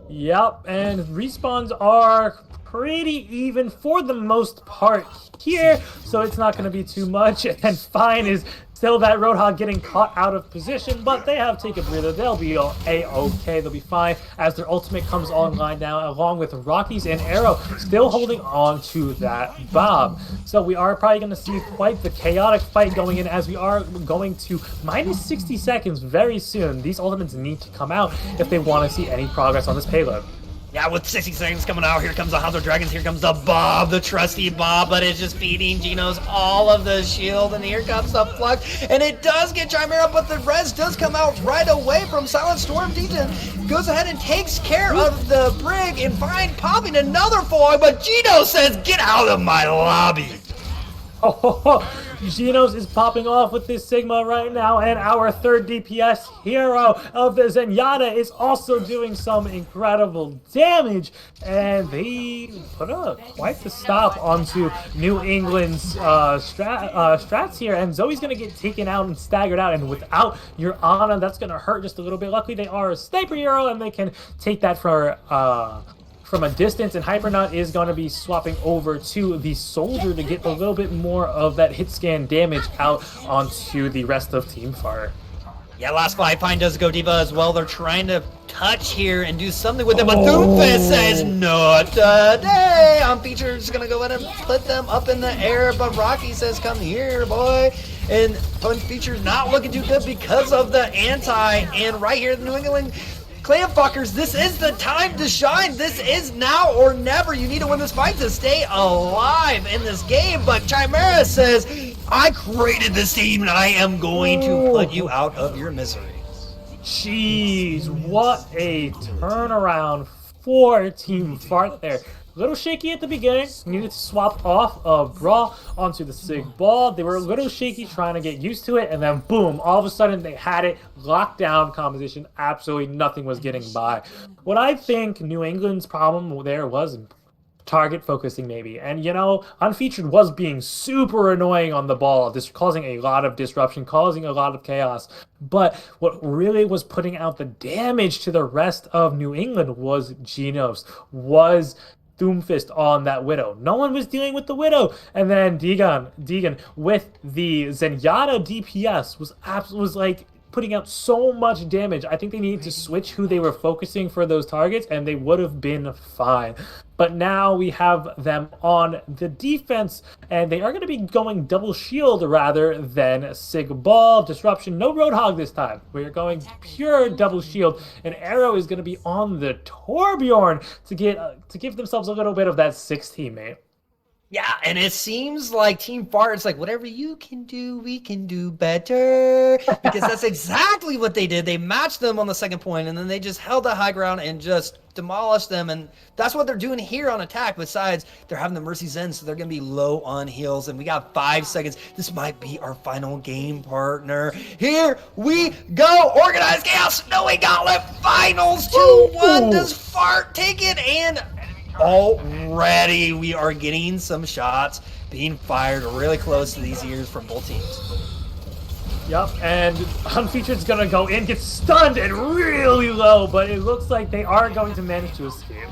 Yep, and respawns are pretty even for the most part here, so it's not going to be too much. And Fine is still that Roadhog getting caught out of position, but they have taken a breather. They'll be a-okay. They'll be fine as their ultimate comes online now, along with Rockies and Arrow still holding on to that bomb. So we are probably going to see quite the chaotic fight going in, as we are going to minus 60 seconds very soon. These ultimates need to come out if they want to see any progress on this payload. Yeah, with 60 seconds coming out, here comes the Hunter Dragons, here comes the Bob, the trusty Bob, but it's just feeding Geno's all of the shield, and here comes the Flux, and it does get Chimera, but the res does come out right away from Silent Storm. Deaton goes ahead and takes care of the Brig, and Fine popping another foil, but Geno says, get out of my lobby. Genos is popping off with this Sigma right now, and our third DPS hero of the Zenyatta is also doing some incredible damage, and they put quite the stop onto New England's strats here, and Zoe's going to get taken out and staggered out, and without your Ana, that's going to hurt just a little bit. Luckily, they are a sniper hero, and they can take that from a distance, and Hypernaut is going to be swapping over to the Soldier to get a little bit more of that hit scan damage out onto the rest of Team Fart. Yeah, last fight, Fine does go Diva as well. They're trying to touch here and do something with it, but Doomfist says, not today! Feature's going to go ahead and put them up in the air, but Rocky says, come here, boy. And Feature's not looking too good because of the anti, and right here, the New England Clam fuckers, this is the time to shine. This is now or never. You need to win this fight to stay alive in this game. But Chimera says, I created this team and I am going to put you out of your misery. Jeez, what a turnaround for Team Fart there. A little shaky at the beginning, needed to swap off of Brawl onto the Sig Ball. They were a little shaky trying to get used to it, and then boom, all of a sudden they had it locked down composition. Absolutely nothing was getting by. What I think New England's problem there was target focusing maybe, and you know, Unfeatured was being super annoying on the ball, just causing a lot of disruption, causing a lot of chaos. But what really was putting out the damage to the rest of New England was Genos, was Doomfist on that Widow. No one was dealing with the Widow, and then Deegan with the Zenyatta DPS was like putting out so much damage. I think they needed to switch who they were focusing for those targets, and they would have been fine. But now we have them on the defense, and they are going to be going double shield rather than Sig Ball. Disruption, no Roadhog this time. We're going pure double shield, and Arrow is going to be on the Torbjorn to give themselves a little bit of that 6 teammate. Yeah, and it seems like Team Fart is like, whatever you can do, we can do better. Because that's exactly what they did. They matched them on the second point, and then they just held the high ground and just demolished them. And that's what they're doing here on attack. Besides, they're having the Mercy Zens, so they're going to be low on heals. And we got 5 seconds. This might be our final game, partner. Here we go. Organized Chaos, Snowy Gauntlet, Finals 2-1. Does Fart take it? And already we are getting some shots being fired really close to these ears from both teams. Yep, and Unfeatured's gonna go in, get stunned and really low, but it looks like they are going to manage to escape.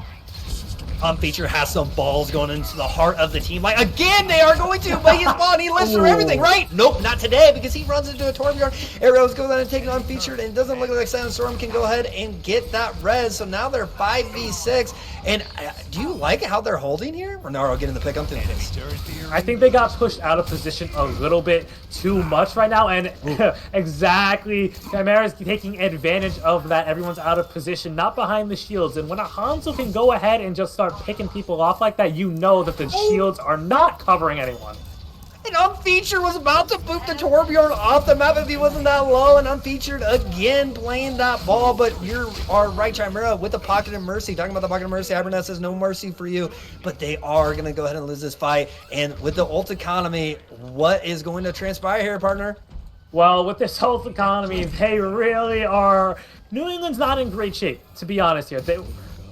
Unfeatured has some balls going into the heart of the team. Like, again, they are going to, but he's on. He lives through everything, right? Nope, not today, because he runs into a Torbjorn. Arrows goes out and takes Unfeatured, and it doesn't look like Silent Storm can go ahead and get that res. So now they're 5v6. And do you like how they're holding here? Renaro getting the pick on this. I think they got pushed out of position a little bit too much right now, and exactly, Chimera's taking advantage of that. Everyone's out of position, not behind the shields, and when a Hanzo can go ahead and just start picking people off like that, you know that the shields are not covering anyone. And Unfeatured was about to boot the Torbjorn off the map if he wasn't that low. And Unfeatured again playing that ball. But you are right, Chimera, with the Pocket of Mercy. Talking about the Pocket of Mercy, Hibernate says no mercy for you. But they are going to go ahead and lose this fight. And with the ult economy, what is going to transpire here, partner? Well, with this ult economy, they really are... New England's not in great shape, to be honest here.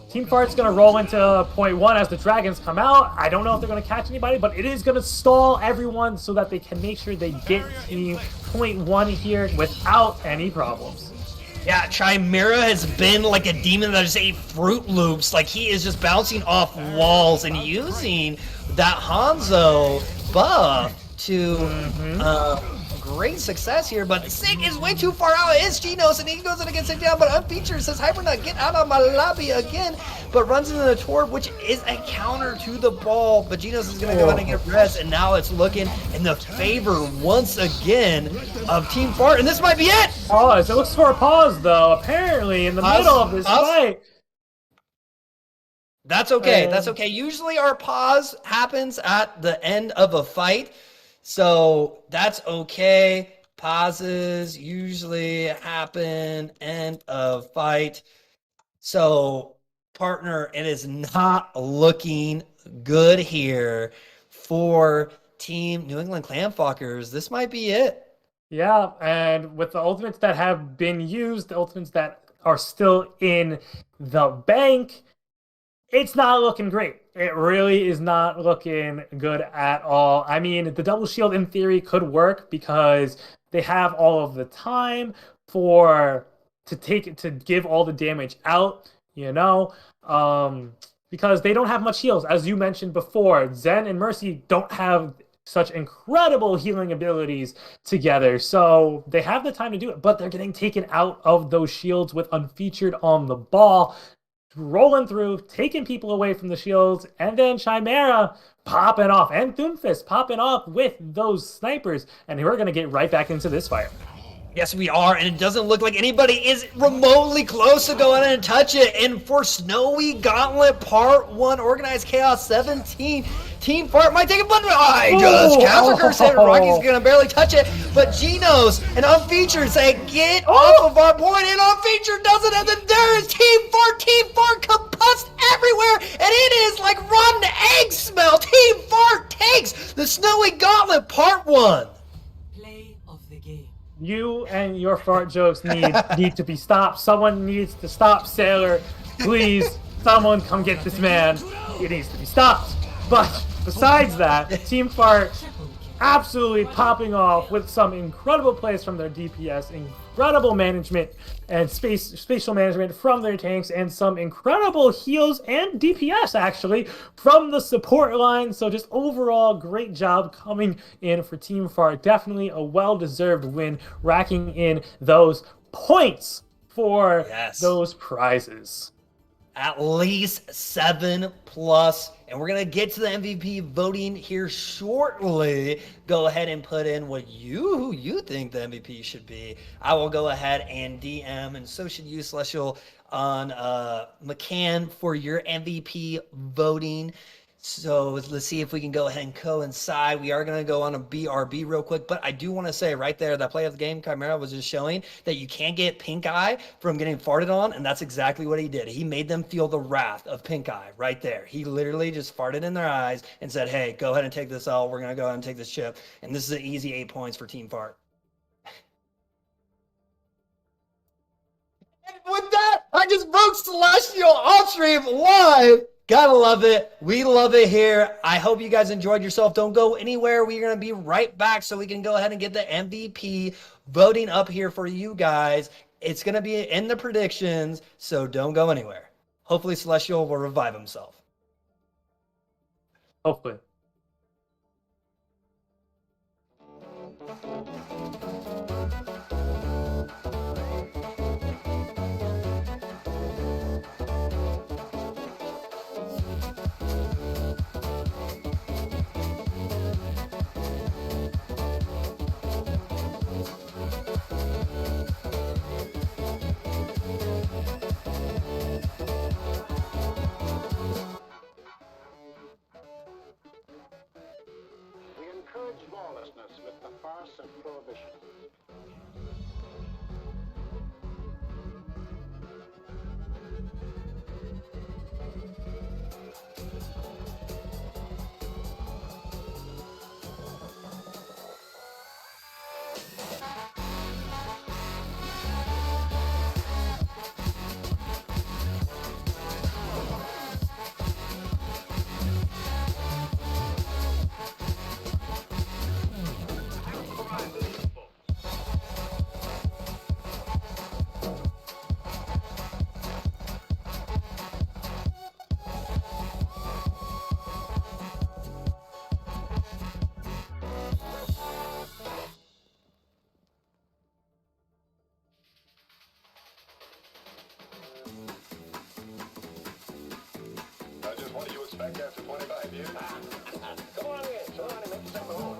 Team Fart's going to roll into point 1 as the Dragons come out. I don't know if they're going to catch anybody, but it is going to stall everyone so that they can make sure they get Team point 1 here without any problems. Yeah, Chimera has been like a demon that just ate Fruit Loops. Like, he is just bouncing off walls and using that Hanzo buff to great success here, but Sig is way too far out. It's Genos, and he goes in against it down, but Unfeatured says, Hibernate, get out of my lobby again, but runs into the Torb, which is a counter to the ball, but Genos is going to go ahead and get rest, and now it's looking in the favor once again of Team Fart, and this might be it! Pause. It looks for a pause, though, apparently, in the middle of this fight. That's okay. That's okay. Usually our pause happens at the end of a fight, so that's okay. Pauses usually happen end of fight. So, partner, it is not looking good here for Team New England Clamfuckers. This might be it. Yeah, and with the ultimates that have been used, the ultimates that are still in the bank, it's not looking great. It really is not looking good at all. I mean, the double shield in theory could work because they have all of the time to give all the damage out, you know, because they don't have much heals. As you mentioned before, Zen and Mercy don't have such incredible healing abilities together, so they have the time to do it, but they're getting taken out of those shields with Unfeatured on the ball, rolling through, taking people away from the shields, and then Chimera popping off, and Doomfist popping off with those snipers, and we're going to get right back into this fight. Yes, we are, and it doesn't look like anybody is remotely close to going in and touch it. And for Snowy Gauntlet Part 1, Organized Chaos 17, Team Fart might take a button. Clamfucker said Rocky's going to barely touch it, but Genos and Unfeatured say, get off of our point, and Unfeatured does it, and then there is Team Fart combust everywhere, and it is like rotten egg smell. Team Fart takes the Snowy Gauntlet Part 1. You and your fart jokes need to be stopped. Someone needs to stop Sailor. Please, someone come get this man. It needs to be stopped. But besides that, Team Fart absolutely popping off with some incredible plays from their DPS, incredible management and spatial management from their tanks, and some incredible heals and DPS actually from the support line. So just overall great job coming in for Team Fart. Definitely a well-deserved win, racking in those points for those prizes. At least 7+, and we're gonna get to the MVP voting here shortly. Go ahead and put in who you think the MVP should be. I will go ahead and DM, and so should you, Celestial, on McCann for your MVP voting. So let's see if we can go ahead and coincide. We are going to go on a BRB real quick, but I do want to say right there, that play of the game, Chimera was just showing that you can't get pink eye from getting farted on, and that's exactly what he did. He made them feel the wrath of pink eye right there. He literally just farted in their eyes and said, hey, go ahead and take this out. We're going to go ahead and take this chip, and this is an easy 8 points for Team Fart. And with that, I just broke Celestial off stream live. Gotta love it. We love it here. I hope you guys enjoyed yourself. Don't go anywhere. We're going to be right back so we can go ahead and get the MVP voting up here for you guys. It's going to be in the predictions, so don't go anywhere. Hopefully Celestial will revive himself. Hopefully. lawlessness with the farce of prohibition. What do you expect after 25 years? Go on in, and make yourself at home.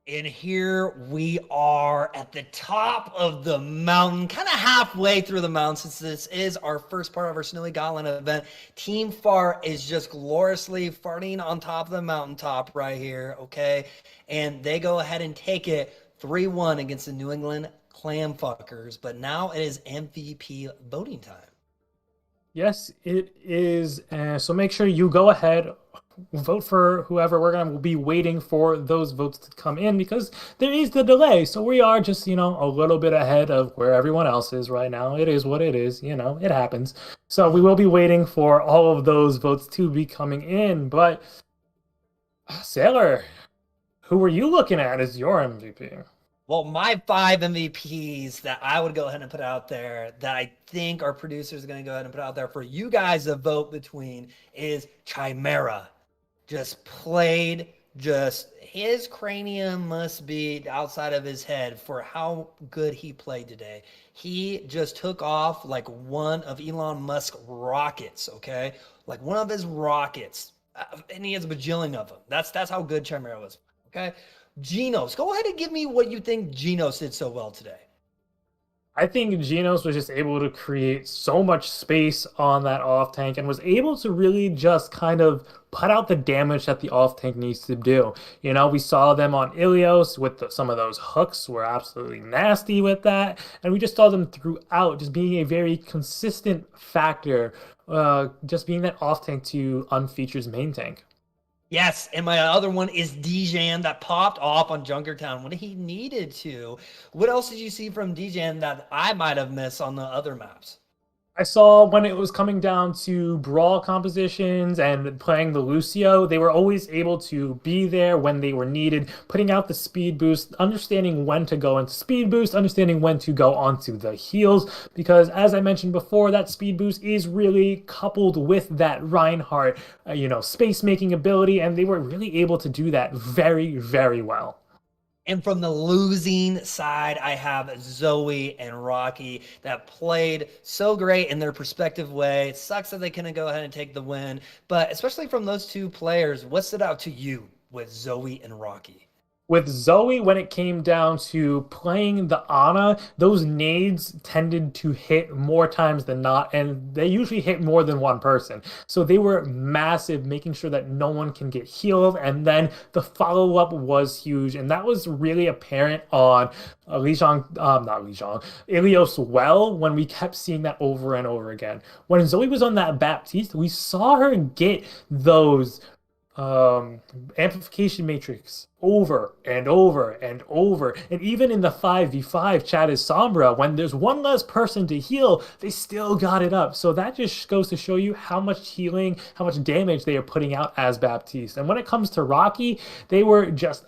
And here we are at the top of the mountain, kind of halfway through the mountain, since this is our first part of our Snowy Gauntlet event. Team Fart is just gloriously farting on top of the mountaintop right here, okay? And they go ahead and take it 3-1 against the New England Clam Fuckers. But now it is MVP voting time. Yes, it is. So make sure you go ahead, vote for whoever. We'll be waiting for those votes to come in because there is the delay. So we are just, a little bit ahead of where everyone else is right now. It is what it is, it happens. So we will be waiting for all of those votes to be coming in. But Sailor, who were you looking at as your MVP? Well, my 5 MVPs that I would go ahead and put out there that I think our producers are going to go ahead and put out there for you guys to vote between is Chimera. His cranium must be outside of his head for how good he played today. He just took off like one of Elon Musk's rockets, okay? Like one of his rockets. And he has a bajillion of them. That's how good Chimera was, okay? Genos, go ahead and give me what you think Genos did so well today. I think Genos was just able to create so much space on that off tank and was able to really just kind of put out the damage that the off tank needs to do. We saw them on Ilios with some of those hooks were absolutely nasty with that. And we just saw them throughout just being a very consistent factor, just being that off tank to Unfeatured's main tank. Yes, and my other one is Djan that popped off on Junkertown when he needed to. What else did you see from Djan that I might have missed on the other maps? I saw when it was coming down to brawl compositions and playing the Lucio, they were always able to be there when they were needed, putting out the speed boost, understanding when to go into speed boost, understanding when to go onto the heals, because as I mentioned before, that speed boost is really coupled with that Reinhardt, space-making ability, and they were really able to do that very, very well. And from the losing side, I have Zoe and Rocky that played so great in their respective way. It sucks that they couldn't go ahead and take the win. But especially from those two players, what stood out to you with Zoe and Rocky? with Zoe, when it came down to playing the Ana, those nades tended to hit more times than not, and they usually hit more than one person. So they were massive, making sure that no one can get healed, and then the follow-up was huge, and that was really apparent on Ilios well, when we kept seeing that over and over again. When Zoe was on that Baptiste, we saw her get those amplification matrix over and over and over, and even in the 5v5 Chad is Sombra, when there's one less person to heal, they still got it up. So that just goes to show you how much healing, how much damage they are putting out as Baptiste. And when it comes to Rocky, they were just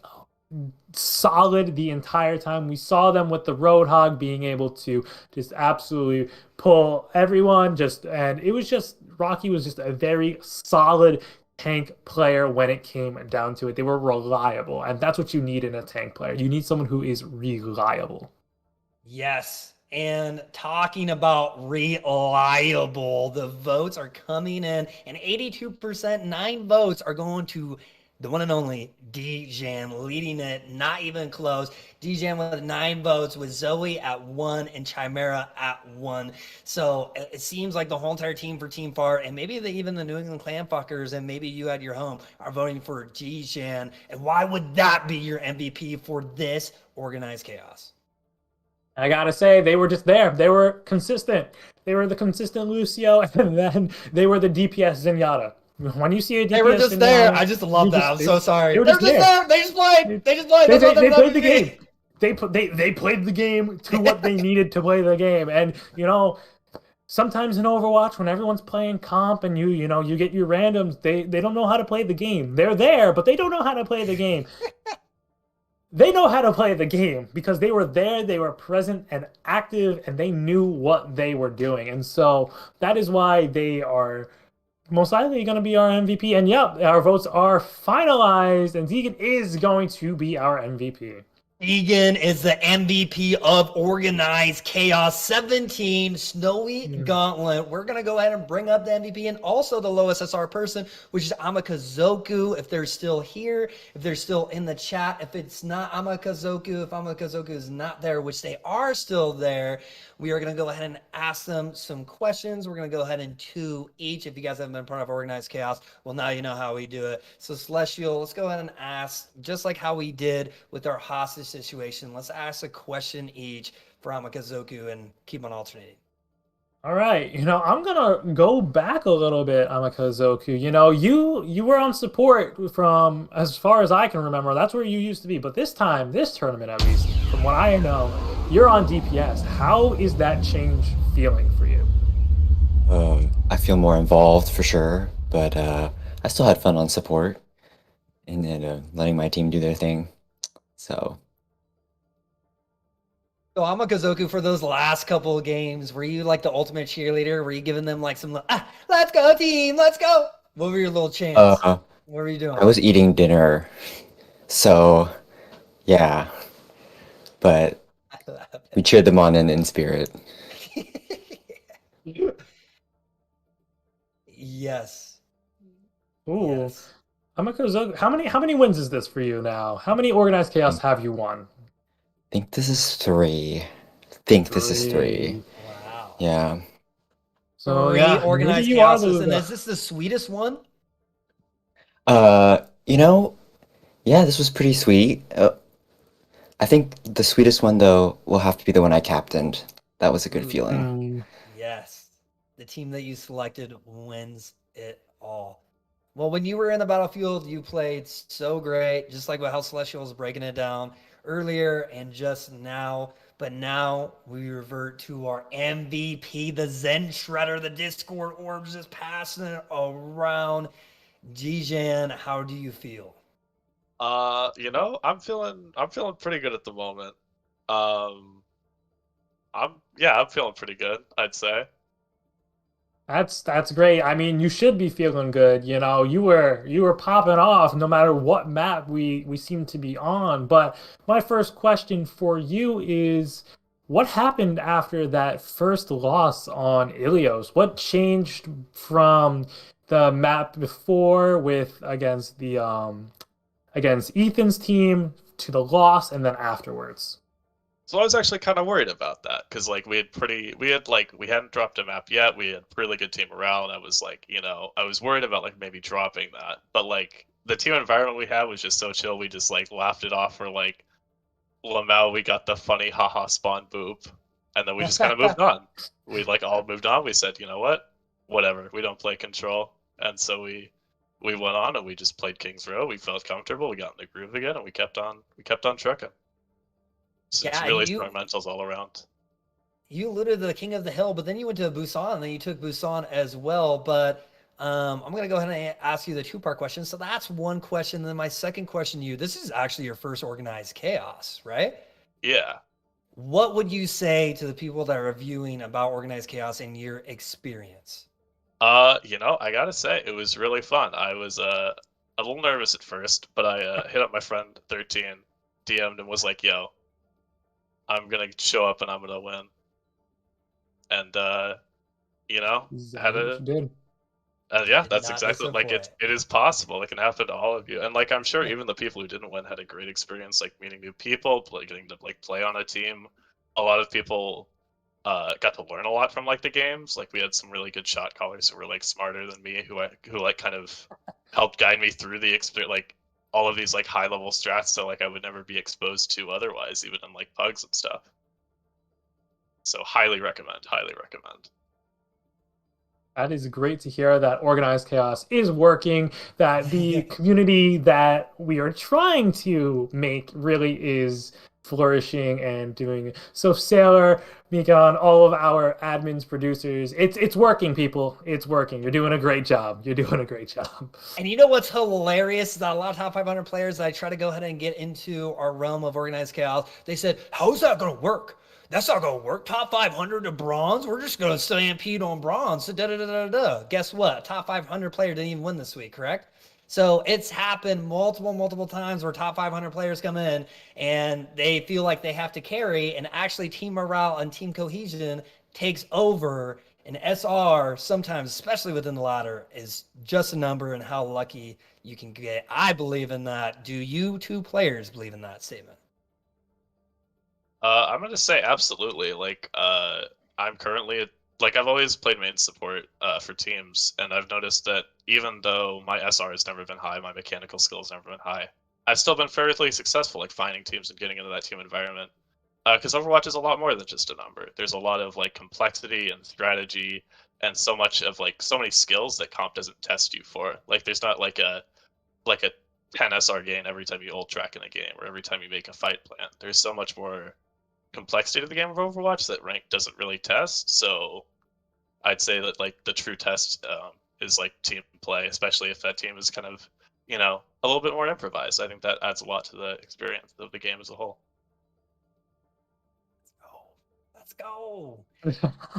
solid the entire time. We saw them with the Roadhog being able to just absolutely pull everyone, and it was just, Rocky was just a very solid tank player when it came down to it. They were reliable, and that's what you need in a tank player. You need someone who is reliable. Yes. And talking about reliable, the votes are coming in, and 82%, 9 votes are going to the one and only D-Jan, leading it, not even close. D-Jan with 9 votes, with Zoe at 1 and Chimera at 1. So it seems like the whole entire team for Team Far, and maybe even the New England Clam fuckers, and maybe you at your home, are voting for D-Jan. And why would that be your MVP for this organized chaos? I gotta say, they were just there. They were consistent. They were the consistent Lucio, and then they were the DPS Zenyatta. When you see a DPS, they were just there. I just love that. I'm so sorry. They were just there. They just played. They just played. They played the game. They played the game to what they needed to play the game. And you know, sometimes in Overwatch, when everyone's playing comp and you get your randoms, they don't know how to play the game. They're there, but they don't know how to play the game. They know how to play the game because they were there, they were present and active, and they knew what they were doing. And so that is why they are most likely going to be our MVP. And yep, our votes are finalized, and Deegan is going to be our MVP. Deegan is the MVP of Organized Chaos 17 Snowy Gauntlet. We're going to go ahead and bring up the MVP and also the low SSR person, which is Amakazoku, if they're still here, if they're still in the chat. If it's not Amakazoku, if Amakazoku is not there, which they are still there, we are going to go ahead and ask them some questions. We're going to go ahead and 2 each. If you guys haven't been part of Organized Chaos, well, now you know how we do it. So Celestial, let's go ahead and ask, just like how we did with our hostage situation, let's ask a question each for Amakazoku and keep on alternating. All right, I'm gonna go back a little bit, Amakazoku. You were on support from, as far as I can remember. That's where you used to be. But this time, this tournament at least, from what I know, you're on DPS. How is that change feeling for you? I feel more involved for sure, but I still had fun on support and letting my team do their thing. So Amakazoku, for those last couple of games, were you like the ultimate cheerleader? Were you giving them like some, let's go team, let's go? What were your little chants? What were you doing? I was eating dinner, so yeah, but we cheered them on in spirit. Yes. Ooh. Yes. Amakazoku, how many wins is this for you now? How many Organized Chaos have you won? I think this is 3. This is 3. Wow. Yeah. So yeah, Organized Chaos, and is this the sweetest one? Yeah, this was pretty sweet. I think the sweetest one though will have to be the one I captained. That was a good feeling. Yes. The team that you selected wins it all. Well, when you were in the battlefield, you played so great, just like how Celestial was breaking it down earlier and just now. But now we revert to our MVP, the Zen Shredder. The Discord orbs just passing it around. G-Jan, how do you feel? I'm feeling pretty good at the moment. I'm feeling pretty good, I'd say. That's great. I mean, you should be feeling good. You were popping off no matter what map we seem to be on. But my first question for you is, what happened after that first loss on Ilios? What changed from the map before against Ethan's team to the loss and then afterwards. So I was actually kind of worried about that because like we hadn't dropped a map yet. We had really good team morale, and I was like, I was worried about like maybe dropping that. But like the team environment we had was just so chill. We just like laughed it off for like Lamau. We got the funny haha spawn boop, and then we just kind of moved on. We like all moved on. We said, you know what, whatever. We don't play control, and so we went on and we just played Kings Row. We felt comfortable. We got in the groove again, and we kept on trucking. So it's really strong mentals all around. You alluded to the King of the Hill, but then you went to Busan, and then you took Busan as well. But I'm going to go ahead and ask you the two-part question. So that's one question. Then my second question to you, this is actually your first organized chaos, right? Yeah. What would you say to the people that are viewing about organized chaos in your experience? I gotta say, it was really fun. I was a little nervous at first, but I hit up my friend 13, DM'd and was like, yo, I'm gonna show up and I'm gonna win. And that's exactly like it is possible. It can happen to all of you. And like I'm sure even the people who didn't win had a great experience, like meeting new people, getting to like play on a team. A lot of people got to learn a lot from like the games. Like we had some really good shot callers who were like smarter than me, who like kind of helped guide me through the experience, like all of these like high level strats that like I would never be exposed to otherwise, even in like pugs and stuff. So highly recommend. That is great to hear that organized chaos is working, that the community that we are trying to make really is flourishing and doing so. Sailor, Mikon, all of our admins, producers, it's working, people. It's working. You're doing a great job. And you know what's hilarious is that a lot of top 500 players that I try to go ahead and get into our realm of organized chaos, they said, how's that going to work? That's not going to work. Top 500 to bronze? We're just going to stampede on bronze. So Guess what? Top 500 player didn't even win this week, correct? So it's happened multiple times where top 500 players come in and they feel like they have to carry, and actually team morale and team cohesion takes over. And SR sometimes, especially within the ladder, is just a number and how lucky you can get. I believe in that. Do you two players believe in that statement? I'm gonna say absolutely. Like, I'm currently I've always played main support for teams, and I've noticed that even though my SR has never been high, my mechanical skills never been high, I've still been fairly successful, like finding teams and getting into that team environment. Because Overwatch is a lot more than just a number. There's a lot of like complexity and strategy, and so much of like so many skills that comp doesn't test you for. Like, there's not like a 10 SR gain every time you ult track in a game or every time you make a fight plan. There's so much more complexity to the game of Overwatch that rank doesn't really test. So I'd say that like the true test is like team play, especially if that team is kind of a little bit more improvised. I think that adds a lot to the experience of the game as a whole. Let's go.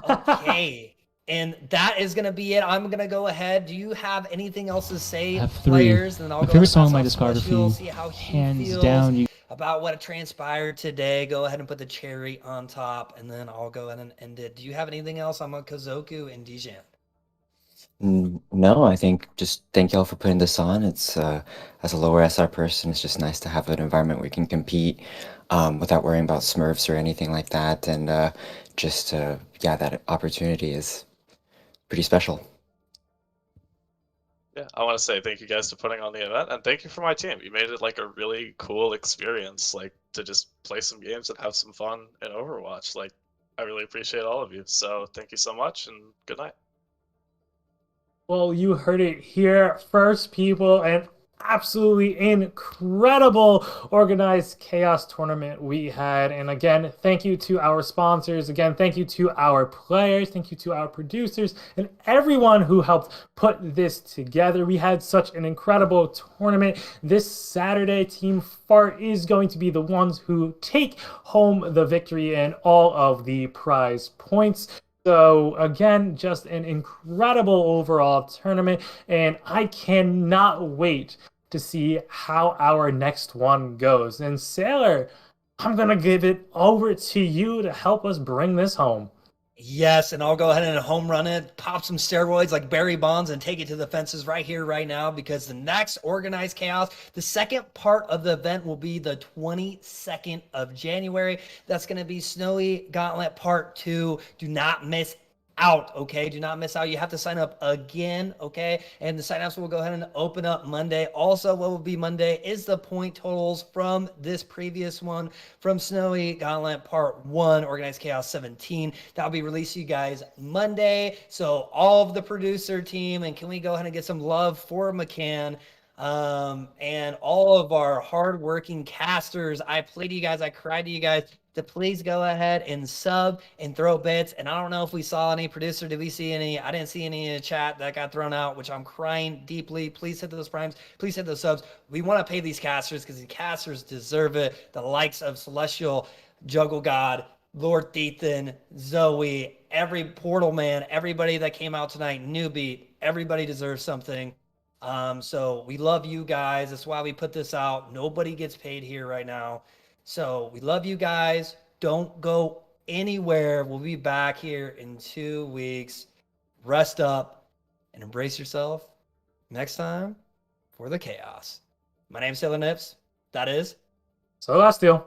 Okay. And that is going to be it. I'm going to go ahead. Do you have anything else to say, players? And then I'll My go favorite song in my my discography, see how he hands feels down. about what transpired today. Go ahead and put the cherry on top, and then I'll go ahead and end it. Do you have anything else on Kazoku and Dijan? No, I think just thank y'all for putting this on. It's as a lower SR person, it's just nice to have an environment where we can compete without worrying about Smurfs or anything like that. And that opportunity is pretty special. Yeah, I want to say thank you guys for putting on the event, and thank you for my team. You made it like a really cool experience, like to just play some games and have some fun in Overwatch. Like, I really appreciate all of you. So thank you so much, and good night. Well, you heard it here first, people, and absolutely incredible organized chaos tournament we had. And again, thank you to our sponsors. Again, thank you to our players. Thank you to our producers and everyone who helped put this together. We had such an incredible tournament. This Saturday, Team Fart is going to be the ones who take home the victory and all of the prize points. So again, just an incredible overall tournament, and I cannot wait to see how our next one goes. And Sailor, I'm going to give it over to you to help us bring this home. Yes, and I'll go ahead and home run it, pop some steroids like Barry Bonds, and take it to the fences right here, right now, because the next Organized Chaos, the second part of the event will be the 22nd of January. That's going to be Snowy Gauntlet Part 2. Do not miss out, okay? Do not miss out. You have to sign up again, okay? And the signups will go ahead and open up Monday. Also, what will be Monday is the point totals from this previous one, from Snowy Gauntlet Part 1, Organized Chaos 17. That'll be released to you guys Monday. So all of the producer team, and can we go ahead and get some love for McCann? And all of our hardworking casters. I played to you guys. I cried to you guys to please go ahead and sub and throw bits. And I don't know if we saw any producer. Did we see any? I didn't see any in the chat that got thrown out, which I'm crying deeply. Please hit those primes. Please hit those subs. We want to pay these casters because the casters deserve it. The likes of Celestial, Juggle God, Lord Thethan, Zoe, every Portal Man, everybody that came out tonight, Newbie, everybody deserves something. So we love you guys. That's why we put this out. Nobody gets paid here right now. So we love you guys. Don't go anywhere. We'll be back here in 2 weeks. Rest up and embrace yourself next time for the chaos. My name's Taylor Nips. That is Celestial.